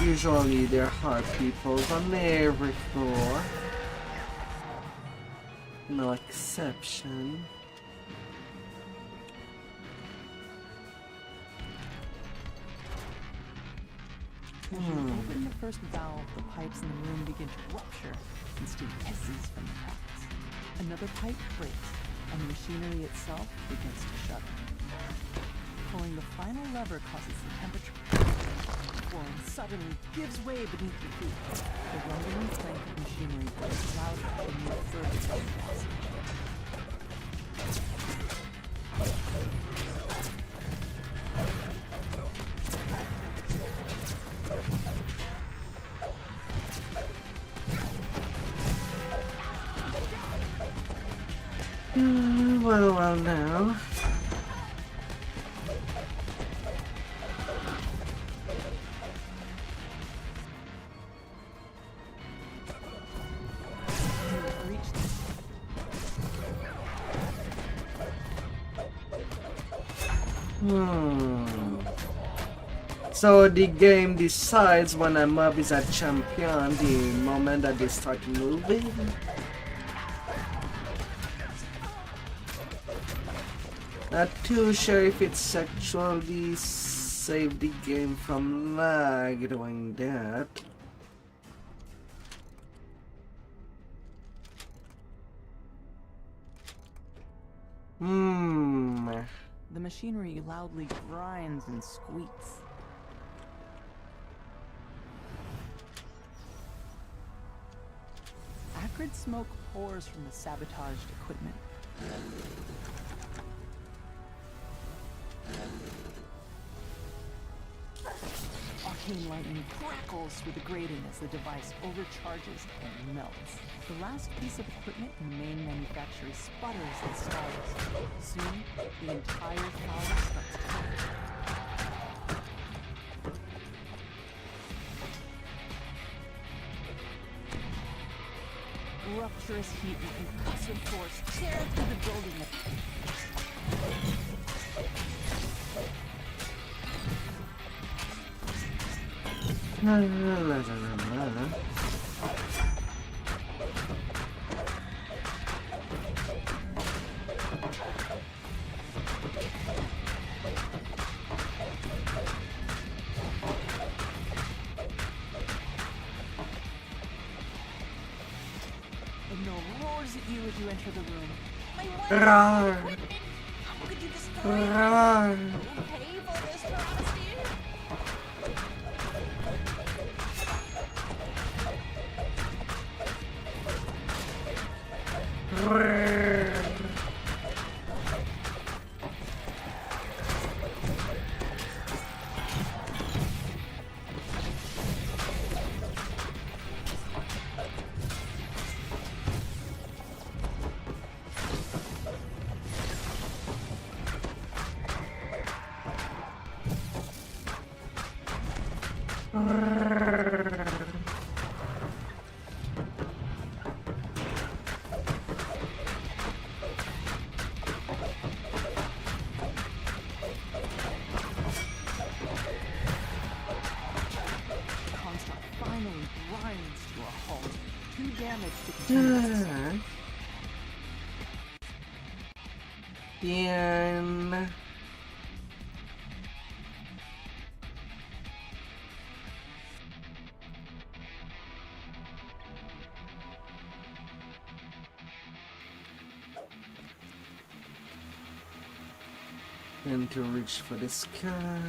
Usually there are people on every floor. No exception. As you open the first valve, the pipes in the room begin to rupture and steam hisses from the cracks. Another pipe breaks, and the machinery itself begins to shudder. Pulling the final lever causes the temperature and suddenly gives way beneath your feet. The rumbling clank of machinery grows louder and you further down the passage. Well now. So the game decides when a mob is a champion the moment that they start moving. Not too sure if it's actually saved the game from lag doing that. The machinery loudly grinds and squeaks. Acrid smoke pours from the sabotaged equipment. Arcane lightning crackles through the grating as the device overcharges and melts. The last piece of equipment in the main manufactory sputters and stalls. Soon, the entire tower starts cracking. Rupturous heat and concussive force tear through the building. Roars at you as you enter the room. My Roar. equipment! How could you destroy it? Roar. Pay for this travesty? Bien. And to reach for the sky.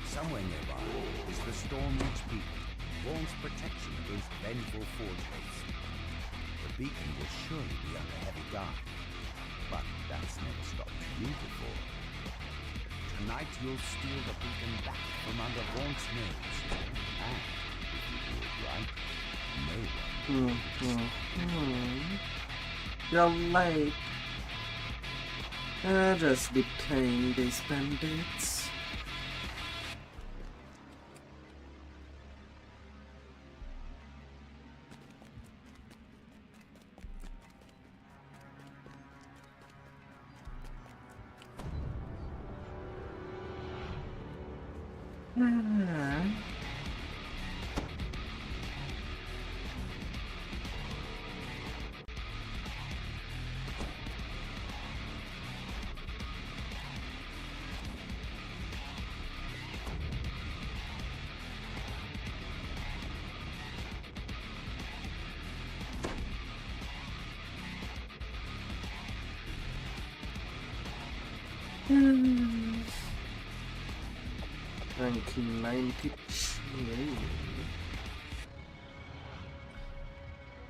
Somewhere nearby is the Storm Ridge Beacon, Vaughnt's protection against vengeful forge haste. The beacon will surely be under heavy guard, but that's never stopped you before. Tonight you'll steal the beacon back from under Vaughnt's nose, and if you do it right, no one. You're late. Just detain these bandits. Ranking 92.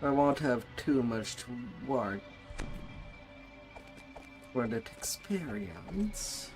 I won't have too much to work for that experience.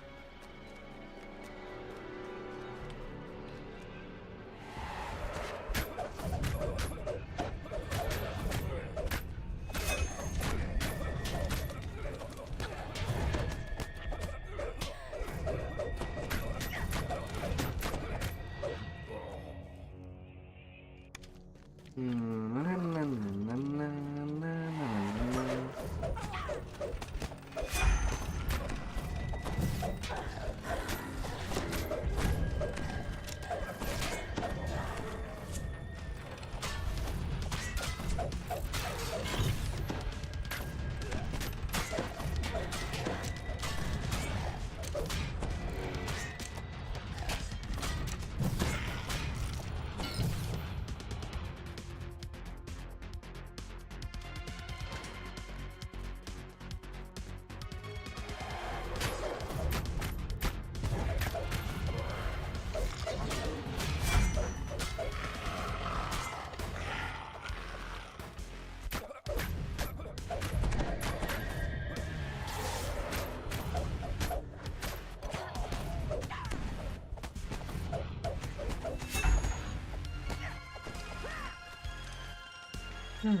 Down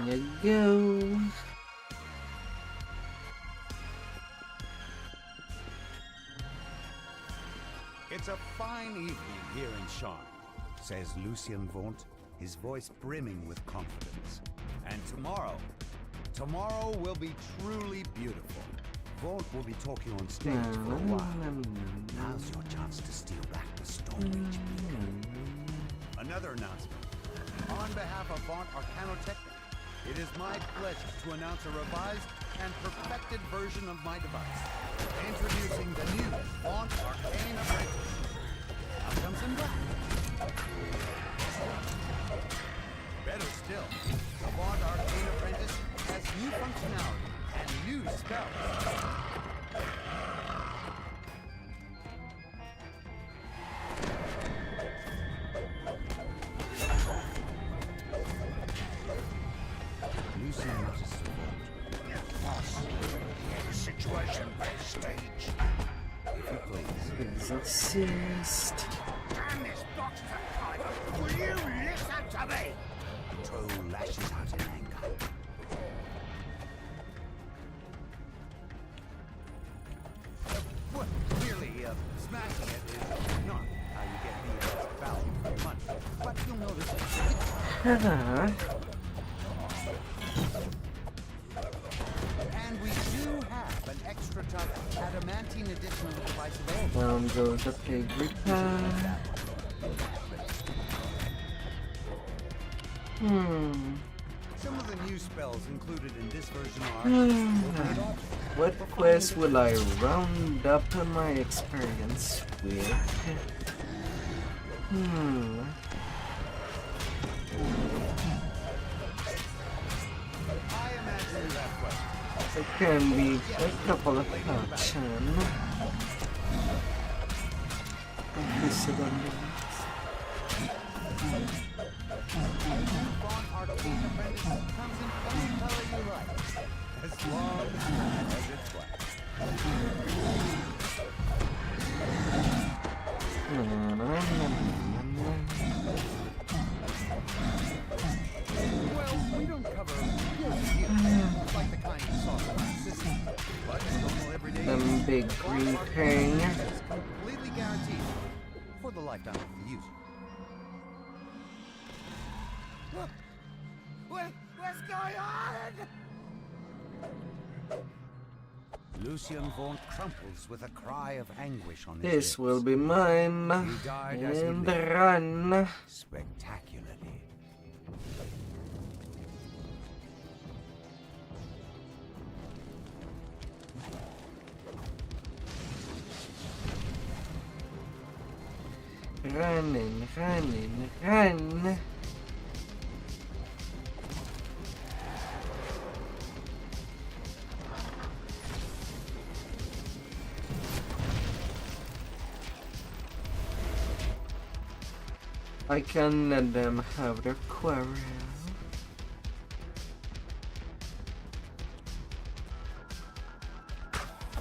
you go. It's a fine evening here in Sharn, says Lucien Vaunt, his voice brimming with confidence. And tomorrow will be truly beautiful. Vaunt will be talking on stage for a while. Now's your chance to steal back the Stormreach beacon. Another announcement. On behalf of Vaunt Arcanotechnic, it is my pleasure to announce a revised and perfected version of my device. Introducing the new Vaunt Arcane Apprentice. Now comes some black. Better still, the Vaunt Arcane Apprentice has new functionality and new spells. Lucien notices the Vaunt. Boss, here's a situation backstage. If you please. Exorcist. Damn this box to Will you listen to me? The troll lashes out in anger. Well, clearly, smashing it is not how you get the best value for your money. But you'll notice and we do have an extra tough adamantine edition of the device available. Down goes the pig repair. Some of the new spells included in this version are What quest will I round up my experience with? It can be a couple of options. As long as it's black. Well, we don't cover like the kind you saw in the system, but normal everyday Them big green thing. is completely guaranteed for the lifetime of the user. What's going on? Lucien Vaunt crumples with a cry of anguish on his This lips. will be mine. He died as he And lived. run. Spectacularly. Running, running, run. I can let them have their quarrel.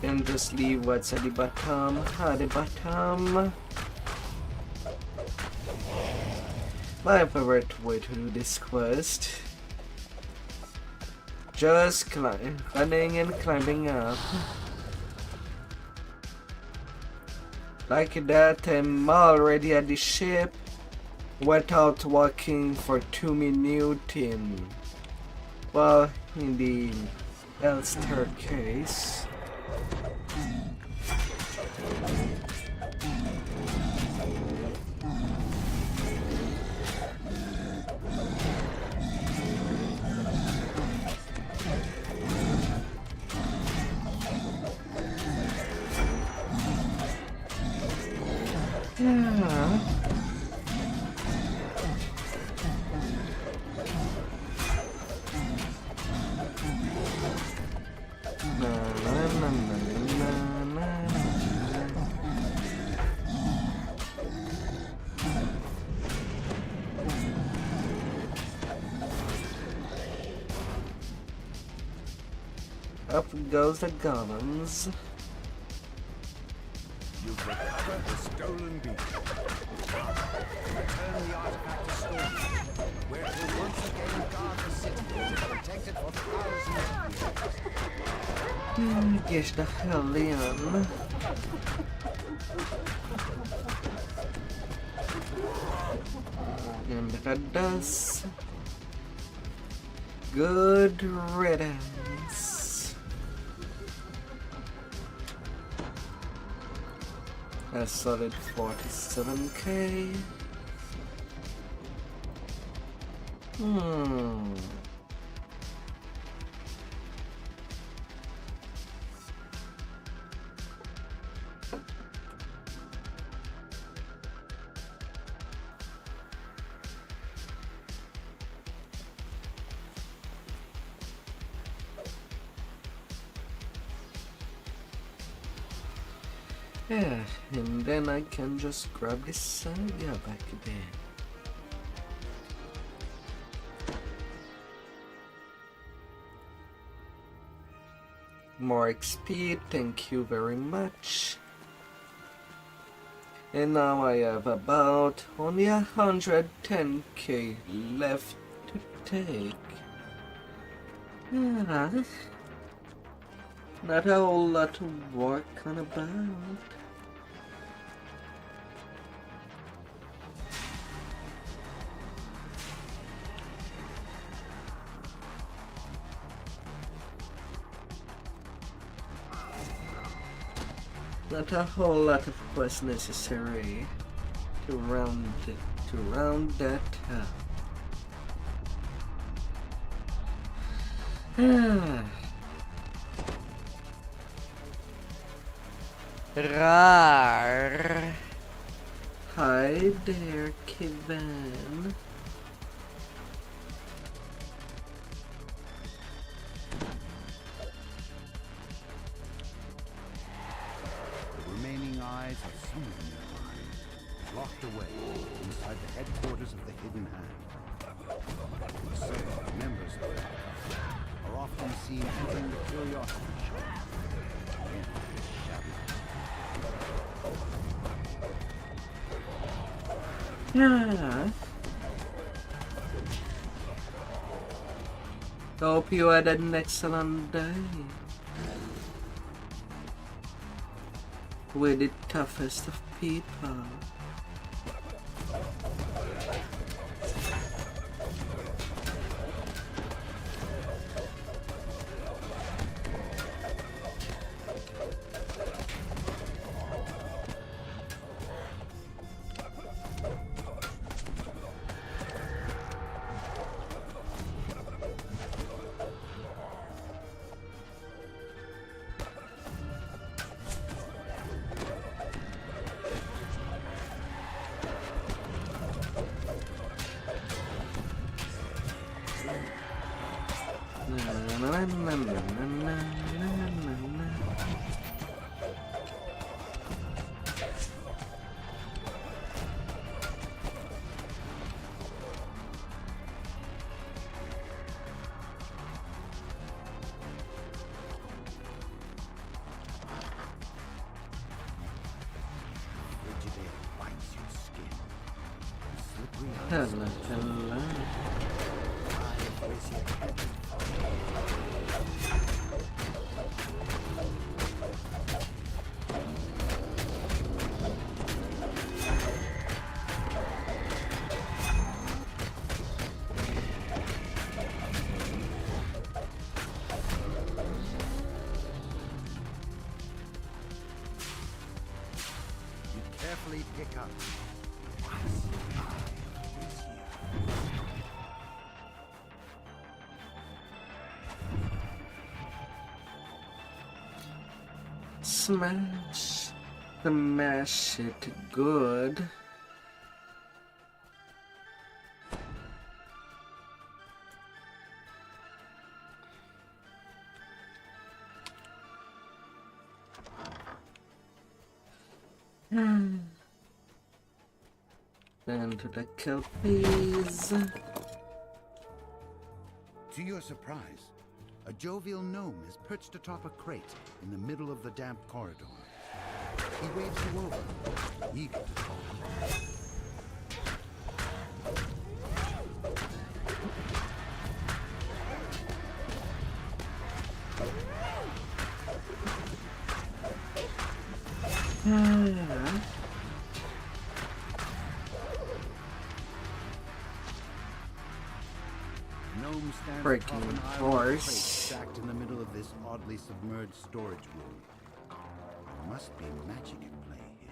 And just leave what's at the bottom. My favorite way to do this quest. Just running and climbing up. Like that, I'm already at the ship without walking for 2 minutes. Well, in the Elster case. Yeah. Up goes the golems. You Recover the stolen beast. Return the artifact to Stormreach, where it will once again guard the city and protect it for thousands of years. Get the hell in. And that does. Good riddance. A solid 47k. Yeah, and then I can just grab this saga back again. More XP, thank you very much. And now I have about only 110k left to take. Yeah, not a whole lot to work on about. Not a whole lot of quests necessary to round that up. Rar. Hi there, Kevin. Eyes are somewhere nearby, locked away inside the headquarters of the Hidden Hand. So, members of that company are often seen entering the curiosity shop. Yeah. Hope you had an excellent day. We're the toughest of people. Carefully pick up. Smash it good. Then to the kelpies. To your surprise, a jovial gnome is perched atop a crate in the middle of the damp corridor. He waves you over, eager to talk. Gnome stands Freaking atop an iron horse. crate stacked in the middle of this oddly submerged storage room. There must be magic at play here.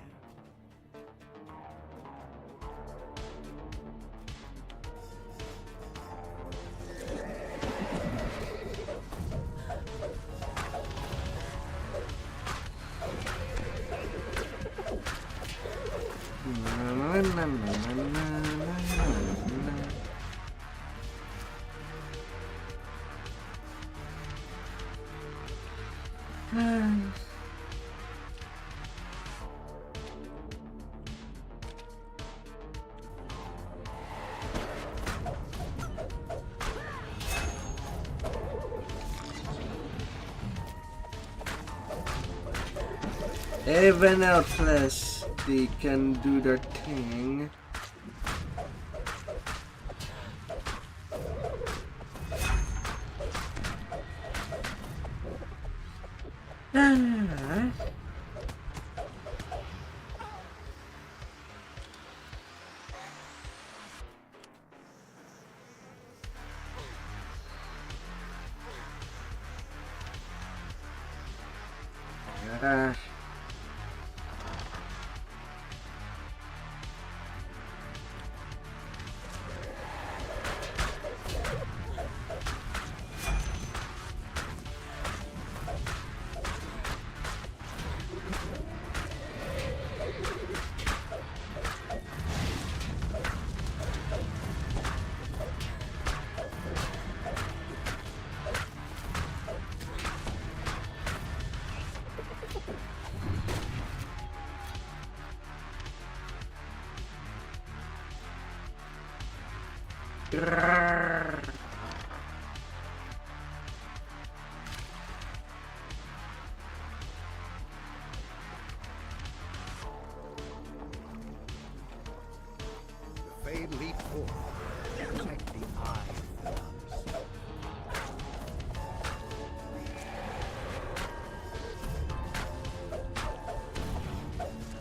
Even Outlast, they can do their thing. The Fade leap forward. Protect the eye of the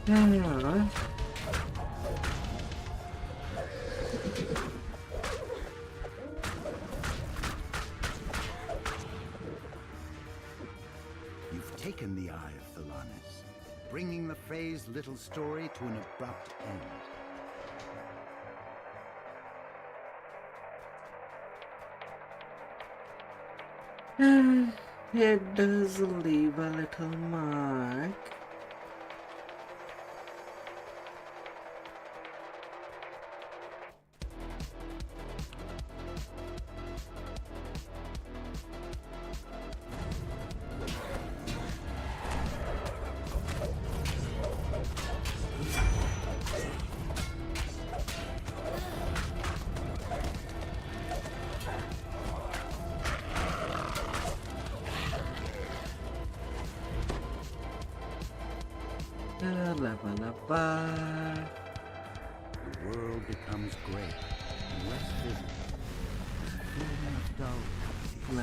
Yeah. You've taken the Eye of Thalanis, bringing the Fae's little story to an abrupt end. It does leave a little mark. The world becomes gray and less visible. There's a feeling of dull. The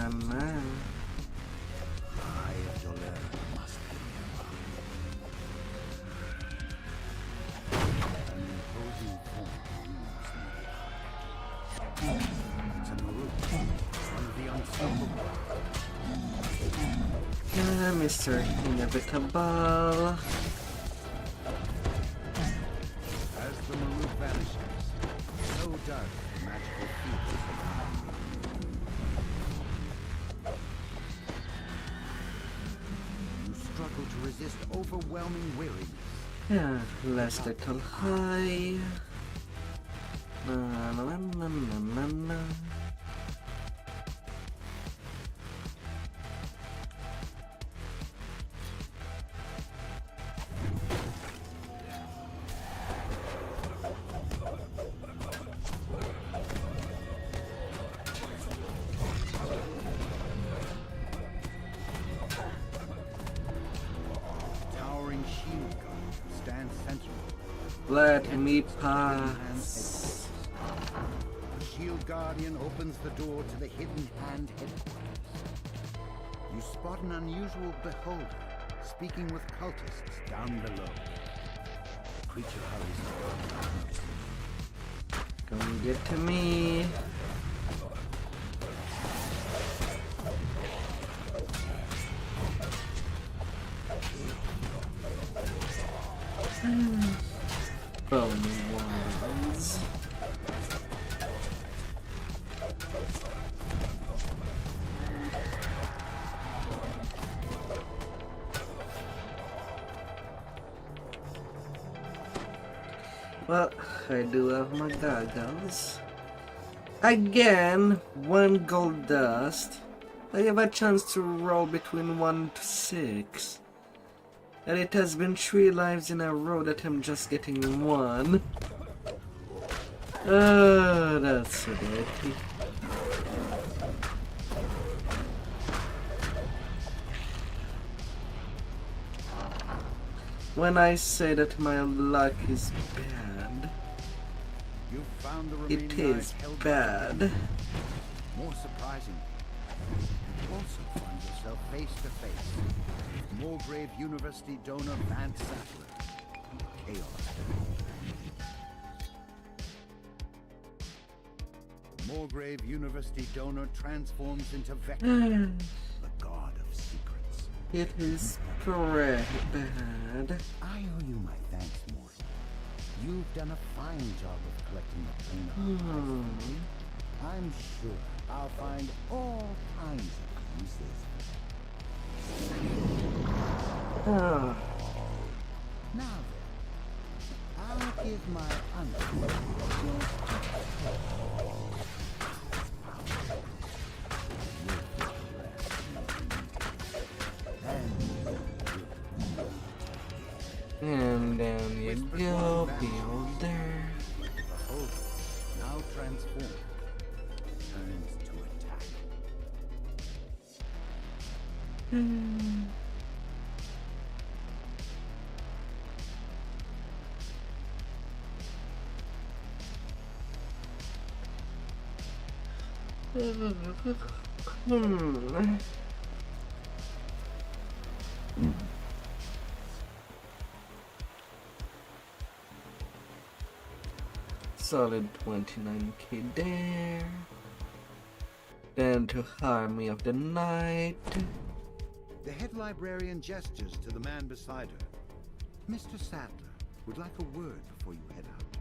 Eye of Jolera must be nearby. An imposing form looms near the eye. It's a Marut, one of the unstoppable. Mr. Inevitable. As the Marut vanishes, so does the magical field. You struggle to resist overwhelming weariness. Yeah, last little high. Na na na na na na. Towering shield guards Let me pass. The shield guardian opens the door to the hidden hand headquarters. You spot an unusual beholder speaking with cultists down below. The creature hurries on. Come get to me. Bone ones. Well, I do have my goggles. Again, 1 gold dust. I have a chance to roll between 1 to 6. And it has been 3 lives in a row that I'm just getting 1. Oh, that's so dirty. When I say that my luck is bad, it is bad. More surprising, you also find yourself face to face with Mulgrave University donor Vance Sattler, Chaos. Mulgrave University donor transforms into Vector, the god of secrets. It is pretty bad. I owe you my thanks, Morty. You've done a fine job of collecting the planar. I'm sure I'll find all kinds of uses. Now then, I'll give my and down you go, builder. Now transform. Turns to attack. Solid 29k there. Then to Army of the Night. The head librarian gestures to the man beside her. Mr. Sattler would like a word before you head out.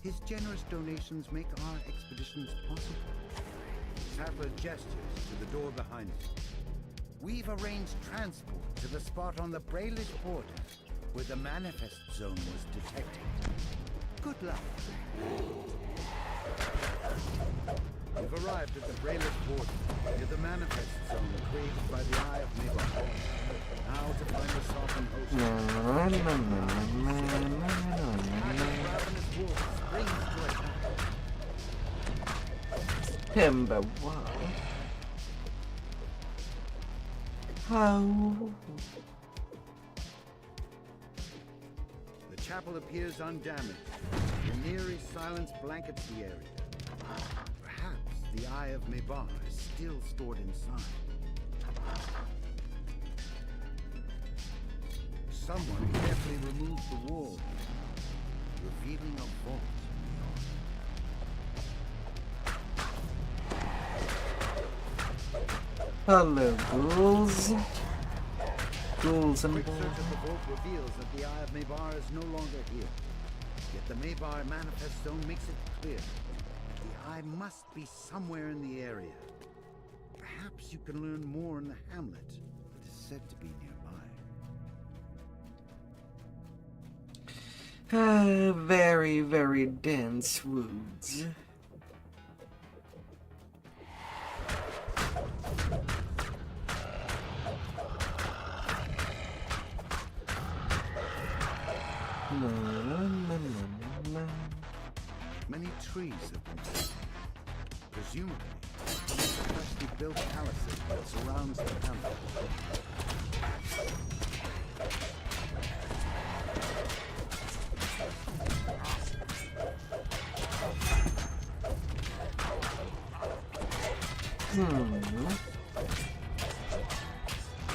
His generous donations make our expeditions possible. Sattler gestures to the door behind him. We've arranged transport to the spot on the Brayless border where the manifest zone was detected. Good luck. You've arrived at the Brayless border near the manifest zone created by the Eye of Mabon. Now to find a softened host. Ravenous wolf springs to attack. Timber, what? How? The chapel appears undamaged. The eerie silence blankets the area. Perhaps the Eye of Mabon is still stored inside. Someone carefully removed the wall, revealing a vault. Hello, ghouls. Ghouls and Quick search of the vault reveals that the Eye of Mabar is no longer here. Yet the Mabar manifest zone makes it clear. The Eye must be somewhere in the area. Perhaps you can learn more in the hamlet that is said to be nearby. Very, very dense woods. Many trees have been taken. Presumably, the freshly built palisade that surrounds the hamlet.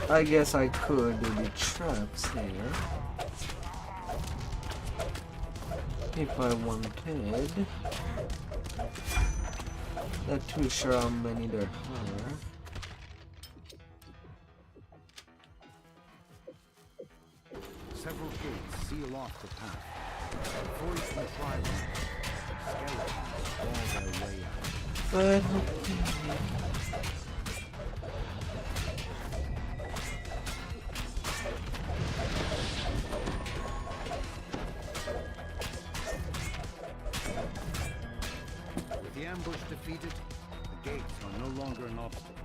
I guess I could do the traps here. If I wanted. Not too sure how many there are. Several gates seal off the path. Before you can try one, skeletons claw their way out. But with the ambush defeated, the gates are no longer an obstacle.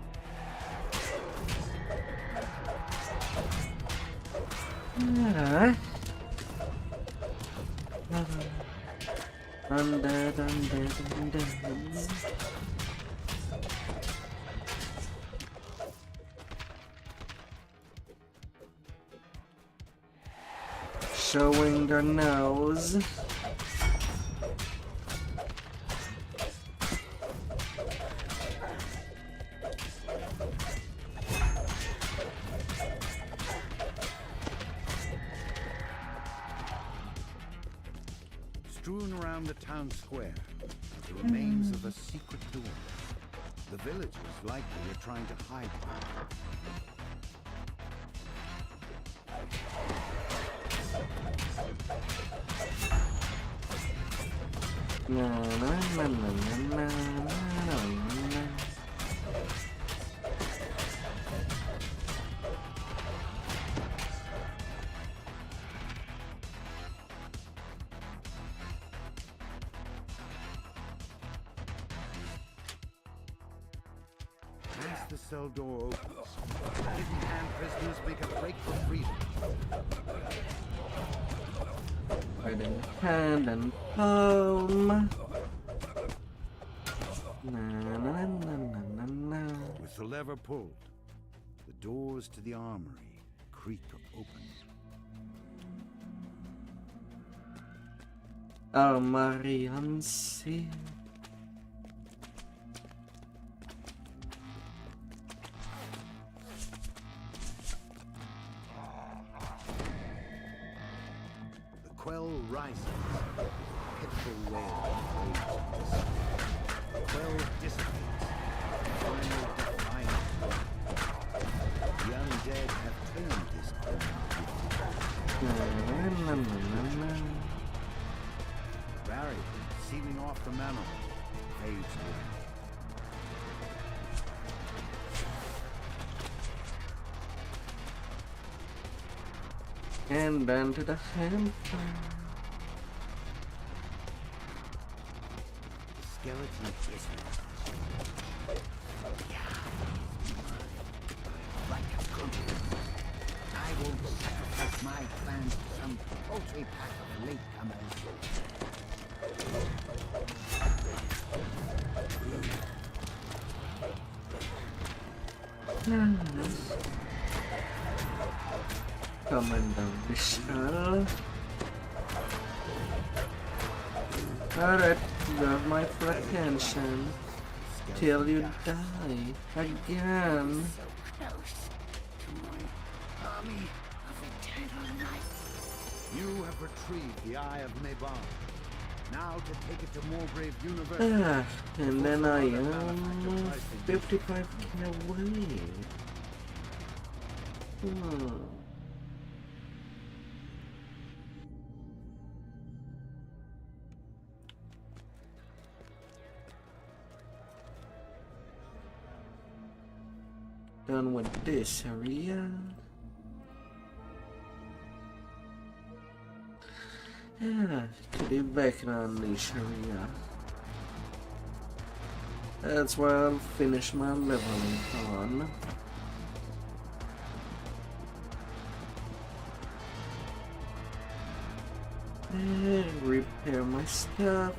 Showing their nose. Strewn around the town square are the remains of a secret door. The villagers likely are trying to hide it. Once the cell door opens, hidden hand prisoners make a break for freedom. Hiding hand and palm. With the lever pulled, the doors to the armory creak open. Armory unsealed. The quell rises. Pitiful wail waves. The quell dissipates. Final defiance. The undead have tamed this barrier sealing off the manor fades away. And then to the hand. The skeleton is like a good. I won't sacrifice my plans to some paltry pack of latecomers. Coming down the shelf. Alright, you have my full attention. Till you die again. Army of eternal light. You have retrieved the Eye of Meban. Now to take it to Moorgrave University. And then I am 55k away. Done with this area. To the background this area. That's where I'll finish my leveling on. And repair my stuff.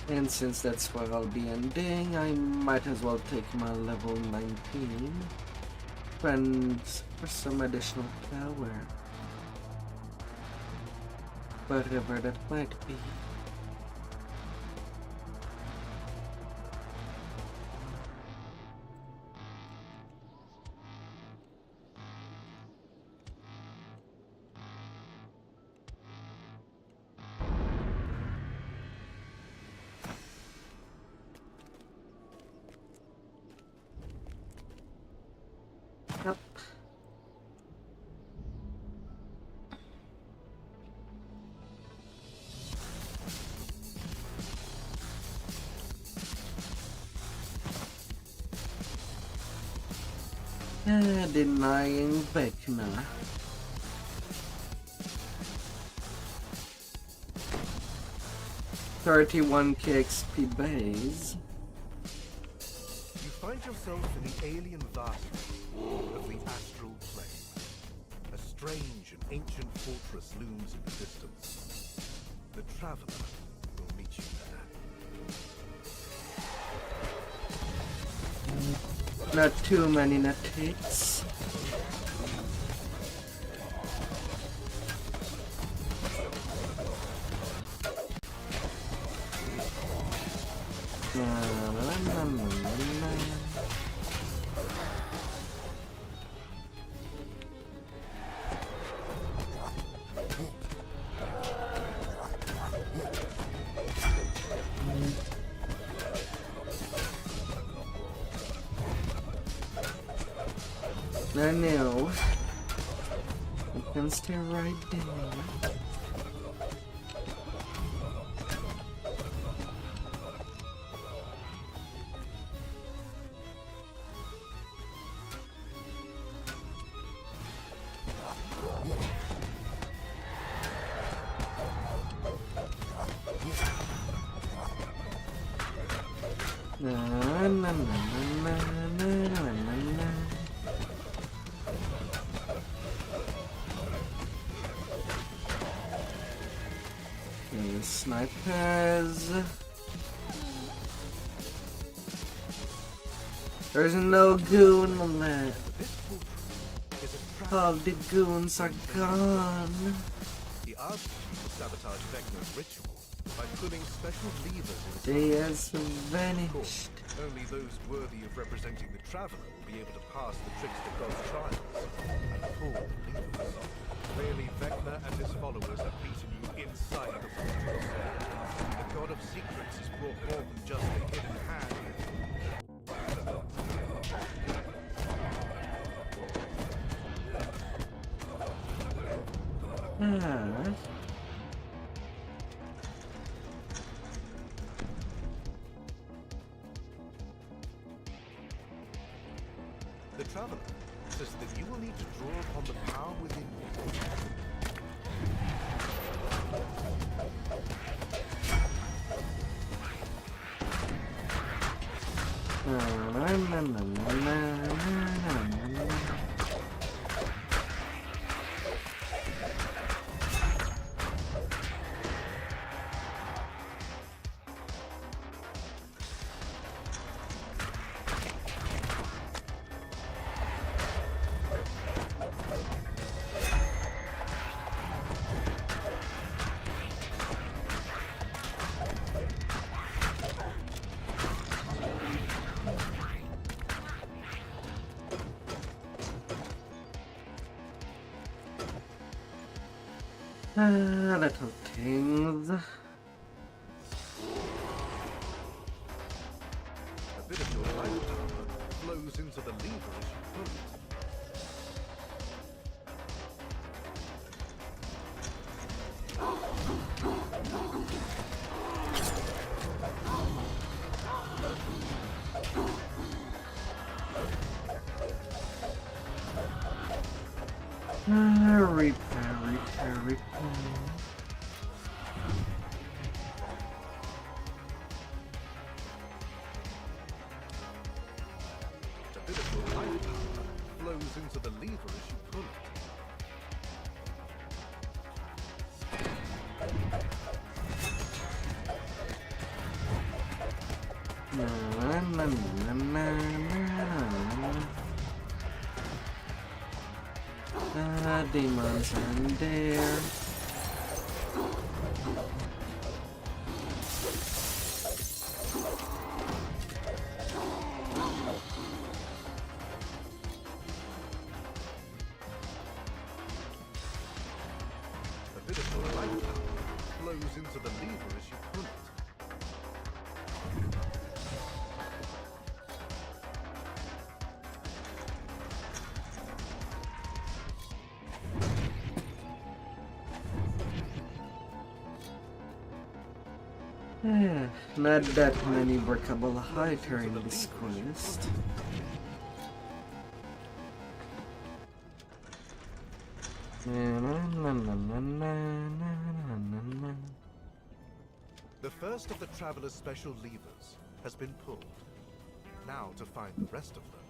And since that's where I'll be ending, I might as well take my level 19 friends for some additional power. Whatever that might be. Yep. Denying Vecna. $31 XP base. You find yourself in the alien vastness of the astral plane. A strange and ancient fortress looms in the distance. The traveler will meet you there. Not too many natives. I know. You can stay right there. Snipers. There's no goon left. All the goons are gone. The Archbishop will sabotage Vecna's ritual by pulling special levers. They has vanished. Only those worthy of representing the traveler will be able to pass the trickster god's trials and pull the levers. Clearly, Vecna and his followers have beaten you inside the fortress. The god of secrets has brought more than just a hidden hand. The traveler says that you will need to draw upon the power within you. Little things. A bit of your life power flows into the lever as you pull it. Repair. A bit of your life power flows into the lever as you pull it. Na, na, na, na, na. Demons in there. A bit of light flows into the lever as you pull it. Not that many breakable hider in this quest. The first of the Traveler's special levers has been pulled. Now to find the rest of them.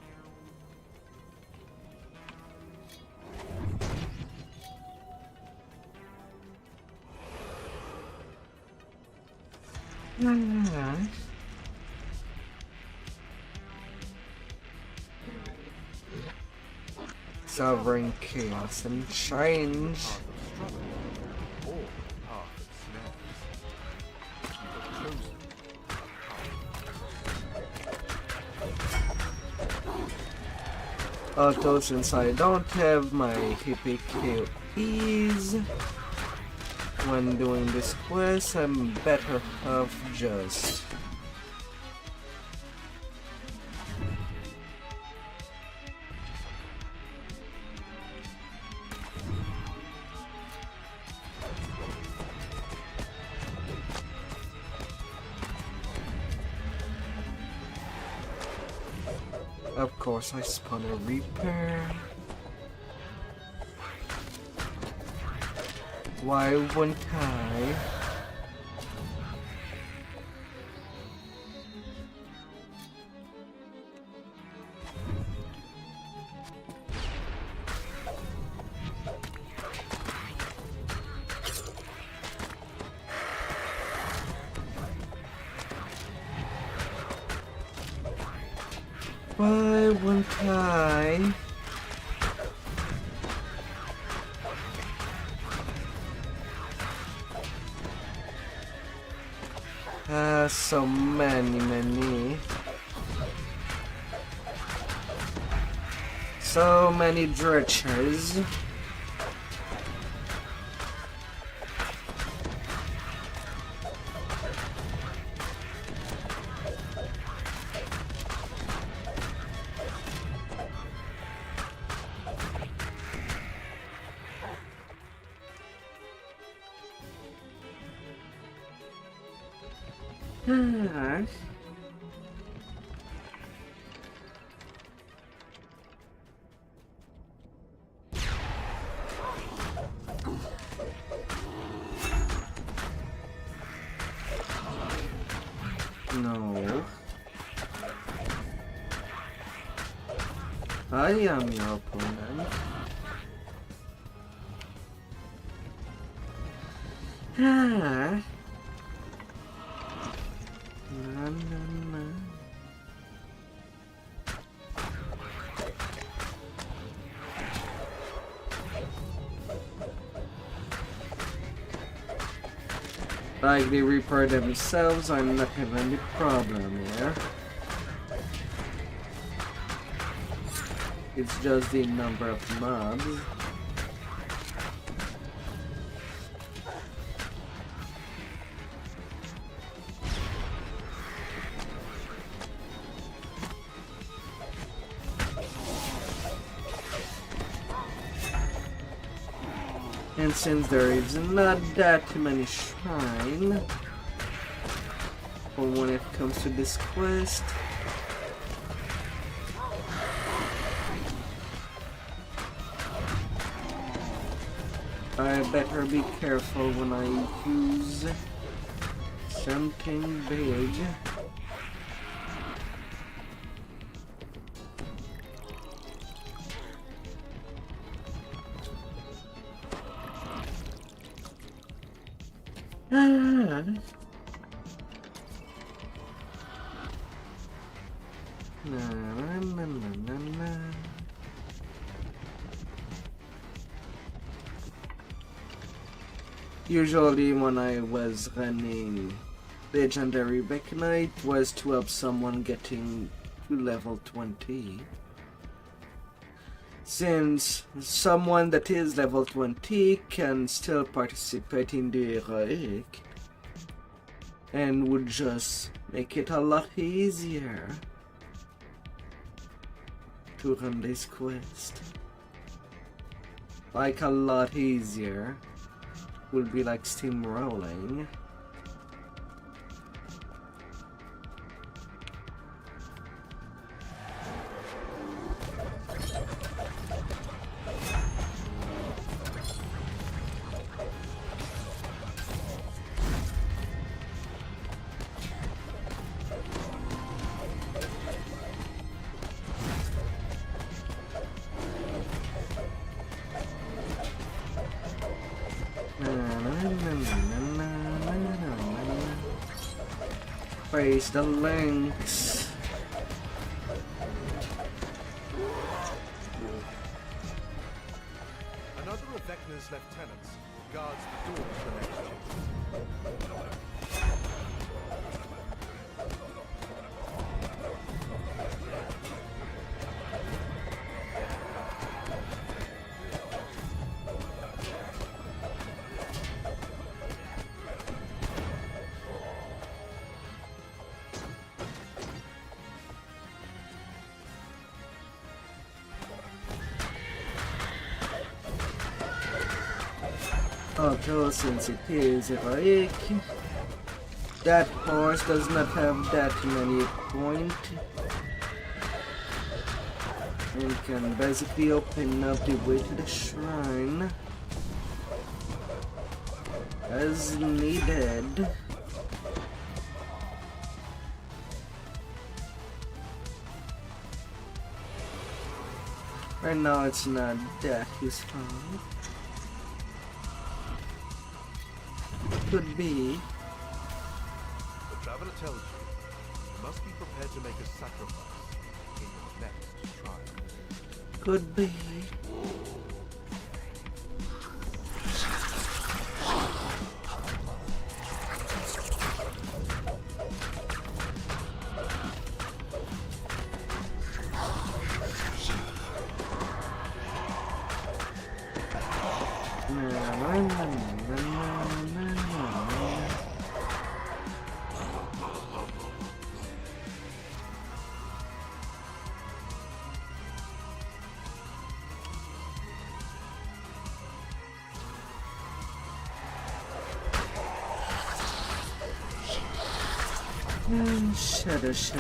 Sovereign chaos and change. Although since I don't have my hippie QEs when doing this quest, I'm better off just of course I spawn a repair. Why wouldn't I? Why wouldn't I? So many. So many dredgers. No. I am your opponent. Na, na, na. Like they repair themselves, I'm not having any problem here. It's just the number of mobs. And since there is not that many shrines for when it comes to this quest, I better be careful when I use something big. Usually when I was running Legendary Vecna, it was to help someone getting to level 20. Since someone that is level 20 can still participate in the heroic and would just make it a lot easier to run this quest. Like a lot easier. Would be like steamrolling. Praise the links. Another of Vecna's lieutenants guards the door to the next chamber. Although since it is heroic, that horse does not have that many points and can basically open up the way to the shrine as needed. Right now it's not that useful. Could be. The traveler tells you must be prepared to make a sacrifice in your next trial. Could be. Shadows.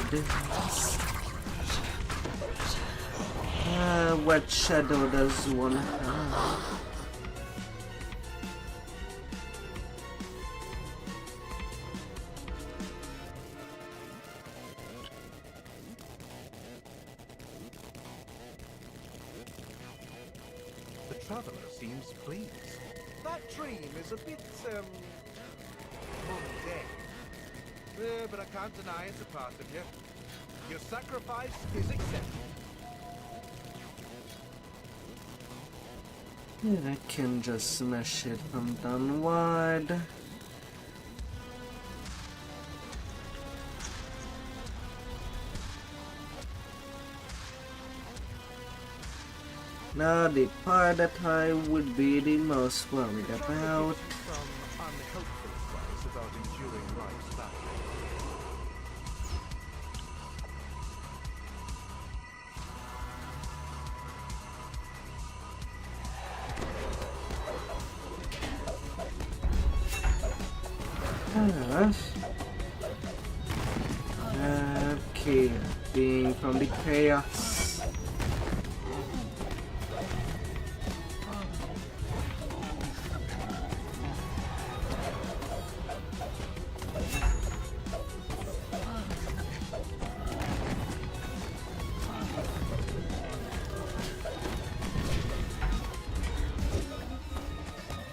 What shadow does one have? The traveler seems pleased. That dream is a bit, mundane. But I can't deny it's a part of you. Your sacrifice is accepted. Yeah, I can just smash it from downward. Now the part that I would be the most worried about. Some unhelpful advice about enduring life's battle. Okay, being from the chaos.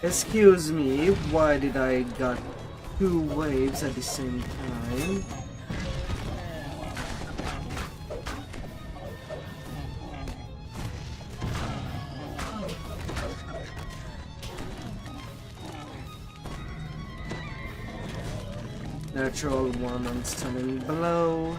Excuse me, why did I got two waves at the same time? Natural one and stunning blow.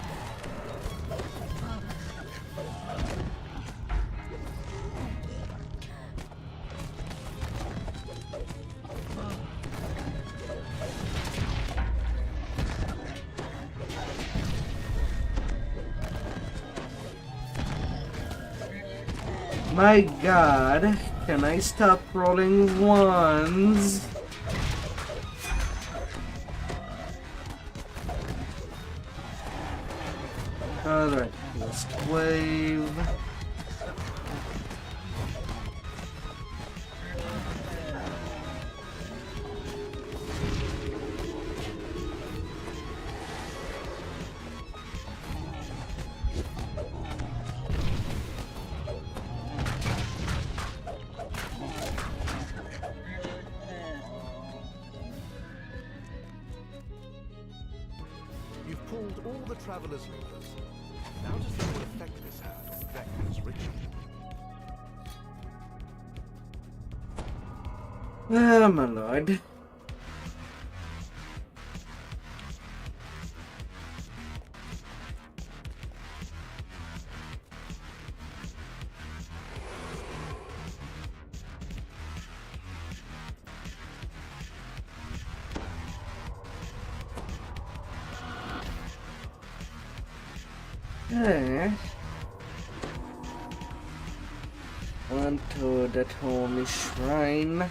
My god, can I stop rolling ones? Alright, last wave. You've pulled all the travelers' levers. Now to see what effect this had on Vecna's ritual. Ah, my lord. Onto that holy shrine.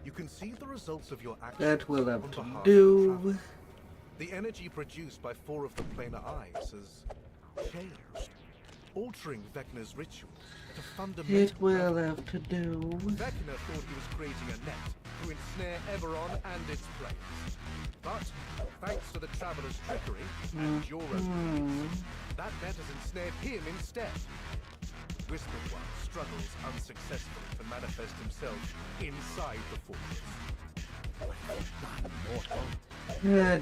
You can see the results of your actions. That will have on to behalf of do. the traveler. The energy produced by 4 of the planar eyes has changed, altering Vecna's ritual to fundamental. It will have to do. Vecna thought he was creating a net to ensnare Everon and its players. But thanks to the traveler's trickery and your own, that net has ensnared him instead. Whispered One struggles unsuccessfully to manifest himself inside the fortress.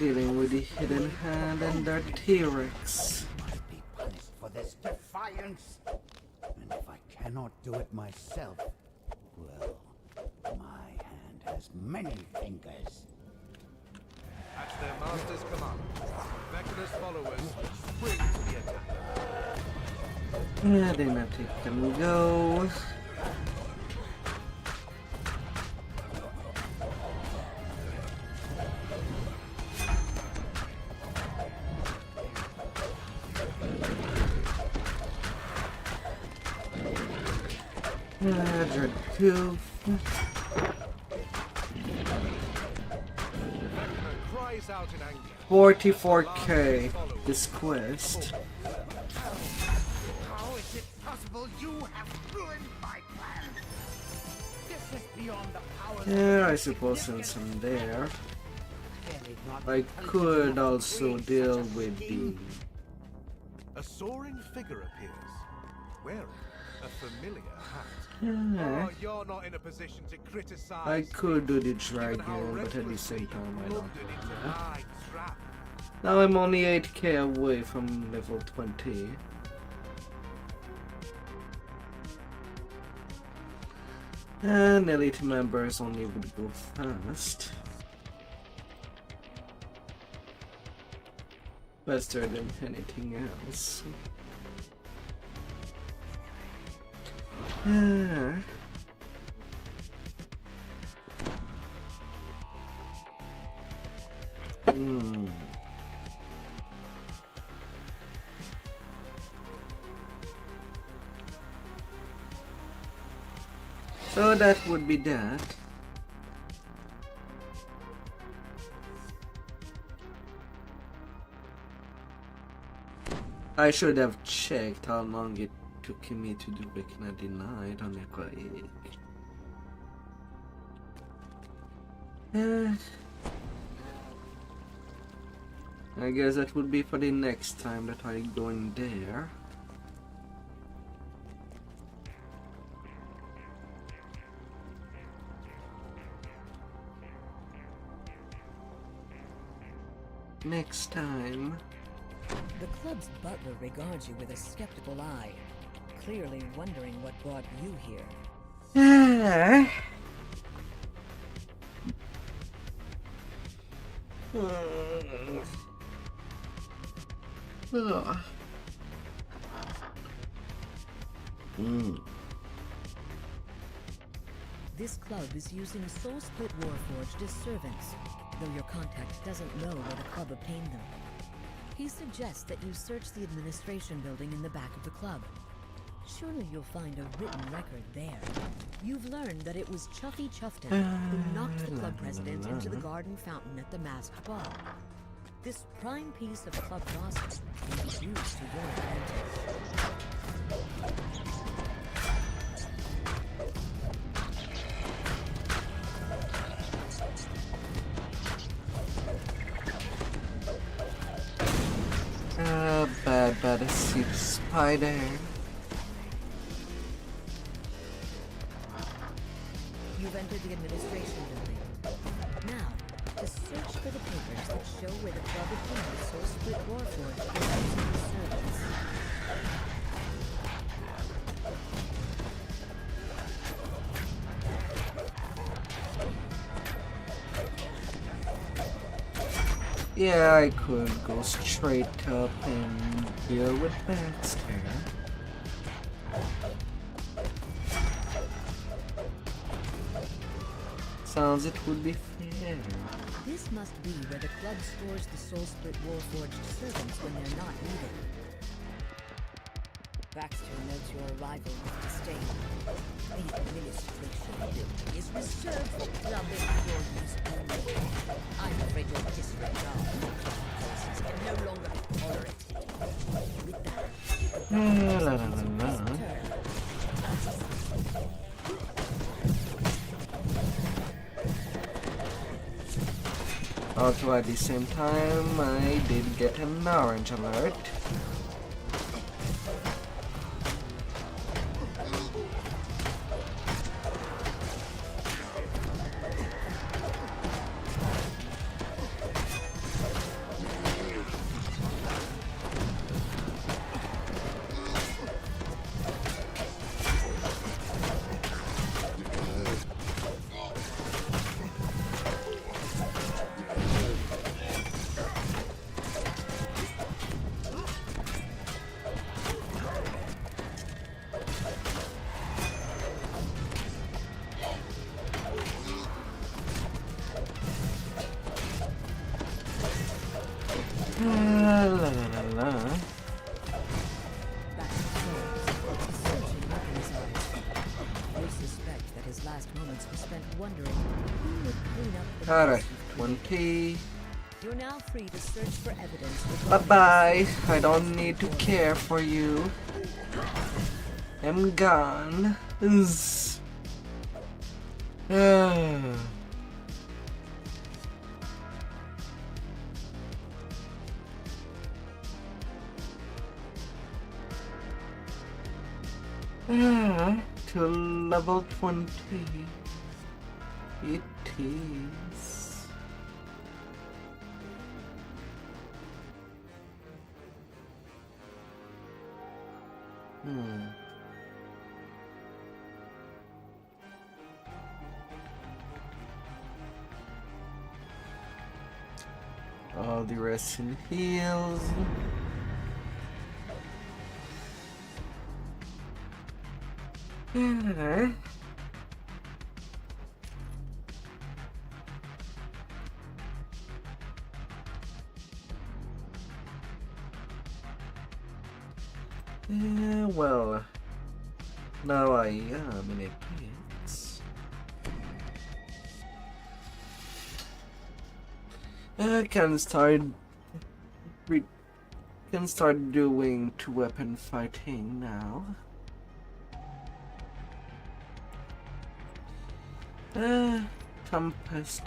Dealing with the hidden hand and their T-Rex. Must be punished for this defiance. And if I cannot do it myself, well, my hand has many fingers. At their master's command, Vecna's followers spring to the attack. Then I take them go. Dread 2. Cries out in anger. 44k this quest. How is it possible you have ruined my plan? This is beyond the power. Yeah, I suppose since I'm there, I could also deal with the... A soaring figure appears, wearing a familiar hat. Yeah. Oh, you're not in a position to criticize. I could do the dragon, but at the same time I don't. Yeah. Now I'm only 8k away from level 20. And elite members only would go fast. Faster than anything else. So that would be that. I should have checked how long it took me to do Vecna Denied on the critic. I guess that would be for the next time that I go in there. next time. The club's butler regards you with a skeptical eye, clearly wondering what brought you here. This club is using Soul Split Warforged as servants, though your contact doesn't know where the club obtained them. He suggests that you search the administration building in the back of the club. Surely you'll find a written record there. You've learned that it was Chuffy Chuffton who knocked the club president into the garden fountain at the masked ball. This prime piece of club gossip can be used to your advantage. Backseat spider. You've entered the administration building. Now, to search for the papers that show where the club obtained Soul Split Warforged for servants. Yeah, I could go straight up and deal with Baxter. Sounds it would be fair. This must be where the club stores the Soul Split Warforged servants when they're not needed. Baxter notes your arrival with disdain. The administration building is reserved for club employees only. I'm afraid your disregard for club policies can no longer be tolerated. With that, although at the same time, I did get an orange alert. Alright, 20. You're now free to search for evidence. Bye-bye. I don't need to care for you. I'm gone. To level 20. It is. All the rest in heals. Well, now I am in a pits. I can start doing two-weapon fighting now. Tempest.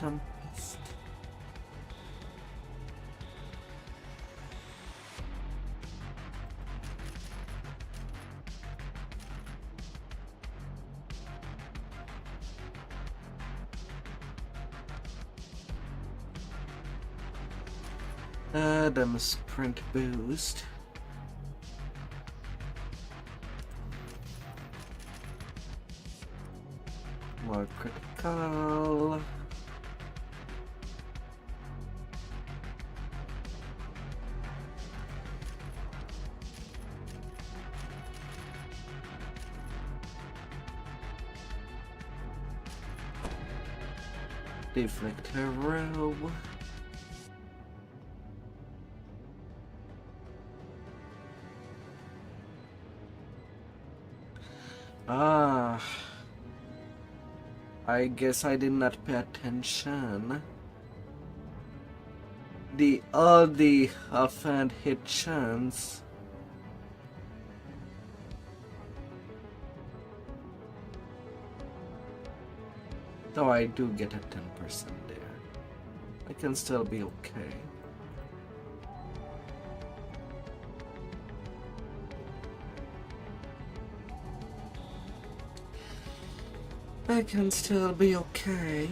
Them sprint boost. More critical. Deflect arrow. Ah, I guess I did not pay attention. All the offhand hit chance. Though I do get a 10% there. I can still be okay. I can still be okay.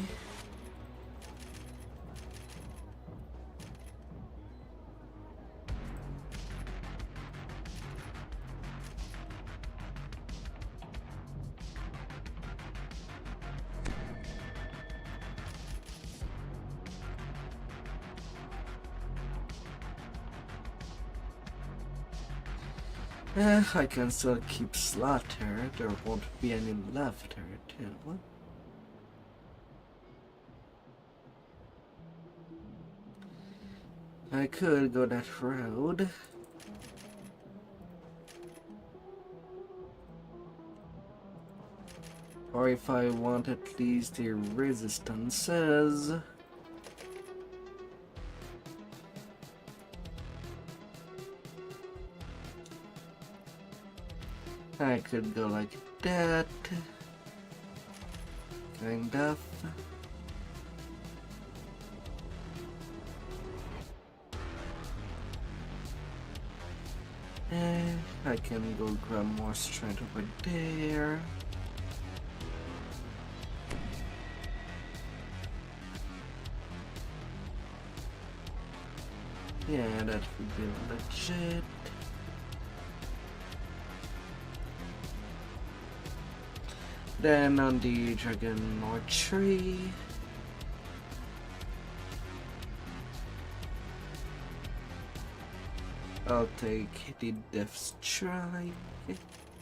I can still keep slaughter. There won't be any left here too. I could go that road. Or if I want at least the resistances. I could go like that. Kind of. I can go grab more strength over there. Yeah, that would be legit. Then on the dragon or tree. I'll take the death strike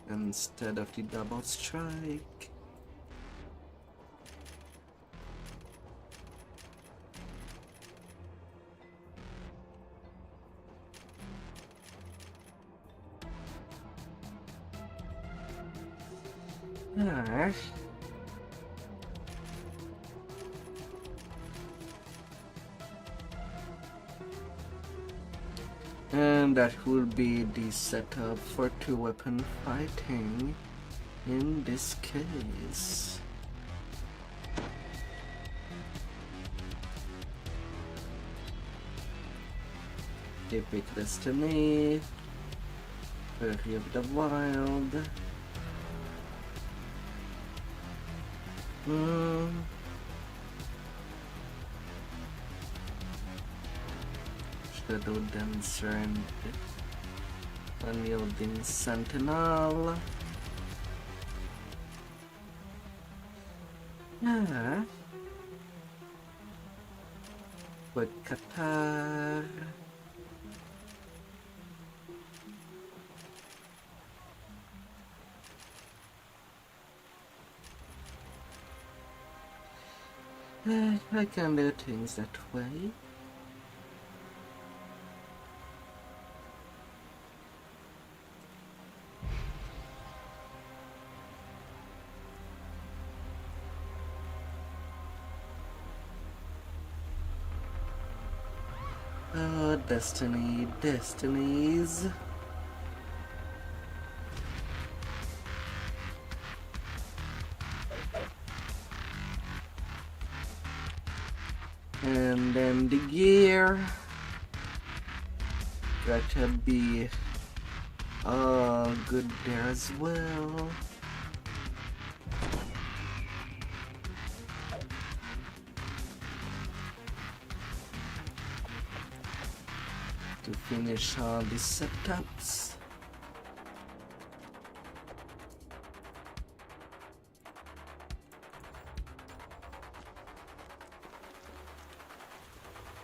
instead of the double strike. Alright. And that will be the setup for 2-weapon fighting in this case. Epic Destiny, Fury of the Wild. Shadow Dancer and Unyielding Sentinel. Yeah. Quick Qatar. I can do things that way. Destinies. And then the gear gotta be good there as well. to finish all the setups.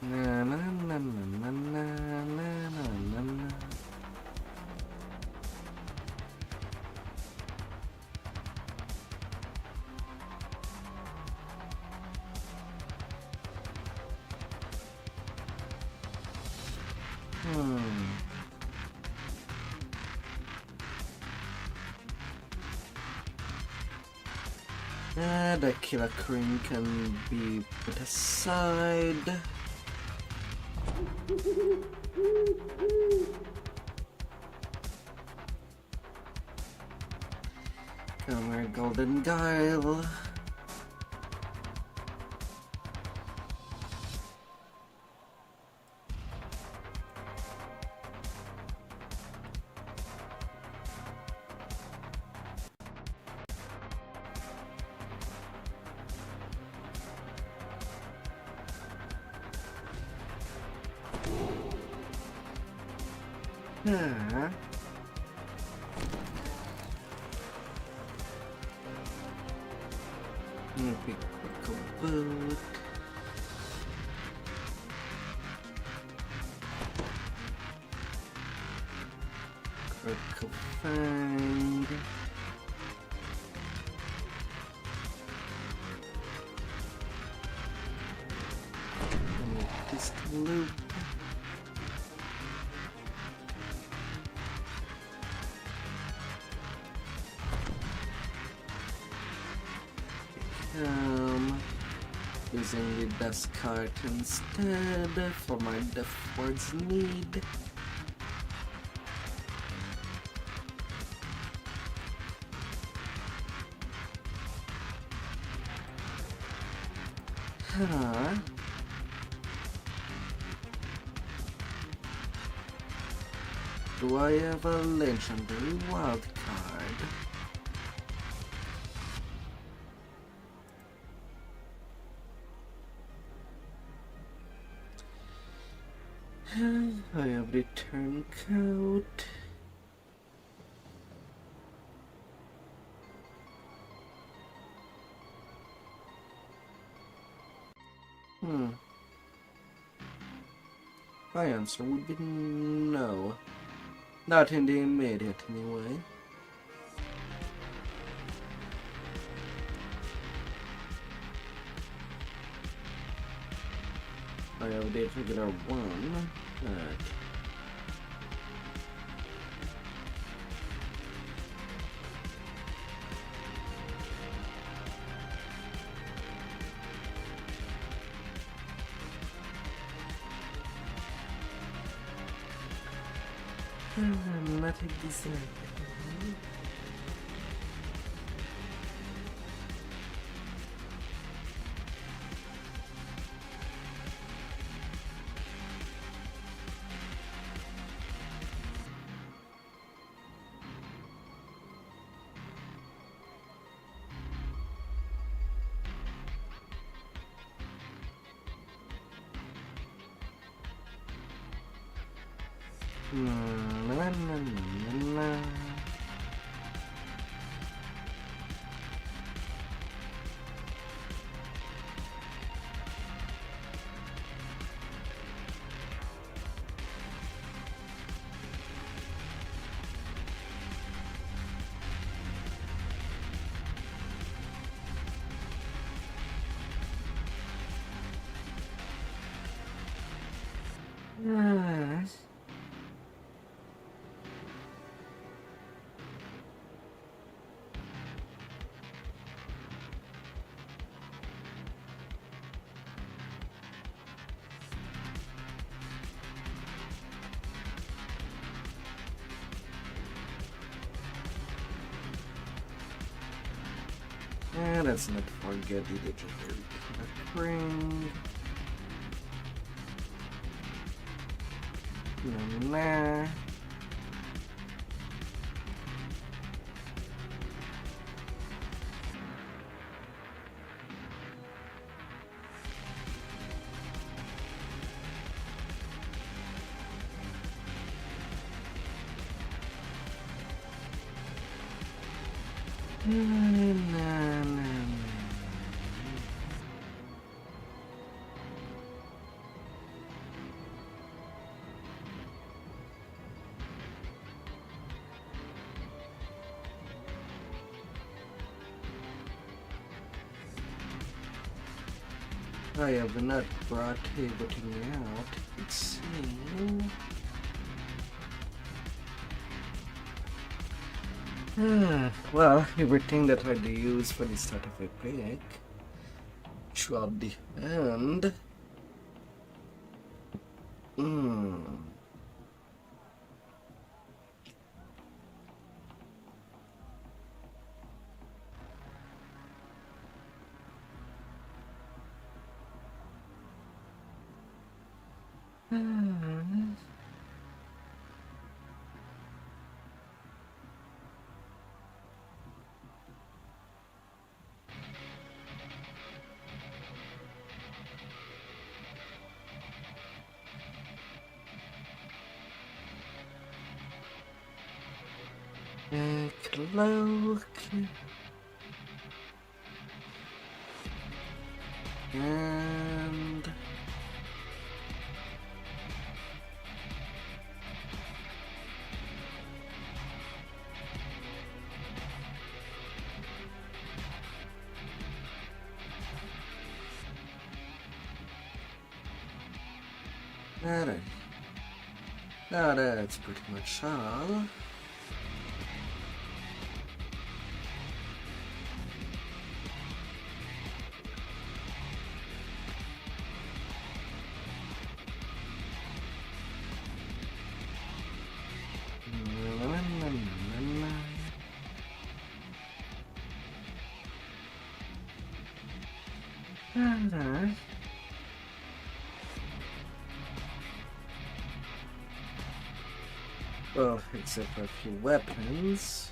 Na na na na na na na na. The killer cream can be put aside. Come here, golden guile. Pick a boot. Critical find. This loop. Using the dust cart instead for my deathward's need. Huh. Do I have a legendary wild card? I have the turncoat. My answer would be no. Not in the immediate, anyway. I have the regular one. Right. Nothing decent. And let's not forget the legendary ring. Nah. I have not brought everything out, it seems. Well, everything that I do use for the start of a critic throughout the end. Cloak and alright. Now that's pretty much all. Well, except for a few weapons.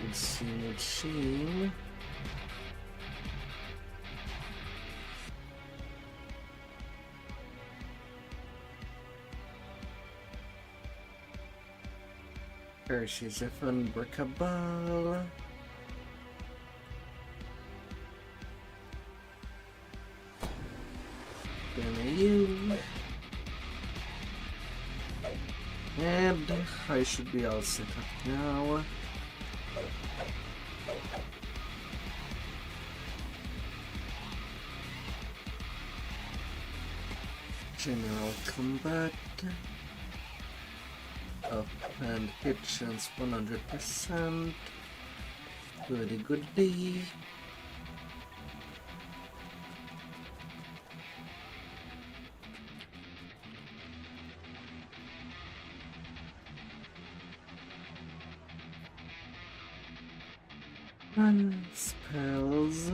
Let's see, machine. Hershey's if unbreakable. Then you. And I should be all set up now. General combat. Up and hit chance 100%. Goody goody. And spells.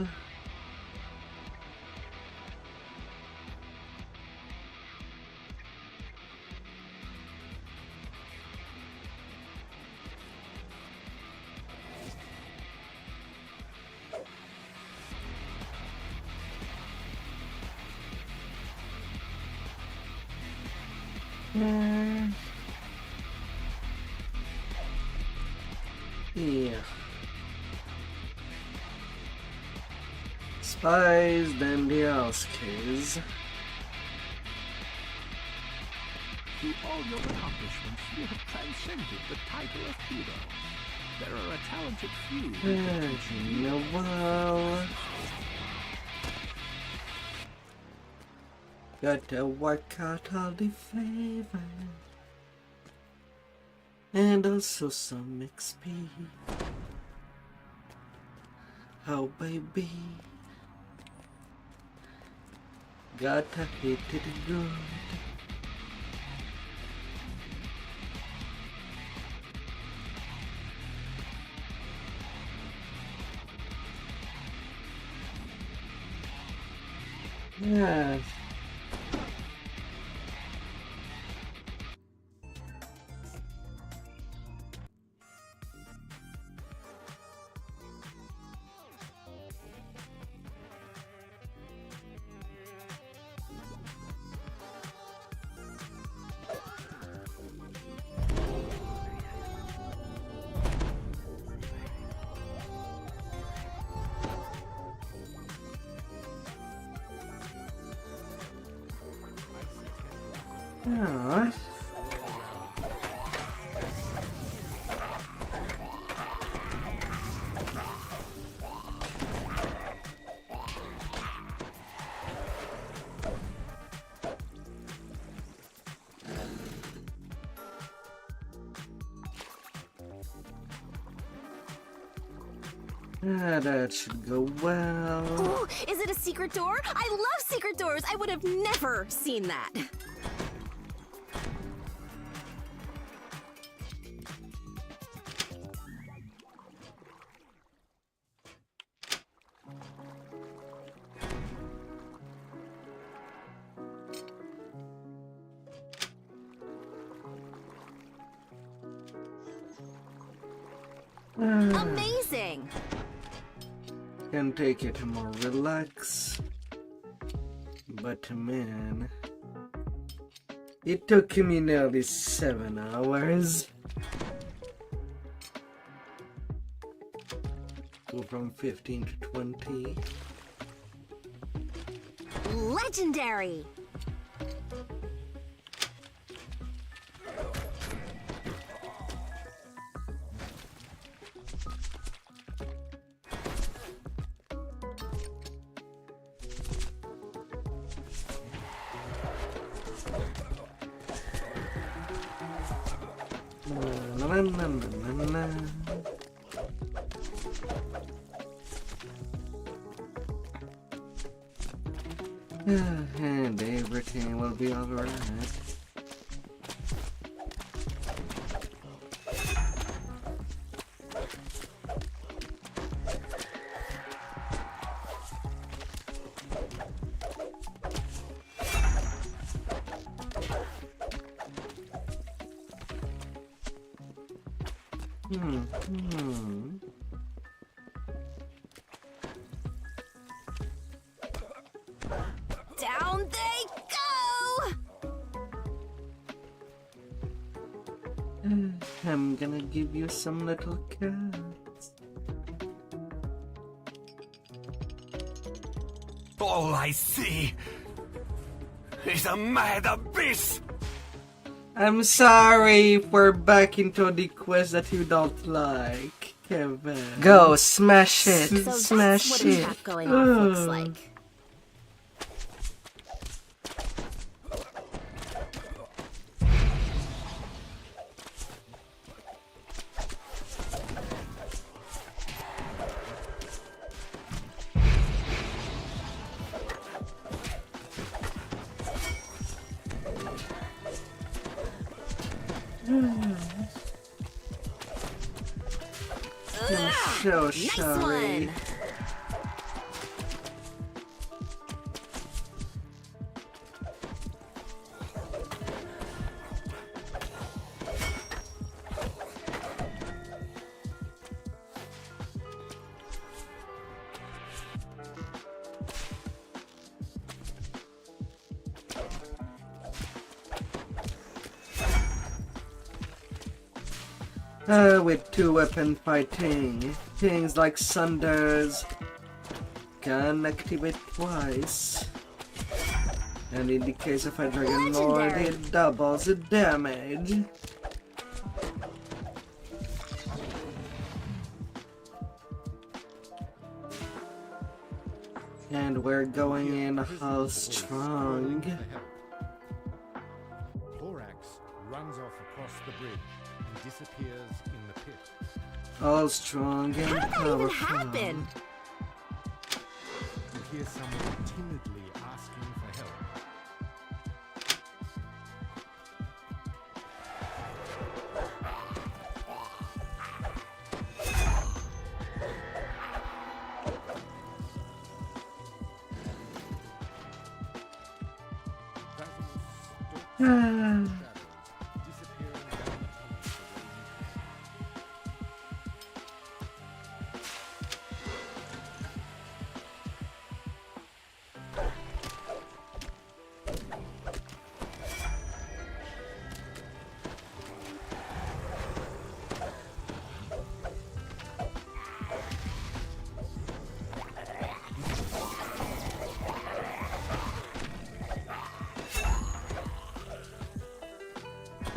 Yeah. Spies, then the Alskis. Through all your accomplishments, you have transcended the title of hero. There are a talented few who You know, well, gotta work out all the favors. And also some XP. Oh baby, gotta hit it good. Yes. Alright. That should go well. Ooh, is it a secret door? I love secret doors! I would have never seen that. Amazing! Can take it more relax. But man, it took me nearly 7 hours. Go from 15 to 20. Legendary! And everything will be alright. Down they go! I'm gonna give you some little cats. All I see is a mad abyss! I'm sorry if we're back into the quest that you don't like, Kevin. Go, smash it, So smash that's what a it. trap going off looks like. I'm so sorry. One. With two-weapon fighting, things like Sunders can activate twice. And in the case of a Dragon Lord, it doubles the damage. And we're going in how strong. Thorax runs off across the bridge and disappears in the pit. All strong and How did that even powerful. happen? You hear someone timidly asking for help.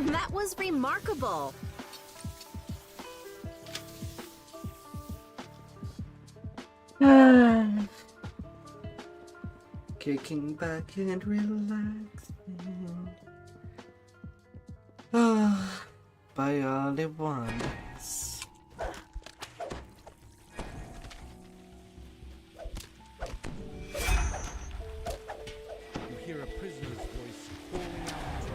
That was remarkable. Kicking back and relaxing. By all the ones. You hear a prisoner's voice calling out to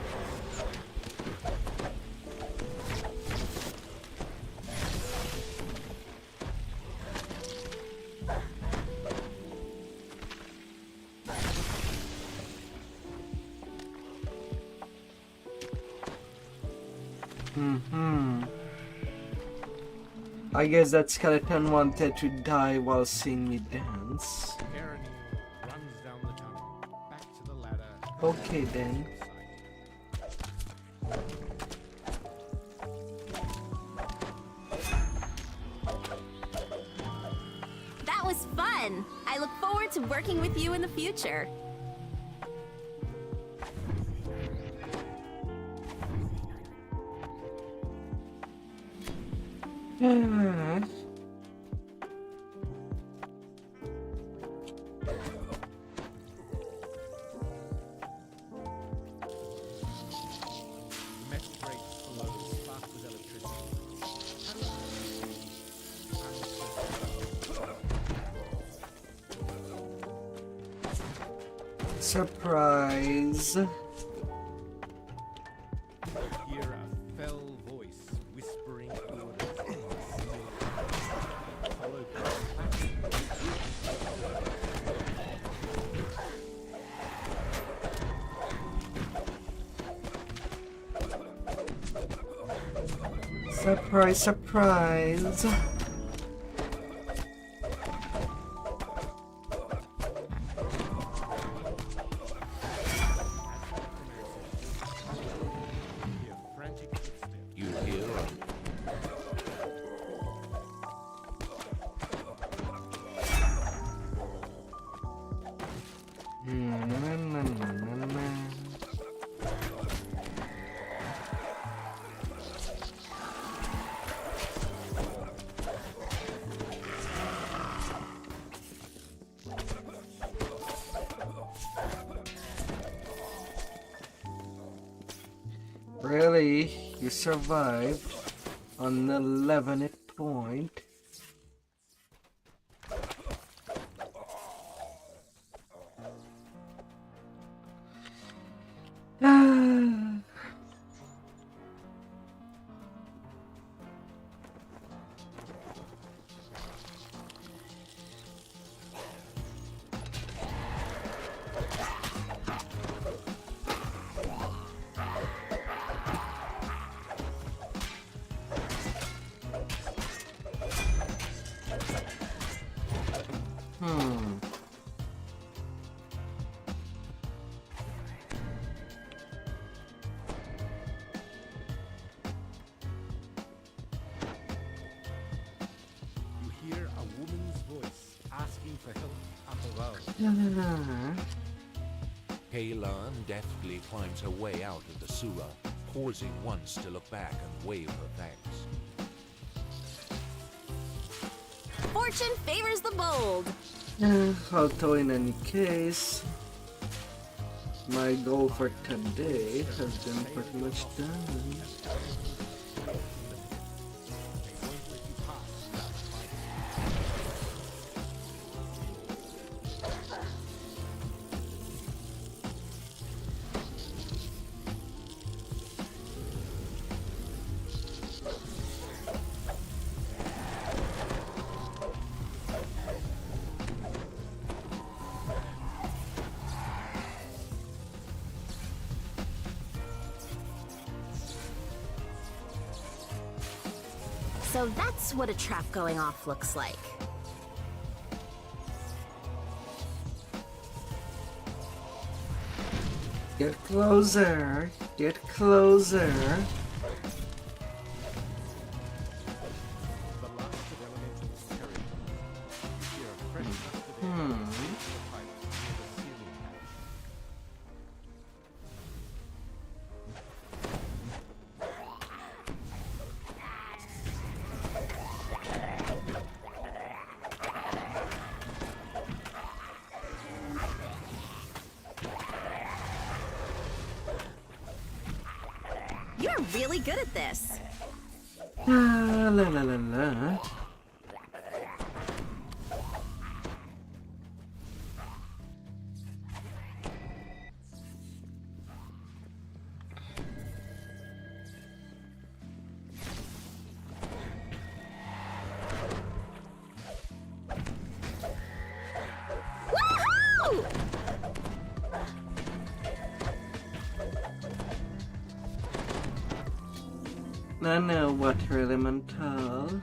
I guess that skeleton wanted to die while seeing me dance. runs down the tunnel, back to the ladder. Okay then. That was fun. I look forward to working with you in the future. The metal grate flows fast with electricity. Surprise. Hear a fell voice whispering orders in the ceiling, followed by Surprise, surprise. you hear Really? You survived on 11 hit point? You hear a woman's voice asking for help up above. Kaylan deftly climbs her way out of the sewer, pausing once to look back and wave her thanks. Fortune favors the bold. Although in any case, my goal for today has been pretty much done. So that's what a trap going off looks like. Get closer. Get closer. You're really good at this. La la la la la. Nano water elemental.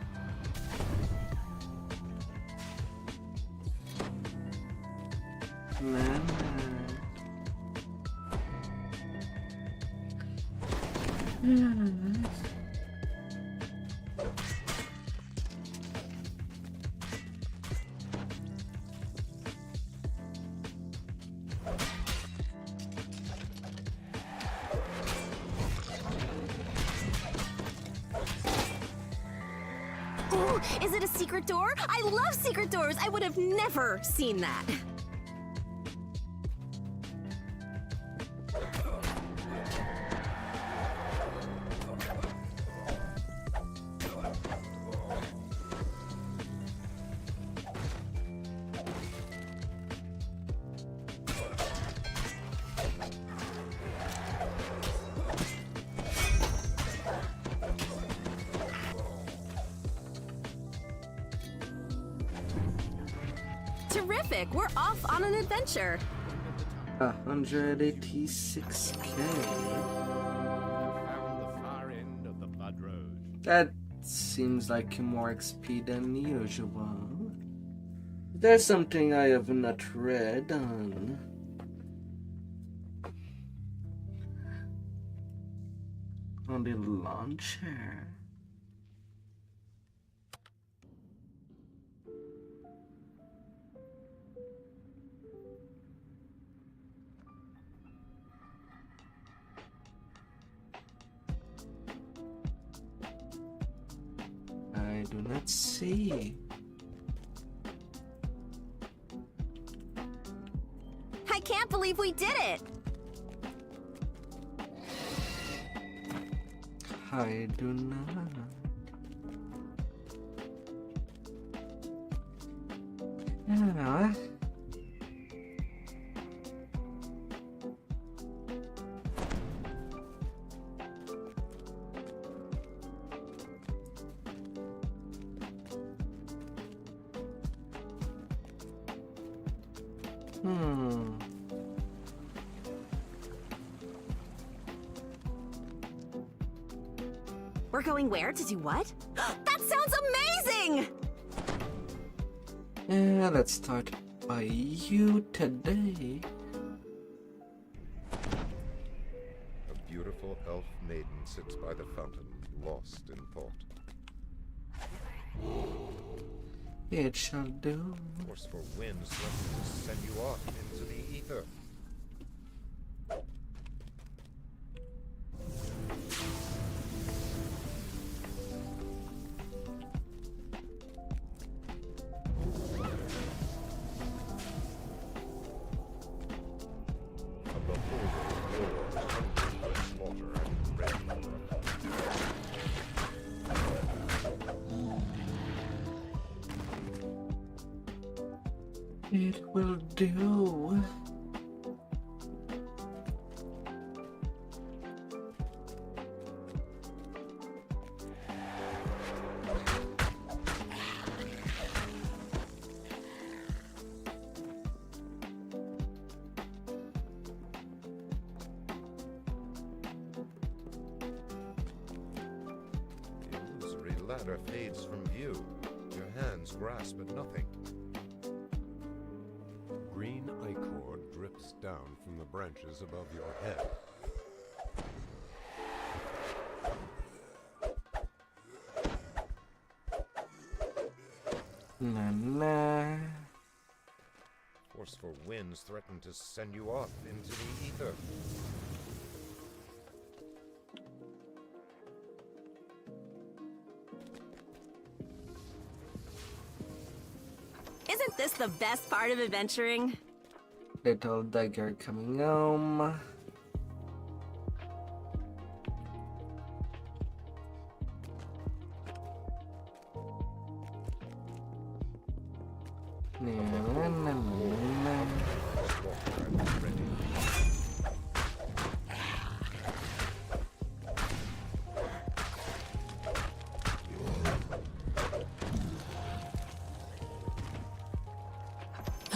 Ooh, is it a secret door? I love secret doors. I would have never seen that. Terrific! We're off on an adventure. 186k. Found the far end of the Bud Road. That seems like more XP than usual. There's something I have not read on the launcher. I do not see. I can't believe we did it! I do not. Yeah. We're going where to do what? That sounds amazing! Yeah, let's start by you today. A beautiful elf maiden sits by the fountain, lost in thought. It shall do. Forceful winds threaten to send you off into the ether. It will do. The illusory ladder fades from view. Your hands grasp at nothing. Green ichor drips down from the branches above your head. La la. Forceful winds threaten to send you off into the ether. Isn't this the best part of adventuring? Little dagger coming home.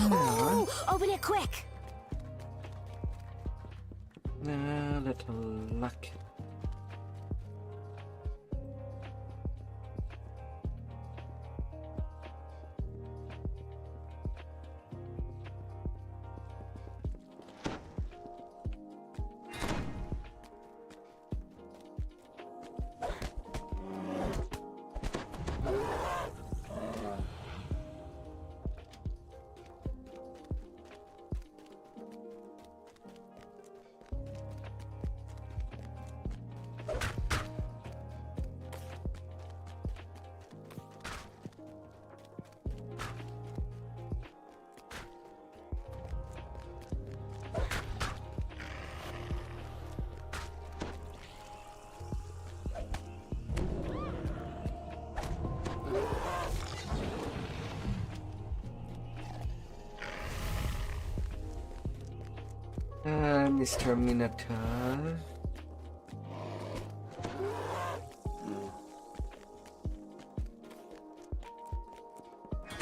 Oh, open it quick! Little luck. Mr. Minotaur.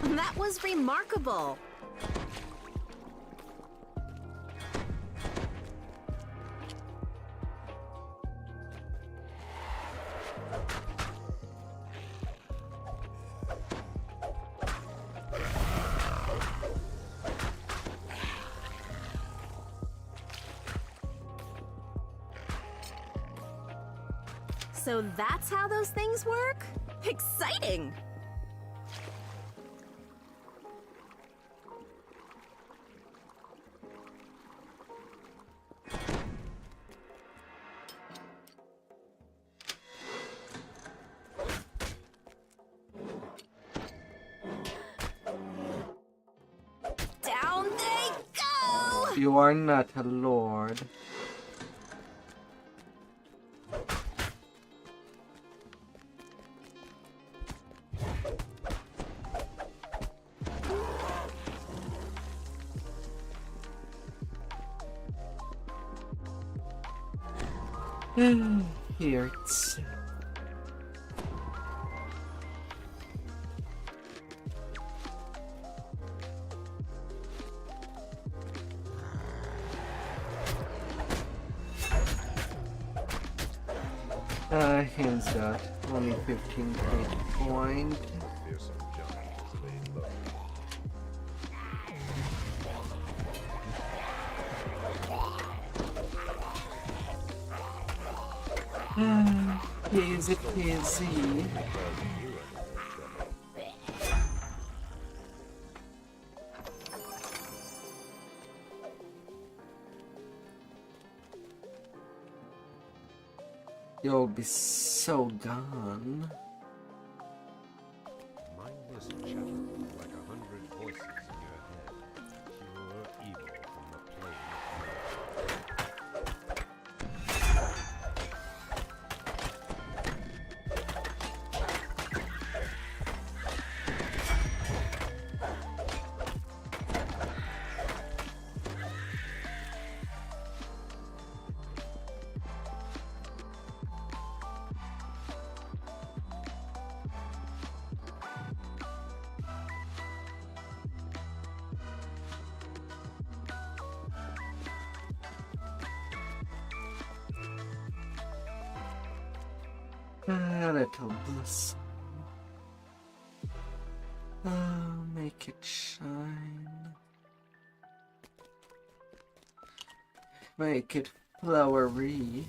That was remarkable. So that's how those things work? Exciting! Down they go! You are not a lord. Here it's hands got only 15 point. Easy peasy. You'll be so gone. Mindless chatter like 100 voices in your head. Pure evil from the plane A little blossom. Oh, make it shine. Make it flowery.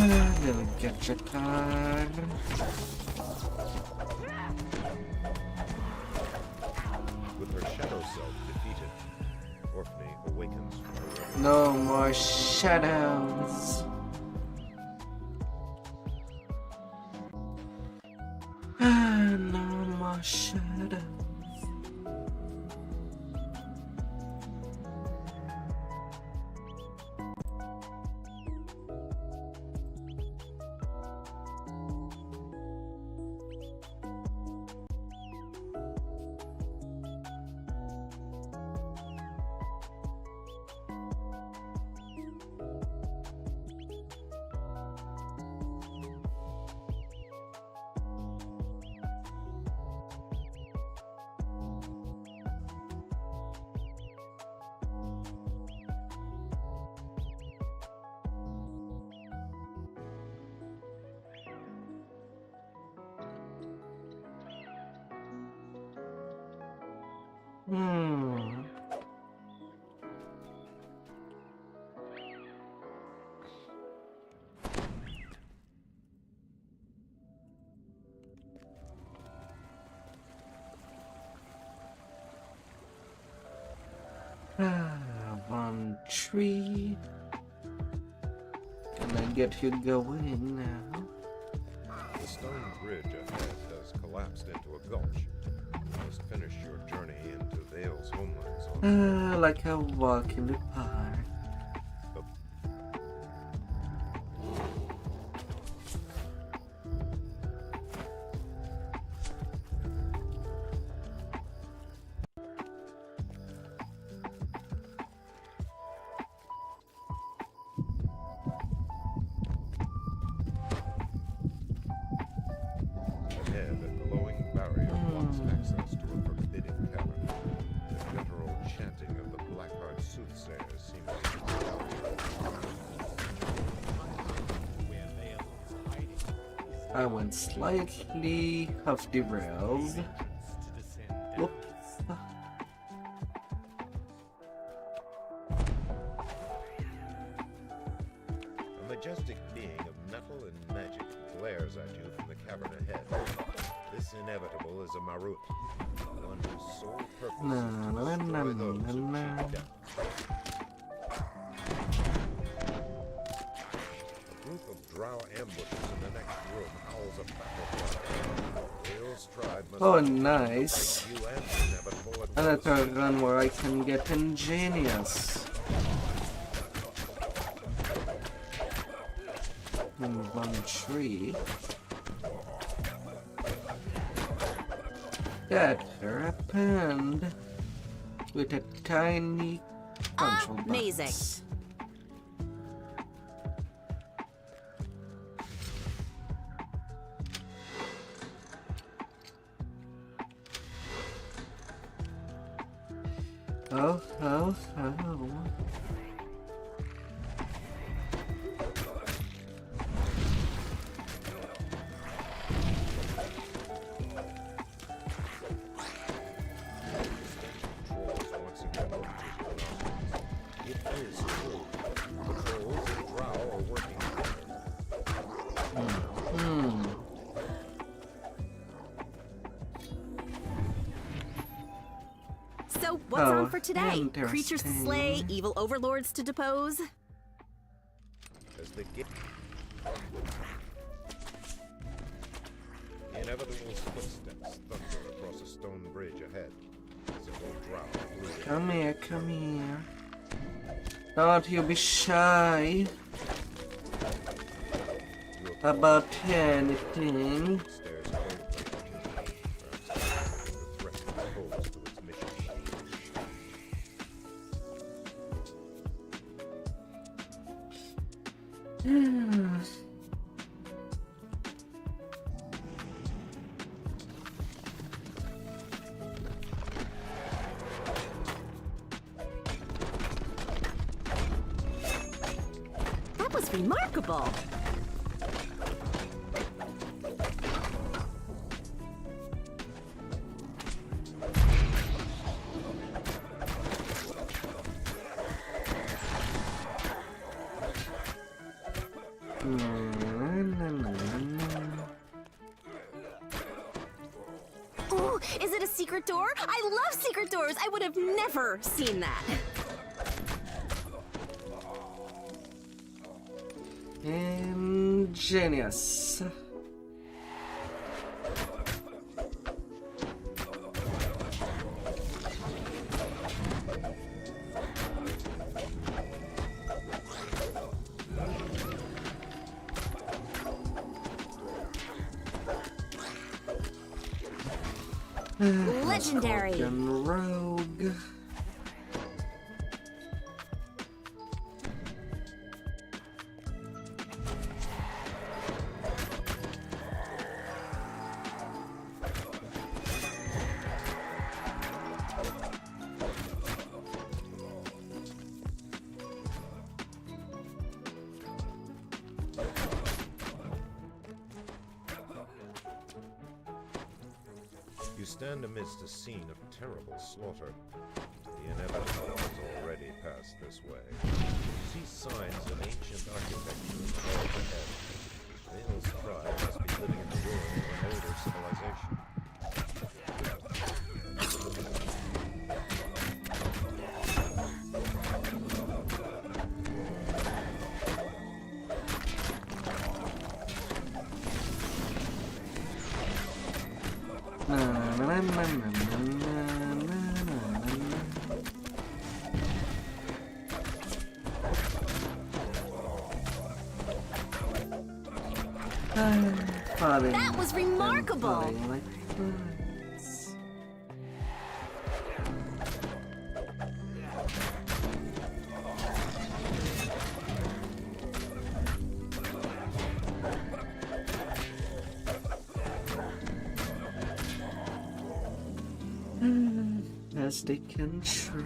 Little gadget card. With her shadow self defeated, Orphne awakens from her reverie. No more shadows. No more shadows. One tree. Can I get you going now? The stone bridge ahead has collapsed into a gulch. You must finish your journey into Vale's homelands on Like a walk in the park. Ahead, a glowing barrier blocks access to a forbidding cavern. The guttural chanting of the Blackheart soothsayers seems to be I went slightly off the rails. Whoop. A majestic being of metal and magic glares at you from the cavern ahead. This inevitable is a Marut, one whose sole purpose is to destroy those who cheat death. A group of drow ambushes in the next room howls a battle cry. Vale's tribe must Oh, nice. you and the inevitable at Another run where I can get ingenious. One tree. That happened with a tiny control box. Amazing. Oh. It is true. The trolls and drow are working together. So, what's on for today? Creatures to slay, evil overlords to depose? As the inevitable footsteps thunder across a stone bridge ahead. Several drow Come here. Don't you be shy about anything. stares coldly at you, perhaps the threat posed to its mission. That was remarkable. secret door. I love secret doors. I would have never seen that. Ingenious. Legendary. Fucking rogue. You stand amidst a scene of terrible slaughter. The inevitable has already passed this way. You see signs of ancient architecture in the world ahead. Vale's tribe must be living in the ruins of an older civilization. That was remarkable. As they can try.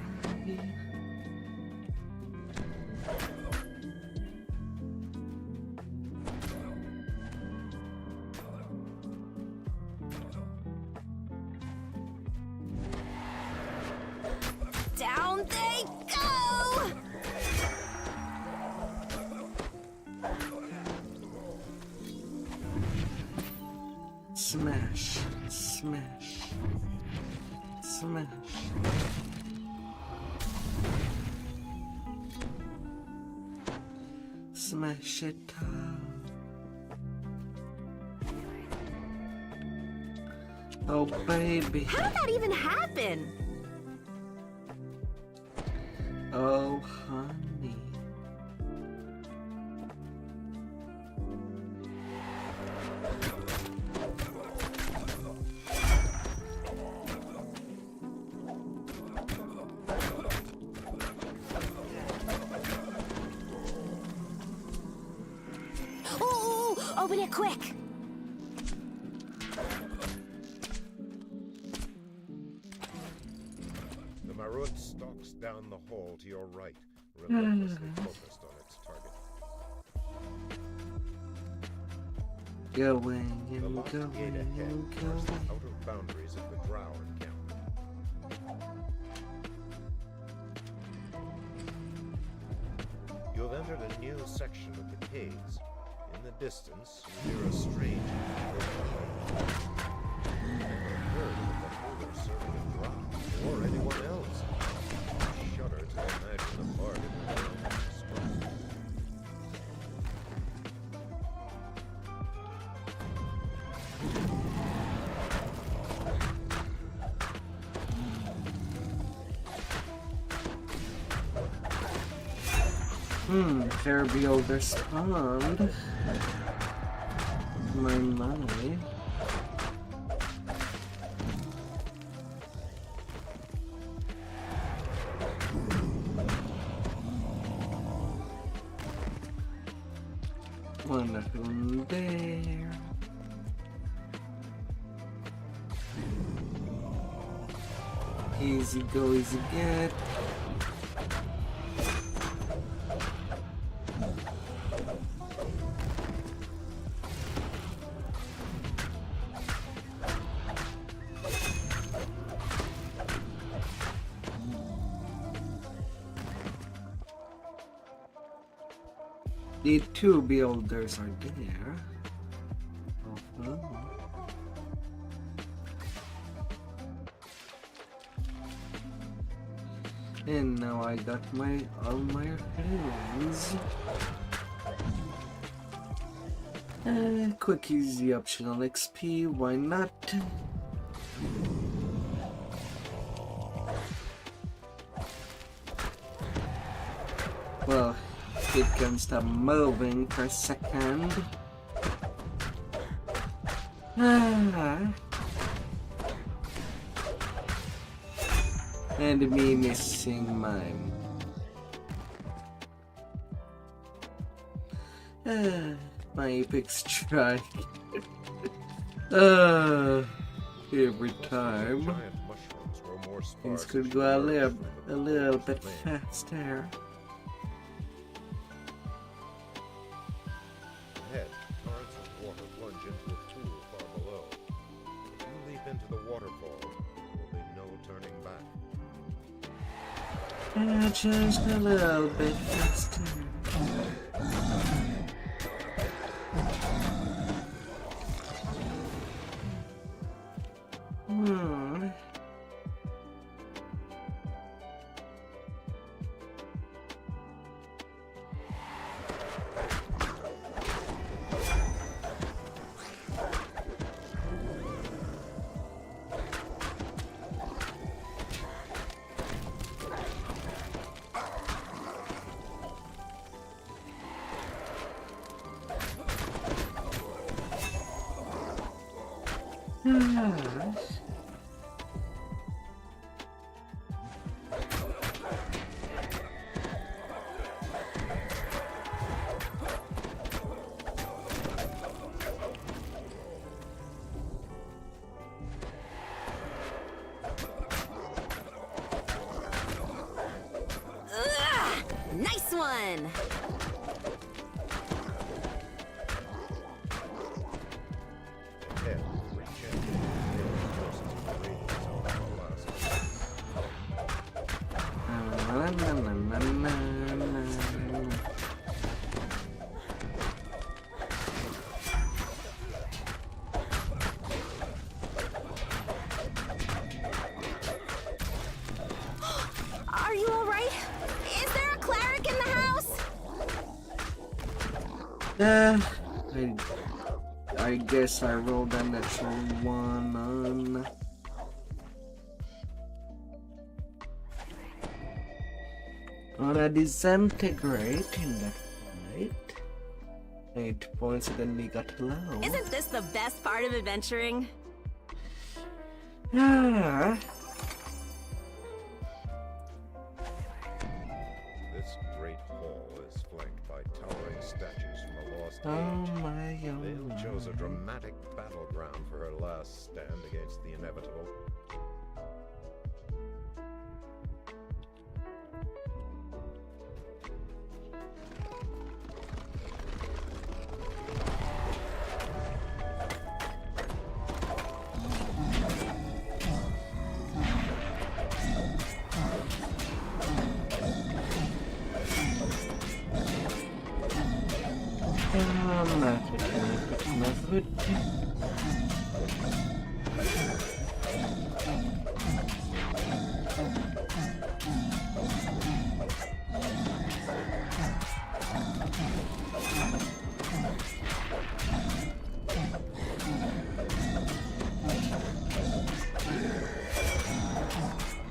Down they go! Smash, smash, smash. Smash it up. Oh baby. How did that even happen? Oh honey. Open it quick! The Marut stalks down the hall to your right, relentlessly focused on its target. Going The and locked going gate ahead and marks the going. outer boundaries of the Drow encampment. You have entered a new section of the caves. In the distance, you hear a strange never heard of the holder serving a Drow or anyone else. You shudder to imagine the bargain that struck. Fair Beholder spawned. My money. Wonderful there. Easy go, easy get. The two beholders are there. And now I got all my runes. Quick, easy, optional XP, why not? Well, it can stop moving for a second. And me missing mine. My epic strike. Every time. Things could go a little bit faster. Ahead, torrents of water plunge into a pool far below. If you leap into the waterfall, there'll be no turning back. Just a little bit faster. Nice one! Ahead, reach in. Forces of the radiant zone will last. Are you alright? Is there a cleric in the house? I guess I rolled a natural one on a disintegrate in that fight. 8 points and then we got low. Isn't this the best part of adventuring? This great hall is flanked by towering statues from a lost Oh age. my god. Vale chose a dramatic battleground for her last stand against the inevitable.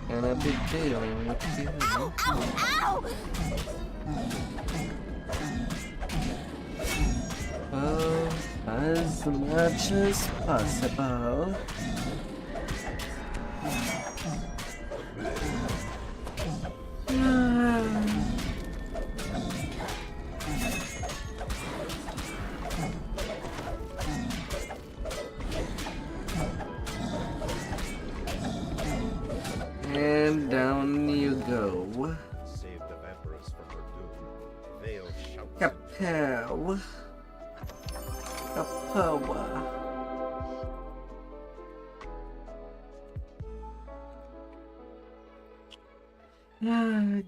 And a big deal with you. Ow! Ow! Ow! Oh, as much as possible. And down you go. Save the vampiress from her doom. Vale shouts. Kapow. Kapow.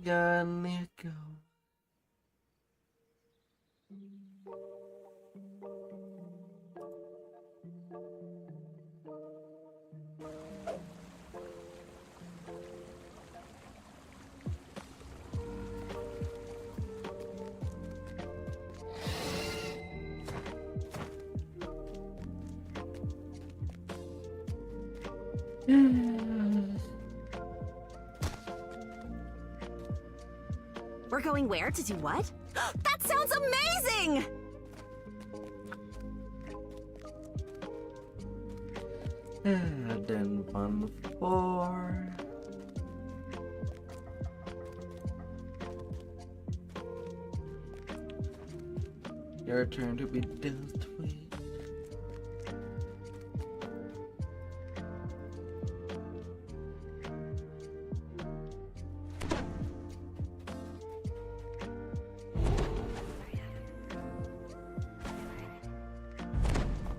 Down you go. We're going where to do what? That sounds amazing! Then 1-4. Your turn to be dealt with.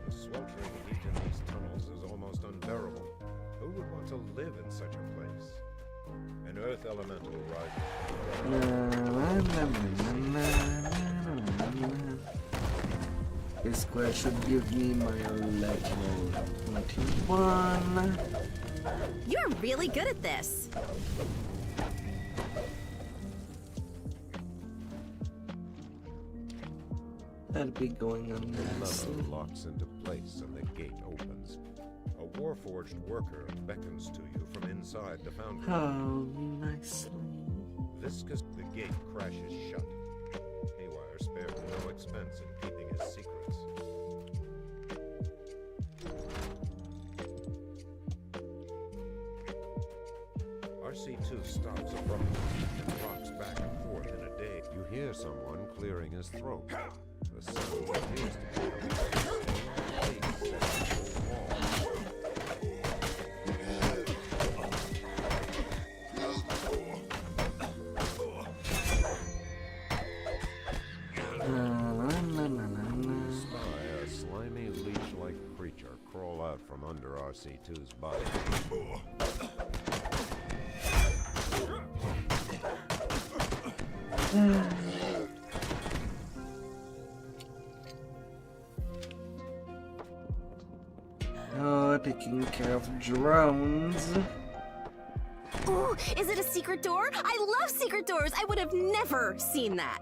The sweltering heat in these tunnels is almost unbearable. Who would want to live in such a place? An earth elemental rises. This square should give me my level 21. You're really good at this. That'll be going on The next. lever locks into place and the gate opens. A warforged worker beckons to you from inside the foundry. How nicely. Viscous, the gate crashes shut. Haywire spared no expense in keeping his secrets. RC2 stops abruptly and rocks back and forth in a day. You hear someone clearing his throat. The sound appears to be coming from the same place as the wall. Spy a slimy leech-like creature crawl out from under RC2's body. Oh, taking care of drones. Ooh, is it a secret door? I love secret doors! I would have never seen that.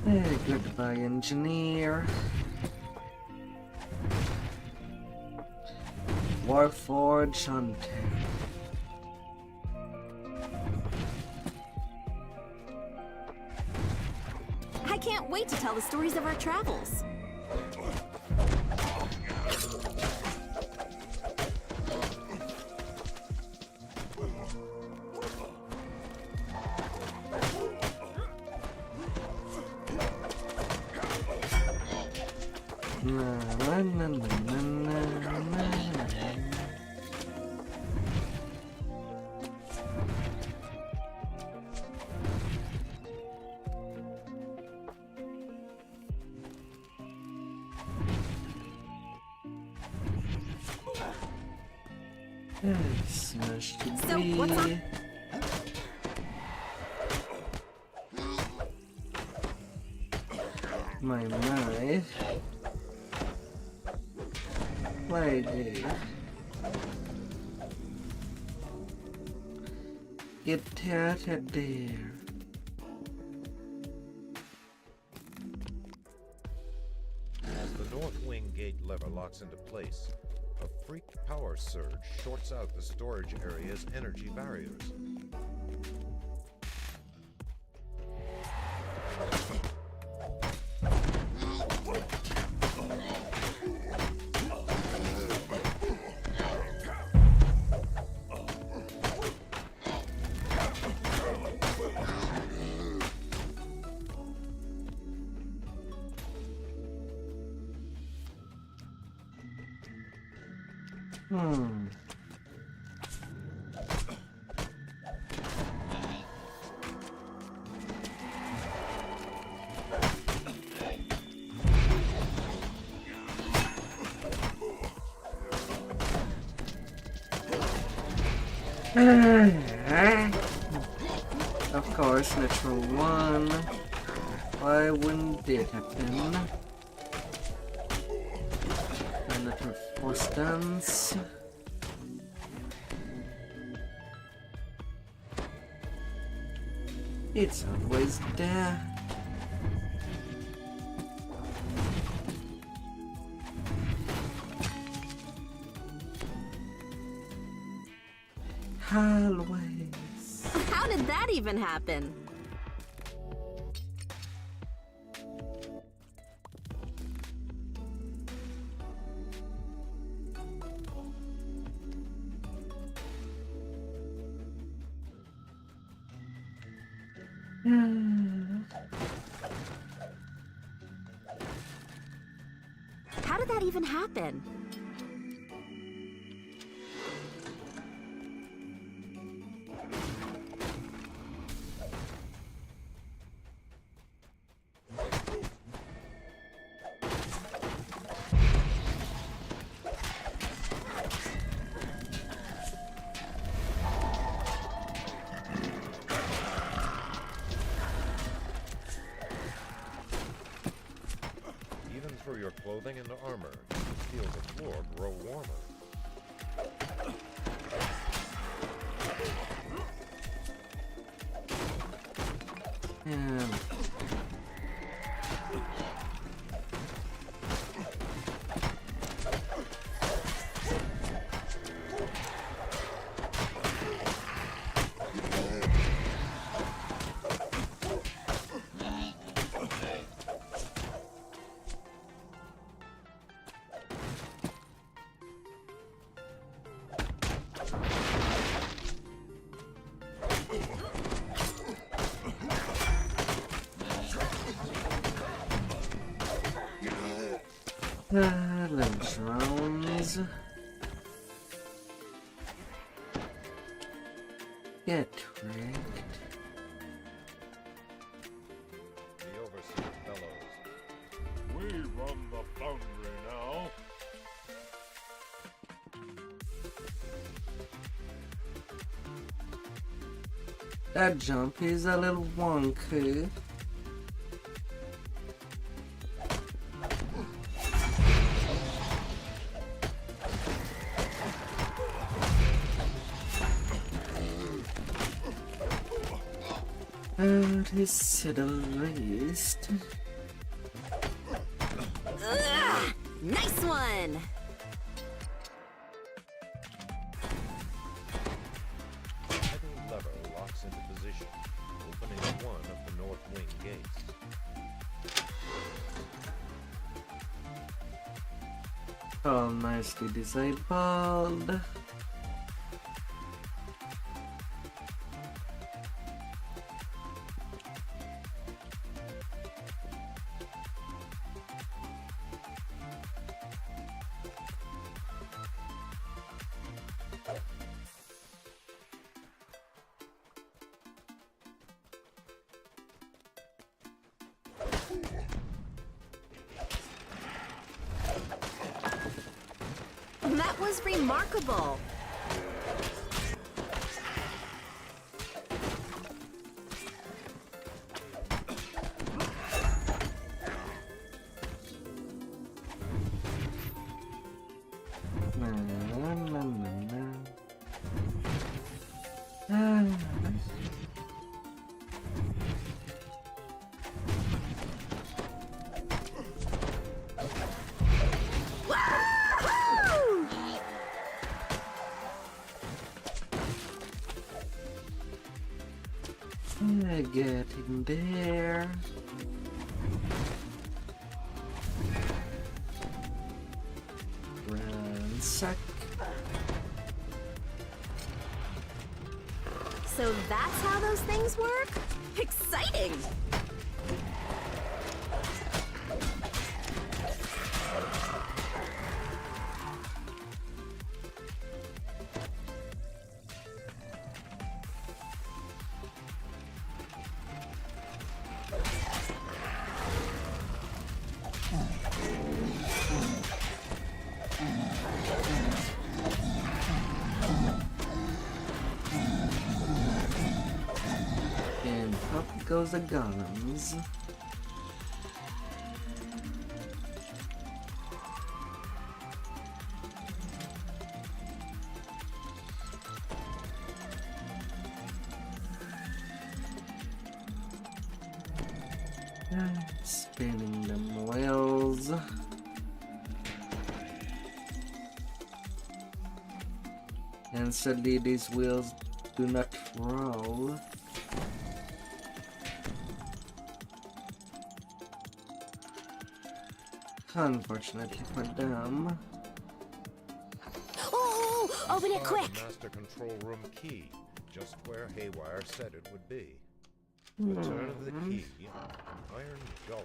Hey, goodbye, engineer. Warforge on 10. I can't wait to tell the stories of our travels. Smashed to So, what's up? My knife. Lady. Get out of there. As the north wing gate lever locks into place, a freak power surge shorts out the storage area's energy barriers. Of course, natural one. Why wouldn't it happen? Another force dance. It's always there. Always. How did that even happen? How did that even happen? Even through your clothing and armor, you can feel the floor grow warmer. The drones. Get wrecked. The overseer bellows. We run the foundry now. That jump is a little wonky. To say the least. Ugh, nice one! Heavy lever locks into position, opening one of the north wing gates. All nicely disabled. That was remarkable. Get in there. Ransack. So that's how those things work? Exciting! goes the guns. Spinning them wheels. And sadly these wheels do not roll. Unfortunately for them. Oh, open it quick! The master control room key, just where Haywire said it would be. The turn of the key, an iron dollar.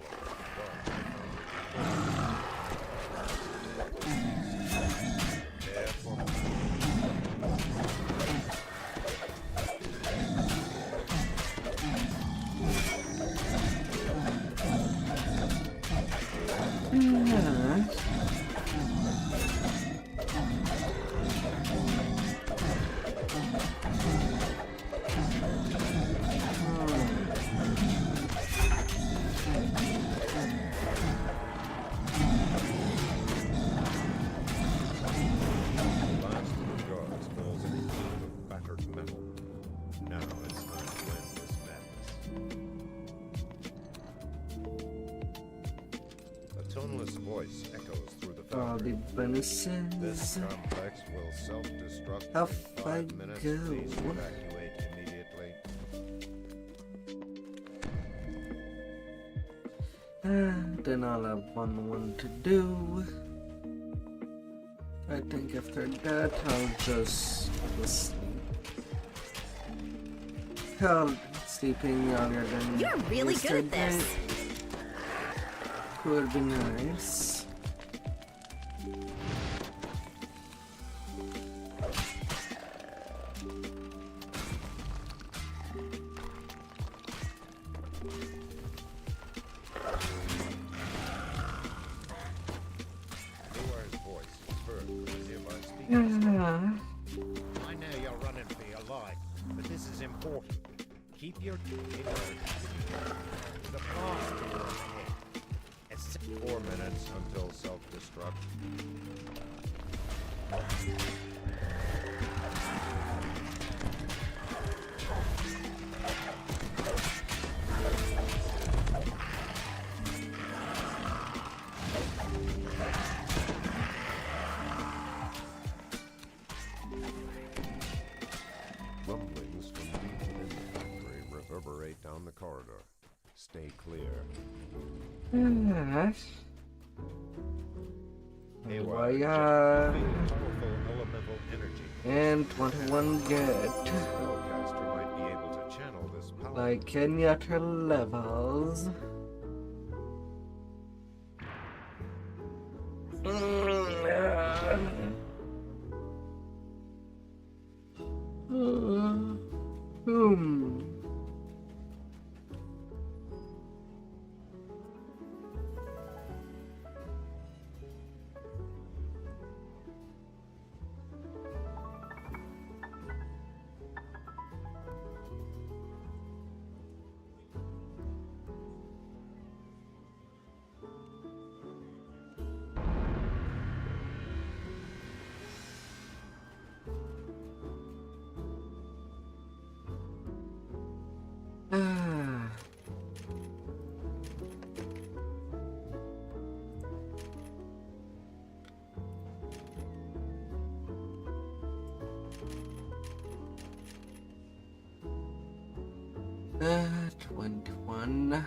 All the bonuses. This complex will self-destruct Off in 5 minutes. go. Please evacuate immediately. Then I'll have one to do. I think after that I'll just sleep. Hell, sleeping earlier than You're really good at yesterday this. Could be nice. I know you're running for your life, but this is important. Keep your the blast ahead. It's 4 minutes until self-destruct. Rumblings from deep within the factory reverberate down the corridor. Stay clear. Yes. Haywire powerful elemental energy. And 21 good. Spellcaster might be able to channel this power. Like any other levels. Ah. 21.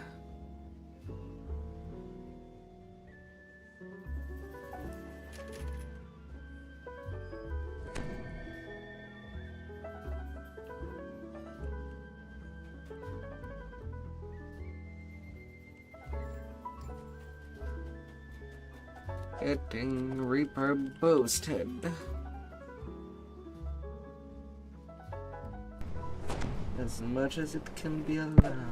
Getting Reaper boosted. As much as it can be allowed.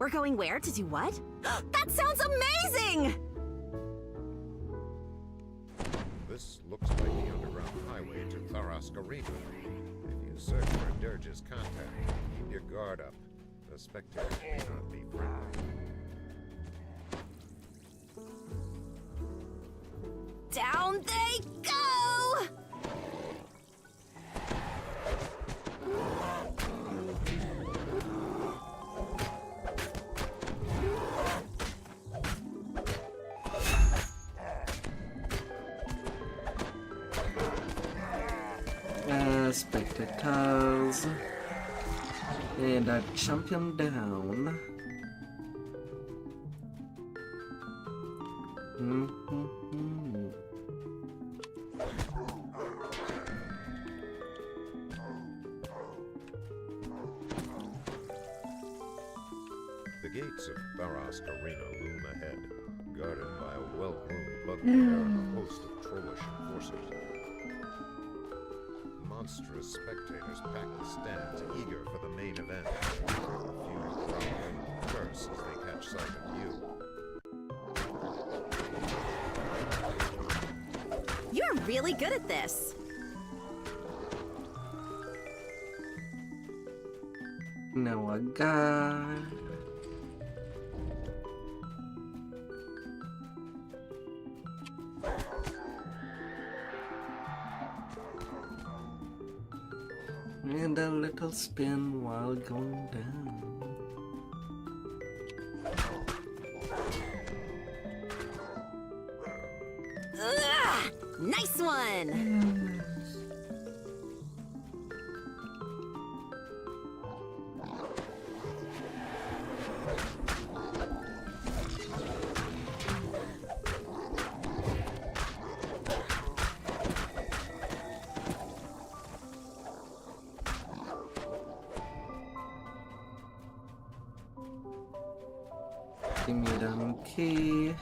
We're going where? To do what? That sounds amazing! This looks like the underground highway to Tharas Arena. If you search for Dirge's contact, keep your guard up. The spectators may not be friendly. Down they go! Spectators. And I champion down. The gates of Tharas Arena loom ahead, guarded by a well-groomed bugbear and a host of trollish enforcers. Monstrous spectators pack the stands, eager for the main event. A few growl and curse as they catch sight of you. You're really good at this. Now I got... And a little spin while going down. Ugh, nice one! Give me the key.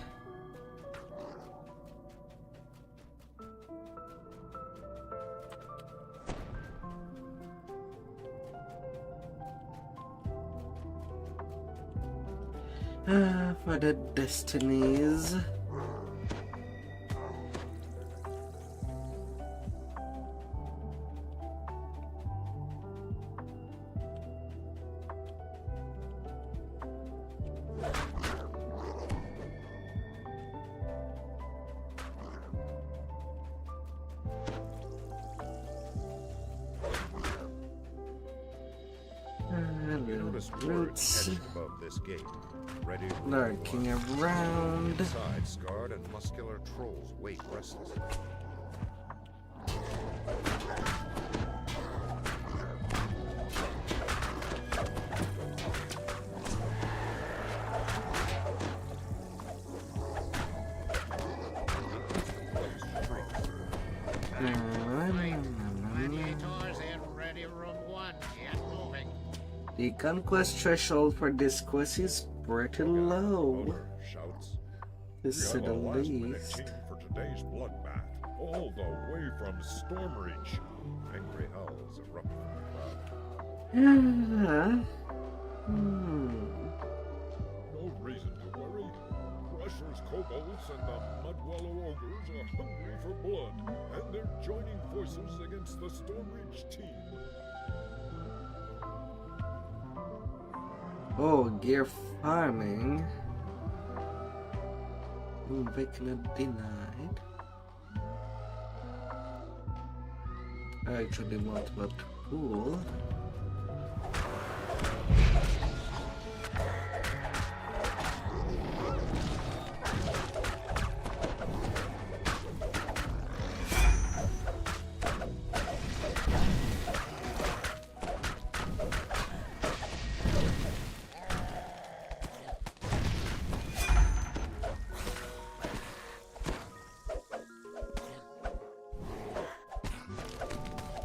For the destinies. You notice roots above this gate, ready to lurking around. Inside, scarred and muscular trolls wait restlessly. The conquest threshold for this quest is pretty low, to say the least. For today's bloodbath, all the way from Stormreach. Angry howls erupt from the crowd. No reason to worry. Crusher's kobolds and the Mudwallow ogres are hungry for blood, and they're joining forces against the Stormreach team. Oh, gear farming. Vecna denied. I actually want what cool.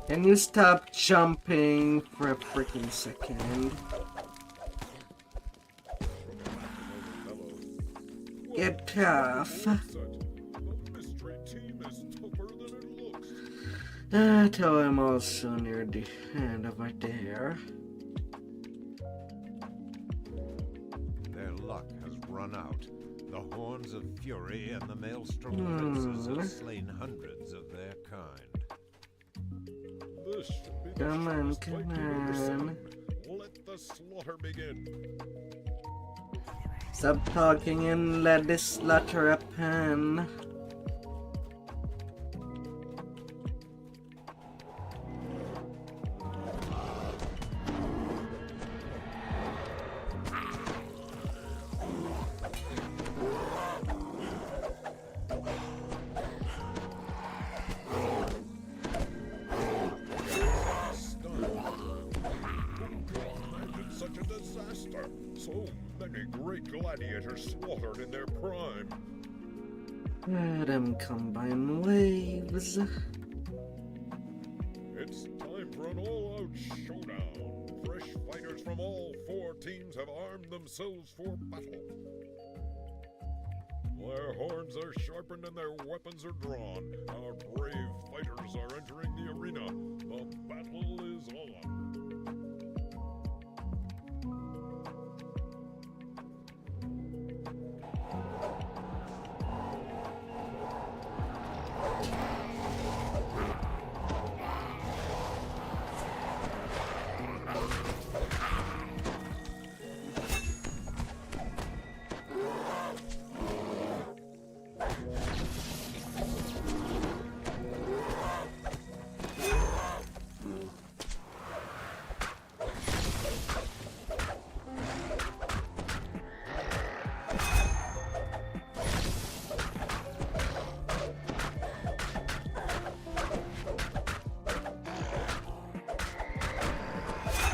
Can you stop jumping for a freaking second? Get tough. Till I'm also near the end over there. run out. The horns of fury and the maelstrom princes have slain hundreds of their kind. This should be come on, come on. Let the slaughter begin. Stop talking and let this slaughter happen. So many great gladiators slaughtered in their prime. Them combine waves. It's time for an all-out showdown. Fresh fighters from all four teams have armed themselves for battle. Their horns are sharpened and their weapons are drawn. Our brave fighters are entering the arena. The battle is on.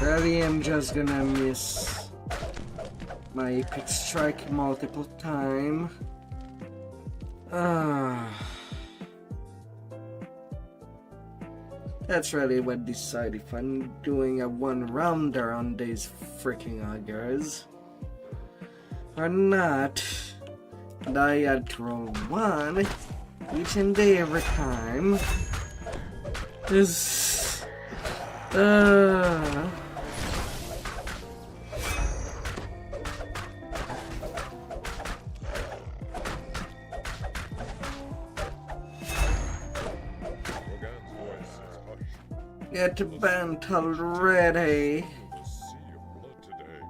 Really, I'm just gonna miss my epic strike multiple times. That's really what decide if I'm doing a one-rounder on these freaking augers or not. And I had to roll one each and every time. This Get bent already. The sea of blood today,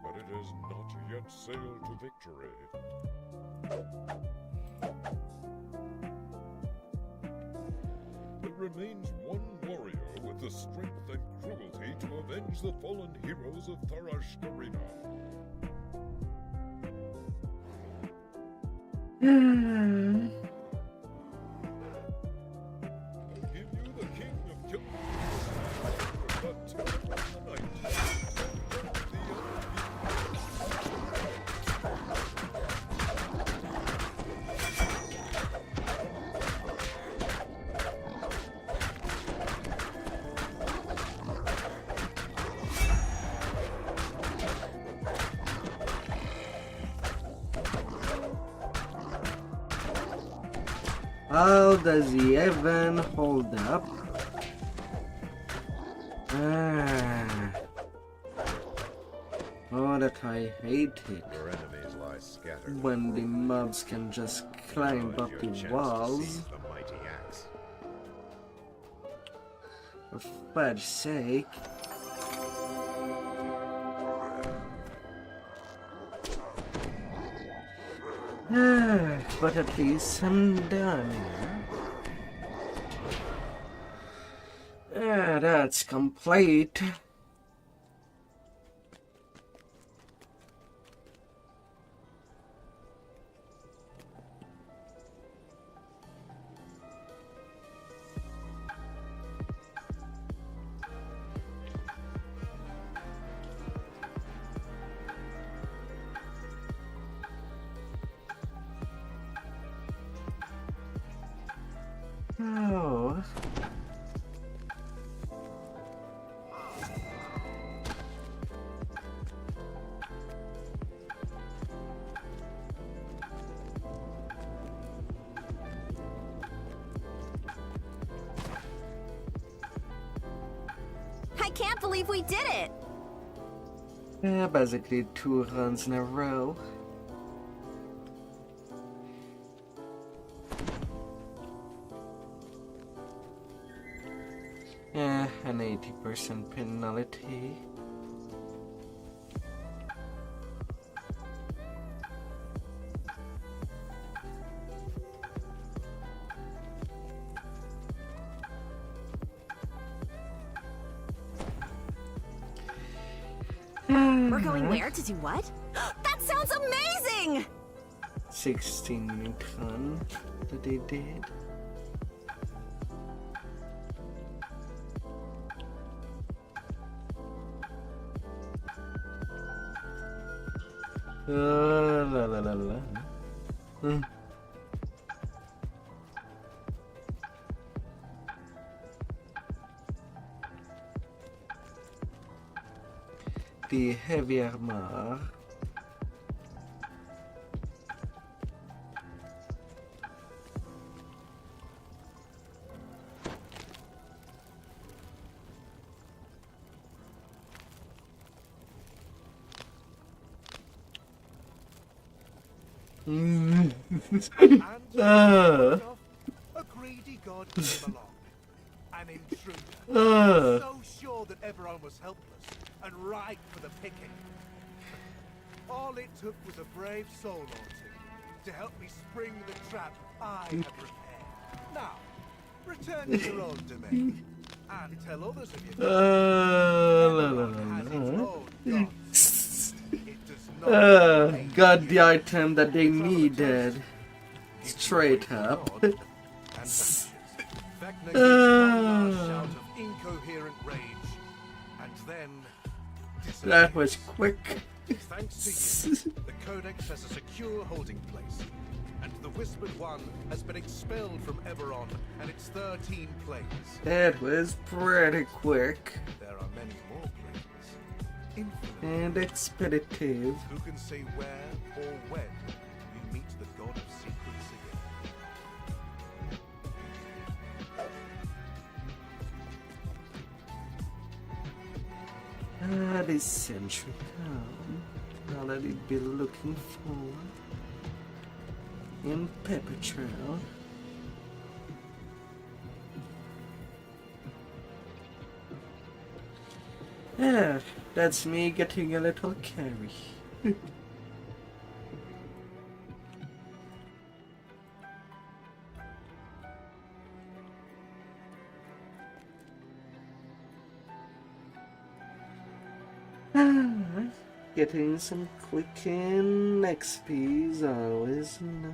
but it has not yet sailed to victory. There remains one warrior with the strength and cruelty to avenge the fallen heroes of Tharashkarina. How does he even hold up? Oh, that I hate it. Your enemies lie scattered. When the mobs can just climb up the walls. The mighty axe. For fudge's sake. But at least I'm done. That's complete. Oh. I can't believe we did it! Yeah, basically 2 runs in a row. Yeah, an 80% penalty. We're going where? To do what? That sounds amazing! 16 ton that they did. La la la la. The heavy armor. And a greedy god came along. An intruder. So sure that everyone was helpless and ripe for the picking. All it took was a brave soul or two to help me spring the trap I have prepared. Now, return to your own domain and tell others of your got the item that they needed. Straight up. Vecna gives one last shout of incoherent rage, and then that was quick. Thanks to you, the Codex has a secure holding place, and the Whispered One has been expelled from Eberron and its 13 planes. That was pretty quick. There are many more planes. Infinite. And expeditive. Who can say where or when we meet the God of Secrets again? This century town. Now that it be looking for in Pepper Trail. Yeah, that's me getting a little carry. Getting some quick in XP is always nice.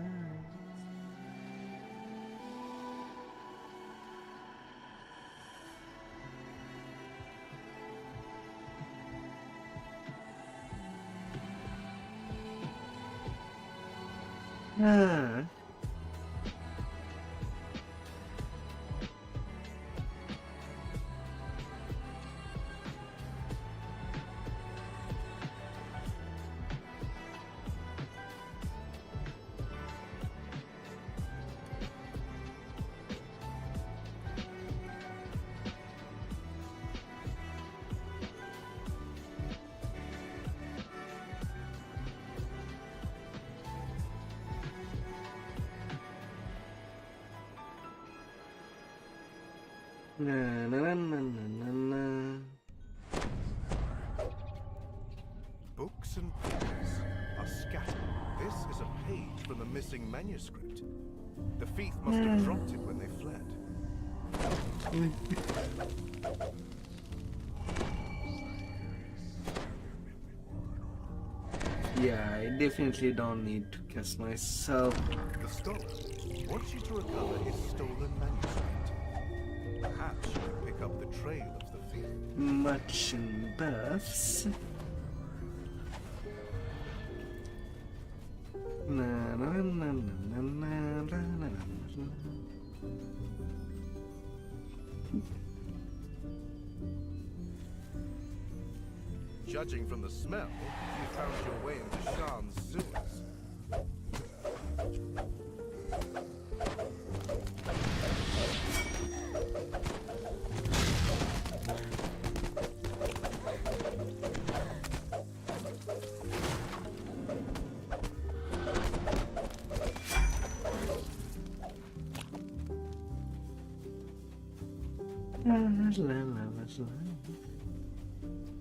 Na, na, na, na, na, na. Books and papers are scattered. This is a page from the missing manuscript. The thief must have dropped it when they fled. Yeah, I definitely don't need to cast myself. The scholar wants you to recover his stolen manuscript. Perhaps you can pick up the trail of the thief. Much in buffs. Na, na, na, na, na, na, na, na, na. Judging from the smell, you found your way into Shan's sewers.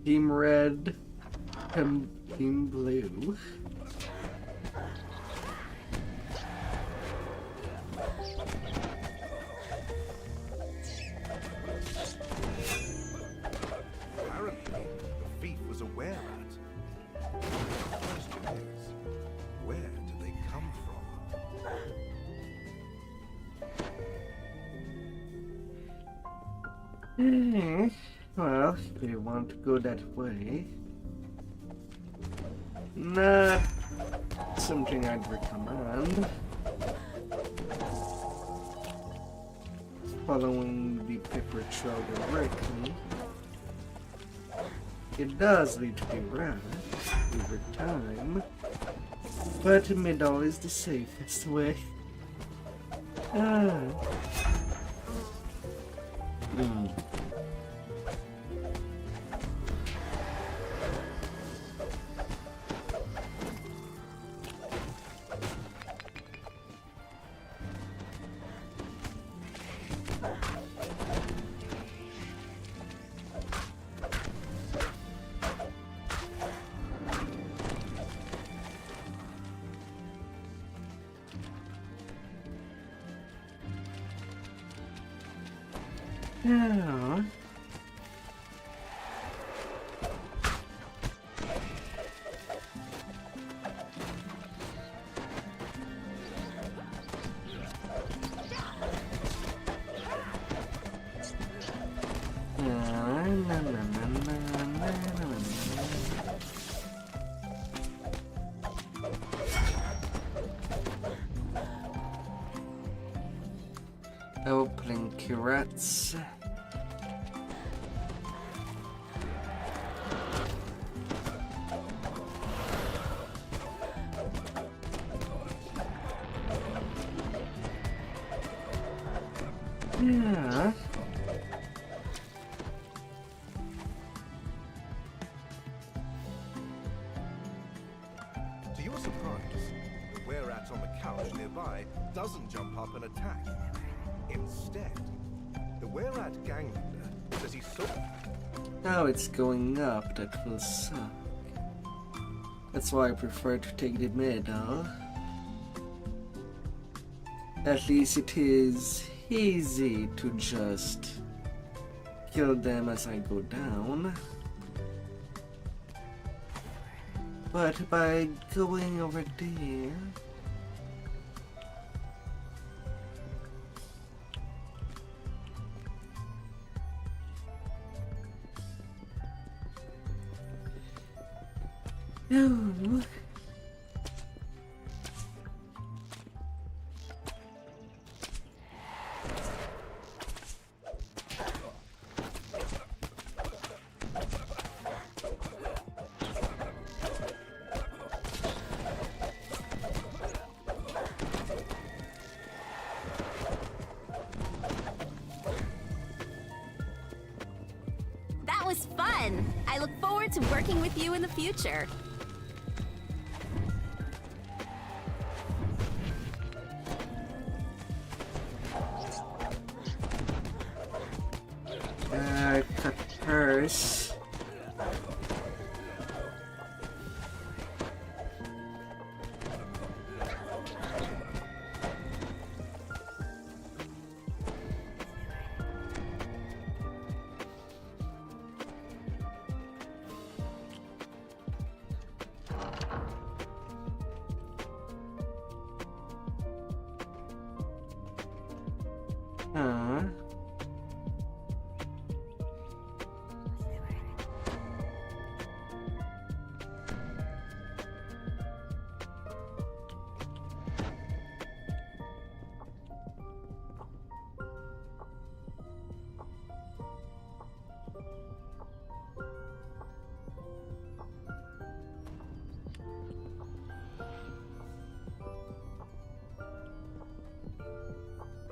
Team Red and Team Blue. Apparently, the thief was a were-rat. The question is, where do they come from? Well, do you want to go that way? Not something I'd recommend. Following the paper trail directly. It does lead to the rat over time, but the middle is the safest way. Yeah. Opening carrots. Yeah. To your surprise, the were-rat on the couch nearby doesn't jump up and attack. Instead, the were-rat gang leader says he saw... Now it's going up, that will suck. That's why I prefer to take the middle. At least it is easy to just kill them as I go down. But by going over there... No. That was fun! I look forward to working with you in the future. Cut purse.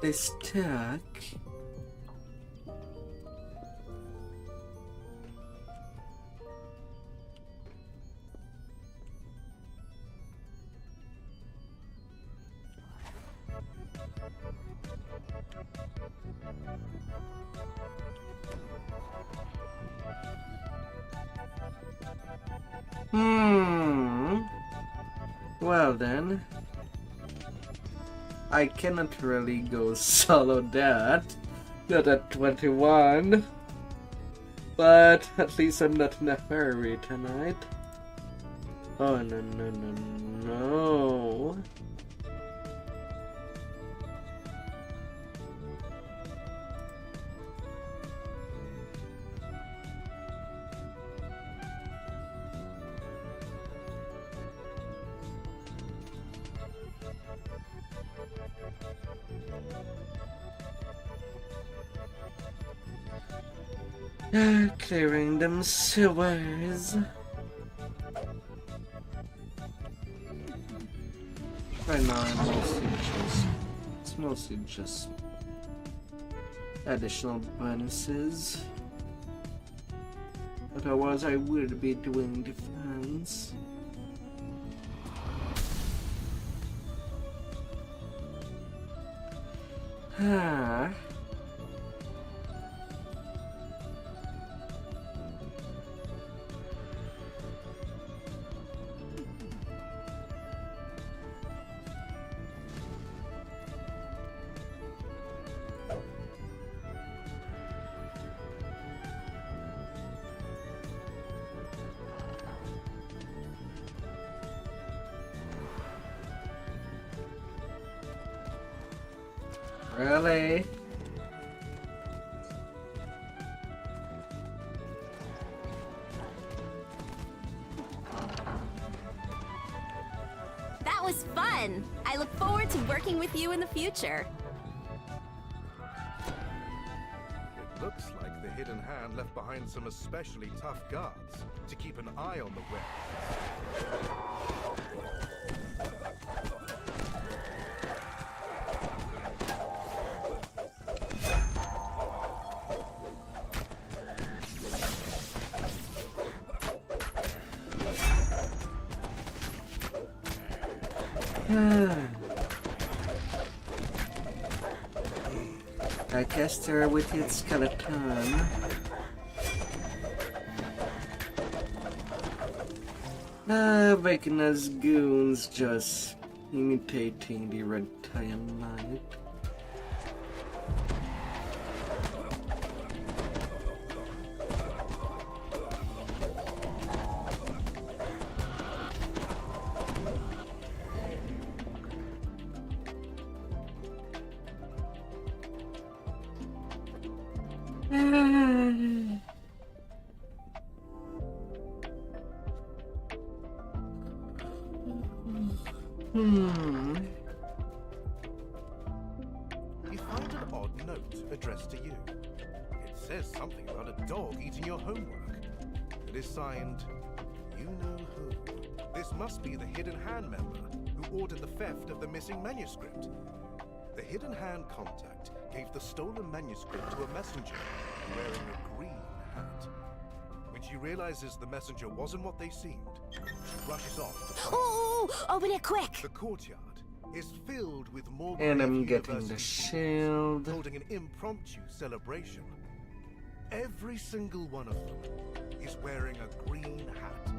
They stuck. Well then, I cannot really go solo that. Not at 21. But at least I'm not in a hurry tonight. Oh no no no no. Clearing them sewers. Right now it's mostly just additional bonuses. Otherwise I would be doing defense. Really? That was fun! I look forward to working with you in the future. It looks like the hidden hand left behind some especially tough guards to keep an eye on the web. I guess they're with its skeleton. Vecna's goons just imitating the red Tiamite. You find an odd note addressed to you. It says something about a dog eating your homework. It is signed, you know who. This must be the Hidden Hand member who ordered the theft of the missing manuscript. The Hidden Hand contact gave the stolen manuscript to a messenger wearing a green hat. When she realizes the messenger wasn't what they seemed, she rushes off. Ooh, open it quick! The courtyard is filled with more And I'm getting the shield. holding an impromptu celebration. Every single one of them is wearing a green hat.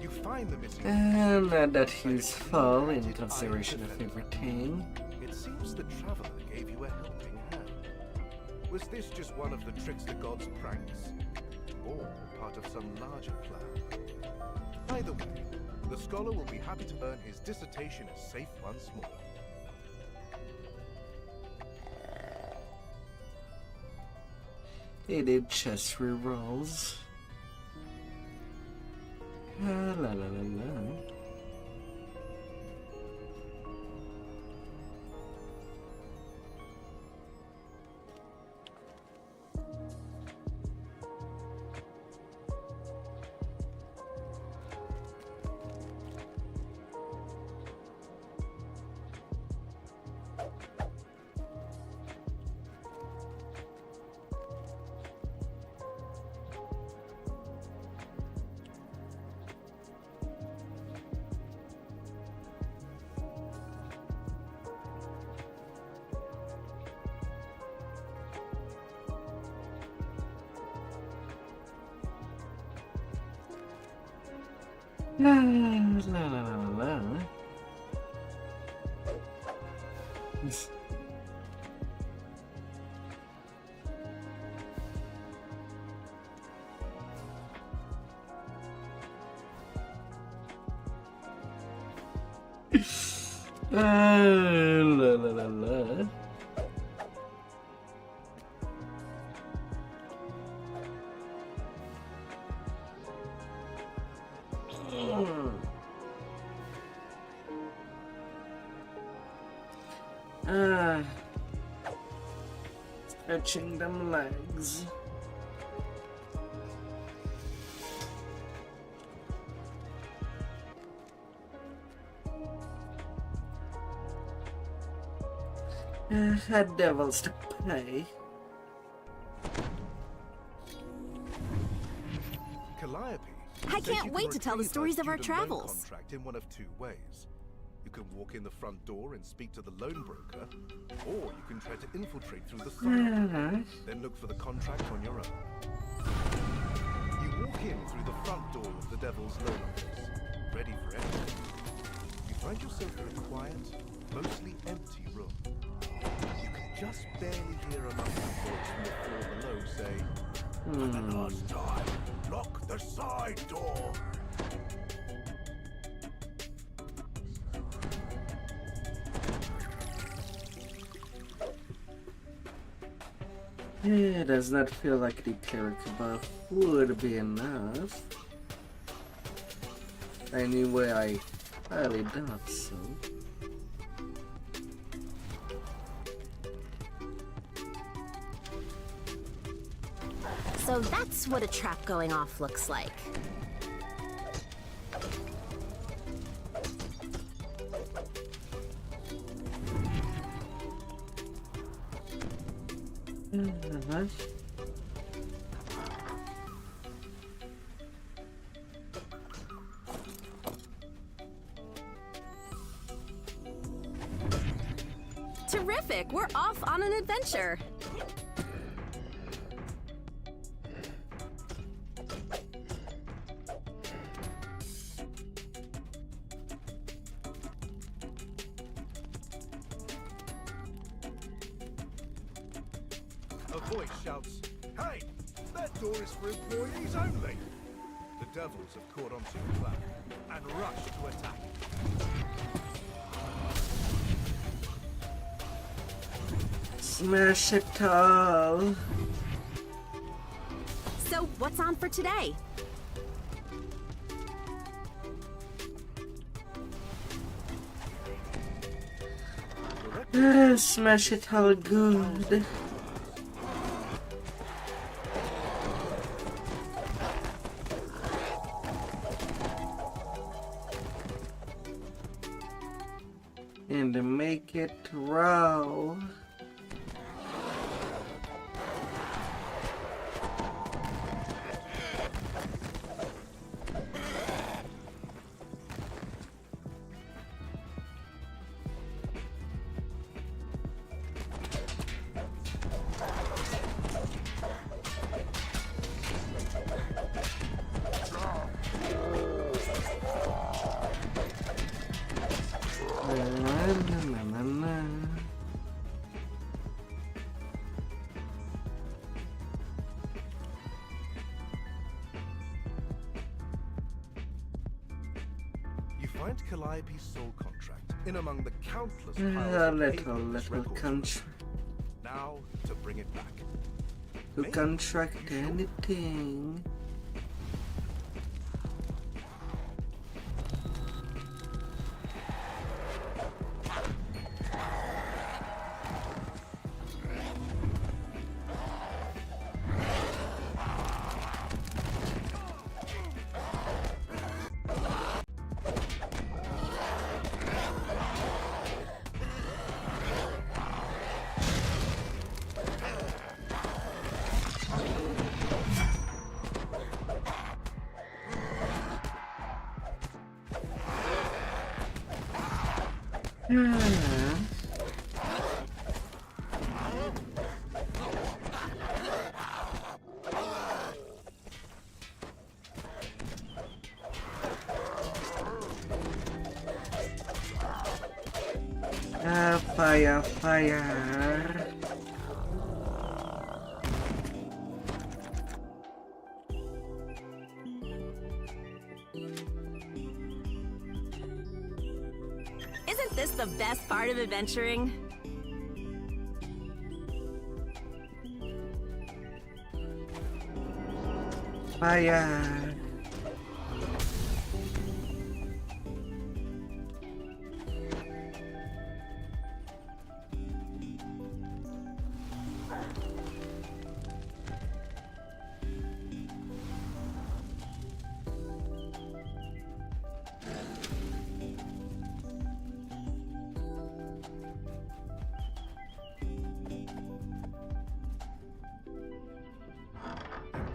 You find the missing And that he's full in consideration of everything. It seems the traveler gave you a helping hand. Was this just one of the trickster god's pranks? Or part of some larger plan? Either way, the scholar will be happy to learn his dissertation is safe once more. They did chest rerolls. La la la la. La la la la la. La la la la. Stretching them legs. Had devils to pay. Calliope. I can't wait to tell the stories of our travels. Contract in one of two ways. You can walk in the front door and speak to the loan broker, or you can try to infiltrate through the side. Then look for the contract on your own. You walk in through the front door of the Devil's Loan Office, ready for everything. You find yourself in a quiet, mostly empty room. You can just barely hear a muffled voice from the floor below say, "For the last time, lock the side door." It does not feel like the cleric buff would be enough. Anyway, I highly doubt so. So that's what a trap going off looks like. Terrific! We're off on an adventure! A voice shouts, "Hey, that door is for employees only!" The devils have caught onto your plan and rush to attack. Smash it all! So, what's on for today? Smash it all good. And make it raw. You find Calliope's soul contract in among the countless A piles of little records. contract. Now to bring it back. To contract anything. Fire, fire. Isn't this the best part of adventuring? Fire.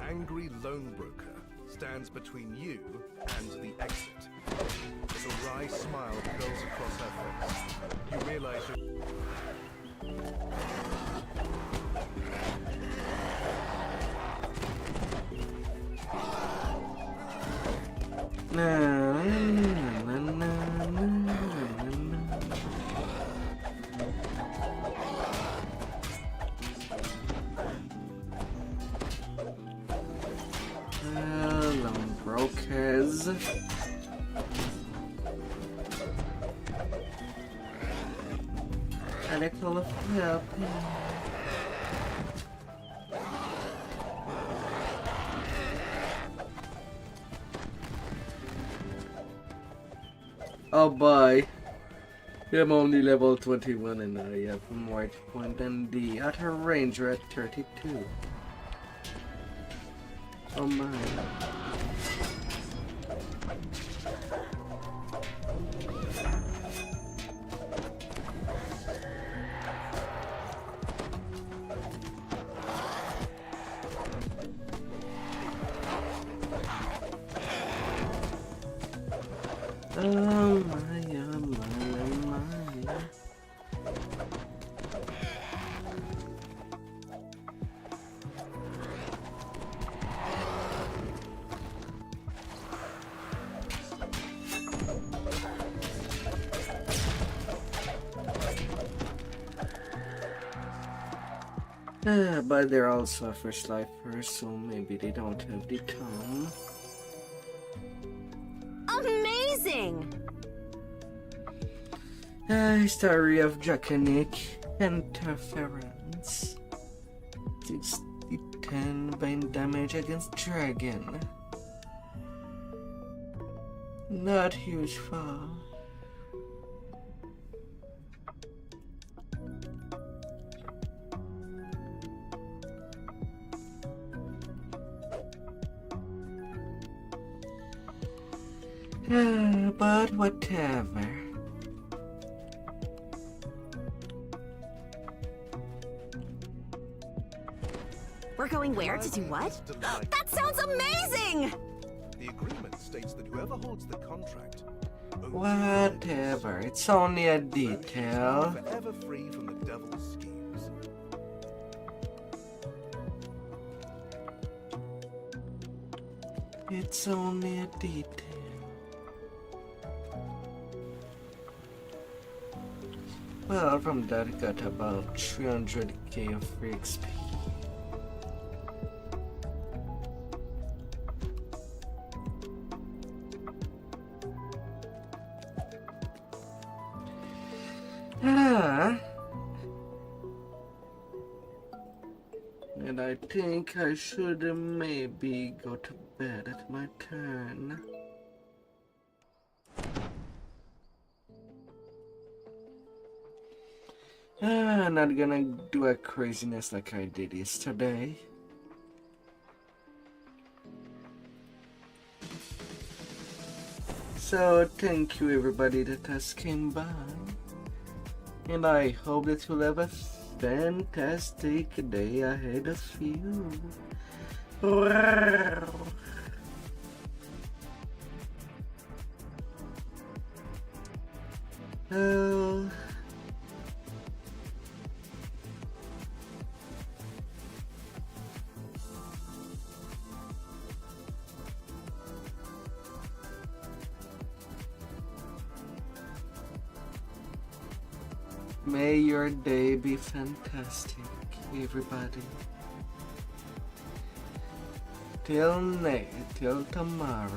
Angry lone broker stands between you and the exit. As a wry smile curls across her face, you realize Brokers. A little help. Oh boy. I'm only level 21 and I have more point than the outer ranger at 32. Oh my. Oh my, oh my, oh my. But they're also first lifers, so maybe they don't have the time. Amazing! Story of Draconic interference. 60-10 bind damage against dragon. Not huge fall. But whatever. We're going where to do what? That sounds amazing! the agreement states that whoever holds the contract Whatever, it's only a detail. forever free from the devil's schemes. It's only a detail. Well, from that I got about 300k of free XP. And I think I should maybe go to bed at my turn. Not gonna do a craziness like I did yesterday. So thank you everybody that has came by. And I hope that you'll have a fantastic day ahead of you. Oh. May your day be fantastic, everybody. Till tomorrow.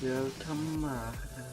Till tomorrow.